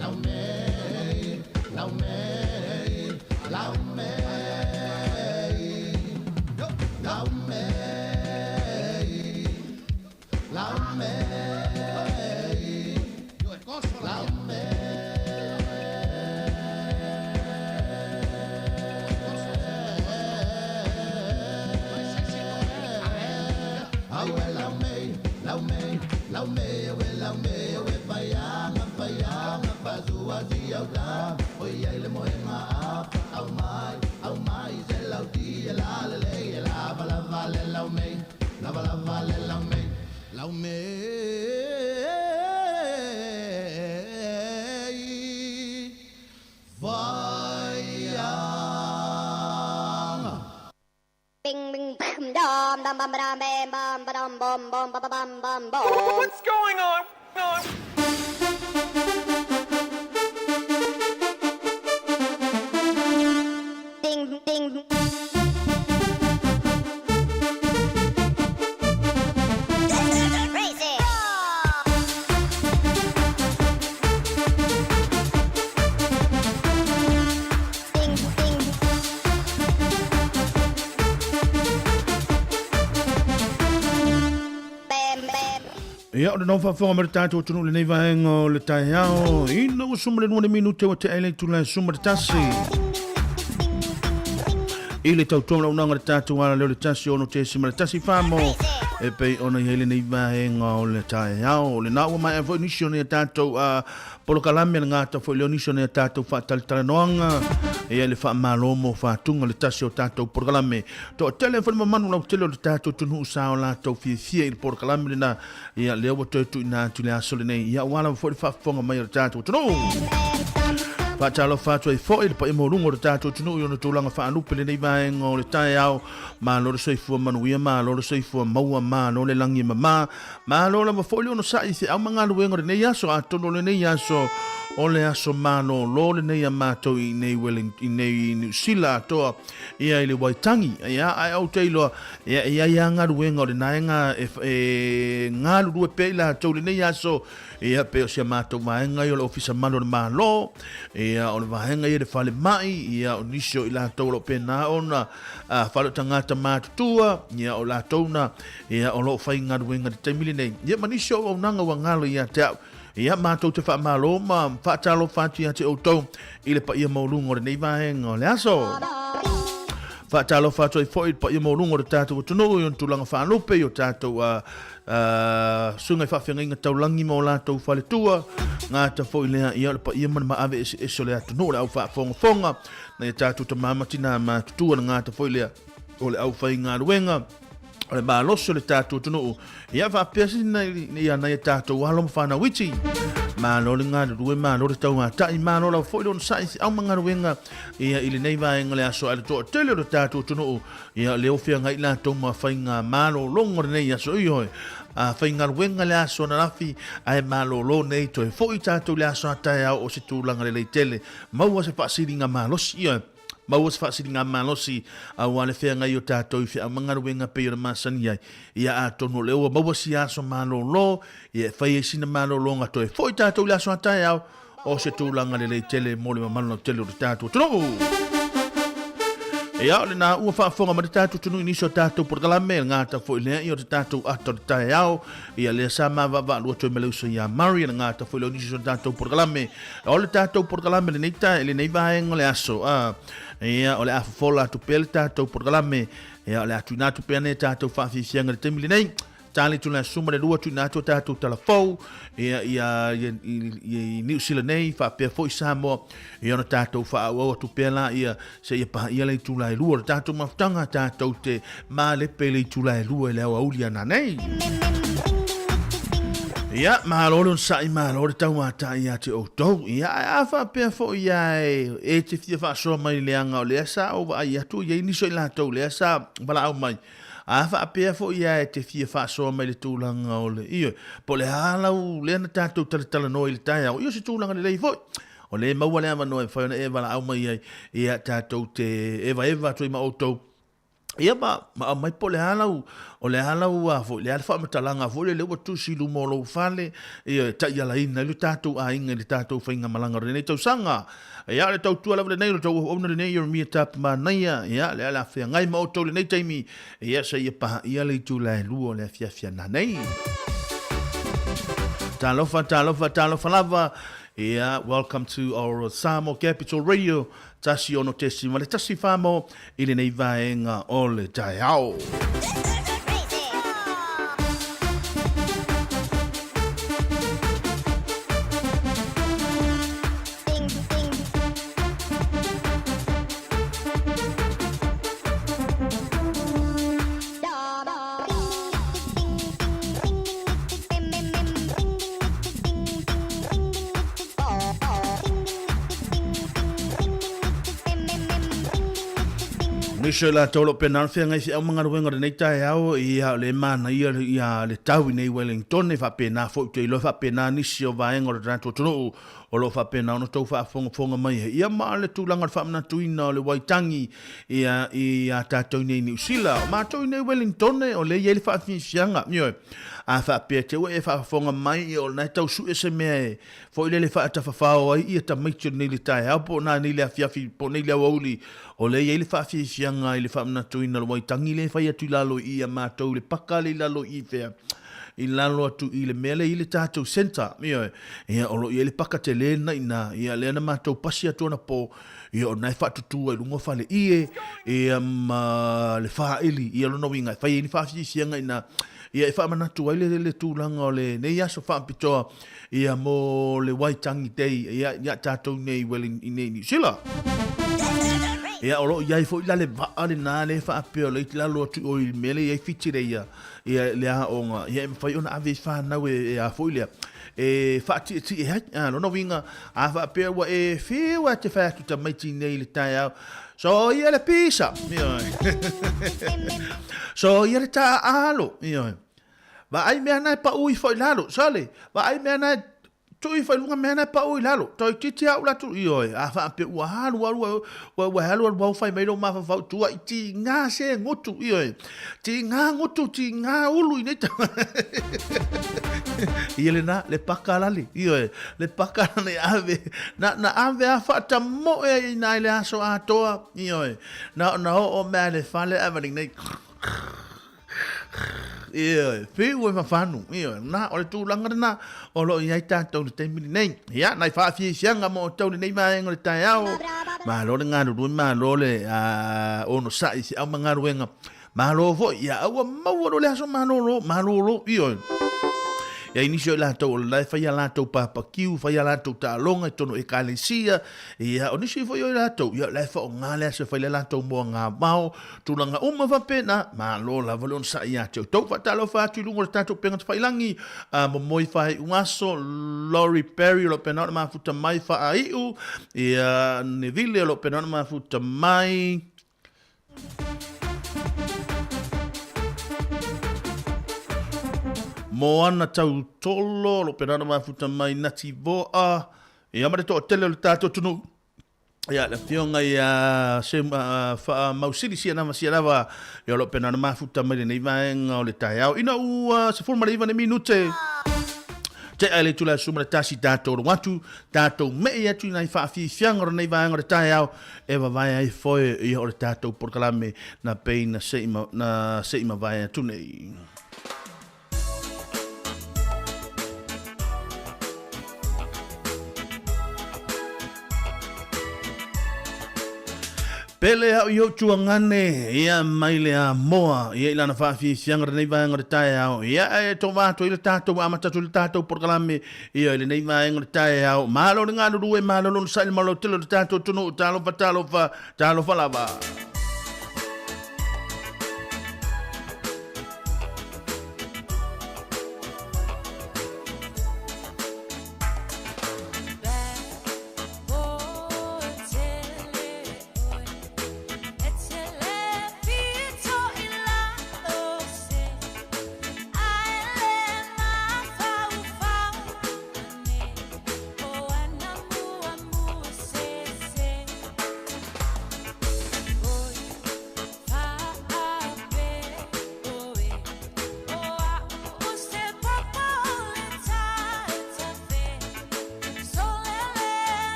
lau mei lau mei lau mei What's going on? Ding, ding. Crazy. Ding, ding. Bam, bam. Ia, o le nau whawhonga mara tātou tunu le nei vahenga o le tai hao. Ina o sumare nuane minute o te aile tula sumare tasi. I le tautonga unanga le tātou ala leo le tasi ono te simare tasi whamo. E pei ona i hele nei vahenga o le tai hao. Le nao mai e fo inisio nei tātou polokalame na ngata fo leo inisio nei tātou whaatalitara noanga. E le wha malomo whaatunga le tasi o tātou polokalame. To telefoni mamanu lau tele o le tātou tunu usao lātou fia i le polokalame le na ia leo wa tu ina tu le aso le nei. Ia wala fo le whafonga mai o le tātou tunu. Whaatalo whātua I fo le pa I morungo le tātou tunu I ona tūlanga whaanupe le nei vaenga o le tae au ma lo le soifua manuia ma lo le soifua maua ma lo le langi ma lo le mafo le ono sa I se au manga luenga le nei aso a tono le nei aso o le aso mano lo le nei amato I nei Wellington I nei New Zealand toa ia I le Waitangi ia ai au teilo ia ngā luenga o le naenga ngā lurue pe la tau le nei aso ia pe o sia mato vaenga I o le ofisa malo le malo ia o le vaenga I le fale mai ia o nisio I la tau lo pe na ona fale tangata matutua ia o la tauna ia o lo fai ngā luenga te taimile nei ia manisio o nanga wa ngalo ia te au ia mātou te whaamalo ma whaatalo whāti a te outou I le pa ia maulungo le nei vaenga o le aso whaatalo whātua I fwoi pa ia maulungo le tātou tunu I on tūlanga whaanupe I o tātou sungai whawhenga inga taulangi mo lātou whale tua ngā ta fwoi lea ia le pa ia mana maawe eso le atunu le au whaafonga na ia tātou ta mamatina ma tutua na ngā ta fwoi lea o le au whai ngā ruenga o le māloso le tātou tunu ia whaapesi na ia na ia tātou walo mwhana witi mālo le ngā rue mālo le tau ngā tai mālo lau fwoi lona sai au mga ruenga ia ili nei vaenga le aso ale toa tele le tātou tunu ia le ofia ngai lātou ma whai ngā mālo longo le nei aso ihoe a whai ngā ruenga le aso na rafi ai mālo lo nei toi fwoi tātou le aso atai au o se tūlanga le leitele maua se whaasiri ngā mālosi ihoe Maua se whaasiri ngā mālosi a wale whea ngai o tātou I whea mangaru wenga pe o na māsani ai ia a tono leo maua si aso mālo lo ia whai e sina mālo lo ngā toi fwoi tātou le aso atai au o se tūlanga le tele mo le mamalo na tele o le tātou tono ia o le nā ua whaafonga ma le tātou tunu iniso tātou portalame ngā ta fwoi lea I o te tātou ato le tae au ia lea sa ma wa lua toi meleusa ia Mari na ngā ta fwoi leo iniso tātou portalame o le tātou portalame le nei tae le nei vaenga le aso ia o le afafola atu pele tātou portalame ia o le atu nātu pene tātou whaafisianga le temili nei tali tuna suma le lua tu nātou tātou talafou ia New Zealand nei whaapea fwoi Samoa ia ona tātou whaau atu pela ia se ia paha ia lei tula e lua le tātou mafutanga tātou te mā lepe lei tula e lua e leo aulia na nei ia mālole on sai mālole tau mata ia te outou ia a whaapea fwoi ia e te fia whaasoa mai leanga o lea sa o wa ia tu ia iniso I lātou lea sa wala au mai a whaapea fo ia e te fia whaasoa mai le tūlanga o le iyo. Po le halau le ana tātou talatala noi le tae au. Iyo se tūlanga le lei fo. O le maua le ama noi whai ona e wala au mai ai. Ia tātou te eva tui ma outou. Ia ma mai po le halau. O le halau a fo. Le alfa matalanga fo le lewa tusi lumo lo fale. Ia ta ia la ina. Le tātou a inga le tātou whainga malanga rene tau sanga. Ia le tau tua lawa le nei, le tau ona le nei, mia tapa manaia, ia le ala whea ngai maotou le nei taimi, ia sa ia paha ia le tu la lua le fia na nei. Talofa lava, ia, welcome to our Samoa Capital Radio, tasi ono tesi, ma le tasi whamo, ili nei vaenga o le tai au. Nisho la tolo pena fia ngai si au mga ruenga nei tae au ia le mana ia le tau nei Wellington e fa pena fo te lo fa pena nisi o vaenga o tanto tonu o lo fa pena ono tau fa fonga mai ia ma le tulanga fa na tuina o le Waitangi ia tātou nei New Zealand ma tau nei Wellington o le ia le fa fianga mio a fa pete e fa fonga mai o na tau su sme fo ile le fa ta fa fao ia ta mai nei le tae au po na ni le afia po nei le oli o le ia le fa fianga ile fa na tuina le Waitangi le fa ia tu lalo ia ma tau le pakale lalo i fea I lalo atu I le mele I le tātou center mio ia o lo ia le pakate le na ina ia le na mātou pasi atu na po ia o nai whatutua I lungo whale ie ia le whaeli ia lono winga whai ni whawhisianga ina ia e whamanatu ai le tūlanga o le nei aso whampitoa ia mo le Waitangi Day ia tātou nei Wellington nei New Zealand ia olo ia fo ila le vaale na le fa apeo le lalo tu o il mele ia fitire ia le a onga ia fai ona ave fa na we ia fo ia whaati ti e hai, no winga, a whapea wa e whiwa te whaatu ta maiti nei le tai au. So ia le pisa, so ia le ta alo, va ai mea nai pa ui foi lalo, sale, va ai mea nai tui foi lunga mea nai pa ui lalo, toi titi au latu, a whaapea ua halu, wa halu al wau fai meiro ma whau tua, i ti ngā se ngutu, ti ngā ngutu, ti ngā ulu i neita. Ia le na, le pakalali, le pakalali ave, na ave a whaata moe i nai le aso a toa, na o mea le whale avaring nei, whiu e mawhanu, na o le tūlanga na, o lo i ai tātou le teimini nei, nai whaafie sianga mo o tau le nei maenga le tai au, ma lo le ngāru rui, ma lo le ono sai si au mangaruenga, ma lo vo, ia au a maua le aso ma lo, ia inisio la tau la fai la tau papa kiu fai la tau ta longa tono e kalesia ia onisi foi la tau ia la fa ngale se fai la tau mo nga mau tulanga uma va pena ma lo la volon sa ia tau tau fa talo fa tu lungo tatu penga fai langi mo moi fai uaso Lori Perry lo pena ma futa mai fa ai u ia Neville lo pena ma futa mai mo ana tau tolo, lo penana mafuta mai nati voa, e amare to tele o tato tunu, ia la fionga ia se mausiri sianava, ia lo penana mafuta mai nei vaenga o le tai au, ina ua se forma le iva ne minute, te ale tula suma le tasi tato o watu, tato mei atu nai whaafi fianga o nei vaenga o le tai au, eva vai ai foe ia o le tato porkalame na pei na seima vai atu nei. Pele au yo tuangane ia mai le a moa ia ilana whaafi sianga nei vaenga le tai au ia e to vato i le tātou amatatu le tātou porkalame ia le nei vaenga le tai au malo le ngānu rue malo le saile malo tilo le tātou tunu talo fa lava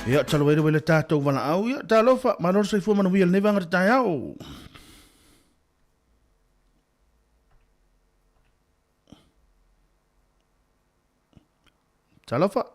ia talo wele wele tātou wana au ia talofa manor sai fu manu wiel nevanga tai au talofa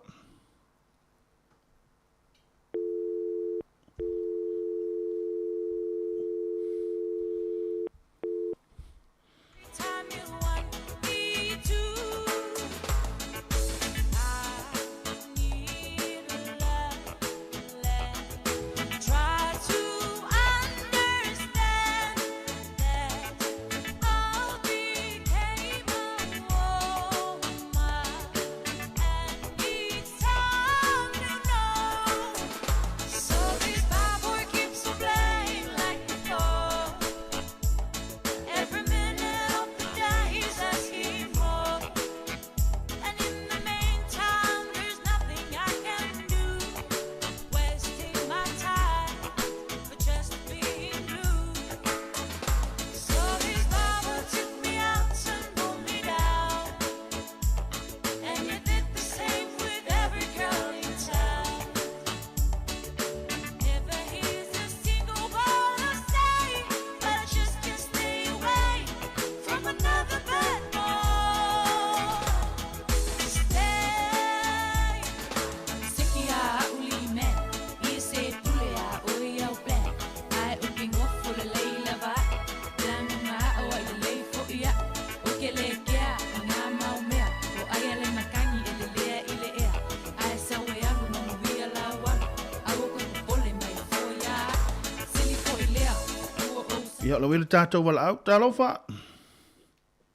Ia, lo wile tātou wala au, talofa.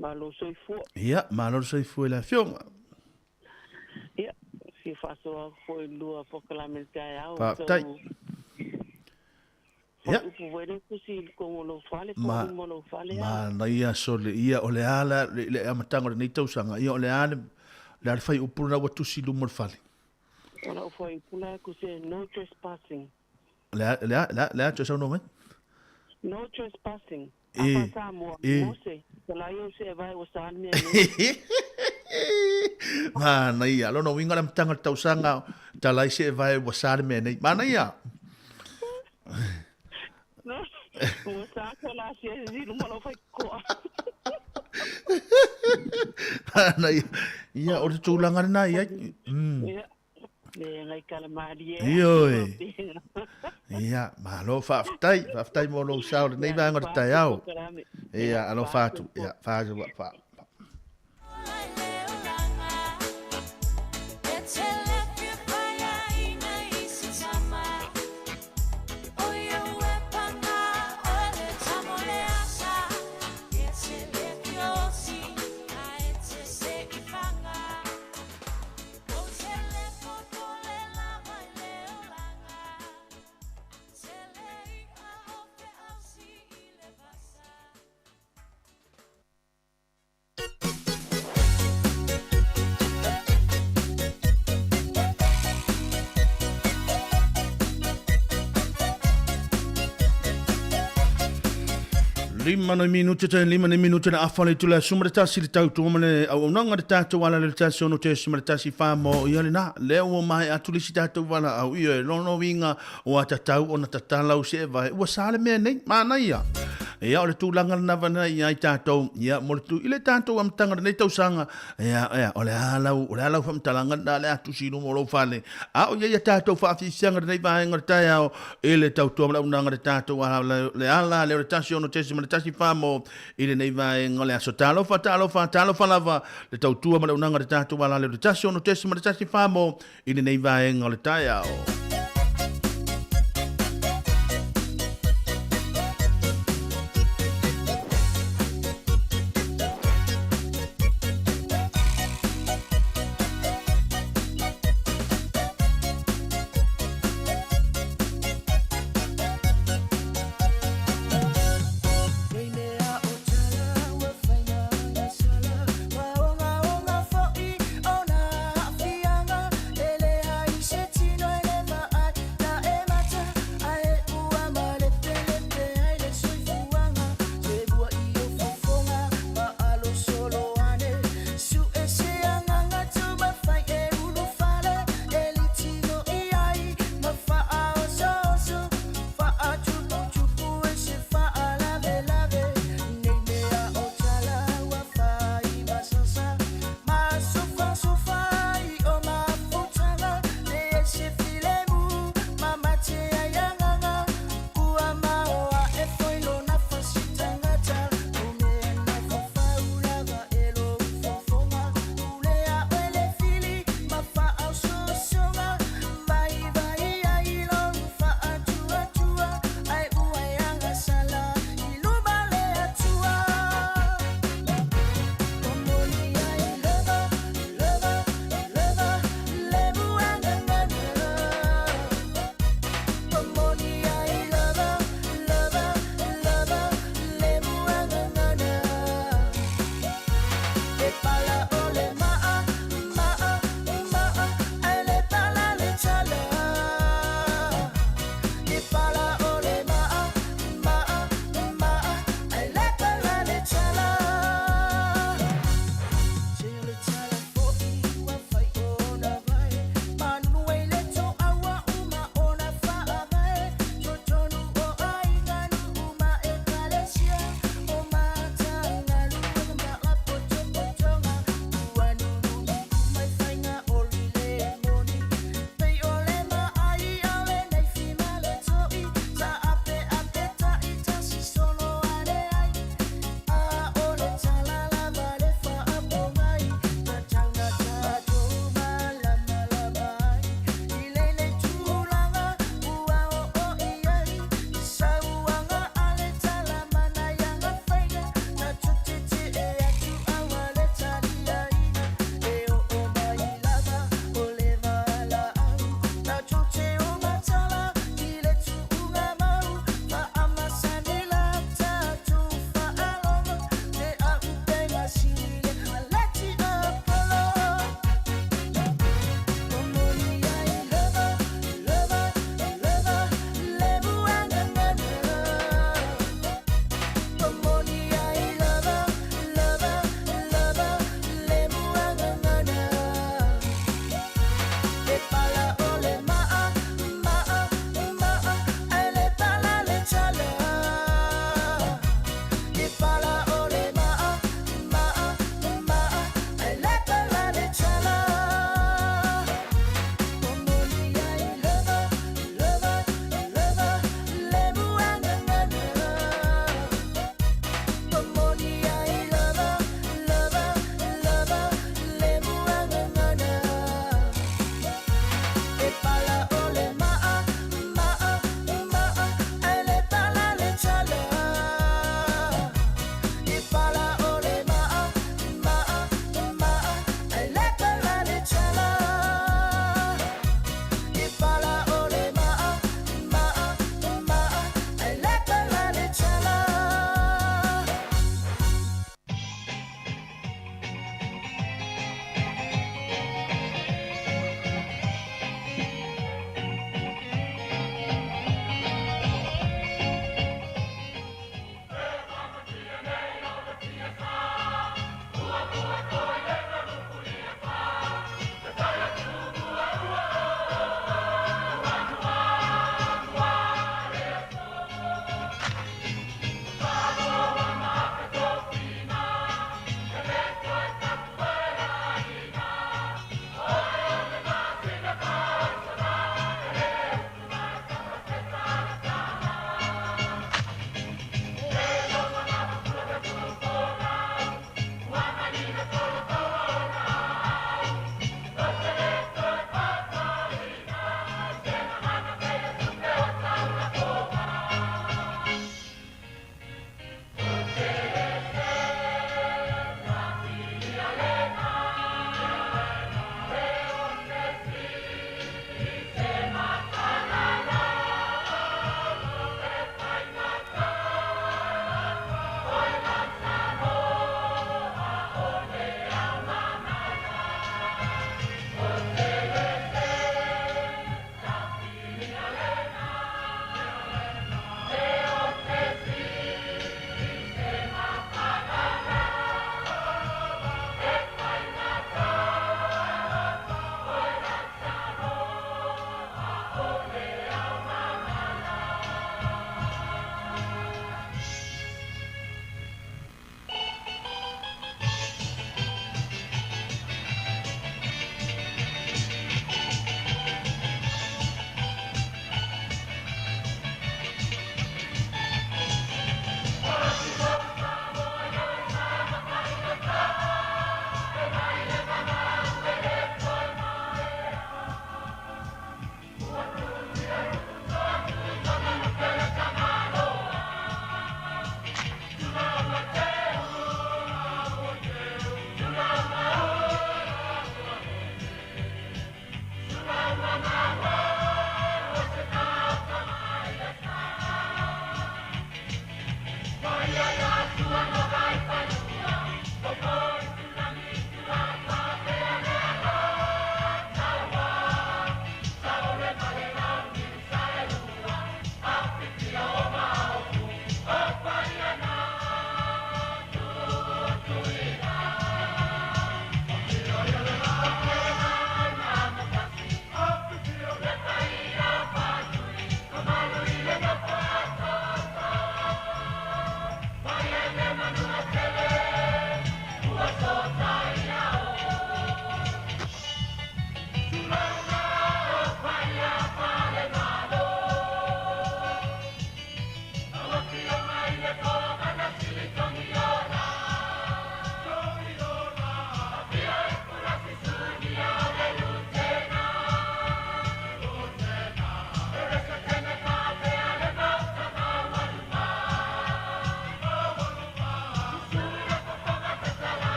Malo soifua. Ia, malo soifua la fionga. Ia, si whasoa foi lua pokalamenta au. Whaftai. Ia. Upu were kusi kongolo fale, kongolo fale. Ma na ia sole, ia ole ala, le amatango le neitau sanga, ia ole ala, le ala fai upu na watusi lumor fale. Ona foi pula kusi no trespassing. Le a tsa no men? No trespassing. E. Mose, salayo se vai wasan me. Ma na ia, lo no winga le amatango le tausanga, talai se vai wasan me nei. Ma na ia. No, wasa kola se zilu malo fai ko. Na ia, o te tūlanga na ia. Ia. Ngai kalamari. Ioi. Ia, malo whaftai mo lo sao, nei vanga te tai au. Ia, alo whātu, ia, whātu wa wha. Lima na minuta na afale tula sumra tasi le tau tuomane au nanga le tatu wala le tasi ono te sumra tasi whamo ia le na leo mai atuli si tatu wala au ia lono winga o atatau o na tatalau se vai ua sale mea nei mana ia ia o le tūlanga na vana ia i tātou ia mo le tu ile tātou am tanga nei tau sanga ia o le alau whamtalanga na le atu sinu mo lo whale a o ia tātou whaafisianga nei vaenga tai au ele tau tuomana unanga le tātou le ala le tasi ono te sumra tasi famo ile nei vai ngole aso talo fa lava le tau tua ma le unanga le tatu wala le tasi ono tesi ma le tasi famo ile nei vai ngole tai au.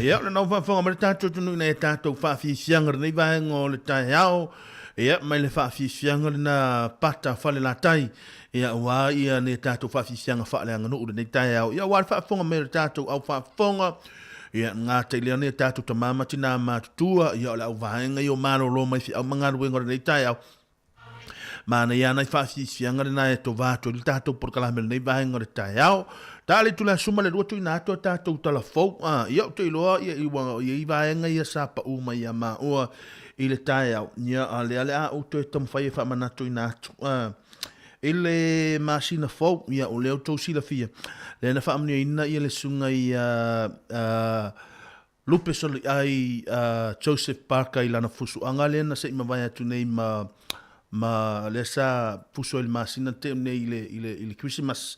Ia, le nau whaafonga mara tātou tunu na e tātou whaafisianga nei vaenga o le tai au. Ia, mai le whaafisianga na pata whale la tai. Ia, wā ia ne tātou whaafisianga whaale anga nuu nei tai au. Ia, wā whaafonga mara tātou au whaafonga. Ia, ngā te lea ne tātou ta mamati nā mātutua. Ia, o le au vaenga i o mālo lo mai fi au mangaru wenga nei tai au. Mana ia nei whaafisianga na e to vātou li tātou porkalamele nei vaenga le tai au. Tale tu la suma le roto ina to tatou telefon ia te loa ia i vaenga ia sa pa uma ia ma o i le tae au ia ale o te tam fai fa manato ina to ile masina fo ia o leo to sila fia le na fa amni ina ia le sunga ia lupe so ai Joseph Parker ilana fusu anga le na se ma vai atu nei ma le sa fusu el masina te nei ile Christmas.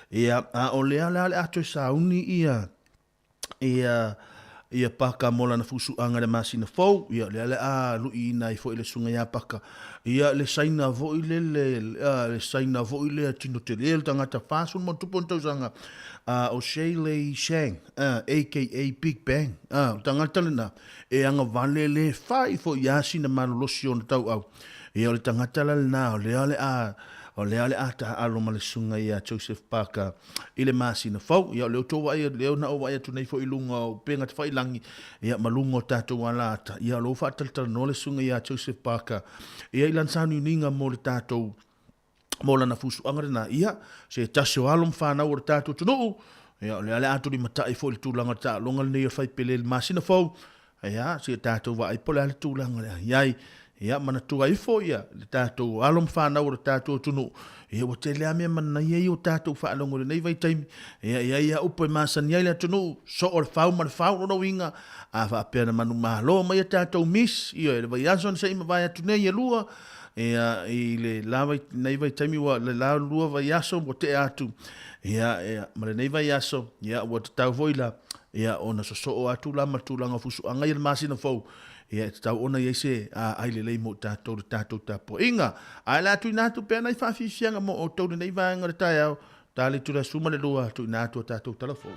Ia o lea ato sa uni ia paka mola na fusu anga le masina fau ia lea lu ina i fo ile sunga ia paka ia le saina vo ile le saina vo ile tino te le tangata fasun mo tupon tausanga o Shaylee Shang aka Big Bang tangata lena e anga vale le fai fo yasi na malolosi on tau au ia le tangata lena o lea o le ata alo ma le sunga ia Joseph Parker i le masina fau ia leo tō wai leo na o wai atu nei fo ilunga o penga te whailangi ia malunga o tātou alata ia lo whaataltala no le sunga ia Joseph Parker ia ilan sanu ninga mo le tātou mo lana fusu angarena ia se tasio alom whanau o le tātou tunu ia le atu li matai fo le tūlanga tā longa le nei o whaipele le masina fau ia se tātou wai pole ale tūlanga iai ia mana tua ifo ia le tātou alom whanau o tātou tunu ia o te lea mea mana ia i o tātou whaalongo le nei vai taimi ia upo e masani ia le tunu so o le whau ma le whau no inga a whaapea na manu mahalo mai a tātou mis ia le vai ason sa ima vai atu nei e lua ia i le lawa nei vai taimi wa le lao lua vai aso o te atu ia ma le nei vai aso ia o te tau voila ia o na so o atu lama tūlanga fusu angai le masina fau ia te tau ona iese ai le lei mo tātou tapo inga ai la tu natu pe nai whawhiwhianga mo o tau nei vaenga le tai au tali tu la suma le lua tu natu tātou telefon.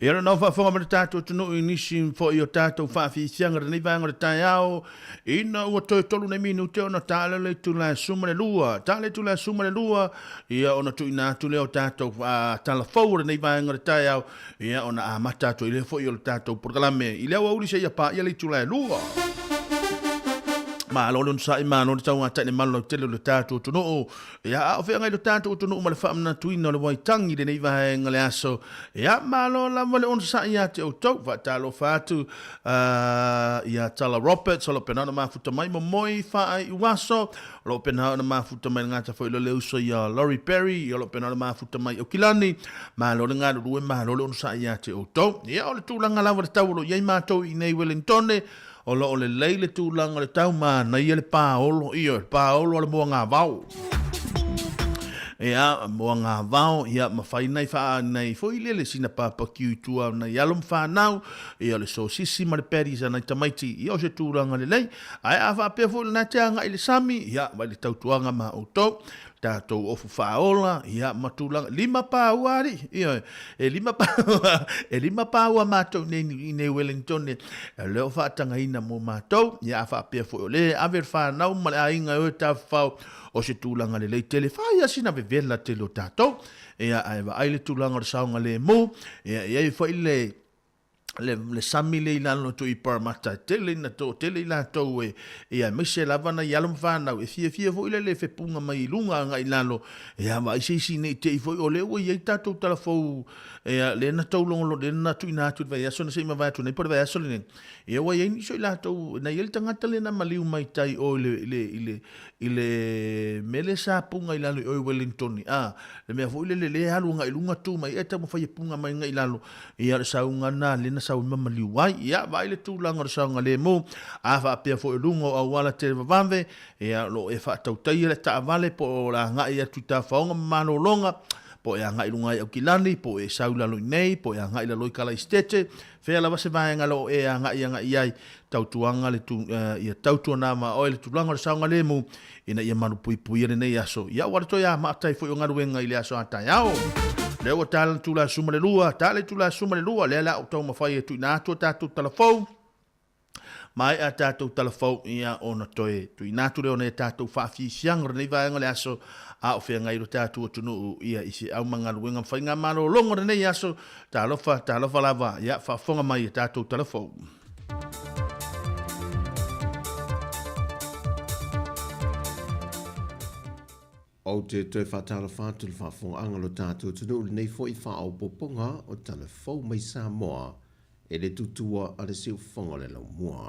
Ia na whaafonga mara tātou tunu I nisi fo I o tātou whaafisianga rani vanga re tai au. Ina ua toi tolu na minu te ona tāle le tu la sumare lua. Tāle tu la sumare lua. Ia ona tu ina tu leo tātou tala fau rani vanga re tai au. Ia ona a matatu I le fo I o tātou porkalame. I leo auli se ia pa ia le tu la lua. Ma lo sa ima no tau ata ne malo tele le tatu to no ya o fe ngai le tatu to no ma le fa na tuina le wai tangi de nei va ngale aso ya ma lo la mo le on sa ya te o to va ta lo fa tu ya tala Robert so lo penana ma futa mai mo moi fa ai waso lo penana ma futa mai ngata fo le uso ya Laurie Perry ya lo penana ma futa mai o kilani ma lo nga do ma lo on sa ya te o to ya o le tu langa la va tau lo ya ma to I nei Wellington o lo le leile tūlanga le tau mā na ia le pāolo ia le pāolo le mua ngā vau ia mua ngā vau ia mawhai nei wha nei fo ile le sina pāpa kiu tua na ialum whanau ia le sosisi ma le peris anai tamaiti ia o se tūlanga le lei ai a wha pia fo le nā teanga I le sami ia mai le tautuanga ma o tau tātou ofu whaola, ia matulanga, 5 pāuari, ia, 5 pāua, 5 pāua mātou nei Wellington, leo whaatanga ina mō mātou, ia a whaapea fo le, aver whanau, male a inga o tā whao, o se tūlanga le lei tele, whaia sina vevela tele o tātou, ia aiwa aile tūlanga le saunga le mō, ia i whai le sami le ilano to I Parramatta tele na to tele la to ia mise lava na yalum fana e fia fo ile le fe punga mai lunga nga ilano ia ma isi nei te fo ole o ia tato telefo ia le na to longo le na tu ina tu vai aso na se ma vai tu nei por vai aso le ia wa ia so la to na il tanga tele na maliu mai tai o ile mele sa punga ilano o Wellington le me fo ile le halu nga ilunga tu mai eta mo fa punga mai nga ilano ia sa unga na le sa mama liwai ia vai le tūlanga sa ngale mo a fa pe fo lungo a wala te vamve ia lo e fa tau tai le ta vale po la nga ia tu ta fa mano longa po ia nga ilunga o kilani po e saula lo nei po ia nga ila lo kala stete fe la vase vai nga lo e nga ia tau tuanga le tu ia tau tuana ma o le tūlanga sa ngale mo ina ia manu pui pui nei aso ia wa to ia ma tai fo nga ruenga ile aso ata yao le o tala tula suma le lua, tala tula suma le lua, le la o tau mawhai e tu ina atua tātou talafou. Mai a tātou talafou ia o na toe, tu ina atua leo ne tātou whaafi sianga rei vaenga le aso, a o whea ngai ro tātou tunu ia isi au manga ruenga mwhai ngā maro longo rei aso, tālofa lava, ia whaafonga mai a tātou talafou. O te toi whātala whātu le whaafonga angalo tātou tunu nei fo I whaau poponga o tala fau mai Samoa e le tutua a le siu whanga le lau mua.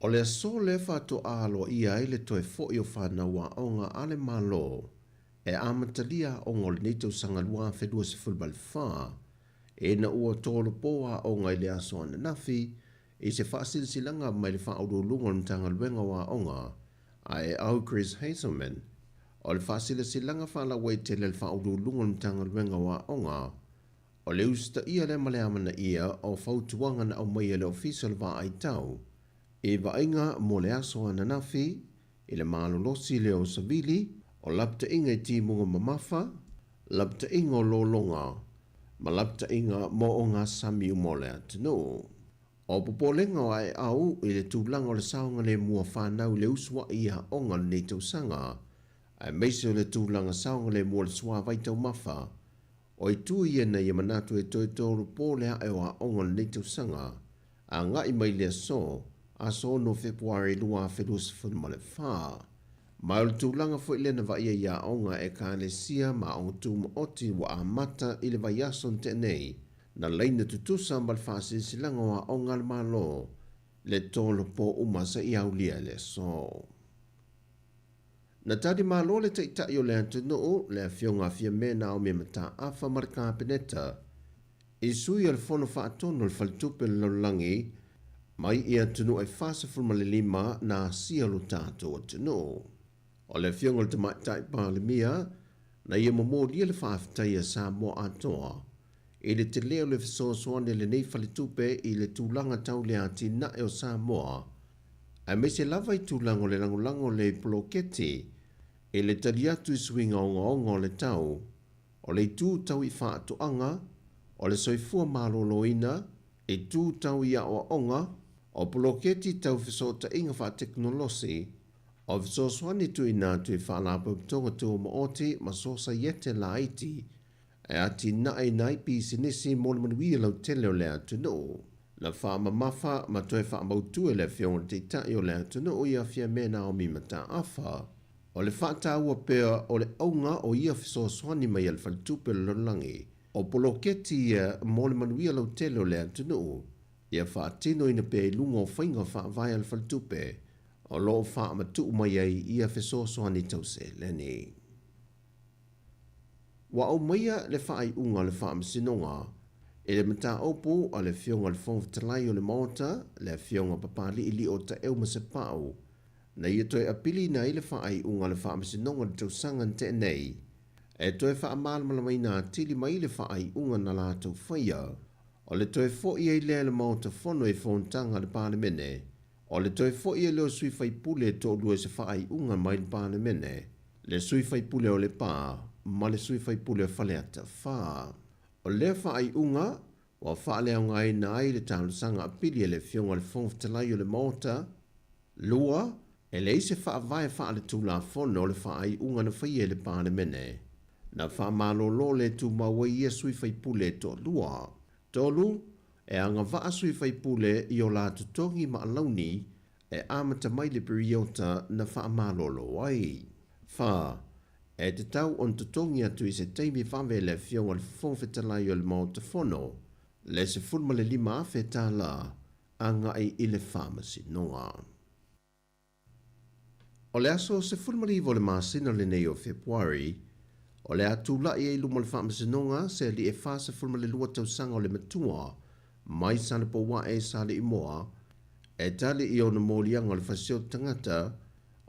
O le aso le whātu alo ia e le toi fo I o whānaua onga ale malo e amatalia o ngol nito sanga lua whedua se fulbal wha e na ua tōlo poa onga I le aso ana nafi e se whaasilsilanga mai le whaau lunga mtanga luenga wa onga a e au Chris Hazelman o le whaasila silanga whaala wei te le whauru lunga mtanga luenga wa onga, o le usta ia le male amana ia o whautuanga na au mai le official wa ai tau, e wainga mo le aso ana nafi, i le malolosi le o savili, o lapta inga I ti munga mamafa, lapta inga o lolonga, ma lapta inga mo o ngā sami umo le atinu. O popolenga o ai au i le tūlanga o le saunga le mua whanau le uswa ia onga le neitau sanga, ai meise o le tūlanga saunga le mua le swa vaitau mafa, o I tu ia na ia manatu e toi tōru pōlea e o a onga le neitau sanga, a ngai mai le so, a so no Februari lua whedus whanmale wha. Mai o le tūlanga fo I lena vai ia onga e ka le sia ma o tūma oti wa a mata I le vai ason te nei, na leina tutusa mbal whaasi silanga wa onga le malo, le tōlo po umasa I aulia le so. Na tadi malo le te itai o le antunu le fionga fia mena o me mata afa marka peneta, I sui al fono whaatono le faltupe le laulangi, mai I antunu ai fasa fulma le 5 na sia lo tato atunu. O le fionga le te maitai pa le mia, na ia momodia le whaafitai a Samoa atoa, I le te leo le fisosoane le nei falitupe I le tūlanga tau le atina e o Samoa, Ai mai se lava i tūlango le langolango le poloketi e le tali atu i swinga o le tau o le tū tau i wha atoanga o le soifua maloloina e tū tau i a onga o poloketi tau fisota inga wha teknolosi o fisoswani tu i nā tu i wha lapa tonga tu o maoti ma sosa yete la iti e ati nai nai pi sinisi mo le manuia lau tele o le atu no. Na wha mamafa ma toi wha mautu e le whionga te tai o le atu no o ia fia mena o mi mata awha. O le wha tā ua pēa o le aunga o ia fisoswani mai al whaltupe le lolangi. O poloketi ia mo le manuia lau tele o le atu no. Ia wha tino ina pēa lunga o whainga wha vai al whaltupe. O loo wha matu mai ai ia fisoswani tause leni. Wa o maia le wha ai unga le wha masinonga, e le mata opo a le whionga le whongwhitalai o le maota, le whionga papali ili o ta eo mase pao, na ia toi apili na i le wha ai unga le wha masinonga le tausanga te nei, e toi wha amalmala mai nā tili mai le wha ai unga na la tau whaia, o le toi fo i ei le maota whono e whontanga le pālemene, o le toi fo i e leo sui whai pule tō lua se wha ai unga mai le pālemene, le sui whai pule o le pā, ma le sui whai pule whaleata wha. O le wha ai unga, wa wha leo ngai na ai le tālusanga apili e le whionga le whongwhitalai o le maota, lua, e le ise wha vai wha le tūla whono le wha ai unga na whai e le pālemene, na wha malolo le tū maua ia sui whai pule tō lua. Tōlu, e anga waa sui whai pule i o la tutongi ma alauni e amata mai le periota na wha malolo ai. Wha, e te tau on tutongi atu i se teimi whawe le whionga le whongwhitalai o le maota whono, le se fulma le lima awhe tā la, anga i ile whamasi noa. O le aso se fulma li vo le maasina le nei o Februari, o le atu la i luma le whamasi noa se li e wha se fulma le lua tausanga o le matua, mai sana po wa e sale i moa, e tali i ona mōlianga o le whasio tangata,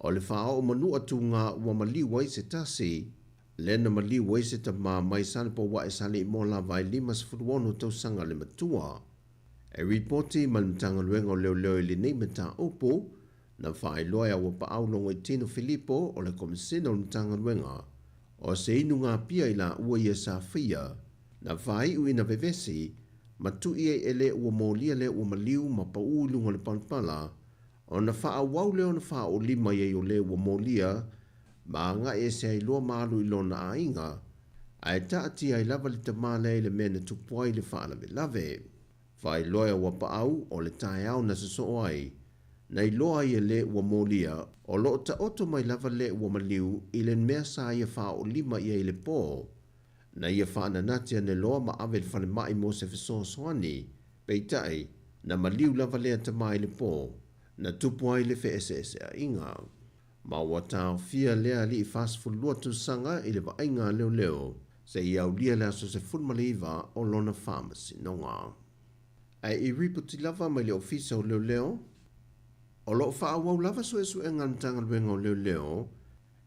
o le whao o manu atu ngā ua maliwa i se tasi, le na maliwa i se ta mā mai sana po wa e sale i moa la vai lima se furuono tausanga le matua. E ripoti malimtanga luenga o leo leo i li nei mata opo, na whae loia ua pa aulongo i Tino Filippo o le komisina o mtanga luenga, o se inu ngā pia i la ua i a sa whia, na whae ui na vevesi, matu ia e le ua mōlia le ua maliu ma pa uilunga le palpala, o na wha wau leo na wha o lima ia o le ua mōlia, ma nga e se ai loa malu i lona a inga, a e taati ai lava le ta male le mena tupuai le wha lave lave. Whai loia ua pa au o le tae au na se so ai, na i loa ia le ua mōlia, o lo ta oto mai lava le ua maliu i le mea sa ia wha o lima ia i le pō, na ia whaana natia ne loa ma awe le whane mai mo se fiso soani, peitai, na maliu lava lea ta mai le pō, na tupu ai le FSS a inga. Ma watao fia lea li i whasfulua tu sanga i le vainga leo leo, se i au lia lea so se fulmaliva o lona pharmacy nonga. Ai i ripoti lava mai le ofisa o leo leo, o lo wha awau lava so esu e ngantanga luenga o leo leo,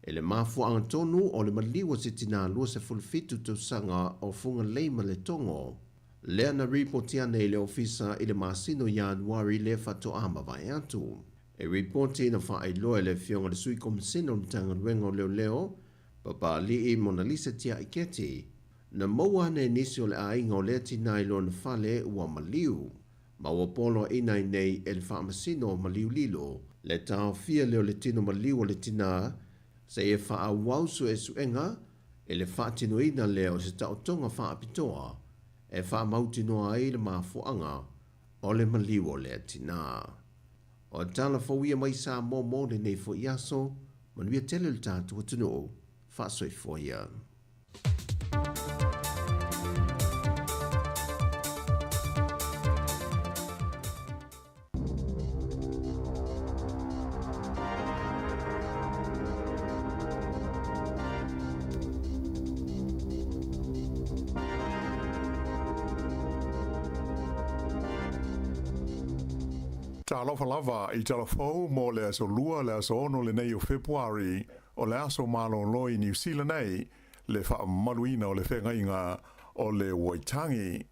e le mafu anga tonu o le maliwa si tina lua se fulfitu tu sanga o funga leima le tongo, lea na ripoti ane i le ofisa i le masino Januari le fato ama vai atu. E ripoti na wha ai loa le fionga le sui komisina o mtanga luenga o leo leo, papa li i Mona Lisa tia i keti, na maua ne nisi o le ainga o lea tina i loa na fale ua maliu, ma ua polo ina i nei e le whaamasino o maliu lilo, le tau fia leo le tino maliu o le tina, se e wha awau su e suenga, e le wha tino ina leo se tau tonga wha apitoa, e wha mautinoa ai le mafuanga o le maliu o lea tina. O tala fawia mai sa mo le nei fo iaso, manuia tele le tātua tunu, wha soi foia. Talofa lava i talafou mo le aso lua le aso ono le nei o Februari o le aso malo loi New Zealand nei le wha maluina o le whengainga o le Waitangi.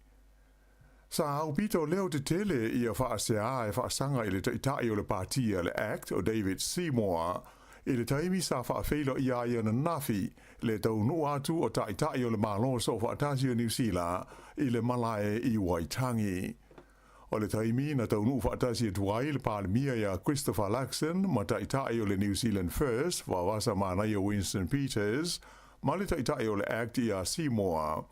Sa au pito leo te tele ia whaasea e whaasanga i le taitai o le partia le Act o David Seymour. I le taimi sa whaafeilo ia ia na nafi le tau nu atu o taitai o le malo so whaatasi o New Zealand i le malae i Waitangi. O le taimi na tau nu whaatasi e tuai le pālemia ia Christopher Luxon ma taitai o le New Zealand First wawasa manai o Winston Peters ma le taitai o le Act ia Seymour.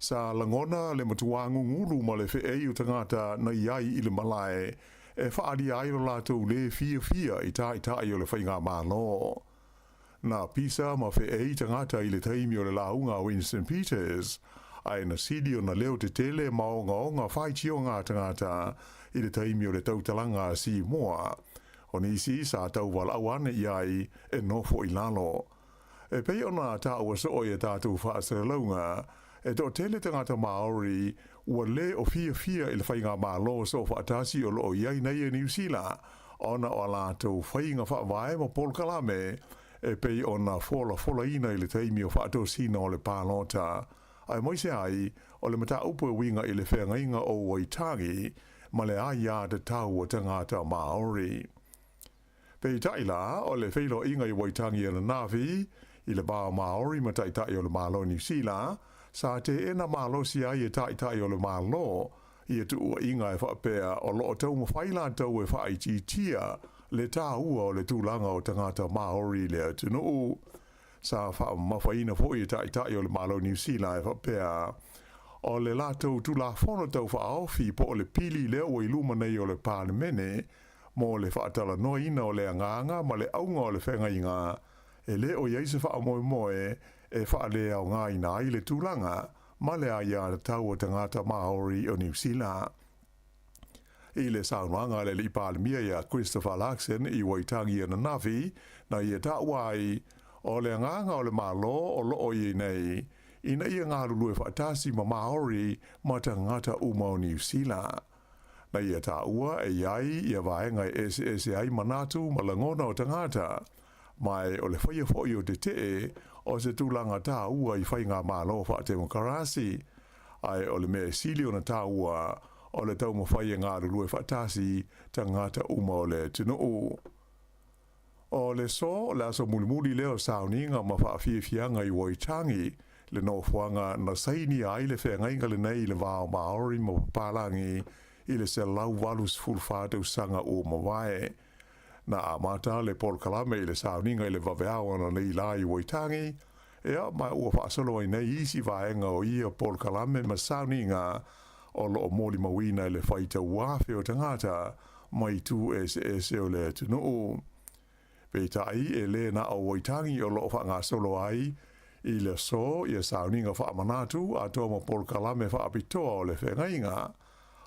Sa langona le matuangu ngulu ma le whee o tangata na iai i le malae e whaadi ai o lātou le fia i tai o le whainga mālo. Na pisa ma whee i tangata i le taimi o le launga Winston Peters ai na sidi o na leo te tele maonga whaiti o ngā tangata i le taimi o le tautalanga si moa. O nisi sa tau wala awane iai e nofo i lalo. E pei o nā tā ua so e tātou whaasara launga e tō tele tangata Māori ua le o fia i le whainga mālo so whaatasi o loo iai nei e New Zealand ona o lātou whainga whaavae ma Paul Kalame e pei ona fola ina i le teimi o whaato sina o le pālota. Ai moise ai o le mata upu winga i le whengainga o Waitangi ma le aia te tau o tangata Māori. Pei taila o le whailo inga i Waitangi e na navi i le bā Māori ma taitai o le mālo New Zealand sa te ena malo si ai e tai o le malo i e tua inga e whapea o loo tau mawhaila tau e whaititia le tā ua o le tūlanga o tangata Māori le atunu sa mawhaina fo i tai o le malo New Zealand e whapea o le lātou tūla whono tau whaofi po o le pili leo o i luma nei o le pānemene mo le whaatala noina o le anganga ma le aunga o le whengainga e le o iaise whaamoe e whaale au ngā ina i le tūlanga, ma le aia le tau o tangata Māori o New Zealand. I le saunanga le li pālemia ia Christopher Luxon i Waitangi ana navi, na ia tāuai o le nganga o le malo o loo i nei, ina ia ngā lulu e whaatasi ma Māori ma tangata uma o New Zealand. Na ia tāua e iai ia vaenga e ai manatu ma langona o tangata, mai o le whaia fwoi o te te o se tūlanga tā ua i whainga mālo wha te mokarasi, ai o le mea sili o na tā ua o le tau mawhaia ngā rulu e whaatasi ta ngata uma o le tino o. O le so, le aso mulimuli leo sauninga ma whaafiafianga i Waitangi, le no whanga na saini ai le whengainga le nei le vāo Māori ma pālangi i le se lau walus fulwhātau sanga o mawae. Na amata le Paul Kalame i le sauninga i le waweawa na nei la i Waitangi, ea mai ua whaasolo ai nei isi vaenga o ia Paul Kalame ma sauninga o loo mōli mawina i le whaita uafe o tangata mai tu ese o le tunu. Peitai e le na o Waitangi o loo wha solo ai i le so i a sauninga wha amanatu a toa ma Paul Kalame wha apitoa o le whengainga.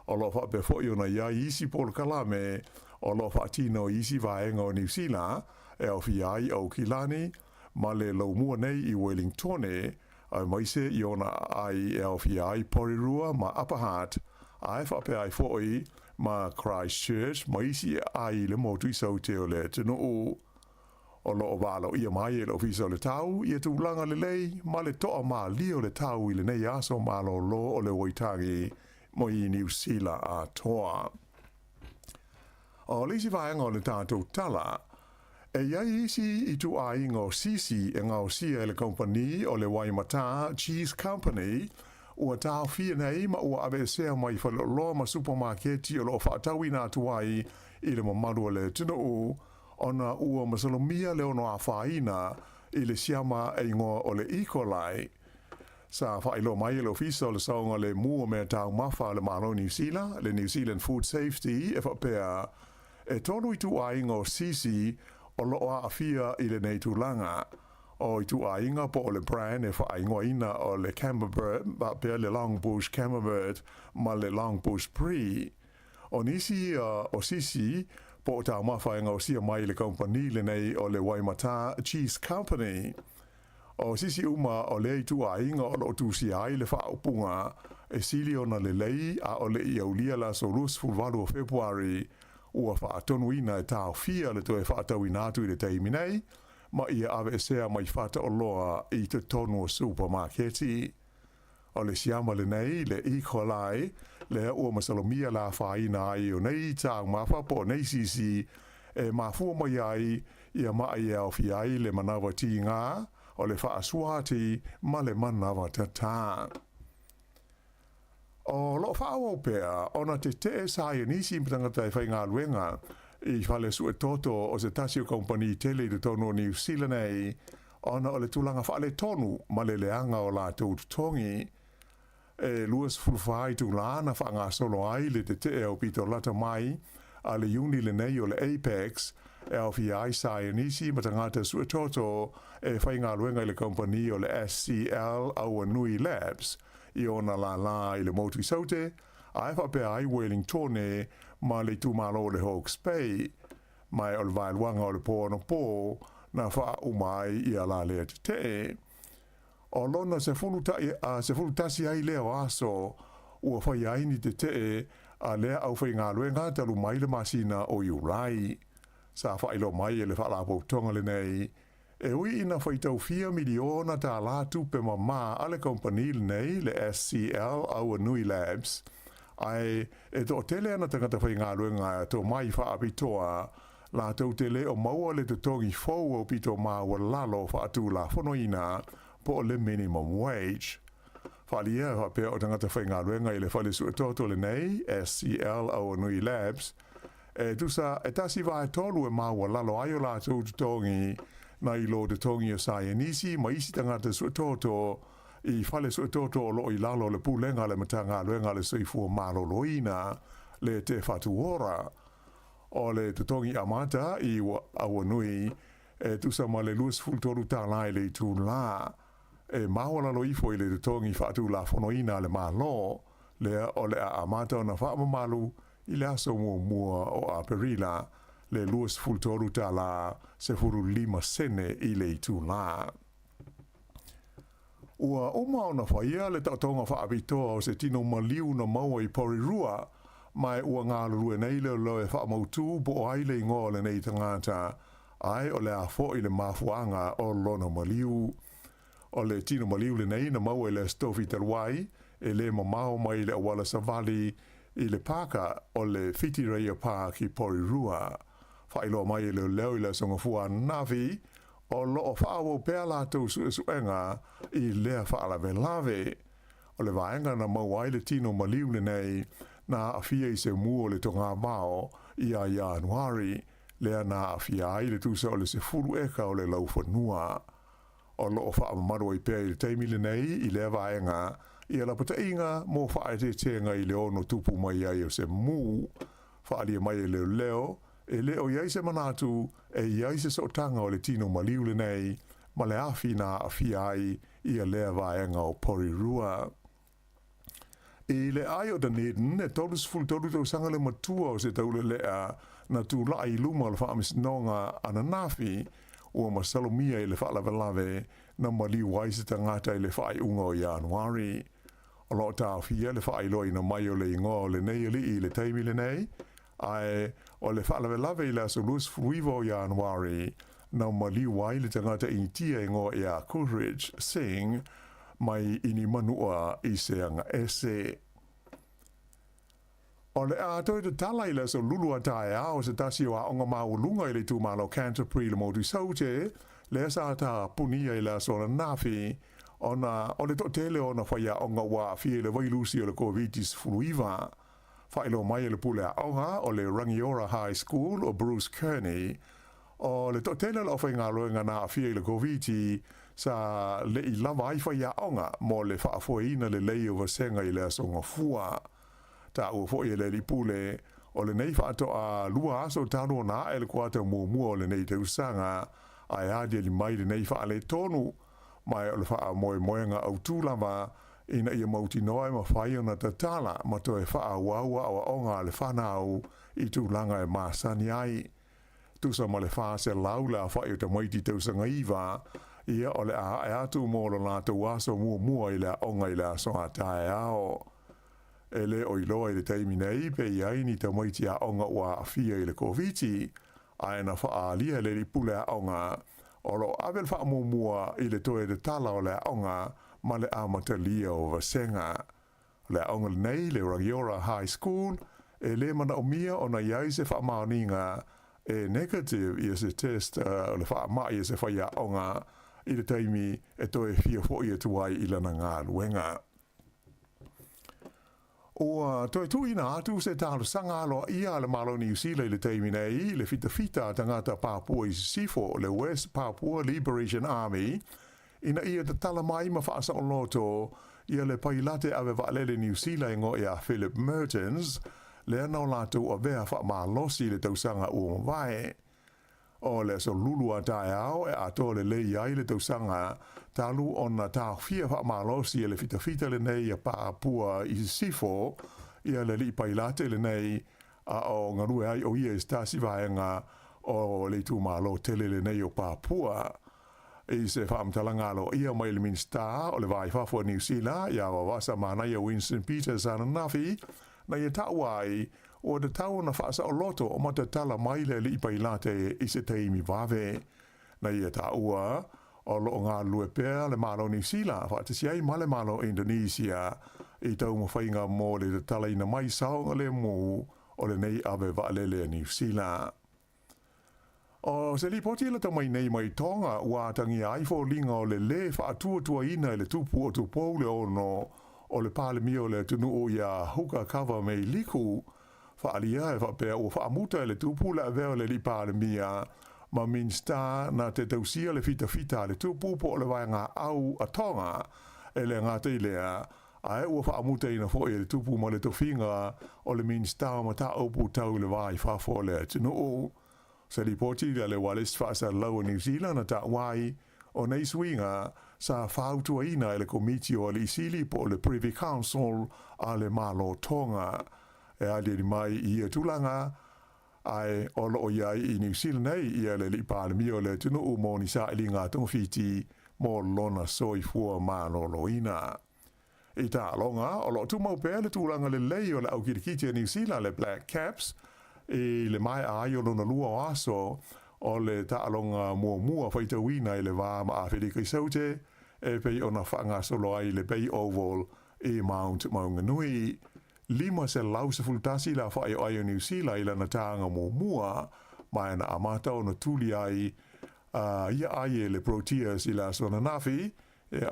O loo wha pefo i ona ia isi Paul Kalame o lo whaatino isi vaenga o New Zealand e au fiai au Kilani ma le laumua nei i Wellingtone ai maise i ona ai e au fiai Porirua ma Upper Hutt ai whape ai foi ma Christchurch ma isi ai le motu i sau te o le tino o lo walo ia mai e lo fisa o le tau i e tūlanga le lei ma le toa ma li o le tau i le nei aso ma lo o le Waitangi mo i New Zealand a toa. O lisi vaenga o le tātou tala, e iai isi i tu a ingo sisi e ngau sia e le kompani o le Waimata Cheese Company, ua tāo fia nei ma ua abe sea mai whaloloa ma supermarketi o lo whaatawi nā tuai i le mamaru le tino ona ua masalomia le ono a whaina i le siama e ingoa o le E. coli. Sa whailo mai le ofisa o le saunga le mua mea tāu mawha le maro New Zealand, le New Zealand Food Safety e whapea e tonu i tu ainga o sisi o loa a fia i le nei tūlanga. O i tu ainga po o le brand e whaingoa ina o le Camembert, ba pia le Longbush Camembert ma le Longbush Brie. O nisi o sisi po o tau mawhainga o sia mai le kompani le nei o le Waimata Cheese Company. O sisi uma o le i tu ainga o lo tusi ai le whaupunga e sili ona le lei a o le i aulia la solus fulvalu o Februari ua whaatonu ina e tāo fia le toi whaatau inatu i le teimi nei, ma ia ave sea mai whata o loa i te tonu o supermarketi. o le siama le nei le I kolai le ua masalomia la whaina ai o nei tāng mawhapo nei sisi e mafua mai ai ia mai au fi ai le manawa ti ngā o le whaasuati ma le manawa tata. O lo whaau pēr, ona te saia nisi mtangata e whai ngā luenga I whale su e toto o se tasio kompani tele I tono New Zealand ei, ona o le tulanga whale tonu ma le leanga o la taututongi, e luas fulfai tu lana whanga solo ai le te o pito lata mai, a le uni le nei o le Apex, e au fi ai saia nisi matangata su e toto e whai ngā luenga I le kompani o le SCL au Nui Labs, I ona la I le motu saute, a e whape ai Wellingtone ma le tūmalo le Hawke's Bay, mai o le vailuanga o le pōno pō, na wha umai I a la lea te. O lona se fulu tasi ai leo aso, ua whai aini te a lea au whai ngā luenga talu mai le masina o Iurai. Sa whai lo mai e le whalapo tonga le nei, e ui ina whai tau 4 miliona tā la tupe mamā ale kompani le nei le SCL au Nui Labs, ai e to tele ana tangata whai ngā luenga tō mai whaapitoa, la tau tele o maua le te tongi fau o pito maua lalo whaatu la whanoina po le minimum wage. Whalia whapea o tangata whai ngā luenga I le whale su e toto le nei, SCL au Nui Labs, e tusa e tasi vai tolu e maua lalo aio la tau tongi na I lo te tongi o saia nisi ma isi tangata su e toto I whale su e toto o lo I lalo le pūlenga le matanga luenga le soifua malo loina le te whatu ora. O le te tongi amata I awa nui e tusa ma le luas fultoru tā lai le tū la e mawala lo ifo I le te tongi whatu la whanoina le malo le o le amata o na whaamamalu I le aso mua o a perila le luas fultoru tā la se furu 5 sene I le tū la. Ua uma o na whaia le tautonga whaapitoa o se tino maliu na maua I Porirua, mai ua ngā lurue nei leo loe whaamautu po ai le ingoa le nei tangata, ai o le a fo I le mafuanga o lona maliu. O le tino maliu le nei na maua I le stofi talwai, e le mamao mai le awala savali I le paka o le Whitireia Park I Porirua. Whailo mai le leo I le songafua navi, o loo whaawo pēr lātou suenga I lea whaalawe lawe. O le vaenga na mauai le tino maliu le nei na awhia I se mua le tonga mao I a Januari, lea na awhia ai le tusa o le se furu eka o le lau whanua. O loo whaamamaru I pēr I le teimi le nei I lea vaenga I a lapata inga mō whaete tenga I le ono tupu mai ai o se mu, whaalia mai e leo, e leo iai se manatu e iai se sotanga o le tino maliu le nei, ma le awhi na awhi ai I a lea vaenga o Porirua. I le ai o Dunedin, e tolus ful tolu tau sanga le matua o se taule lea na tu lai luma o le whaamis nonga ananafi, ua masalomia I le whaalawelawe na maliu wai se tangata I le whaai unga o Januari. O lo ta awhia le whaai loi na mai o le ingoa o le nei ali I le teimi le nei, ai o le whaalawelawe I le aso luas fruiva o Januari, na maliu wai le tangata I tia ingoa I a Coleridge sing, mai ini manua I se anga ese. O le a toi te tala I le aso lulu a tae a o se tasi o a onga maulunga I le tūmalo Canterbury le motu saute, le asa ta punia I le aso na nafi, o le totele o na whaia onga wa fie le vailusi o le Corvitis fuluiva. Whailo mai le pule a onga o le Rangiora High School o Bruce Kearney, o le totele la whainga loenga na fie le Corviti sa le I lava ai whaia onga mo le whaafoina le lei o vasenga I le asonga fua. Ta ua fwoi le li pule o le nei whaato a lua aso tano na e le kuata mua o le nei te usanga ai adia li mai le nei whaale tonu mai o le wha moenga au tūlama ina ia mauti noa ma whai ona tatala ma to e wha waua o onga le whanau I tūlanga e māsani ai. Tusa ma le wha se laula whai o te maiti tausanga iwa ia o le a e atu mōlo nā tau aso mua I le onga I le aso a tae ao. E le o iloa I le taimi nei pe I aini te maiti a onga ua a fia I le Corviti, a e na wha alia le li pule a onga, o lo avel wha mua I le toe de tala o le a onga, ma le amatalia o vasenga. Le aonga nei le Rangiora High School e le mana o mia o na iai se whaamaoninga e negative i se test o le whaamai i se whaia onga i le taimi e toe fia fo i tuai i lana ngā luenga. O toi tu ina atu se tālu sanga alo ia le malo New Zealand le taimi nei le fita tangata Papua i sifo le West Papua Liberation Army ina ia te tala mai ma whaasa o loto ia le pailate ave waalele New Zealand ngo ia Philip Mertens le anau latu o vea wha maa losi le tausanga ua mwae. O le so lulu a tae au e ato le lei ai le tausanga talu o na tau fia wha maa losi e le fita le nei a Papua i sifo ia le li pailate le nei a o ngarue ai o ia stasi vaenga o le tu maa lo tele le nei o Papua. I se whaamtalanga lo ia mai le minsta o le vai whafua New Zealand ia wa wasa mana ia Winston Peters ana nafi na ia tau ai o te tau na whaasa o loto o mata tala mai le li pailate i se teimi vave. Na ia taua o lo ngā lue pēr le malo New Zealand whaata siai ma le malo Indonesia i tau mawhainga mō le te tala ina mai saonga le mō o le nei ave waalele New Zealand. O se li poti la tamai nei mai tonga ua tangi aifo linga o le whaatua ina le tupu o tupou le ono o le pale mio le tunu o ia huka kawa mei liku whaalia e whapea o whaamuta le tupu le aveo le li pale mia ma minsta na te tausia le fita le tupu po le vaenga au a tonga e le ngā teilea a e ua whaamuta ina fo e le tupu ma le tofinga o le minsta ma ta opu tau le vai whafo le tunu o. Se li poti le walis whaasa lau New Zealand na ta wai o nei swinga sa whautua ina le komiti o le isili po le Privy Council a le malo tonga. E ali mai i e tulanga ai o lo iai i New Zealand nei i le li pāle mi o le tunu u moni sa ili ngā tungwhiti mo lona soi fua malo loina. I tā longa o lo tu mau pēle tulanga le lei o le au kirikiti a New Zealand le Black Caps i le mai a ai o lona lua o aso o le taalonga mua whaitawina i le wā ma a whirika i saute e pei o na whanga solo ai le Bay Oval i Mount Maunganui. Lima se lau se fultasi la whai o ai o New Zealand i lana tāanga mua mai na amata o na tuli ai ia ai e le Proteas i la sona nafi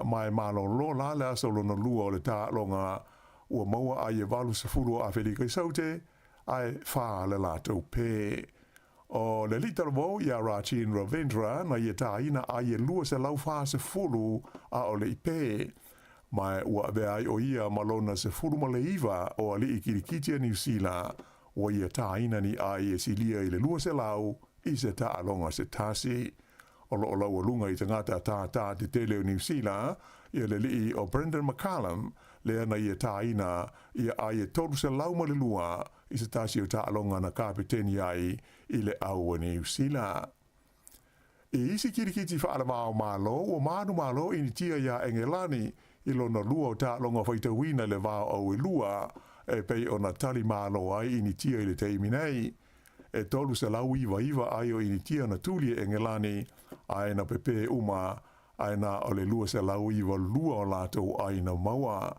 mai malo lo la le aso lona lua o le taalonga ua maua ai e walu se fulu a whirika i saute ai wha le lātou pē. O le litara wau ia Rachin Ravindra na ia tā ina ai e lua se lau wha se fulu a o le i pē. Mai ua vea ai o ia malona se fulu ma le iwa o ali i kirikitia New Zealand o ia tā ina ni ai e silia i le lua se lau i se tā alonga se tasi. O lo lau o lunga i tangata tā te tele o New Zealand ia le li o Brendan McCallum le ana ia tā ina ia ai e toru se lau ma le lua i se tasi o tā alonga na kapiteni ai i le au o New Zealand. I isi kirikiti whaala mao malo o manu malo i ni tia ia Engelani i lona lua o tā alonga whaitawina le vao au e lua e pei o na tali malo ai i ni tia i le teimi nei. E tolu se lau iwa ai o i ni tia na tuli e Engelani ai na pepe uma ai na o le lua se lau iwa lua o lato ai na maua.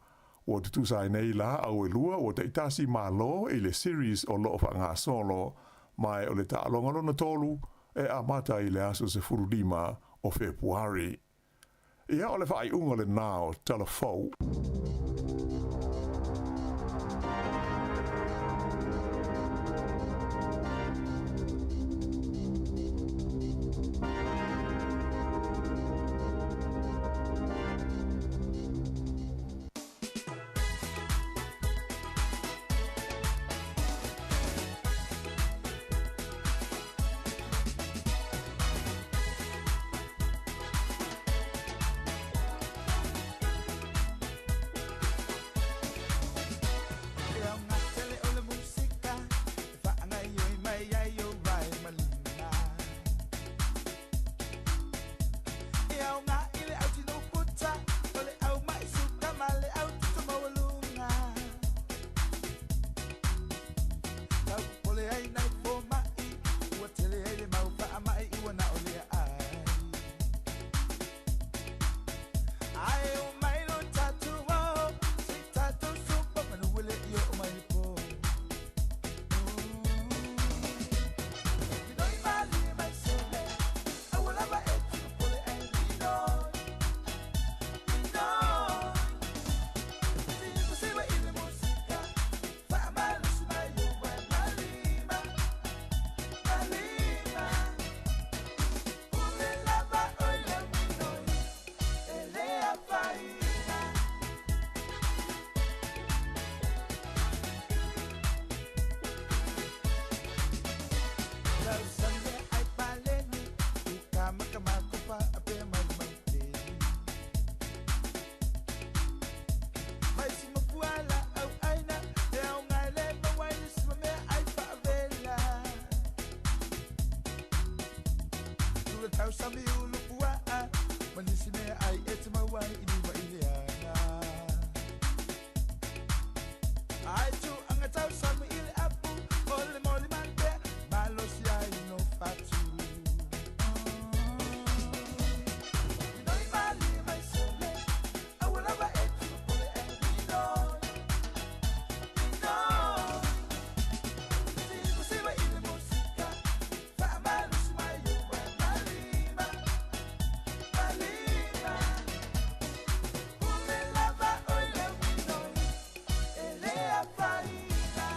O te tusai nei la au e lua o te itasi malo i le series o loo whanga solo mai o le taalonga lona tolu e amata i le aso se furulima o Februari. Ia o le whai unga le nao telefou. tau sami ulu ua manisi mea ai e te mauai ini wa ileana ai tu anga tau sami ile apu ole moli mante malo si ai no fatu noi mali mai sole awala ba e tu pole e no no si se va ile musica fa malo si mai yo malima malima pole lava ole noi ele a faina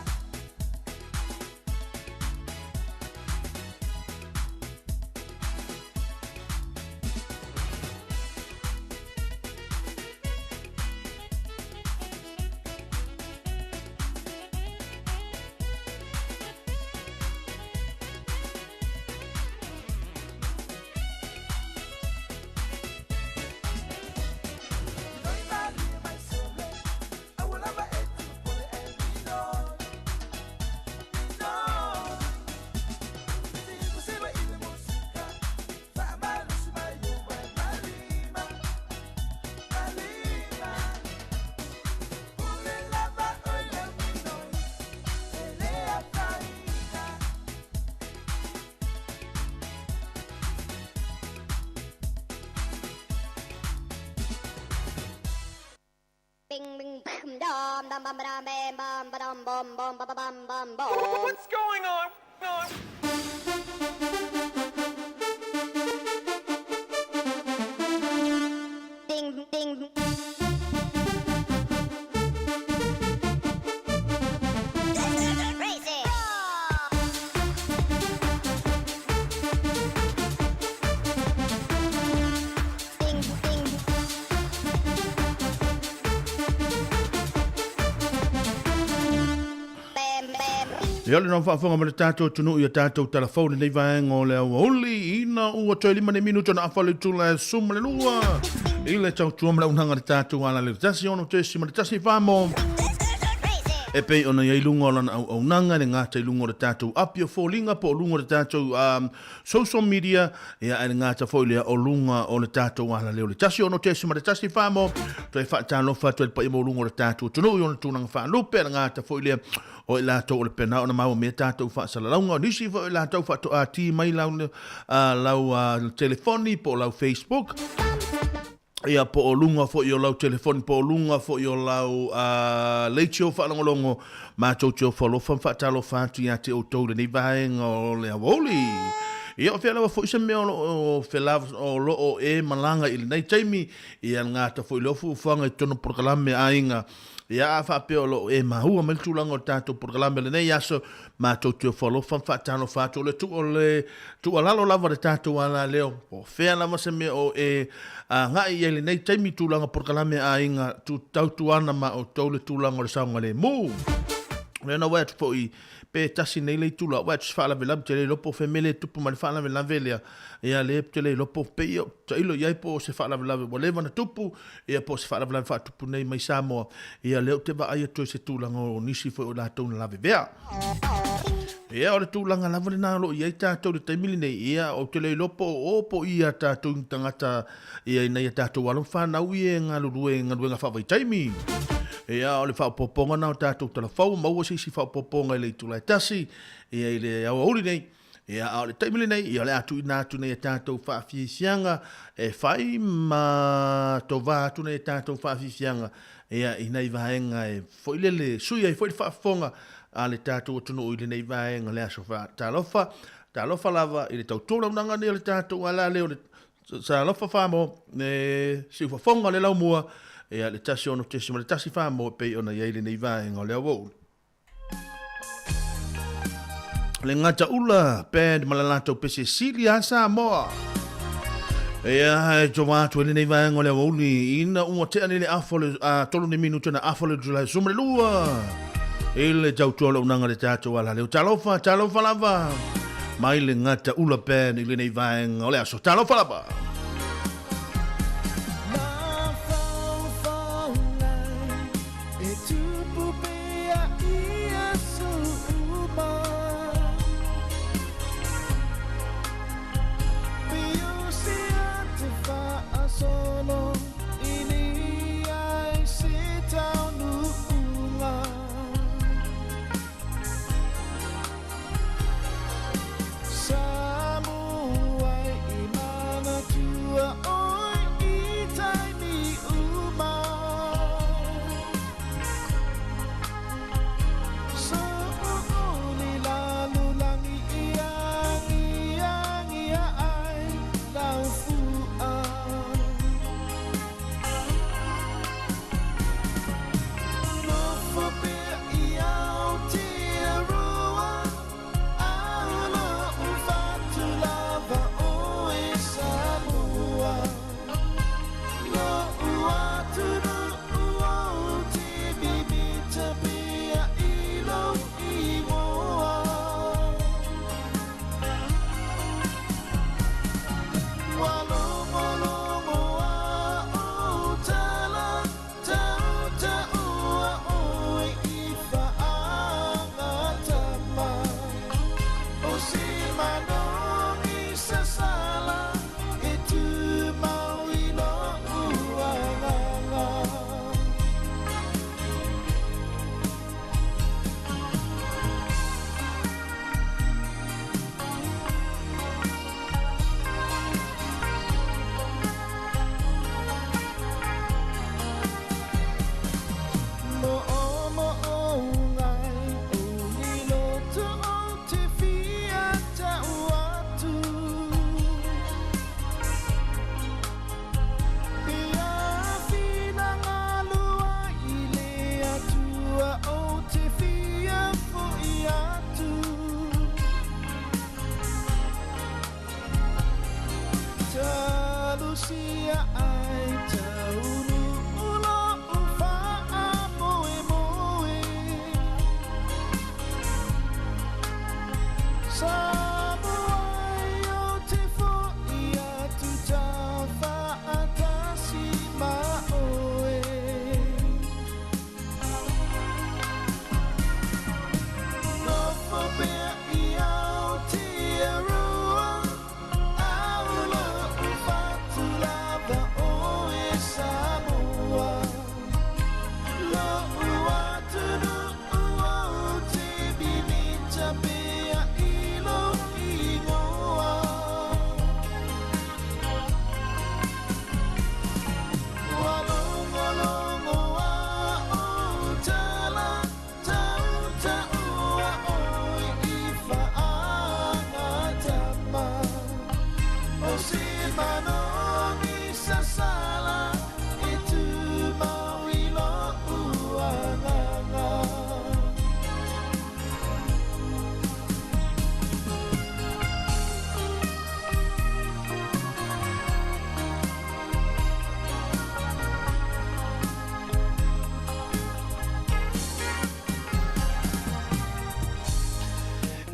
noi mali mai sole awala ba e tu pole e no no si va ile musica fa malo si mai yo malima malima pole lava ole noi ele a faina Bing bing bam dum dum bum bam bam bum bum bum bum bum bum bum bum. What's going on? Ding ding. Crazy. Ding ding. Bam bam. Ia le nau whaafonga ma le tātou tunu i a tātou telefone nei vaenga o le au oli ina ua toi 5 minuto na awhale tula e suma le lua. I le tau tuama le unhanga le tātou ala le tasi ono te si ma le tasi whamo. E pei ona iai lunga o lana au nanga le ngāta i lunga o le tātou apia fōlinga po o lunga o le tātou social media ia e le ngāta fōilia o lunga o le tātou ala leo le tasi ono te si ma le tasi whamo. Toi whaatalofa toi pa i mo lunga o le tātou tunu i ona tūnanga whaalupe le ngāta fōilia o i lātou o le pena o na mau mea tātou whaasalaunga o nisi fo i lātou whaato a ti mai lau telefoni po lau Facebook. Ia po o lunga fo i o lau telefoni po o lunga fo i o lau leitio whaalongolongo mātou teo whalofa whaatalo whaatu ia te o tau le ni vaenga o le awoli. Ia o whialawa fo isa mea o whialawa o loo e malanga ili nei taimi ia ngāta fo i lofu ufuanga i tono porkalame a inga. Ia a whapea o loo e mahua mai tūlanga o tātou porkalame le nei aso mātou teo whalofa whaatalo whaatu o le tu alalo lava le tātou ala leo. O whialawa se mea o e ngai ia ili nei taimi tūlanga porkalame a inga tu tautuana ma o tau le tūlanga o le saunga le mū. Lena wea tu fo i pe tasi nei le tula wea tu whaala vela te le lopo femele tupu ma le whaala vela velea ia le te le lopo pe i ta ilo iai po se whaala vela wa lewa na tupu ia po se whaala vela wha tupu nei mai Samoa ia leo te wa aia toi se tūlanga o nisi fo o la tau na lave vea ia o le tūlanga lava le nalo iai tātou le taimili nei ia o te le lopo o po ia tātou tangata ia nei tātou walo whanau i e ngā lurue ngā whawai taimi. Ia o le whaopoponga nao tātou telefau, maua si whaopoponga i le tula e tasi, ia i le au auri nei, ia o le taimile nei, ia le atu i nātu nei e tātou whaafisianga, e whai ma to vātu nei e tātou whaafisianga, ia i nei vaenga e foilele, sui ai foile whaafonga, a le tātou atunu i le nei vaenga le aso wha tālofa lava i le tautora unanga nei le tātou ala leo le tālofa whamo, ne si whafonga le lau mua, ia le tasi ono tesi ma le tasi whamo pei ona iaile nei vaenga o le awou. Le ngata ula, band ma le lātou pese Silia Samoa. Ia e jo wātu ele nei vaenga o le awou ni ina unga te ane le afole, tolu ni minuto na afole Julai sumre lua. Ele jau tuola unanga le tātou ala leo talofa lava. Mai le ngata ula band ile nei vaenga o le aso talofa lava. Be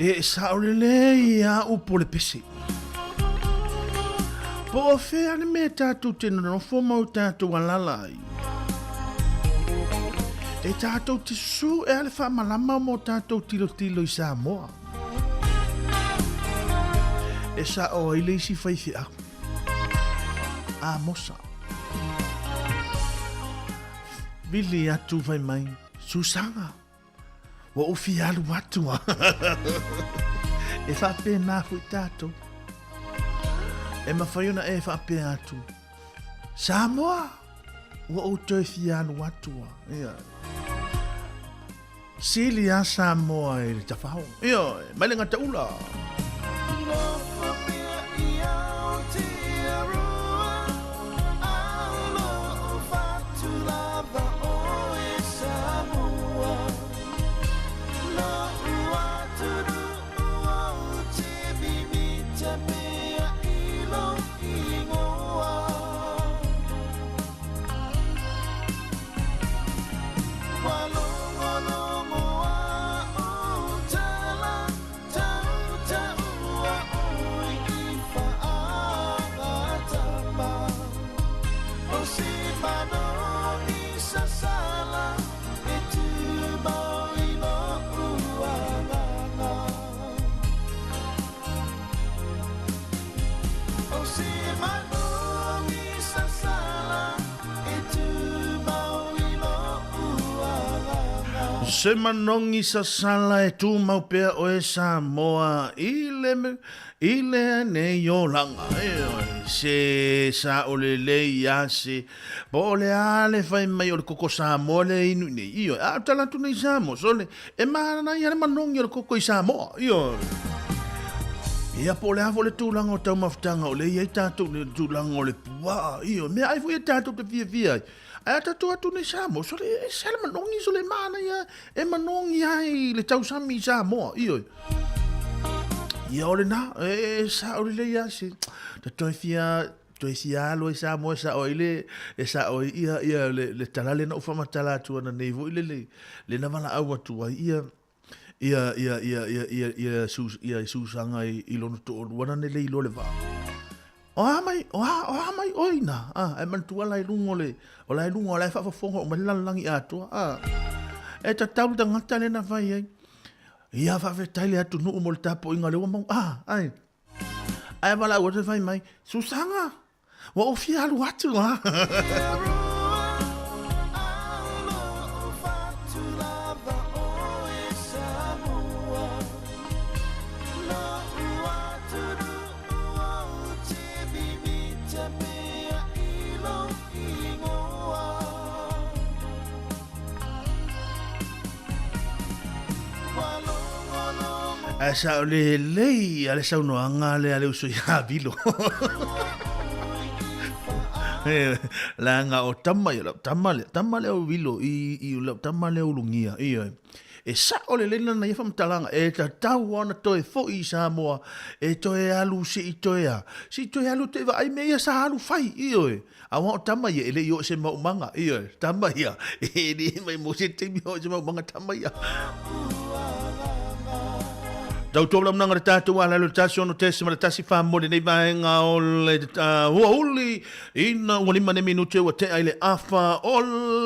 E saorele ia upo le pese. Po o fea ne me tātou tēnā no fo mau tātou alalai. E tātou te su e ale wha malama mo tātou tilo tilo i Samoa. E sa o ile isi whaifi a. A mosa. Bili atu vai mai. Susanga. Wa ufi alu watua. E whape nā fui tātou. E mawhaiona e whape atu. Samoa. Wa o tō fi alu watua. Ia. Sili a Samoa e le tawhao. Ia. Mailenga taula. Se manongi sa sala e tu mau pea o e Samoa ile ne yolanga se sa ole le ya se bole ale fai mai o koko Samoa le inu ne io a tala tu nei Samoa sole e mana ya manongi o koko i Samoa io ia pole avo le tulanga o tau maftanga o le ia tatu le tulanga o le pua io me ai fu ia tatu te via ai tatu atu nei Samoa sole e sele manongi sole mana ia e manongi ai le tau sami i Samoa io ia ole na e sa ole le ia se toi fia lo e Samoa sa oile e sa oi ia le talale na ufa matala tu na nei vo le na vala au atu ia susanga i lono to wana ne le ilo le va o mai oina e man tu ala lungo le o la lungo la fa fongo ma langi atu e ta tau da ngata le na vai ia fa ve taile atu no mo tapo inga le mo ai vala o te vai mai susanga wa o fia lu atu Asa le ale sa no anga le ale uso ya vilo. La nga o tamale o vilo i tamale o lungia. e sa o le lena na ifa mtalanga e ta tau ana toe fo i Samoa e toe alu si toe alu te va ai me sa alu fai io e a wa tama ia ele io se mau manga io tama ia e ni mai mo se te mi o se mau manga tama ia Tau tōla mnanga re tātou ala lo tāsi ono tesi ma re tasi whamore nei vaenga o le hua uli ina ua lima ne minute ua te aile awha o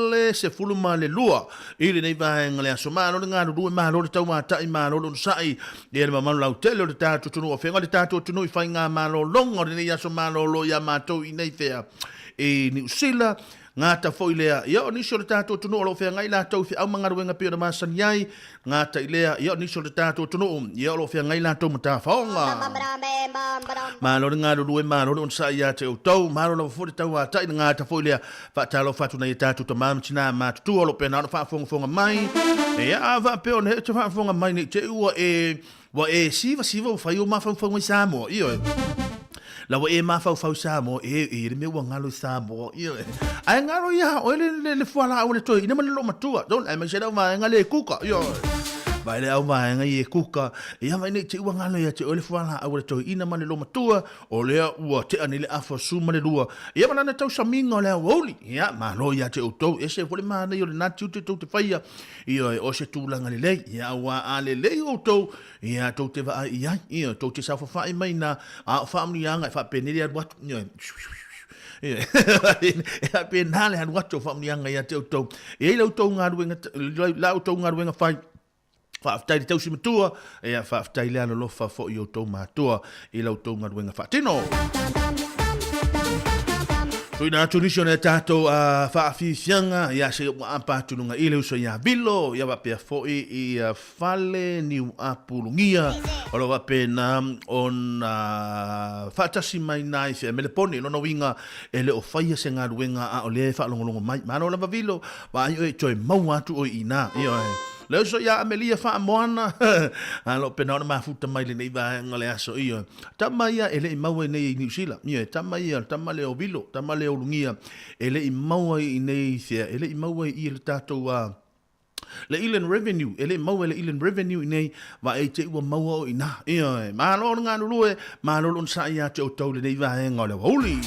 le se fuluma le lua ili nei vaenga le aso malo le ngāru rue malo le tau mātai malo le unsai e le mamanu lau tele o le tātou tunu o whenga le tātou tunu i whai ngā malo longa o le nei aso malo lo ia mātou i nei whea e ni usila ngata foi lea ia o nisi o le tātou tunu o lo whea ngai la tau whi au mangaruenga pia na masani ai ngata i lea ia o nisi o le tātou tunu ia o lo whea ngai la tau mata whaonga malo le ngāru rue malo le onsa ia te o tau malo la wafore tau a tai na ngata foi lea whaatalo whatu na i tātou ta mamtina mātutu o lo pia na whaafonga mai ia a wha pia o ne te whaafonga mai ni te ua wa e siva o whai o mawhauwhau i Samoa ia la wa e mawhauwhau Samoa e me ua ngalo Samoa ia ai ngaro ia o le fuala au le toi ina mani lo matua don ai mai se ma ngale kuka ia vai le au mai ngai kuka ia mai nei te ua ngalo ia te o le fuala au le toi ina mani lo matua o le ua te ani le afa su mani lua ia mana tau saminga o le oli ia ma lo ia te o tau e se fole ma nei o le natu te tau te faia ia o se tūlanga le lei ia ua a le lei o tau ia tau te va ia tau te sa fa mai na a family anga fa penele at what ia e pe nale han watcho family anga ia te tau e lau tau ngaruenga lau tau ngaruenga fai fa aftai tau simatua e fa aftai le alo lofa fo i o tau matua e lau tau ngaruenga fa tino Tui na tunisio ne tātou a whaafifianga ia se ua apatununga i leuso ia vilo ia wapea foi i fale niu apulungia o lo wapena on whaatasi mai nai fia meleponi lona winga e le o whaia se ngā ruenga a o le whaalongolongo mai mano lava vilo wa ai oe toi mau atu o ina ia leo so ia amelia wha moana alo pena ona mafuta mai le nei vaenga le aso ia tama ia ele i maua i nei New Zealand ia tama ia tama le o vilo tama le o lungia ele i maua i nei fia ele i maua i le tātou le Inland Revenue ele maua le Inland Revenue i nei va e te ua maua o ina ia malo ngā nurue malo on sa ia te o tau le nei vaenga le holi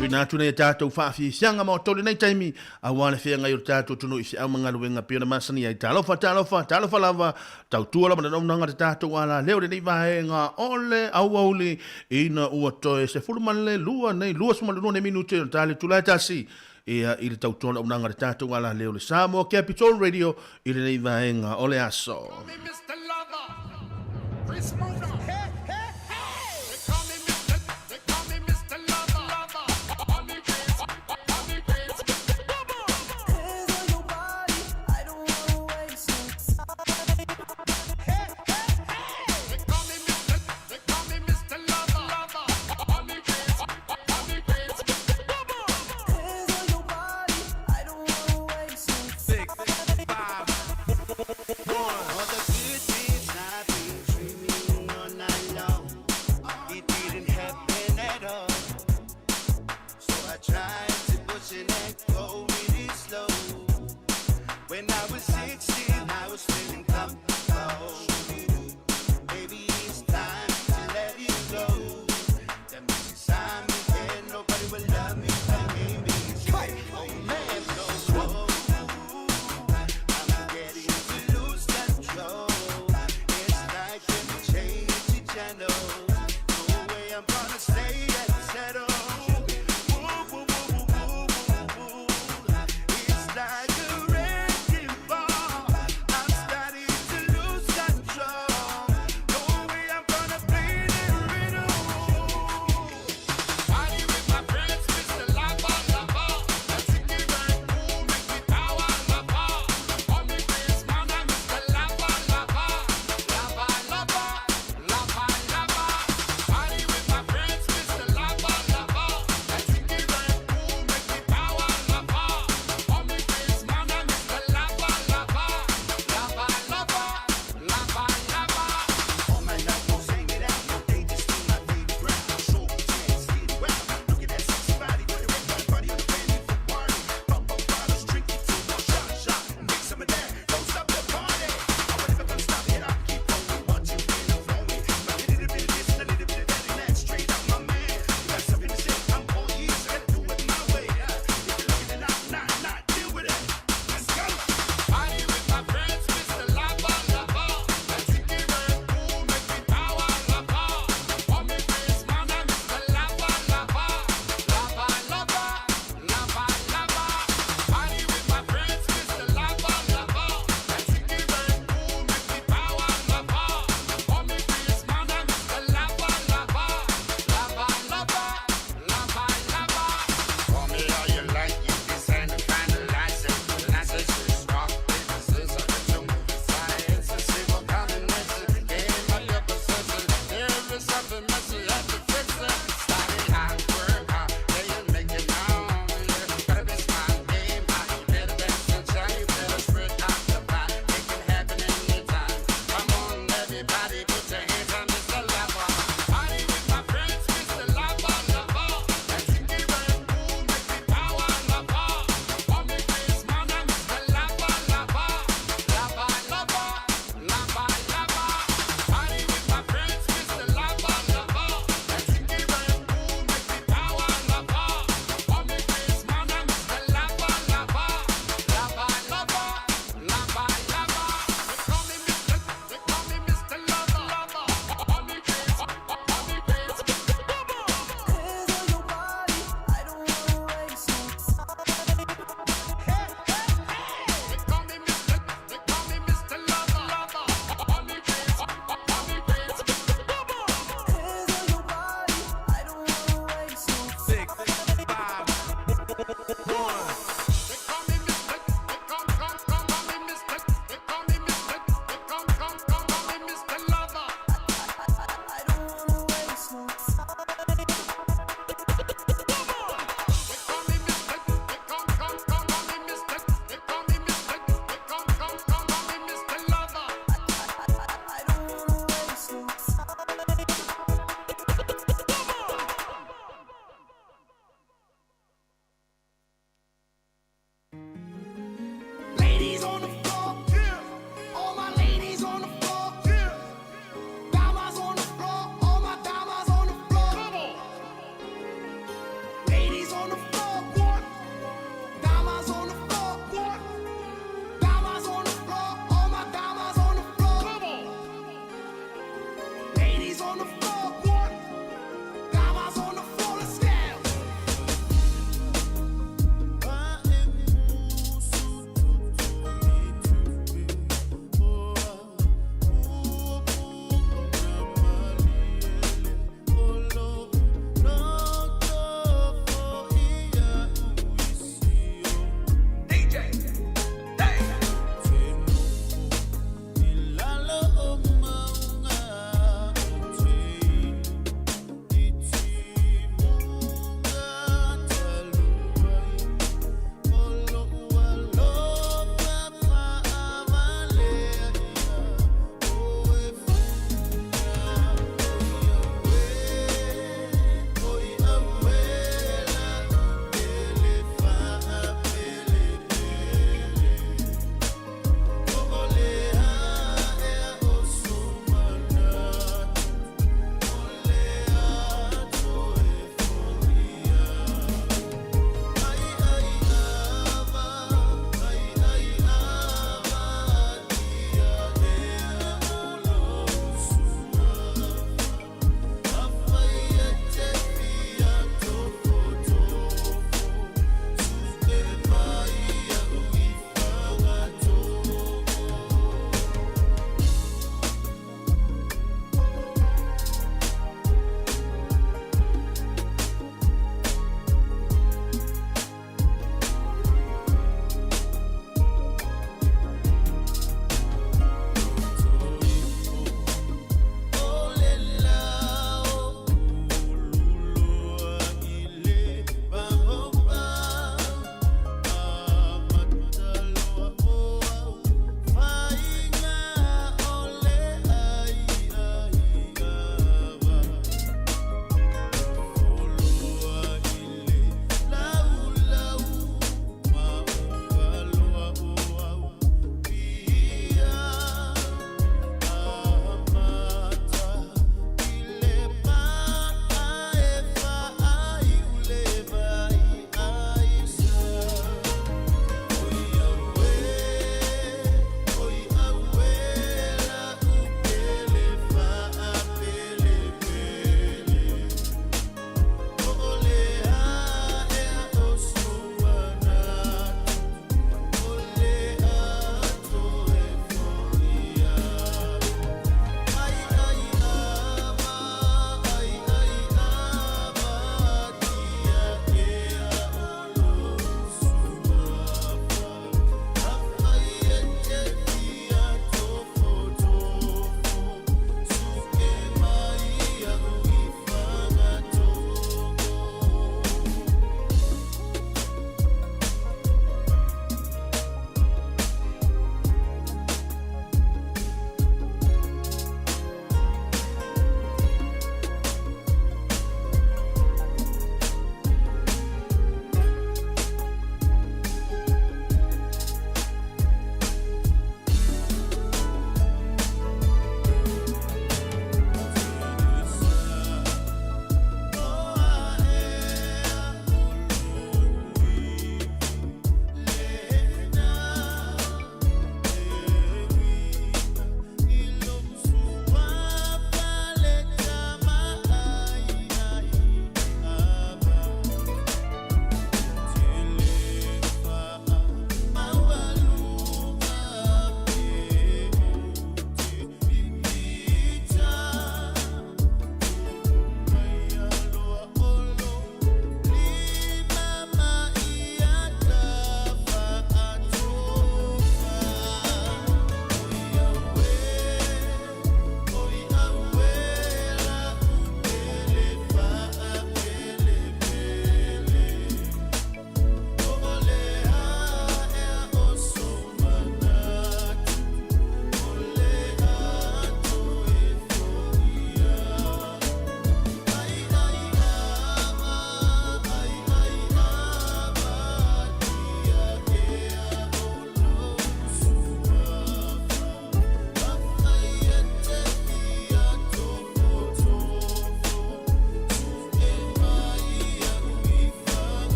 Tuina tuna e tātou whaafi sianga mo tole nei taimi a wale whea ngai o tātou tunu i whiau mga ruenga pia na masani ai talofa lava tau tuala mana naunanga te tātou ala leo le nei vahenga ole au auli ina ua toe se fulumale lua sumale lua nei minute o tale tulai tasi ia i le tau tuala unanga te tātou ala leo le Samoa Capital Radio i le nei vahenga ole aso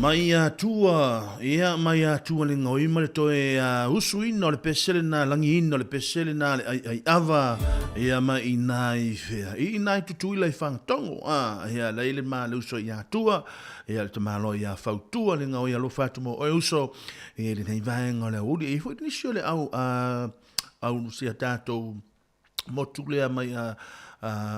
Mai tua, ia mai tua le ngoi ma le toe usu ino le pesele na langi ino le pesele na le ai ava ia ma inai fea. Inai tutui lai whangatongo, ia leile ma le uso ia tua, ia le tamalo ia fautua le ngoi alo fatumo o uso, ia le nei vaenga le uri, i fwoi nisio le au sia tātou motu lea mai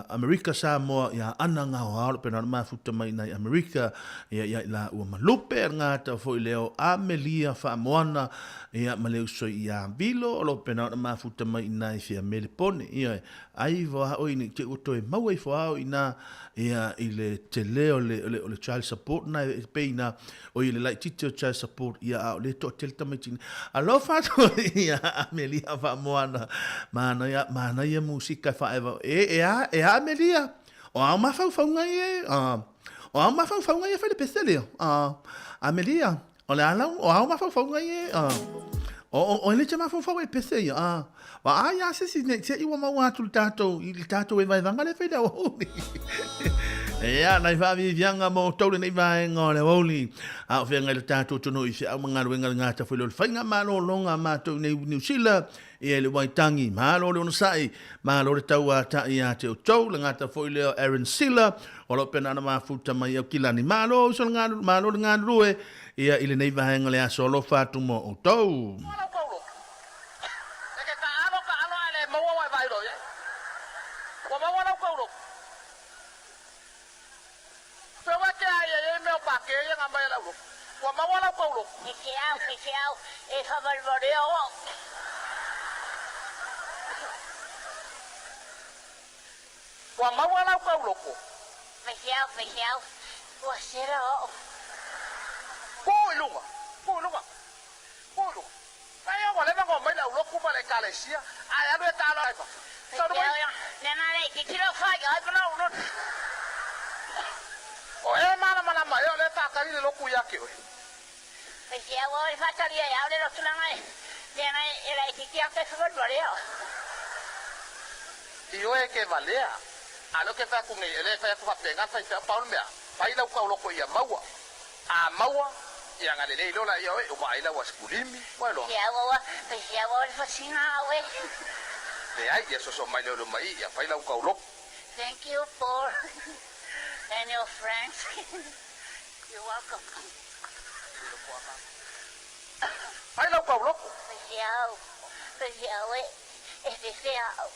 Amerika Samoa ia ana ngā hoa pena ma futa mai nei Amerika ia la ua malupe ngā ta foi leo Amelia Famoana ia maleu so ia bilo lo pena ma futa mai nei fia Melipone ia ai va o ni te uto e mau ai fo ina ia ile te leo le child support na peina o ile like teacher child support ia le to tel tamatin alo fa ia Amelia Famoana mana ia musika fa e Amelia o a ma fa ngai o a ma fa ngai fa le pesele Amelia o le ala o a ma fa ngai o le chama fa e pesele wa ya se i wa ma wa tu tato e vai vanga le fe da o ya nai va vianga mo tole nei vai ngole oli a fe ngai tato tu no i se a manga nga ta foi lo fainga malo longa ma to nei New Zealand e le waitangi malo le sai malo le tau ta ia te tau le ngata foi le Aaron Silla o lo pena na mafuta mai o kilani malo so malo nga rue ia ile nei vai ngole a solo fatu mo o tau Wa mawala ko loko. Fechau. Você não. Lunga. Ai eu leva com mais o loko para calecia. Ai a tá lá. Nena le que tiro fai, ai não. O e mana mai eu le tá cari loko yake. Fechau, oi fataria, eu le rotu langai. Nena ele que até foi valeu. Io è che valea. Alo ke fa kungi ele fa fa penga fa fa paul mea fa ila ka lo ko ia maua a maua ia ngale le lo la ia o wa ila was kulimi wa lo ya wa fa sina we le ai eso so mai lo mai ia fa ila ka lo thank you for and your friends you're welcome fa ila ka lo ya we fechau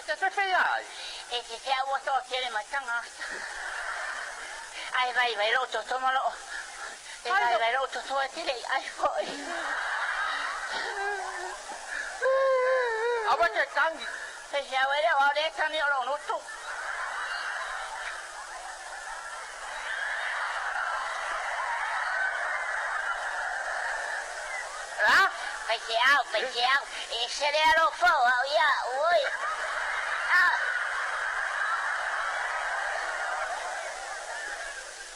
Te fai. E che te ho fatto chiedere ma tanga. Ai vai rotto tomalo. E vai rotto to ti lei ai poi. Ava che cangi. Se ya vede va de tani lo no tu. Fechau. E se le lo fa, ya, oi.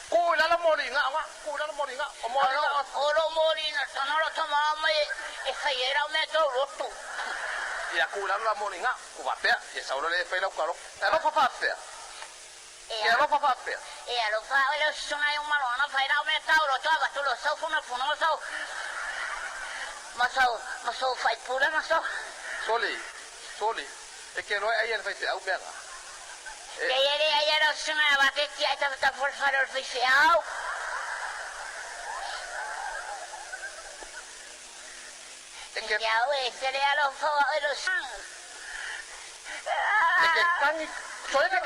Kula moringa. Oro moringa, sono lo toma mai e faiera me to roto. Ya kula la moringa, kuva pe, e sauro le fai la caro. E lo fa pe. E lo fa pe. E lo fa, lo sono un malona fai la me tauro, tava tu lo so funo so. Ma so fai pure ma so. Soli. E che noi ayer fai au bella. E ayer lo sono va che ti hai da for fare il fisiao. E che se le lo fa lo sang. E che cani, soia che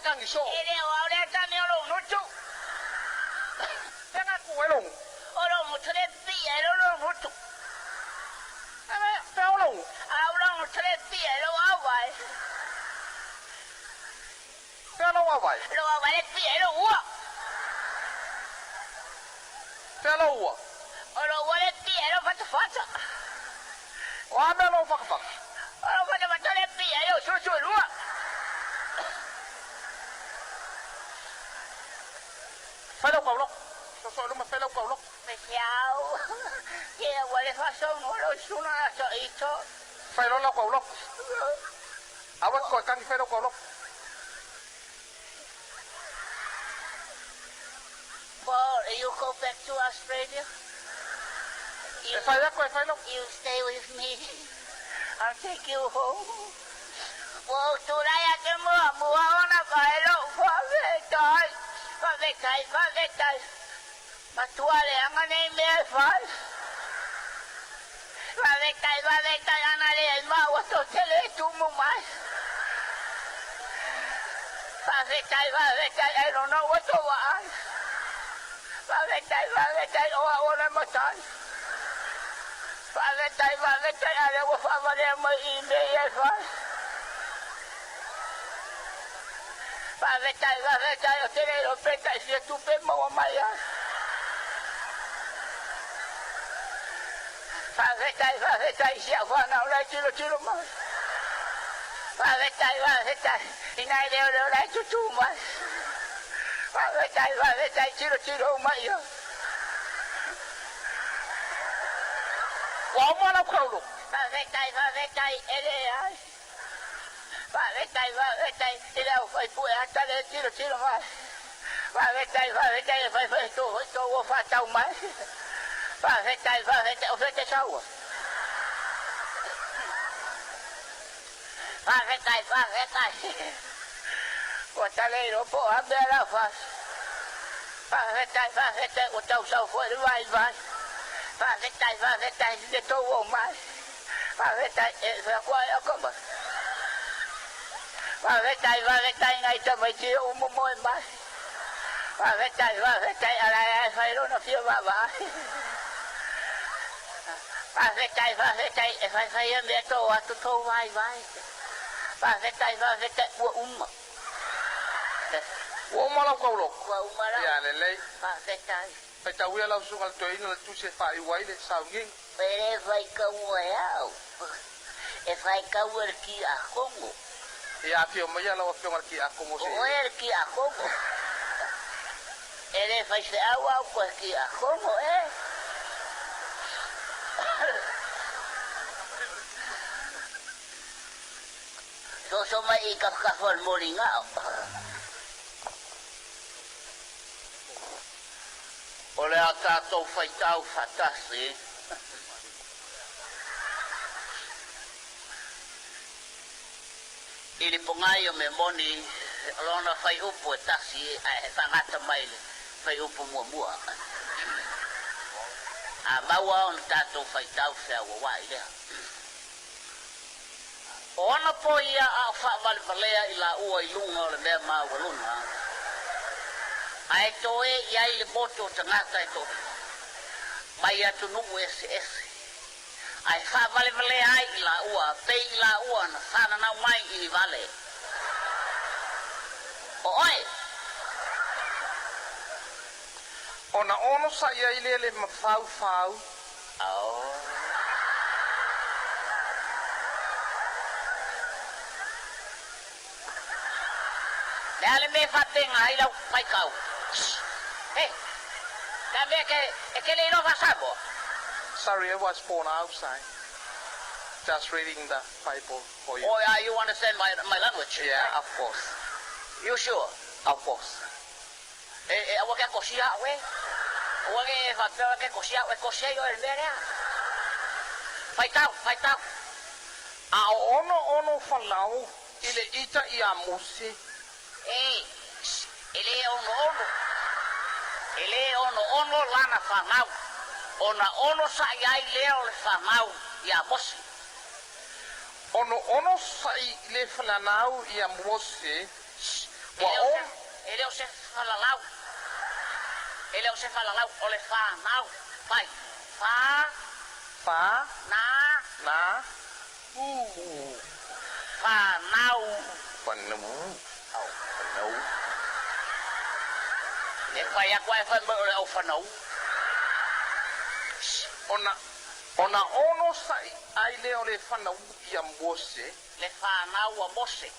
cangi so. E le ore tani lo no tu. Tenga cuelo. Oro mutre pia lo no tu. Paolo. Oro mutre pia lo awai. Lo awai pia lo wa. Oro wale pia lo fata. Wa me lo fa. Oro fata le pia lo so lo. Fai lo caulo. So lo fai lo caulo. Fechau. Que wale fa so no lo suno so ito. Fai lo caulo. Awas ko kan fero ko lo. Well, you go back to Australia? You stay with me. I'll take you home. Well, today I can move on a bailo for the time. For the time. But to I'm going to name five. For the time, and I was to tell it to Mumai. For the time, I don't know what to want. For the time, oh, I want to time. Valentai, ada wa favore mo inde yefa. Valentai, o tere o peta si tu pe mo maya. Valentai, si afana ola tiro mo. Valentai, inai de ola tu mo. Valentai, tiro maya. Wala kaulo. Valentai, ele ai. Valentai, ele o fai pu ata de tiro mais. Valentai, vai to o fatau mais. Valentai, o fete saua. Valentai. O taleiro po a bela faz. Valentai, o tau sau foi vai. Valentai, de todo mais. Valentai, qual é a coma? Valentai, aí também tinha muito mais. Valentai, ela saiu na firma lá. Valentai, vai sair meto, a tu vai. Valentai, uma. Uma lá com o louco. Uma lá. E a lei. Valentai. Pai tá uia lá sungal toino la tu se fai wai le saunging. Ele vai kauau. E vai kauer ki a Congo. E a fio mai la fio ki a Congo se. O ki a Congo. Ele vai se awa ko ki a Congo So mai ka for moringa. O le a tātou whaitau whatasi. I li pongai o me moni, lona whai upu e tasi, e whangata mai le whai upu mua. A maua o na tātou whaitau whea wawai lea. O ana po ia a whawaliwalea i la ua i lunga o le mea maa walunga. Ai toe iai le moto tangata e to. Mai atu numu ese. Ai whawaliwale ai i la ua, pei i la ua na whana nau mai i ni vale. O oi! O na ono sa iai le mawhau. Au. Le ale me whatenga ai lau paikau. Hey, também é que ele não vai saber. Sorry, I was born outside. Just reading the Bible for you. Oh, yeah, you understand my language? Yeah, right? Of course. You sure? Of course. Awa ke kosia we? Awa ke whapea ke kosia yo el mere? Faitau. A ono whalau ile ita i a musi. Ele ono lana whanau. Ona ono sa iai leo le whanau i a mosi. Ono sa i le whanau i a mosi. Ele o se whalalau. Ele o se whalalau o le whanau. Pai. Na. Whanau. E vai a quai fa o whanau. Ona ono sai ai leo le whanau i a mose. Le whanau a mose.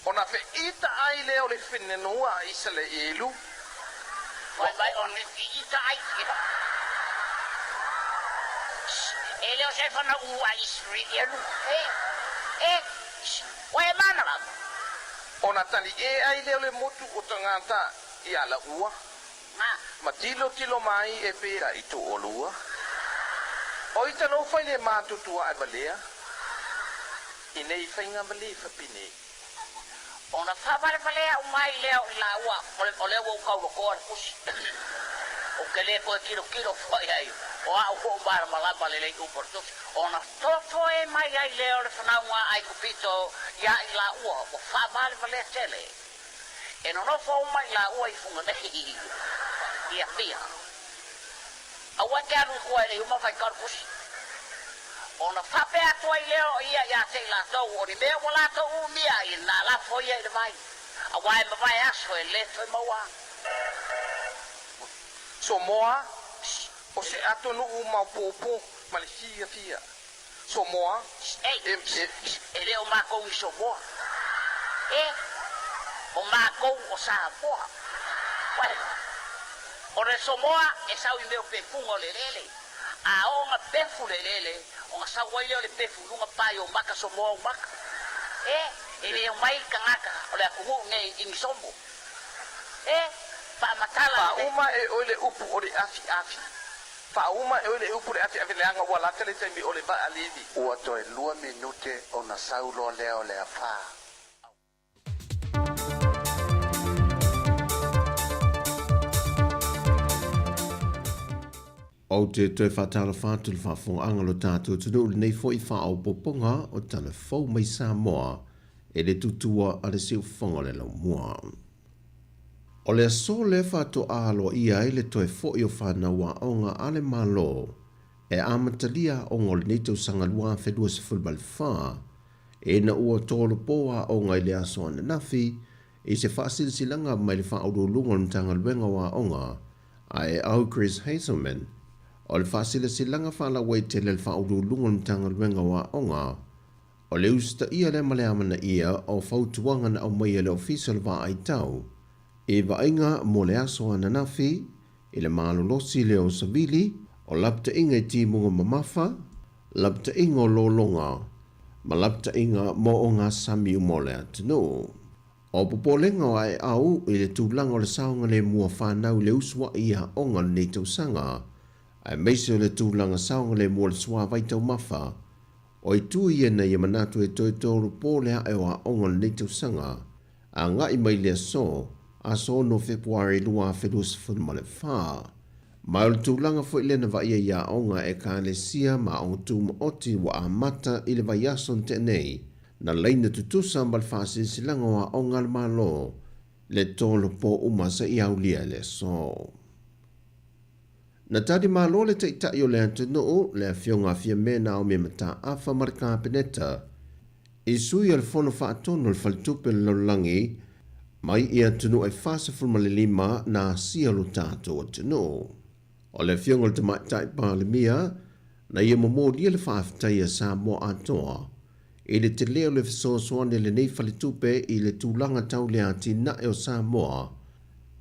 Ona fe ita ai leo le whenenua i se le elu. Vai on le ita ai kira. Ele o se whanau a isri elu. Oe mana la. Ona tali e ai le motu o tangata i ala ua. Ma tilo mai e pera i to olua. O i talo fai le mātutua e valea. I nei whainga male whapine. Ona whapare valea o mai leo i la ua. O leo o kau rokoa ni kusi. O ke le poe kilo fai ai. O a uko bara malama le lei uportuki. Ona tofo e mai ai leo le whanaunga ai kupito ia i la ua. O whapare valea tele. E no fo mai la ua i funga nehi. Ia pia. Awa te anu kua e uma vai karkusi. Ona whape atua i leo ia ia te la tau. O ni mea wala tau umia i nā la fo ia i le mai. Awa e mawai aso e le toi maua. So moa, o se ato no uma popo, ma le fia. So moa, e leo mako i so moa. O mako o sa moa. O re Somoa e sau i meo pefungo le lele. A o nga pefu le lele, o nga sa wai leo le pefu lunga pai o maka Somoa o maka. E le o mai kangaka o le akungu nei i misombo. Pa matala. Pa uma e o le upu o le afi. Pa uma e o le upu le afi le anga wala tele tembi o le ba alivi. Ua toe 2 minute o na saulo leo le afa. O te toi whātala whātulu whāwhonga angalo tātou tunu le nei fo i whāo poponga o tana fau mai Samoa e le tutua a le siu whonga le lau mua. O le aso le whāto alo ia e le toi fo i o whānaua onga ale malo e amatalia o ngol nito sanga lua whedua se fulbal whā e na ua tolo poa onga i le aso ane nafi i se whaasilsilanga mai le whaaurulunga mtanga luenga wa onga a e au Chris Hazelman. O le whaasila silanga whaala wai te le whaurulunga mtanga luenga wa onga, o le usta ia le male amana ia o whautuanga na au mai le official wa ai tau, e wa inga mo le aso ana nafi, i le malolosi le o savili, o lapta inga i timunga mamafa, lapta inga o lolonga, ma lapta inga mo o ngā sami umole atinu. O popolenga o ai au i le tūlanga o le saunga le mua whanau le uswa ia onga le tausanga, ai meise o le tūlanga saunga le mua le swa vaitau mafa, o i tū ia na ia manatu e toi tōru pōlea e wa onga le tausanga, a ngā i mai le a so no Februari lua whedus whunma le whā. Mai o le tūlanga fo i lena wa ia onga e ka le sia ma o tūma oti wa a mata i le vai ason te nei, na leina tutusa mbal whaasi silanga wa onga le malo, le tōlo po umasa i aulia le so. Na tadi malo le te o le antunuu le fionga fia mena o me mata afa marika peneta, i sui al fono whaatono le faltupe le laulangi, mai i antunu ai whasa fulma le 5 na sia lo tātou atunu. O le fionga le tamaitai pa le mia, na ia momoria le whaaftaia sa mo atoa, i le te leo le fisosoane le nei falitupe i le tūlanga tau le ati na e o Samoa,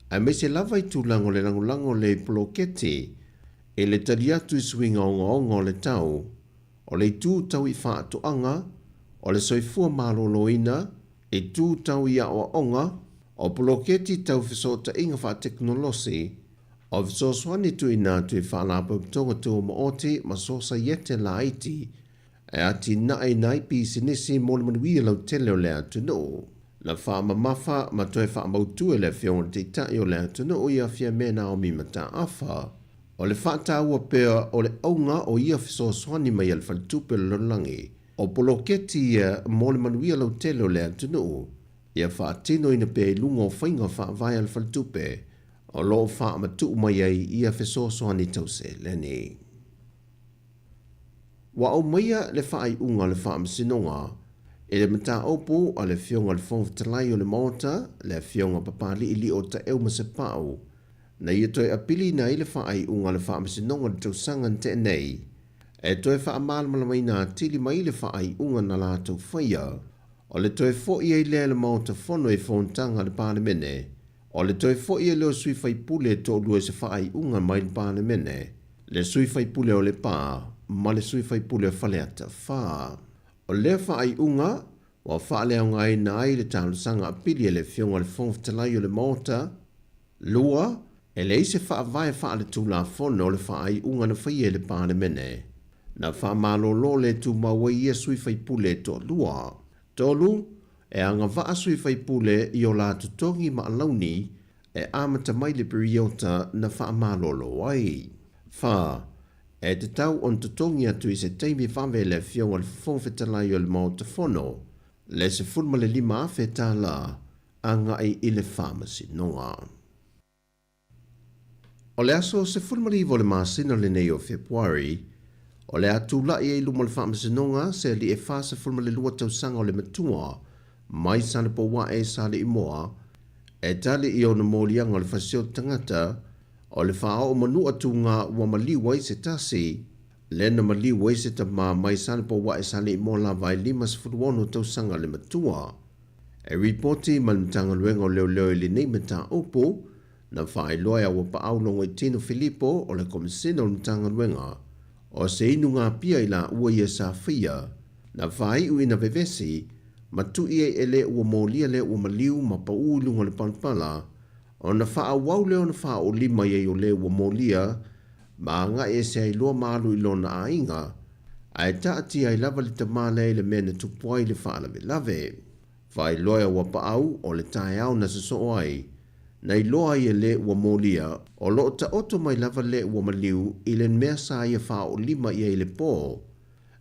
a me se lava i tūlango le langolango le poloketi, e le tari atu i swinga onga le tau, o le tū tau i whaatoanga, o le soifua maloloina, e tū tau i awa onga, o poloketi tau fisota inga wha teknolosi, o fisoswani tu i nā tu i whanapa ptonga tu o maoti ma sosa yete la iti, e ati nai nai pi sinisi mole manuia lau tele o le atu no. Na whaama mafa ma toi whaamautu e le fionga te tai o le atu no o ia fia mena o mi mata afa. O le whaata ua pea o le aunga o ia fisoswani mai al faltupe lolangi, o poloketi ia mole manuia lau tele o le atu no. Ia whaatino ina pe lunga o whainga whaavai al faltupe, o loo whaamatu mai ai ia fisoswani tause leni. Wa o maia le whaai unga le whaamsinonga, e le mata opo a le fionga le whongwhitalai o le maota, le fionga papali ili o ta eo mase pao, na ia toi apili na i le whaai unga le whaamsinonga le tausangan te nei, e toi whaamalmala mai nā tili mai le whaai unga na lātou whaia, o le toi fo i le maota whono e whontanga le pālemene, o le toi fo i leo sui whai pule tō lua se whaai unga mai le pālemene, le sui whai pule o le pā, ma le sui whai pule o whaleata whā. O le whaai unga, wa whaaleo ngai nai le tālu sanga apiri le fionga le whongwhitalai o le mota. Lua, e le ise whaavai whaale tūla whono le whaai unga na whaie le pāne mene. Na whaamalo le tu maua ia sui whaipule to lua. Tolu, e anga waa sui whaipule i o la tutongi maalauni e amata mai le periota na whaamalo ai. Wha, e te tau on tutongi atu i se teimi whawe le fionga le whongwhitalai o le mota whono, le se fulma le lima awhe tā la, anga i le pharmacy noa. O le aso se fulma li le masina le nei o Februari, o le atu la i luma le pharmacy noa se li e wha se fulma le lua tau sanga o le matua, mai sana po wa e sa le imoa, e tali i o na mōlianga o le whasio tangata, o le wha o manu atu ngā ua maliwa i se tasi, le na maliwa i se ta mā mai sana po wa e sa le imoa la vai lima se furuono tau sanga le matua. E reporti manutanga luenga o leo leo ili nei mata opo, na whae loia wa pa au longo i Tino Filippo o le komisina o mtanga luenga, o se inu ngā pia i la ua ia sa fia, na whae ui na vevesi, ma tu ia ele ua mōlia le ua maliu ma pa uulunga le palpala, o na wha wau leo na wha o lima ia o le ua mōlia, ma ngā e se ai loa malu i lona a inga, a e taati ai lava li ta māle le mena tupuai le wha lave lave. Whai loia wa pa au o le tae au na se so ai, na i loa ia le ua mōlia, o lo ta oto mai lava le ua maliu i le mea sa ia wha o lima ia i le pō,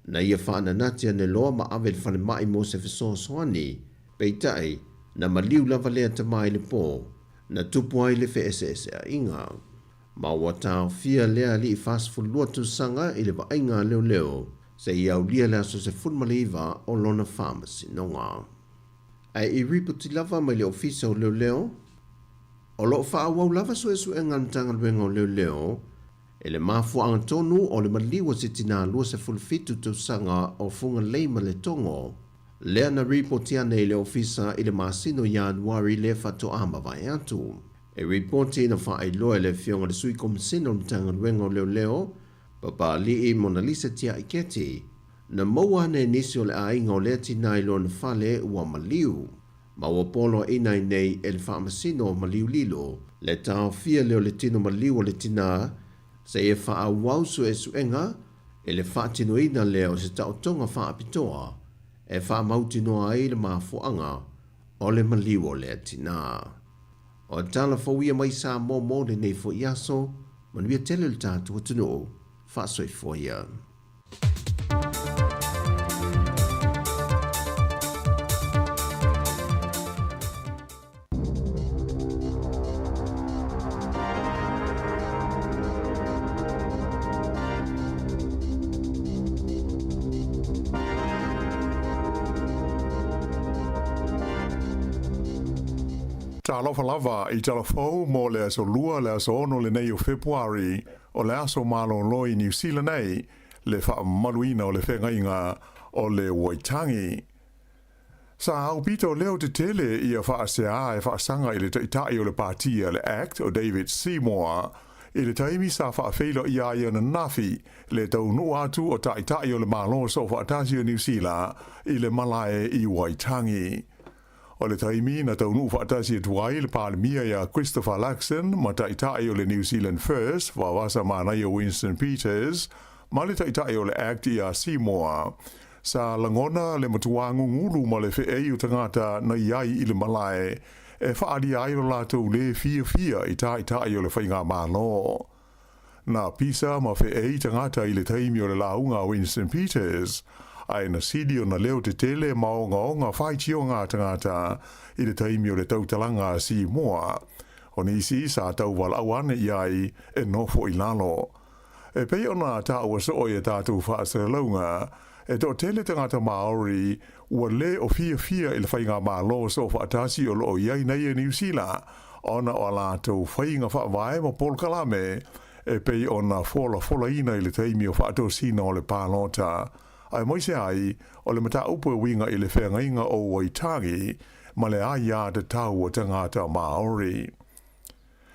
na ia wha ananatia ne loa ma awe le whale mai mo se fiso soani, peitai na maliu lava lea ta mai le pō, na tupu ai le FSS a inga. Ma ua tau fia lea li i whasfulua tu sanga i le wa ainga leo leo, se i au lia lea so se fulmaliva o lona pharmacy nonga. Ai i ripoti lava mai le ofisa o leo leo, o lo wha wau lava so esu e ngantanga luenga o leo leo, e le mafua anga tonu o le maliwa se tina lua se fulfitu tu sanga o funga leima le tongo, lea na ripoti ane i le ofisa i le masino Januari le fato ama vai atu. E ripoti na wha ai loa le fionga le sui komisino mtanga luenga o leo leo, papa li i Mona Lisa tia i keti, na maua ne nisi o le ainga o lea tina i loa na fale ua maliu. Ma ua polo ina i nei e le whaamasino o maliu lilo, le tau fia leo le tino maliu o le tina, se e wha wau su e suenga, e le wha tino ina leo se tau tonga wha apitoa, e wha mautinoa ai le mafuanga o le maliu o le tina. O tala fawia mai sa mō le nei fo iaso, manuia tele le tātu o tino, wha soi fo ia. Talofa lava i talafou mo le aso lua le aso ono le nei o Februari o le aso malo loi New Zealand nei le wha maluina o le whengainga o le Waitangi. Sa au pito leo te tele i a wha asea e wha sanga i le taitai o le partia le Act o David Seymour i le taimi sa wha awhelo i aia na nafi le tau nu atu o taitai o le malo so wha atasi o New Zealand i le malae i Waitangi. O le taimi na tau nuu whaatasi e tuai le pālemia ia Christopher Luxon ma taitai o le New Zealand First wa wasa mānai o Winston Peters ma le taitai o le Act ia Seymour. Sa langona le matuangu nguru ma le whee u tangata na iai i le malae e whaari ai o lātou le fia i taitai o le whainga mālo. Na pisa ma whee i tangata i le taimi o le launga Winston Peters ai na sidi o na leo te tele maonga whai o ngā tangata i le taimi o le tautalanga Seymour. O nisi sa tau wala awane iai e nofo i lalo. E pei o nā tāua so e tātou whaasara launga, e tō tele tangata Māori ua le o fia i le whainga mālo so whaatasi o loo iai nei e New Zealand, ona o lātou whainga whaavae ma Paul Kalame, e pei o nā fola ina i le taimi o whaatou sina o le pālota. Ai moise ai, o le mata upo winga i le whengainga o Waitangi, ma le aia te tau o tangata Māori.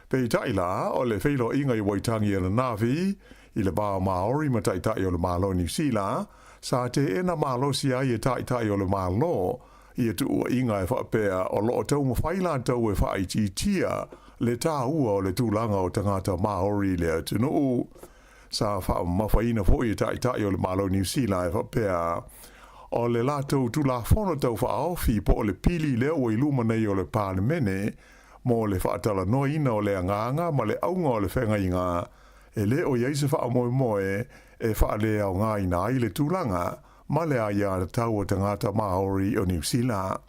Pei taila, o le wheilo inga i Waitangi e na navi, i le bā Māori ma taitai o le mālo New Zealand, sa te ena mālo si ai e taitai o le mālo, ia tu ua inga e whaapea o loo tau mawhaila tau e whaaitia le tā ua o le tūlanga o tangata Māori le atunuu. Sa wha mawhaina fo i tai o le Malo New Zealand e whaapea o le lātou tūlafono tau whaofi po o le pili leo o iluma nei o le pānemene mo le whaatala noina o le anganga ma le aunga o le whenga inga e le o iaise wha moe moe e wha lea o ngā ina i le tūlanga ma le aia le tau o tangata Māori o New Zealand.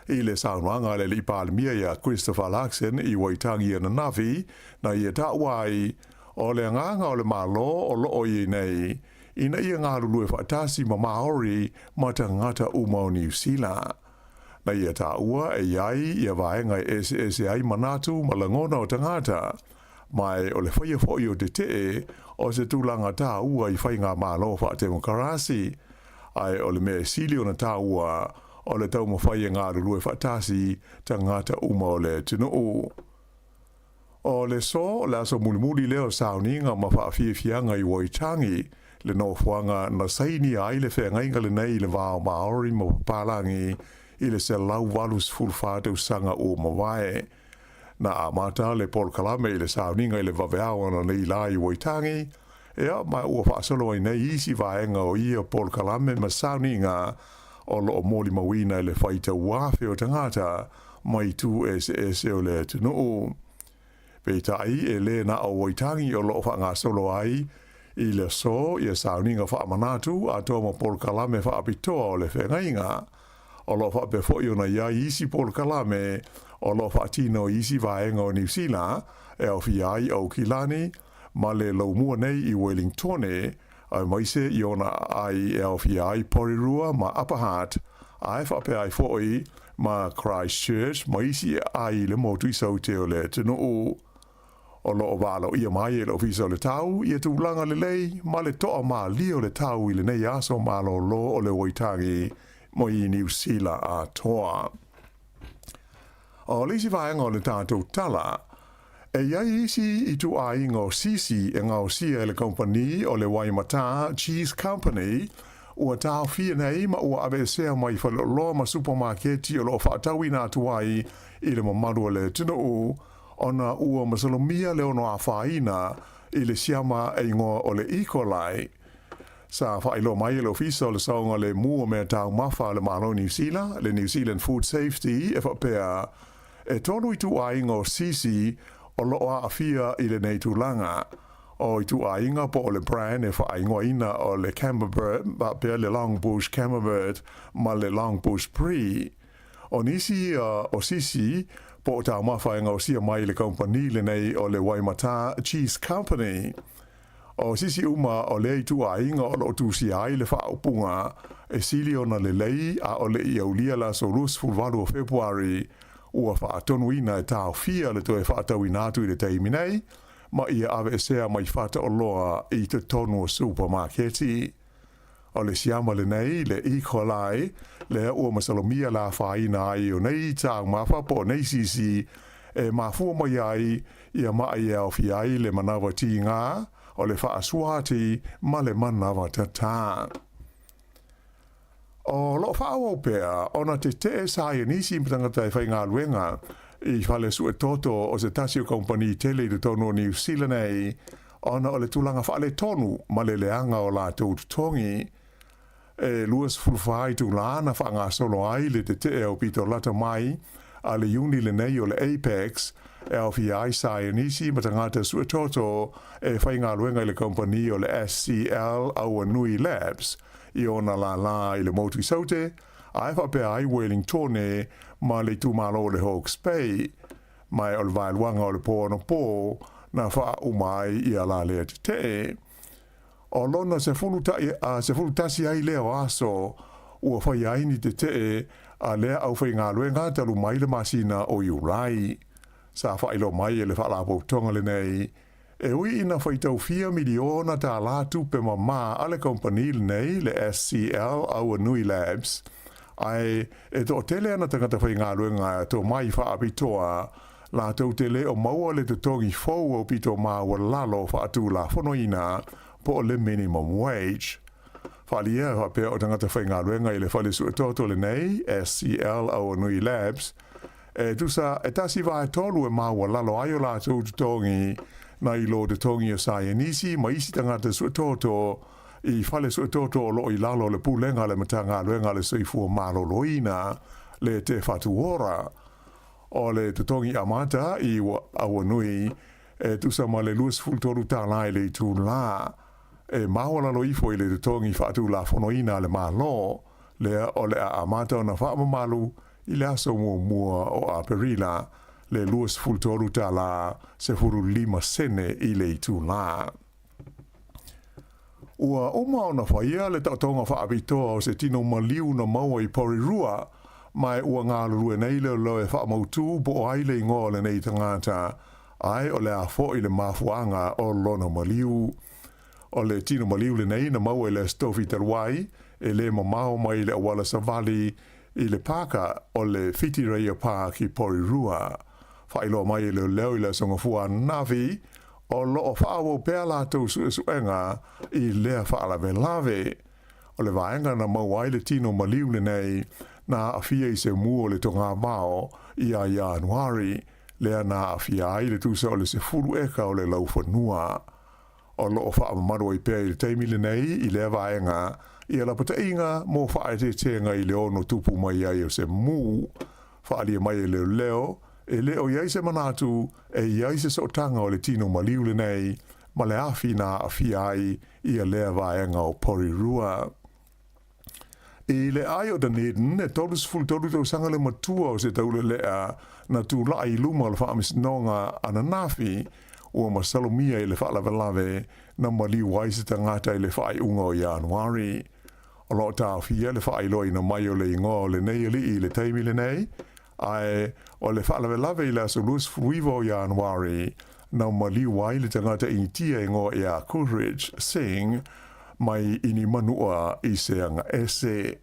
I le saunuanga le li pālemia ia Christopher Larkson i waitangi ana navi na ia tāwai o le anganga o le malo o loo i nei ina ia ngā rulu e whaatasi ma Māori ma tangata uma o New Zealand. Na ia tā ua e iai ia vaenga e SSI manatu ma langona o tangata mai o le whaia fwoi o te te o se tūlanga tā ua i whai ngā mālo wha te makarasi ai o le mea sili o na tā ua o le tau ma whai ngā rulu e whaatasi tangata uma o le tunuu. O le so le aso mulimuli leo sauninga ma whaafiafianga i Waitangi le no fuanga na saini ai le whengainga le nei le vāo Māori ma papalangi i le se lau walus fulwhātau sanga o mawae. Na amata le Paul Kalame i le sauninga i le waweawa na nei la i Waitangi, ea mai ua whaasolo i nei isi vaenga o ia Paul Kalame ma sauninga o lo o moli mawina i le whaita wafe o tangata mai tu ese o le tunuu. Peitai e le na o Waitangi o lo o wha ngā solo ai i le so i a sauninga wha amanatu a tō ma Paul Kalame wha apitoa o le whengainga. O lo wha pefo i ona ia isi Paul Kalame o lo wha tino isi vaenga o New Zealand e au fiai au Kilani ma le laumua nei i Wellingtone ai maise i ona ai e au fiai Porirua ma Upper Hutt ai wha pe ai foi ma Christchurch ma isi ai le motu i saute o le tunuu. O lo o walo ia mai e lo fisa le tau, ia tūlanga le lei, ma le toa ma lio le tau i le nei aso ma lo o le Waitangi mo i New Zealand a toa. O lisi vaenga o le tātou tala, e iai isi i tu a ingo sisi e ngau sia e le company o le Waimata Cheese Company, ua tāo fia nei ma ua awe sea mai whaloloa ma supermarketi o lo whaatawi nā tuai i le mamaru le tunuu, ona ua masalomia le ono a whaina i le siama e ingoa o le E. coli. Sa whailo mai le ofisa o le saonga le mua mea tau mawha le Malo New Zealand, le New Zealand Food Safety, e whapea, e tonu i tu a ingo sisi o loa a fia i le nei tūlanga. O i tu a inga po o le brand e wha ingoa ina o le Camembert, ba pea le Longbush Camembert, ma le Longbush Brie. O nisi o sisi, po tau mawhainga o sia mai le company le nei o le Waimata Cheese Company. O sisi uma o le tu a inga o lo tu si ai le whaupunga e sili ona le lei a o le iaulia la so lus fulvalu o Februari ua whaatonu ina e tau fia le to e whaatau inatu i le teimi nei ma ia ave sea mai whata o loa i te tonu o supermarketi. O le siama le nei le E. coli le ua masalomia la whaina ai o nei tau mawha po nei sisi e mafua mai ai ia mai au fiai le manawa ti ngā o le whaasuati ma le manawa tata. O lo whaau pea ona te te sai nisi mpitangata e whai ngā luenga i whale su e toto o se tasio company tele i tono New Zealand nei ona o le tulanga whale tonu ma le leanga o la taututongi e luas fulfai tu lana wha ngā solo ai le te o pito lata mai a le uni le nei o le Apex e au fi ai sai nisi ma tangata su e toto e whai ngā luenga i le company o le SCL au Nui Labs i ona la i le motu saute ai wha pe ai Wellingtone ma le tumalo le Hawke's Bay mai o le vailuanga o le pōno pō na wha umai i ala le te o lona se fulu tasi ai leo aso ua whai ai ni te a lea au whai ngā luenga talu mai le masina o iurai. Sa whailo mai e le whalapau tonga le nei. E ui ina whai tau 4 miliona tā la tupe mamā ale company le nei le SCL au Nui Labs. Ai e to tele ana tangata whai ngā luenga to mai wha apitoa la tau tele o maua le tutongi fau o pito mā wa lalo wha atu la whonoina po le minimum wage. Whalia wa pea o tangata whainga ruenga i le whale su toto le nei, SCL au Nui Labs. Tusa, tasi wa tolu e maua lalo ai o la tau tutongi na i lo de tongi o Sayanisi, ma isi tangata su toto i whale su toto o lo i lalo le pulenga le matanga ruenga le soifua malo loina le te whatuora. O le tutongi amata i au Nui, tusa ma le luas fultoru tālai le tu la. Mawala lo ifo i le tutongi whaatu la fonoina le malo, lea o le a amata o na whaamamalu i le aso mua o a perila, le luas fultoru ta la se furu 5 sene i le itu la. Ua uma o na whaia le tautonga whaapitoa o se tino maliu na maua i Porirua, mai ua ngā lurue nei leo loe whaamautu bo ai le ngō le nei tangata, ai o le a fo i le mafuanga o lona maliu. O le tino maliu le nei na maua i le stofi taruai, e le mamao mai le awala savali i le paka o le fiti reia pā ki Porirua. Whailo mai i le leo i le songafua navi, o loo whaawo pēr lātou suenga i lea whaalawe lawe. O le vaenga na maua i le tino maliu le nei, na afia i se mua le tonga mao i a Januari, lea na afia i le tusa o le se furu eka o le laufanua. O loo whaamamaro i pēr i le teimi le nei i lea vaenga, i ala pata inga mō whaete tenga i le ono tupu mai ai o se mū, whaalia mai e leo, e leo iai se manatu, e iai se sotanga o le tino maliu le nei, ma le afi na afia ai i a lea vaenga o Porirua. I le ai o Dunedin, e tolus fultoru tau sanga le matua o se taule lea na tu lai luma le whaamis nonga ananafi, ua masalomia i le whaalawelawe na maliu ai se tangata i le whaai unga o Januari. O lo tau fia le whaai loi na mai o le ingo le nei ali i le teimi le nei, ai o le whaalawelawe i le solus fruiva o Januari na maliu ai le tangata i tia ingo i a Coolridge Sing mai ini manua i se anga ese.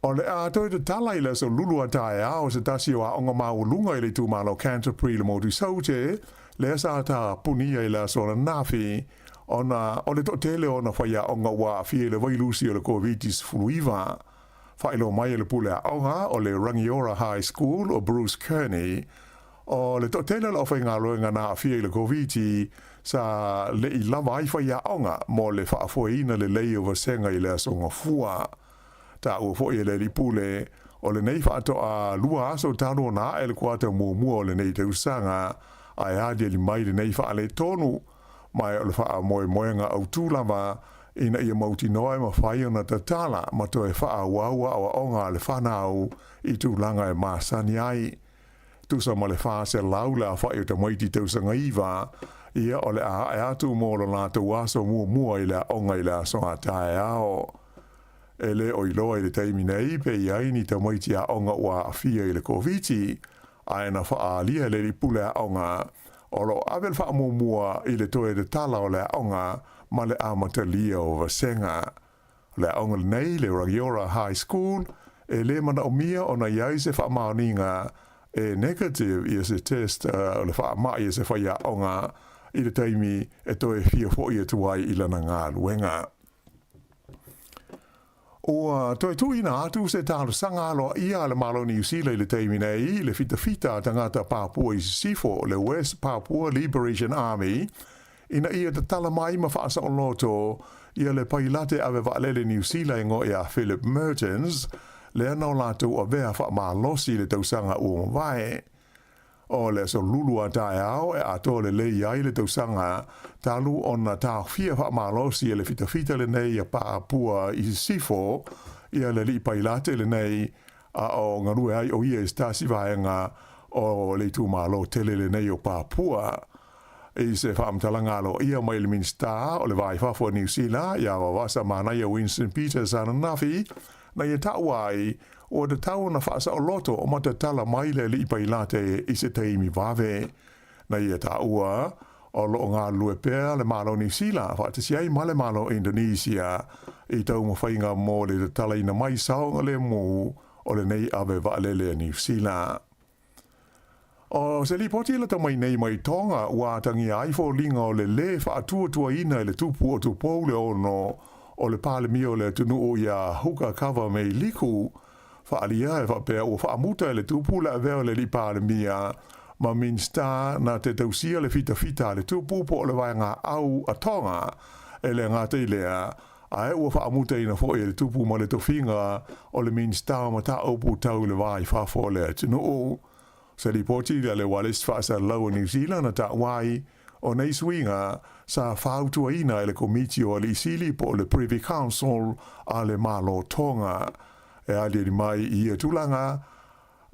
O le a toi te tala i le so lulu a tae a o se tasi o a onga maulunga i le tu malo Canterbury le motu saute, le sa ta punia i le so na nafi, o le to tele o na whaia onga wa fie le vailusi o le Corvitis fluiva. Whailo mai le pule a onga o le Rangiora High School o Bruce Kearney, o le to tele la ofai ngā loenga na fie le Corviti sa le i lava ai whaia onga mo le whaafoeina le lei o vasenga i le asonga fua. Ta ua fo i le ripule o le nei whaato a lua aso tano na e le kuata mua o le nei tausanga ai hadia li mai le nei whaale tonu mai o le wha moe moenga au tūlama ina ia mauti noe ma whai ona tatala ma toe wha waua o onga le whanau i tūlanga e māsani ai. Tusa ma le wha se laula whai o ta maiti tausanga iwa ia o le a e atu mo lo nā tau aso mua i le onga i le asonga tae ao. E le o iloa i le taimi nei pe i aini ta maiti a onga ua afia i le Corviti, a ena wha alia le ripule a onga, o lo avel wha mua i le toe de tala o le a onga, ma le amatalia o vasenga. Le a onga nei le Rangiora High School, e le mana o mia o na iai se wha maoninga, e negative i se test o le wha mai se wha ia onga, i le taimi e toe fia fo i tuai i lana ngā luenga. O toi tuina atu se tālu sanga alo ia le malo New Zealand le teimi nei le fita tangata Papua i sifo le West Papua Liberation Army ina ia te tala mai ma whaasa o loto ia le pailate ave waalele New Zealand ngo ia Philip Mertens le anau lato a vea wha maa losi le tausanga ua mwae. O le so lulu a tae au e ato le lei ai le tausanga talu ona tā fia wha malosi e le fita le nei a Papua i sifo ia le li pailate le nei a o ngarue ai o ia stasi vaenga o le tu malo tele le nei o Papua i se whaamtalanga alo ia mai le minsta o le vai whafo New Zealand ia wawasa mana ia Winston Peters ananafi na ia tauai o te tau na whaasa o loto o mata tala mai le li pailate i se teimi wawe. Na ia ta ua o lo ngā lue pēr le malo New Zealand, wha te siai ma le malo Indonesia i tau mo whainga mō le te tala ina mai saonga le mō o le nei awe waalele New Zealand. O se li poti la tamai nei mai tonga ua tangi ai fo linga o le fa atua ina le tupu o tupu le ono o le pale mio le tunu o ia huka kava mei liku fa alia e fa pea o fa amuta le tupu la veo le li pale mia ma min sta na te tausia le fita le tupu po le vainga au atonga e le ngata i lea ai ua fa amuta ina fo le tupu ma le tofinga o le min sta ma ta opu tau le vai fa fo le tunu o se li poti le walis fa sa lau New Zealand na ta wai o nei swinga sa fautua ina le komiti o le isili po le Privy Council a le malo tonga e ali mai i tulanga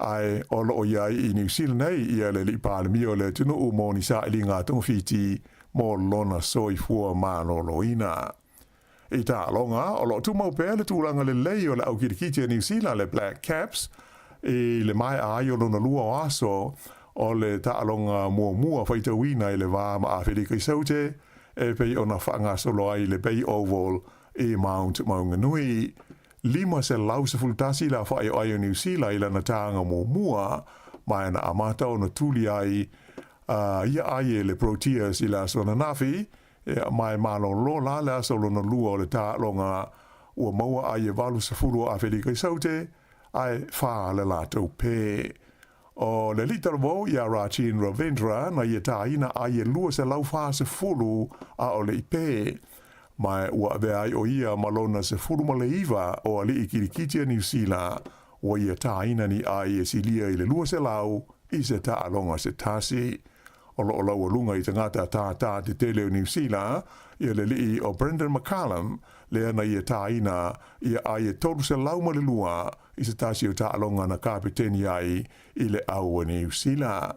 ai o lo iai i New Zealand nei i le li palmi o le tunu o moni sa ilinga tong fiti mo lona soi fua malo loina e ta longa o lo tu mau pe le tulanga le lei o le au kirikiti New Zealand le Black Caps e le mai a yo lona lua aso o le taalonga mua whaita wina i le wā ma a whirika i saute e pei ona whanga solo ai le Bay Oval e Mount Maunganui. Lima se lau se fultasi la whai o ai o New Zealand i lana tāanga mua mai na amata o na tuli ai ia ai e le Proteas i la sona nafi e mai malo lo la le aso lona lua o le taalonga ua maua ai e walu se fulu a whirika i saute ai wha le lātou pē. O le litara mo ia Rachin Ravindra na ia taina ai e lua se lau wha se fulu a o le ipe. Mai ua ve ai o ia malona se fulu ma le iwa o ali i kirikitia New Zealand o ia taina ni ai e silia i le lua se lau i se ta alonga se tasi. O lo lau alunga i tangata ta te tele o New Zealand ia le lii o Brendan McCallum lea na ia taina ia ai e tolu se lau ma le lua i se tasi o ta alonga na kapiteni ai i le au o New Zealand.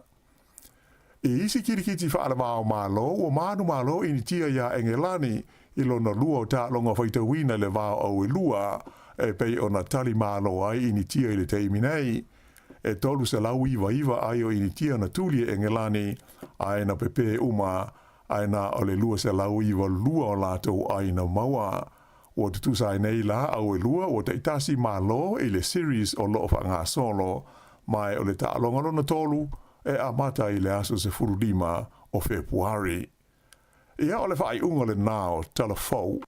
E isi kirikiti wha alamao malo o manu malo i ni tia ia Engelani i lona lua o ta alonga whaita wina le vao au e lua e pei o na tali malo ai i ni tia i le teimi nei. E tolu se lau iwa ai o i ni tia na tuli e Engelani ai na pepe uma ai na o le lua se lau iwa lua o lato ai na maua. O te tusai nei la au e lua o te itasi malo i le series o loo whanga solo mai o le taalonga lona tolu e amata i le aso se furudima o Februari. Ia o le whai unga le nao telefou.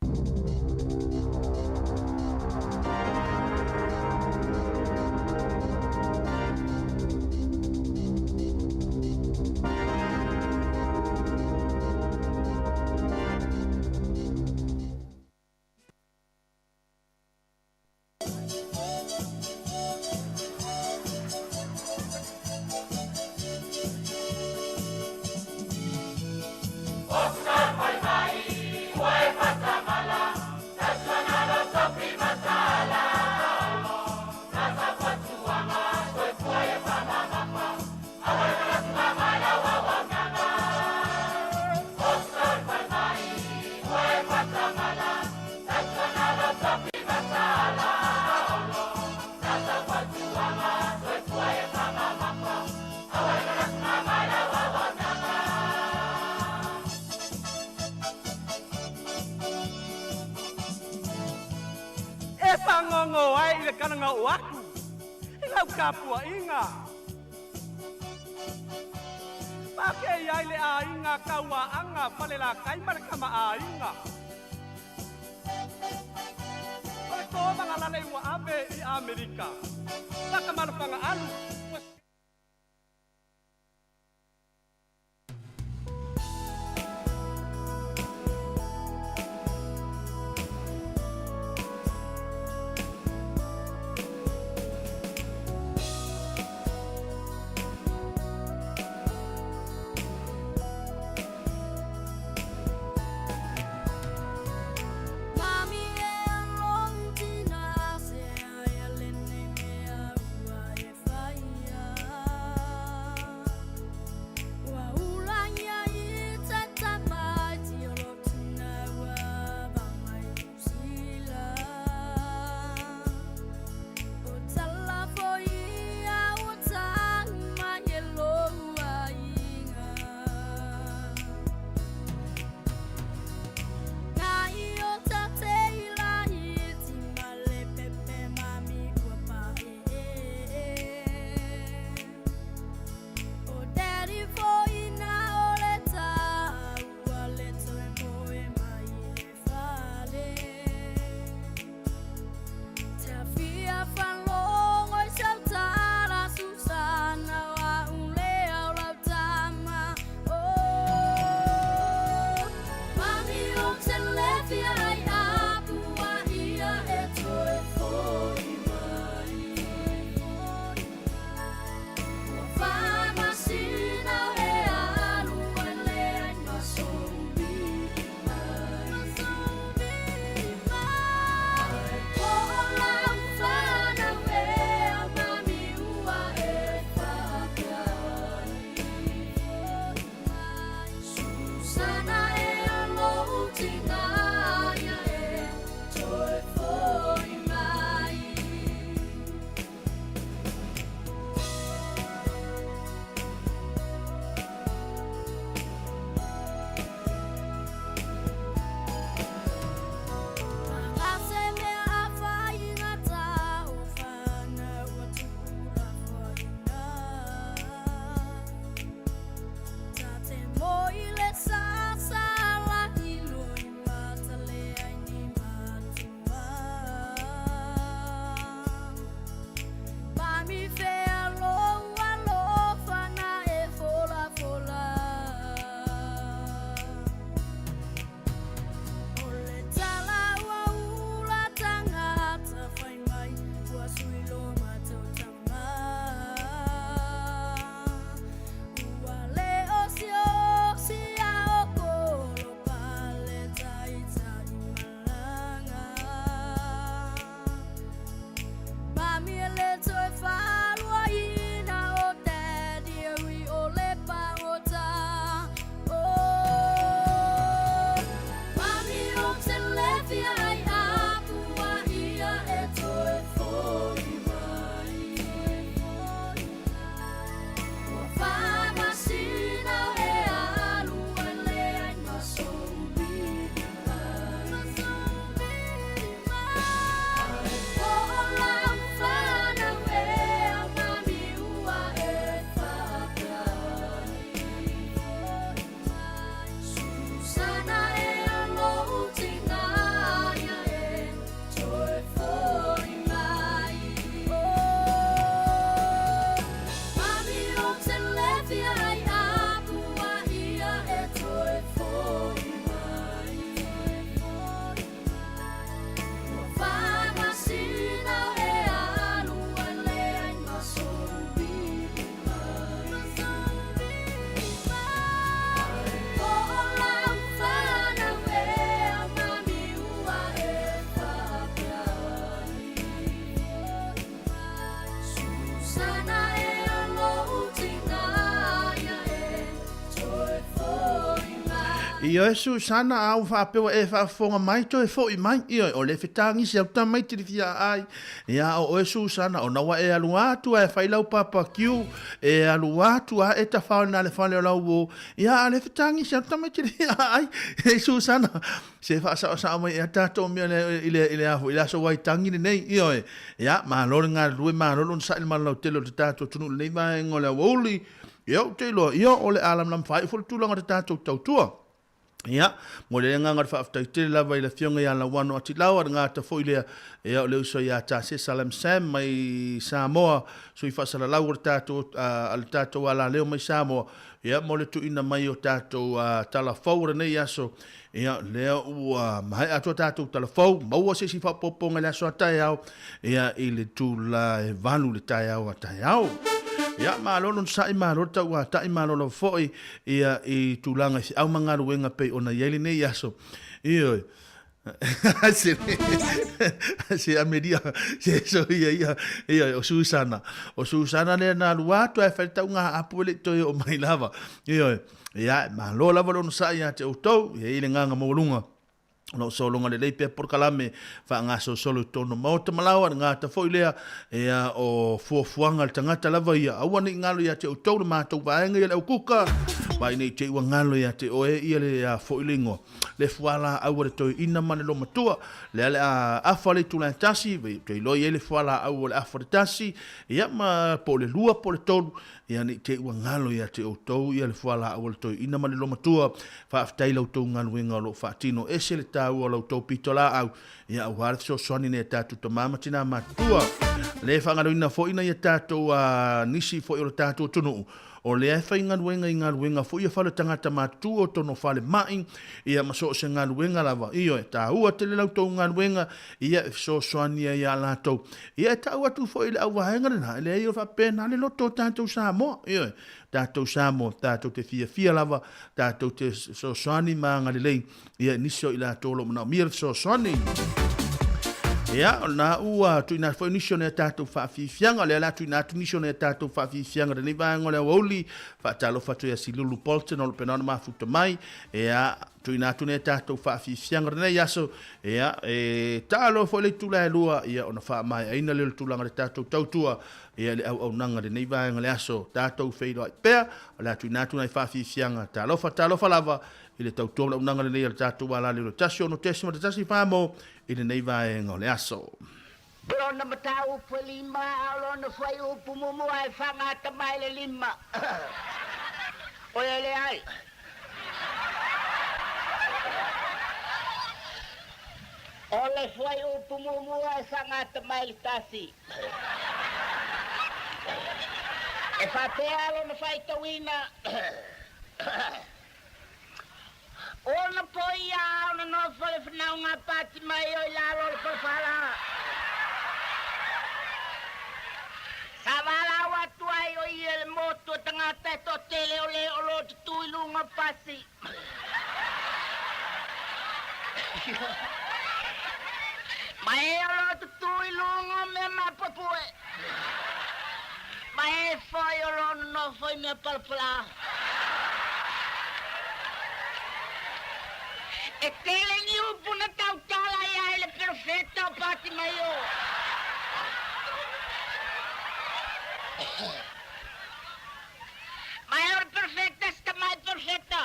Fai Io e Susana au whapewa e whafonga mai to e fo I mai. Io o le whetangi se au tamai tiri fia ai. Ia o e Susana o nawa e alu atu e whailau papa kiu. E alu atu a e ta whaona le whale o lau o. Ia le whetangi se au tamai tiri fia ai. E Susana se whaasa o sa mai e tato mea ile afu. Ile aso waitangi ni nei. Io e. Ia maa lori ngā rue maa lori sa ilma lau telo te tato tunu nei mai ngole au oli. Io te lo io o le alam lam whai fulu tūlanga te tato tautua. Ia, mo le nganga fa after te la vai la fionga ya la wano ati lawa nga ta foi le e o le uso ya ta se salam sam mai Samoa so I fa sala lawa tato al tato ala leo mai Samoa ia mo le tu ina mai o tato tala faura nei aso ia leo ua mai ato tato tala fau mau se si fa poponga le aso tai au ia ile tu la e vanu le tai au tai au. Ia malolo sai malolo tau tai malolo foi ia I tulanga si au manga ruenga pe ona yele nei aso. Io se ameria se so ia o Susana le na luato e fa tau nga apole to o mai lava. Io ia malolo volo sai ia te utou ia ile nga molunga. No solonga le leipe por kalame fa nga so solo tono mauta malawa nga ta foilea ea o fuafuanga le tangata lava ia awane ngalo ia te o tau ma tau vaenga ia le kuka vai nei te ua ngalo ia te oe ia le foilingo le fuala au le toi ina mane lo matua le ale a afale tu la tasi te lo ia le fuala au le afale tasi ia ma po le lua po le tolu ia ni te ua ngalo ia te o tau ia le fuala au le toi ina mane lo matua fa aftai lo tau ngalo winga lo fa tino ese le tau o lo tau pitola au ia au harf so soni ne tatu to mama tina matua le fa ngalo ina fo ina ia tatu nisi fo o tatu tunu o le ai whai ngaruenga fo ia whale tangata mātu o tono whale mai ia maso se ngaruenga lava io e tā ua te le lau tau ngaruenga ia so soania ia lātou ia e tā ua tu fo ile au wahenga rena ele ai o whapena le loto tātou Samoa io e tātou Samoa tātou te fia lava tātou te so soani maa ngalilei ia nisio ila tolo mana mira so soani. Ia, na ua tu ina foi nisio ne tatou whaafifianga, le ala tu ina tu nisio ne tatou whaafifianga, rene vaenga le wauli, whaatalo fatu ia si Lulu Polton, o le penana mafuta mai, ia, tu ina tu ne tatou whaafifianga, rene yaso, ia, talo foi le tula e lua, ia, ona wha mai, aina le tulanga le tatou tautua, ia le au nanga rene vaenga le aso, tatou whaido ai pea, ala tu ina tu ne whaafifianga, talo fa lava, ile tau tōla unanga le nei tātou ala le tasi ono tesi ma tasi whāmo ile nei vaenga le aso. Pero na matau po lima, alo na whai upu mumu ai whangata mai le lima. O ele ai. O le whai upu mumu ai whangata mai le tasi. E whapea alo na whai tawina. Ona poia ona no fale fnau nga pati mai o lalo le fala. Savala watu ai o ile moto tangata to tele ole o lo tuilu nga pasi. Mai o lo tuilu nga me ma popue. Mai foi o lo no foi me palpla. E tele ni upuna tautala ia ele perfetto pati maio. Maior perfetta sta mai perfetta.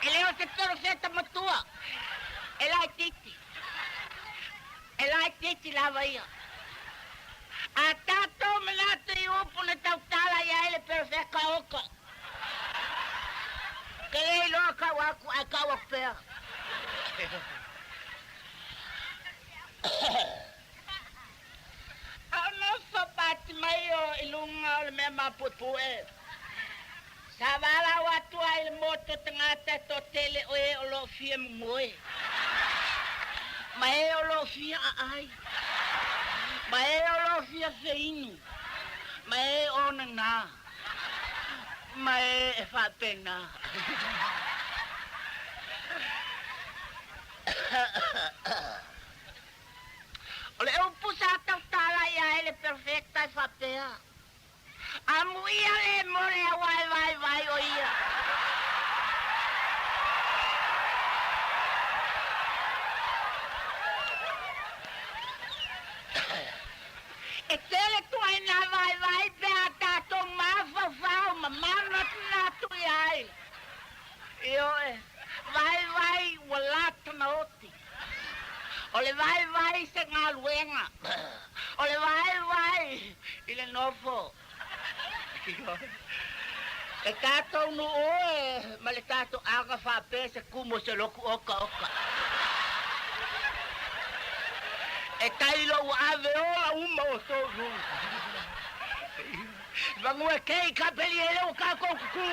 Ele é perfetta matua. Ela é titi lava ia. A tato menato i upuna tautala ia ele perfetta oka. Que lei louca a caua pé. A nossa parte maior ilunga o mesmo putué. Savala watu ai moto tangata totele oe o lo fie moe. Mae o lo fie ai. Mae o lo fie feinu. Mae o na. Mae e fa pena. Ole o pusata tala ia ele perfecta e fa pea. Amuia le more vai o ia. Io vai wala tana oti. O le vai se ngā luenga. O le vai i le nofo. E tātou nu oe, ma le tātou aga whape se kumo se loku oka. E tailo u ave ola uma o so runga. Vangu e kei ka peli ele o ka kuku.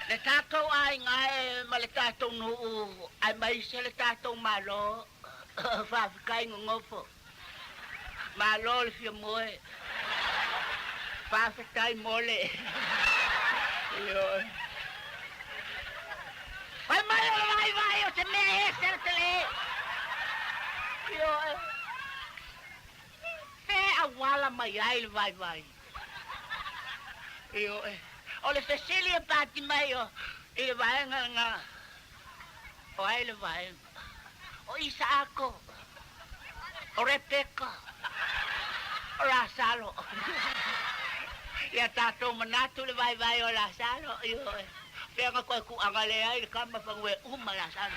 Le tātou ai ngai, ma le tātou nu u, ai mai se le tātou malo. Whawhikai ngofo. Malo le fia moe. Whawhikai mole. Ai mai o vai o te mea e sertele. Fe a wala mai ai le vai. O le Cecilia pati mai o i le vai nga. O ai le vai. O Isaako, o Rebecca, o Lasalo. Ia tātou manatu le vai o Lasalo. Pea nga koe ku angalea i le kama whangue uma Lasalo.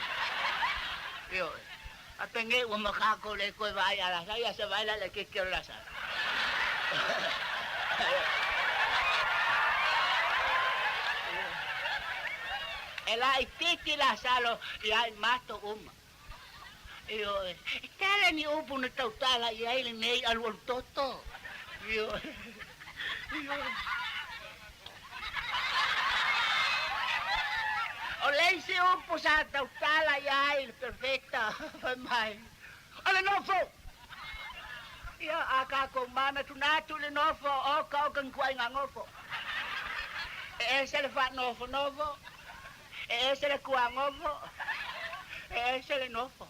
A penge ua makako le koe vai a Lasalo, ia se vai la le keke o Lasalo. E la i titi Lasalo, ia i mato uma. Tala ni upu na tautala i aile nei aluan toto. O lei se upu sa tautala i aile perfecta. Mai. Ole nofo! Ia aka ko mana tunatu le nofo o ka o kan kuai ngofo. E se le fa nofo. E se le kua ngofo. E se le nofo.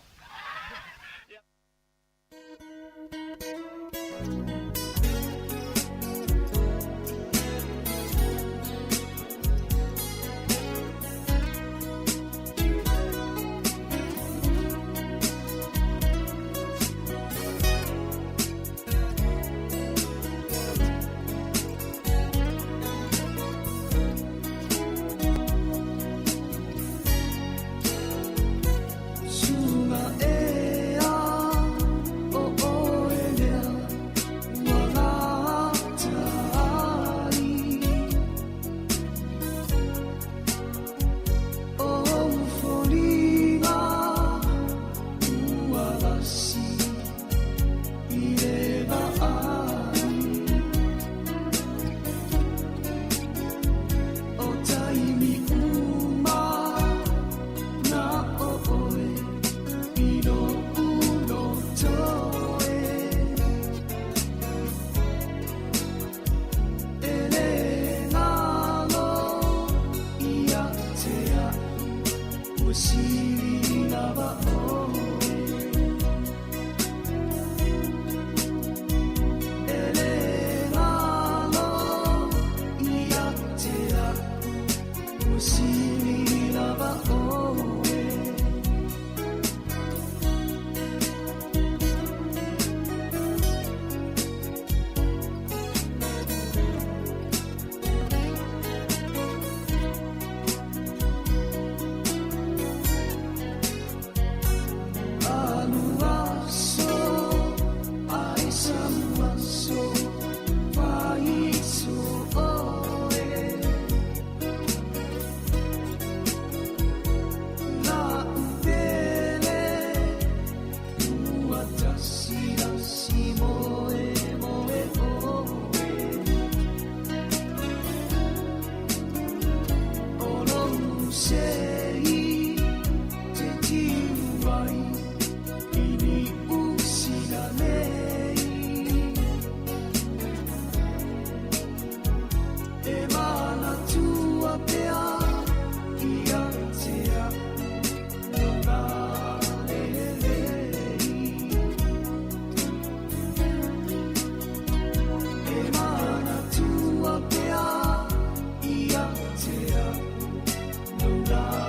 Love.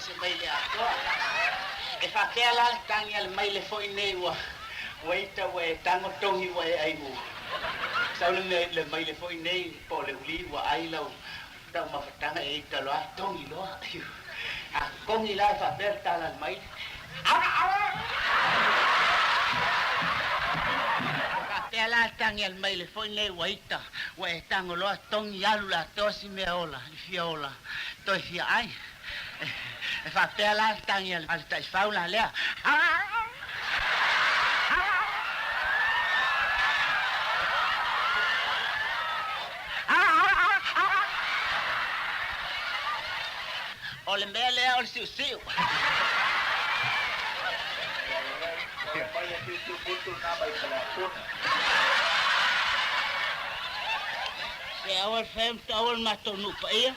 se maile atoa. E whakea tangi al maile fo nei wa waita we tango tongi wa ai u. Saule le maile fo nei po le uli wa ai lau tau mawhatanga e ita loa tongi loa. A kongi lai whaper tala al maile. Whakea tangi al maile fo nei waita we tango loa tongi alu la tosi mea ola, fia ola, toi fia ai. E whapea la tangi al tai whaula lea. O le mea lea o le siu. Se awal fem awal matonu pa ia.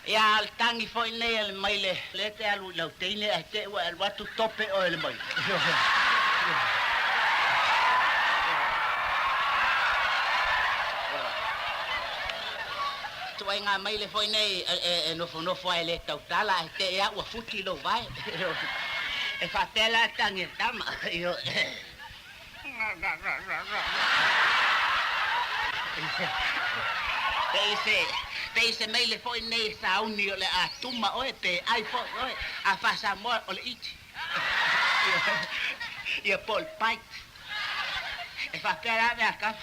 Ya al tangi foi nei al maile le te alu lau teine a te wa al watu tope o el mai. Tuai ngā maile foi nei e nofo ai le tau tala e te ea ua futi lo vai. E whatela tangi tama. Te se meile foi nei sa uni o le a tuma oe pe ai foi oe a fasa mo o le iti. Ia Paul Pike. E fa pera me a ka.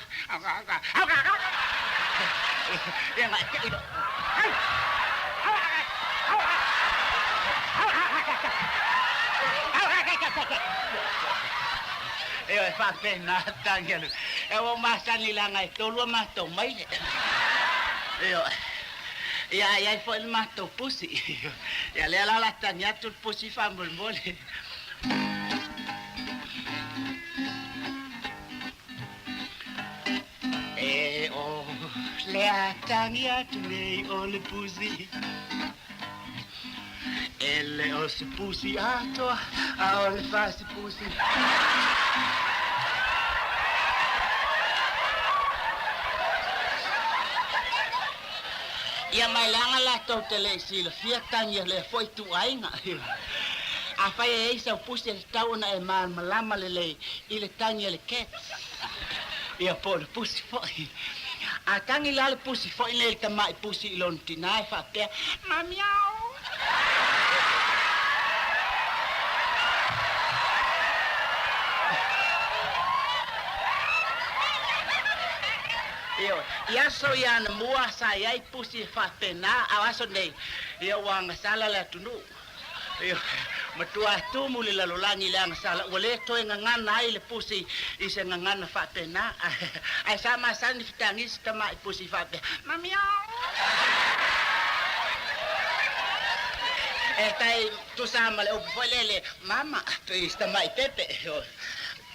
Ia ma te ilo. E fa pena tangelu. E o masani langa e tolu ma to meile. Ya foi el mato pusi. Ya le la tania tu pusi famol mole. O le tania tu nei o le pusi. Elle o se pusi ato a o le fasi pusi. Ia mai langa la tau te le sila fia tangi le foi tu ainga. A fai e isa pusi e tau na e maan malama le le i le tangi le cats. Ia po le pusi foi. A tangi la le pusi foi le tamai pusi i lon tinai fa pia. Mamiau. Ia so ia na mua sa ia pusi fa pena awaso nei. Ia wanga sala la tunu. Ia matua tu muli la lolangi la sala wale to ngana ai le pusi i se ngana fa pena. Ai sama san fitangi stama pusi fa pe. Mamia. Tai tu sama le opolele mama pe stama pepe.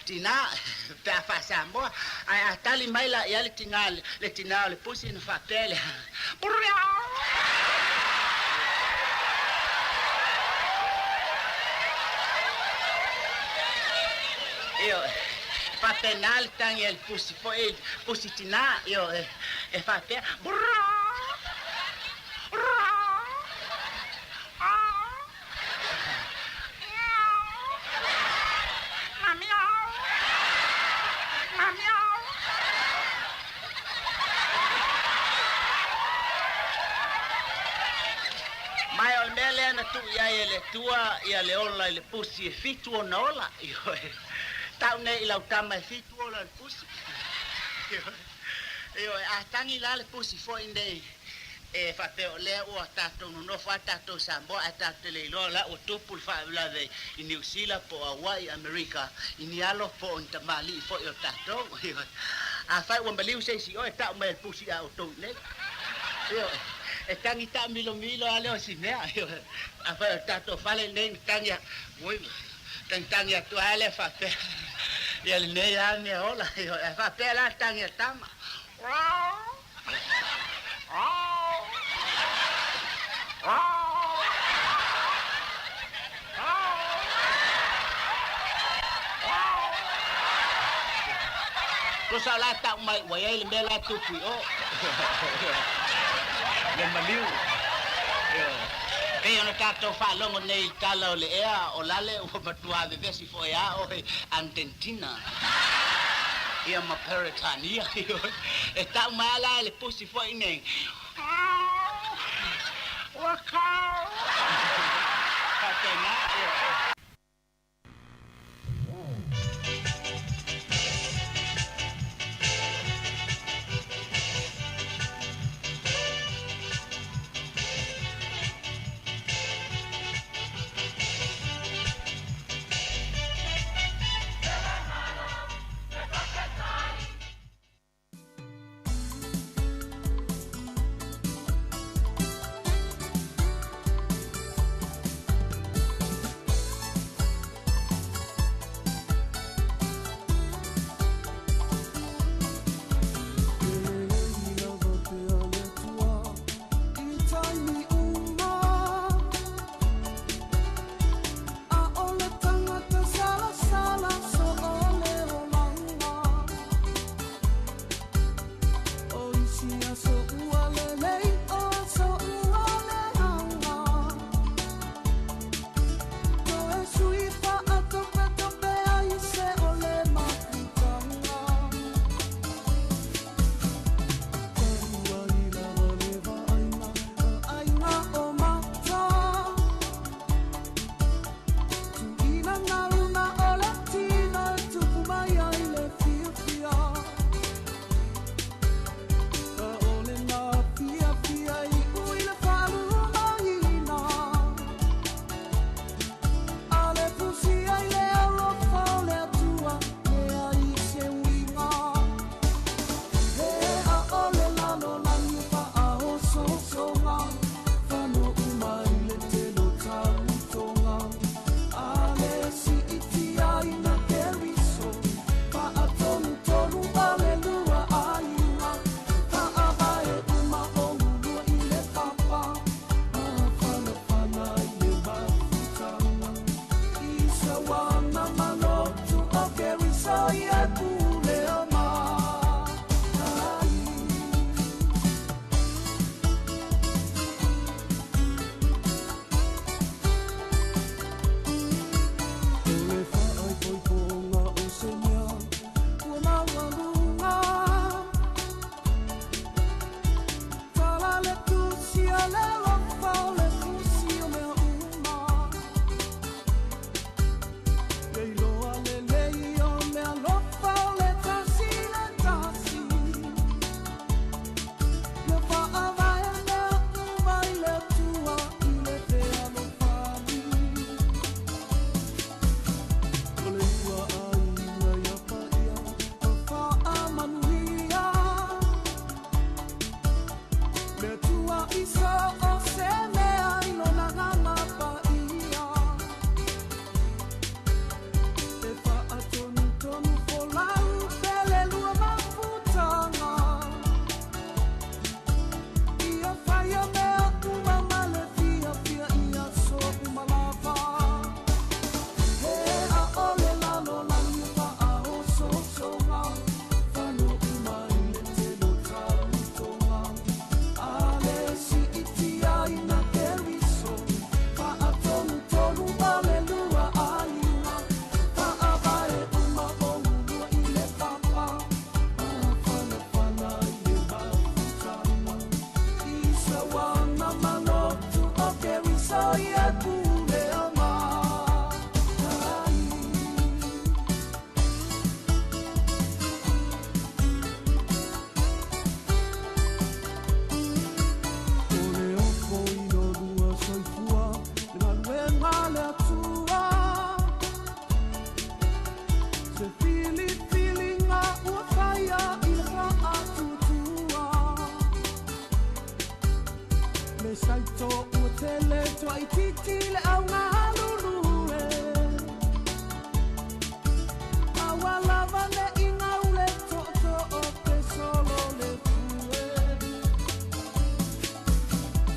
Tina ta fa sambo ai tali mai la ia le tina le pusi na fa pele. Io fa penal tangi el pusi foi pusi tina io e fa pe mai ol mele na tu ia ele tua ia le ola le pusi e fitu ona ola io tau nei lau tama e fitu ola le pusi io a tangi la le pusi foi nei e fa pe le o tato no fa tato sambo a tato le lola o tupu fa la de in New Zealand po Hawaii America in alo po on tamali fo o tato a fa o mbaliu sei si o ta me pusi a o to ne io e tangi ta milo ale o sinea io a fa tato fale nei tangi moi tangi a toale fa pe ia le nei ane ola io fa pe la tangi tama Cosa la ta mai wai le mela tu pi o. Le maliu. Pe ona ta to fa longo nei tala le ea o lale o matua de vesi fo ea o Argentina. Ia ma peritania. E ta mala le pusi fo nei. Waka. Patena. le saito ua tele toa i titi le au ngā halurue. Awa lava le inga ule toto o te solo le kue.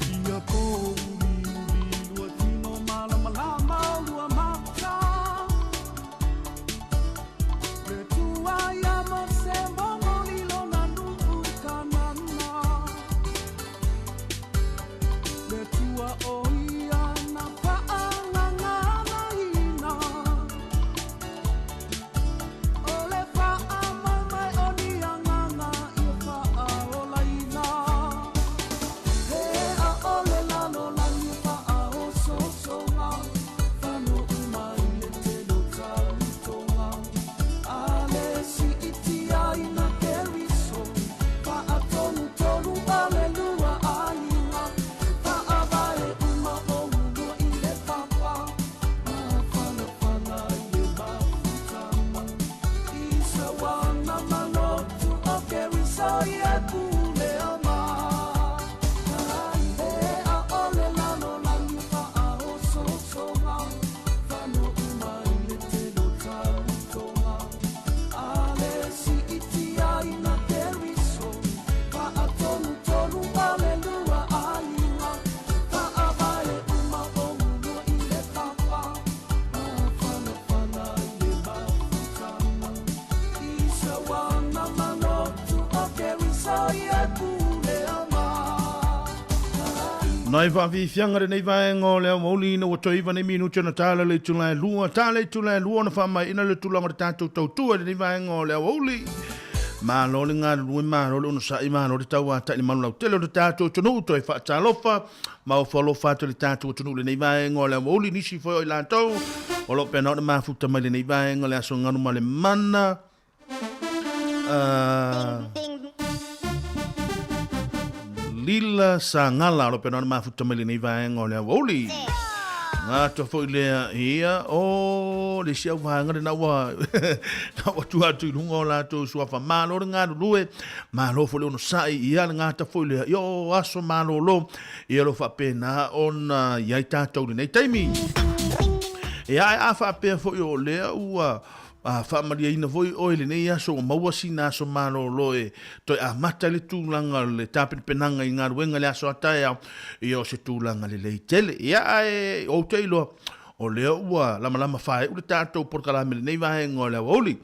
Ia kou lua tino malama lama lua mata. Le tua ia mo se mongo lilo na nuku kanana. Le tua o ia na paanga ngana hina. O le paa mai o ni angana ia paa o laina. He a o le lalo lani paa o sosonga. Whano umai le te lo tautonga. A le si iti ai na keriso. Paa tonu tonu a le lua ainga. Paa vai uma o ulu i le papa. Ma whana whana i le mafutama. Isa wana malotu o keriso i e kule ama. E a o le lalo lani paa o sosonga. Whano umai le te lo tautonga. A le si iti ai na keriso. Paa tonu tonu a le lua ainga. Paa vai uma o ulu i le papa. Ma whana whana i le mafutama. Isa wana malotu o keriso i e kule ama. Nai whaawi whiangare nei vaenga o leo mauli na wato iwa nei minutia na tāla le tulai lua. Tāle tulai lua na whamai ina le tulanga re tātou tautua nei vaenga o leo mauli. Mālo le ngā rui mālo le unusai mālo le tau ata ni manu lau tele o le tātou tunu toi whaatalofa. Mau whalofa to le tātou tunu le nei vaenga o leo mauli nisi foi o i lātou. O lo pēnau na mafuta mai le nei vaenga le aso nganu ma le mana. Lila sa ngala lo pena ma futa mele nei vaenga o le woli. Ngā to foi lea ia o le sia vanga na wa na wa tu atu lunga o la to sua fa malo ngā lue malo fo le no sai ia ngā ta foi lea yo aso malo lo ia lo fa pena on ia ta to nei taimi. Ia a fa pe fo yo lea ua fa maria ina voi oile nei aso maua sina aso malo loe toi a mata le tūlanga le tāpini penanga i ngā ruenga le aso atai au i o se tūlanga le leitele ia e o teilo o leo ua lama whae ule tātou porkalame le nei vahenga o leo oli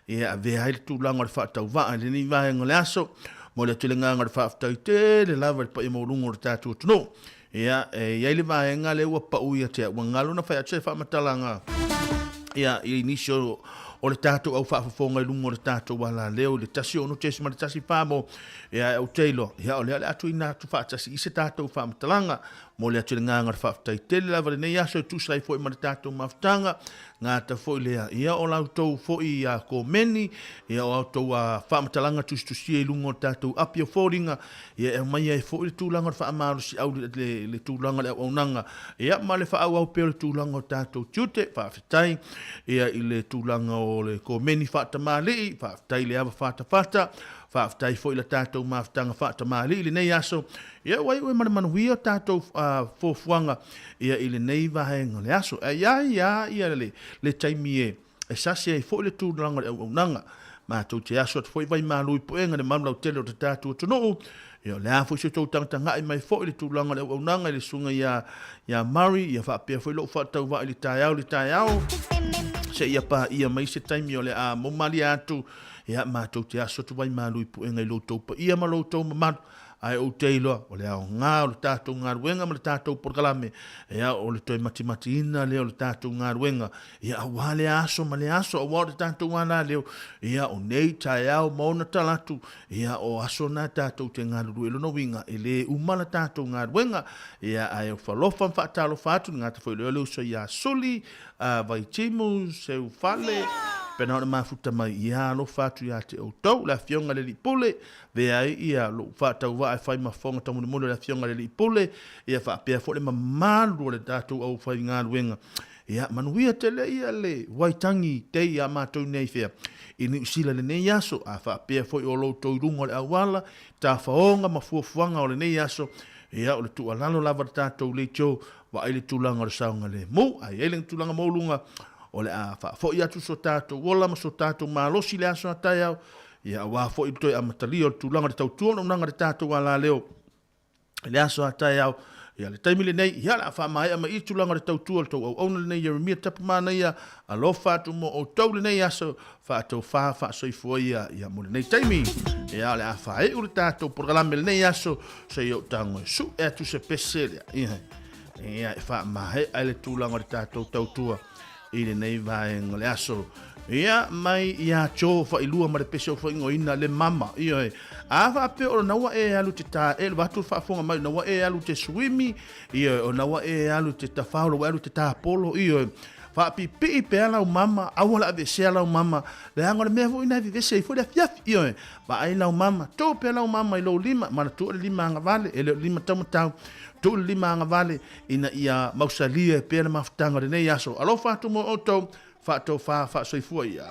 ia vea le tūlanga le whaatau waa le nei vahenga le aso mo le tulenga le whaatau i te le lava le pa i maurungo le tātou tuno ia ia le vahenga le ua pa uia te ua ngalo na whae atu e whaamatalanga ia i inisio o le tātou au whaafafonga i lungo le tātou wala leo le tasi o no tesi ma le tasi whamo ia au teilo ia o lea le atu i nātu whaatasi i se tātou whaamatalanga mo le atu le ngāngar whaafatai tele lava le nei aso e tūsai fo i ma le tātou mawhtanga ngā ta fo i lea ia o lau tau fo i a kōmeni ia o au tau a whaamatalanga tusi e lungo le tātou api o fōringa ia e mai e fo i le tūlanga le whaamaro si au le tūlanga le au nanga ia ma le whaau au peo le tūlanga o tātou tiute whaafatai ia i le tūlanga o le kōmeni whaatamali whaafatai le awa whaatawhata whaafatai fo i le tātou mawhtanga whaatamali i le nei aso ia wai ue manuia tātou fōfuanga ia i le nei vahenga le aso ia le taimi e sasi e fo i le tūlanga le au nanga ma tau te aso at fo i vai mālui poenga le mamlau tele o te tātou tonoo ia le afo se tau tangata ngai mai fo i le tūlanga le au nanga i le sunga ia Mari ia whaapea fo i lo whaatau wa i le tai au se ia pa ia mai se taimi o le a momali atu ia mātou te aso tu vai mālui poenga i lo tau pa ia ma lo tau mamatu ai o teilo o le ao ngā o le tātou ngā ruenga ma le tātou porkalame ia o le toi mati ina leo le tātou ngā ruenga ia awa le aso ma le aso awa le tātou ngā leo ia o nei tae au mauna talatu ia o aso na tātou te ngā ruelo no winga e le umala tātou ngā ruenga ia ai o whalofa mwhaatalo whātu ngā te whoi leo so ia soli vai timu seu fale pena ona mafuta mai ia lo fatu ia te outou la fionga le lipule vea ia lo fata wa ai fai mafonga tamu mo la fionga le lipule ia fa pe fo le mamalu le tatu au fai ngā ruenga ia manuia te le ia le waitangi te ia mātou nei fea i ni usila le nei aso a fa pe fo o lo to rungo le awala ta faonga mafuafuanga o le nei aso ia o le tualalo lava tatou le tio wa ai le tulanga o le saunga le mo ai ele tulanga mo lunga o le a fa fo ia tu so tatou wola ma so tatou malosi le aso atai au ia wa fo i toi amatali o le tulanga le tautua na unanga le tatou ala leo le aso atai au ia le taimile nei ia la fa mai ama i tulanga le tautua le tau au le nei Jeremia tapumana ia alofa atu mo o tau le nei aso fa tau fa soifua ia mo le nei taimi ia le a fa e ule tatou programe le nei aso se i o tango su e atu se pesele ia e fa mai ai le tulanga le tatou tautua i le nei vaenga le aso ia mai ia cho fa ilua ma le peso fa ingoina le mama ia a fa pe o na wa e alu te ta e va tu fa fonga mai na wa e alu te swimi ia o na wa e alu te ta fa o alu te ta polo ia fa pi pe ala o mama a wala de se ala o mama le anga le me vo ina vi se fo le fiaf ia ba ai la o mama to pe ala o mama i lo lima ma tu lima nga vale e lima tamu tau tu lima nga vale ina ia mausalia pe na maftanga de nei aso alo fa tu mo oto fa soifua ia.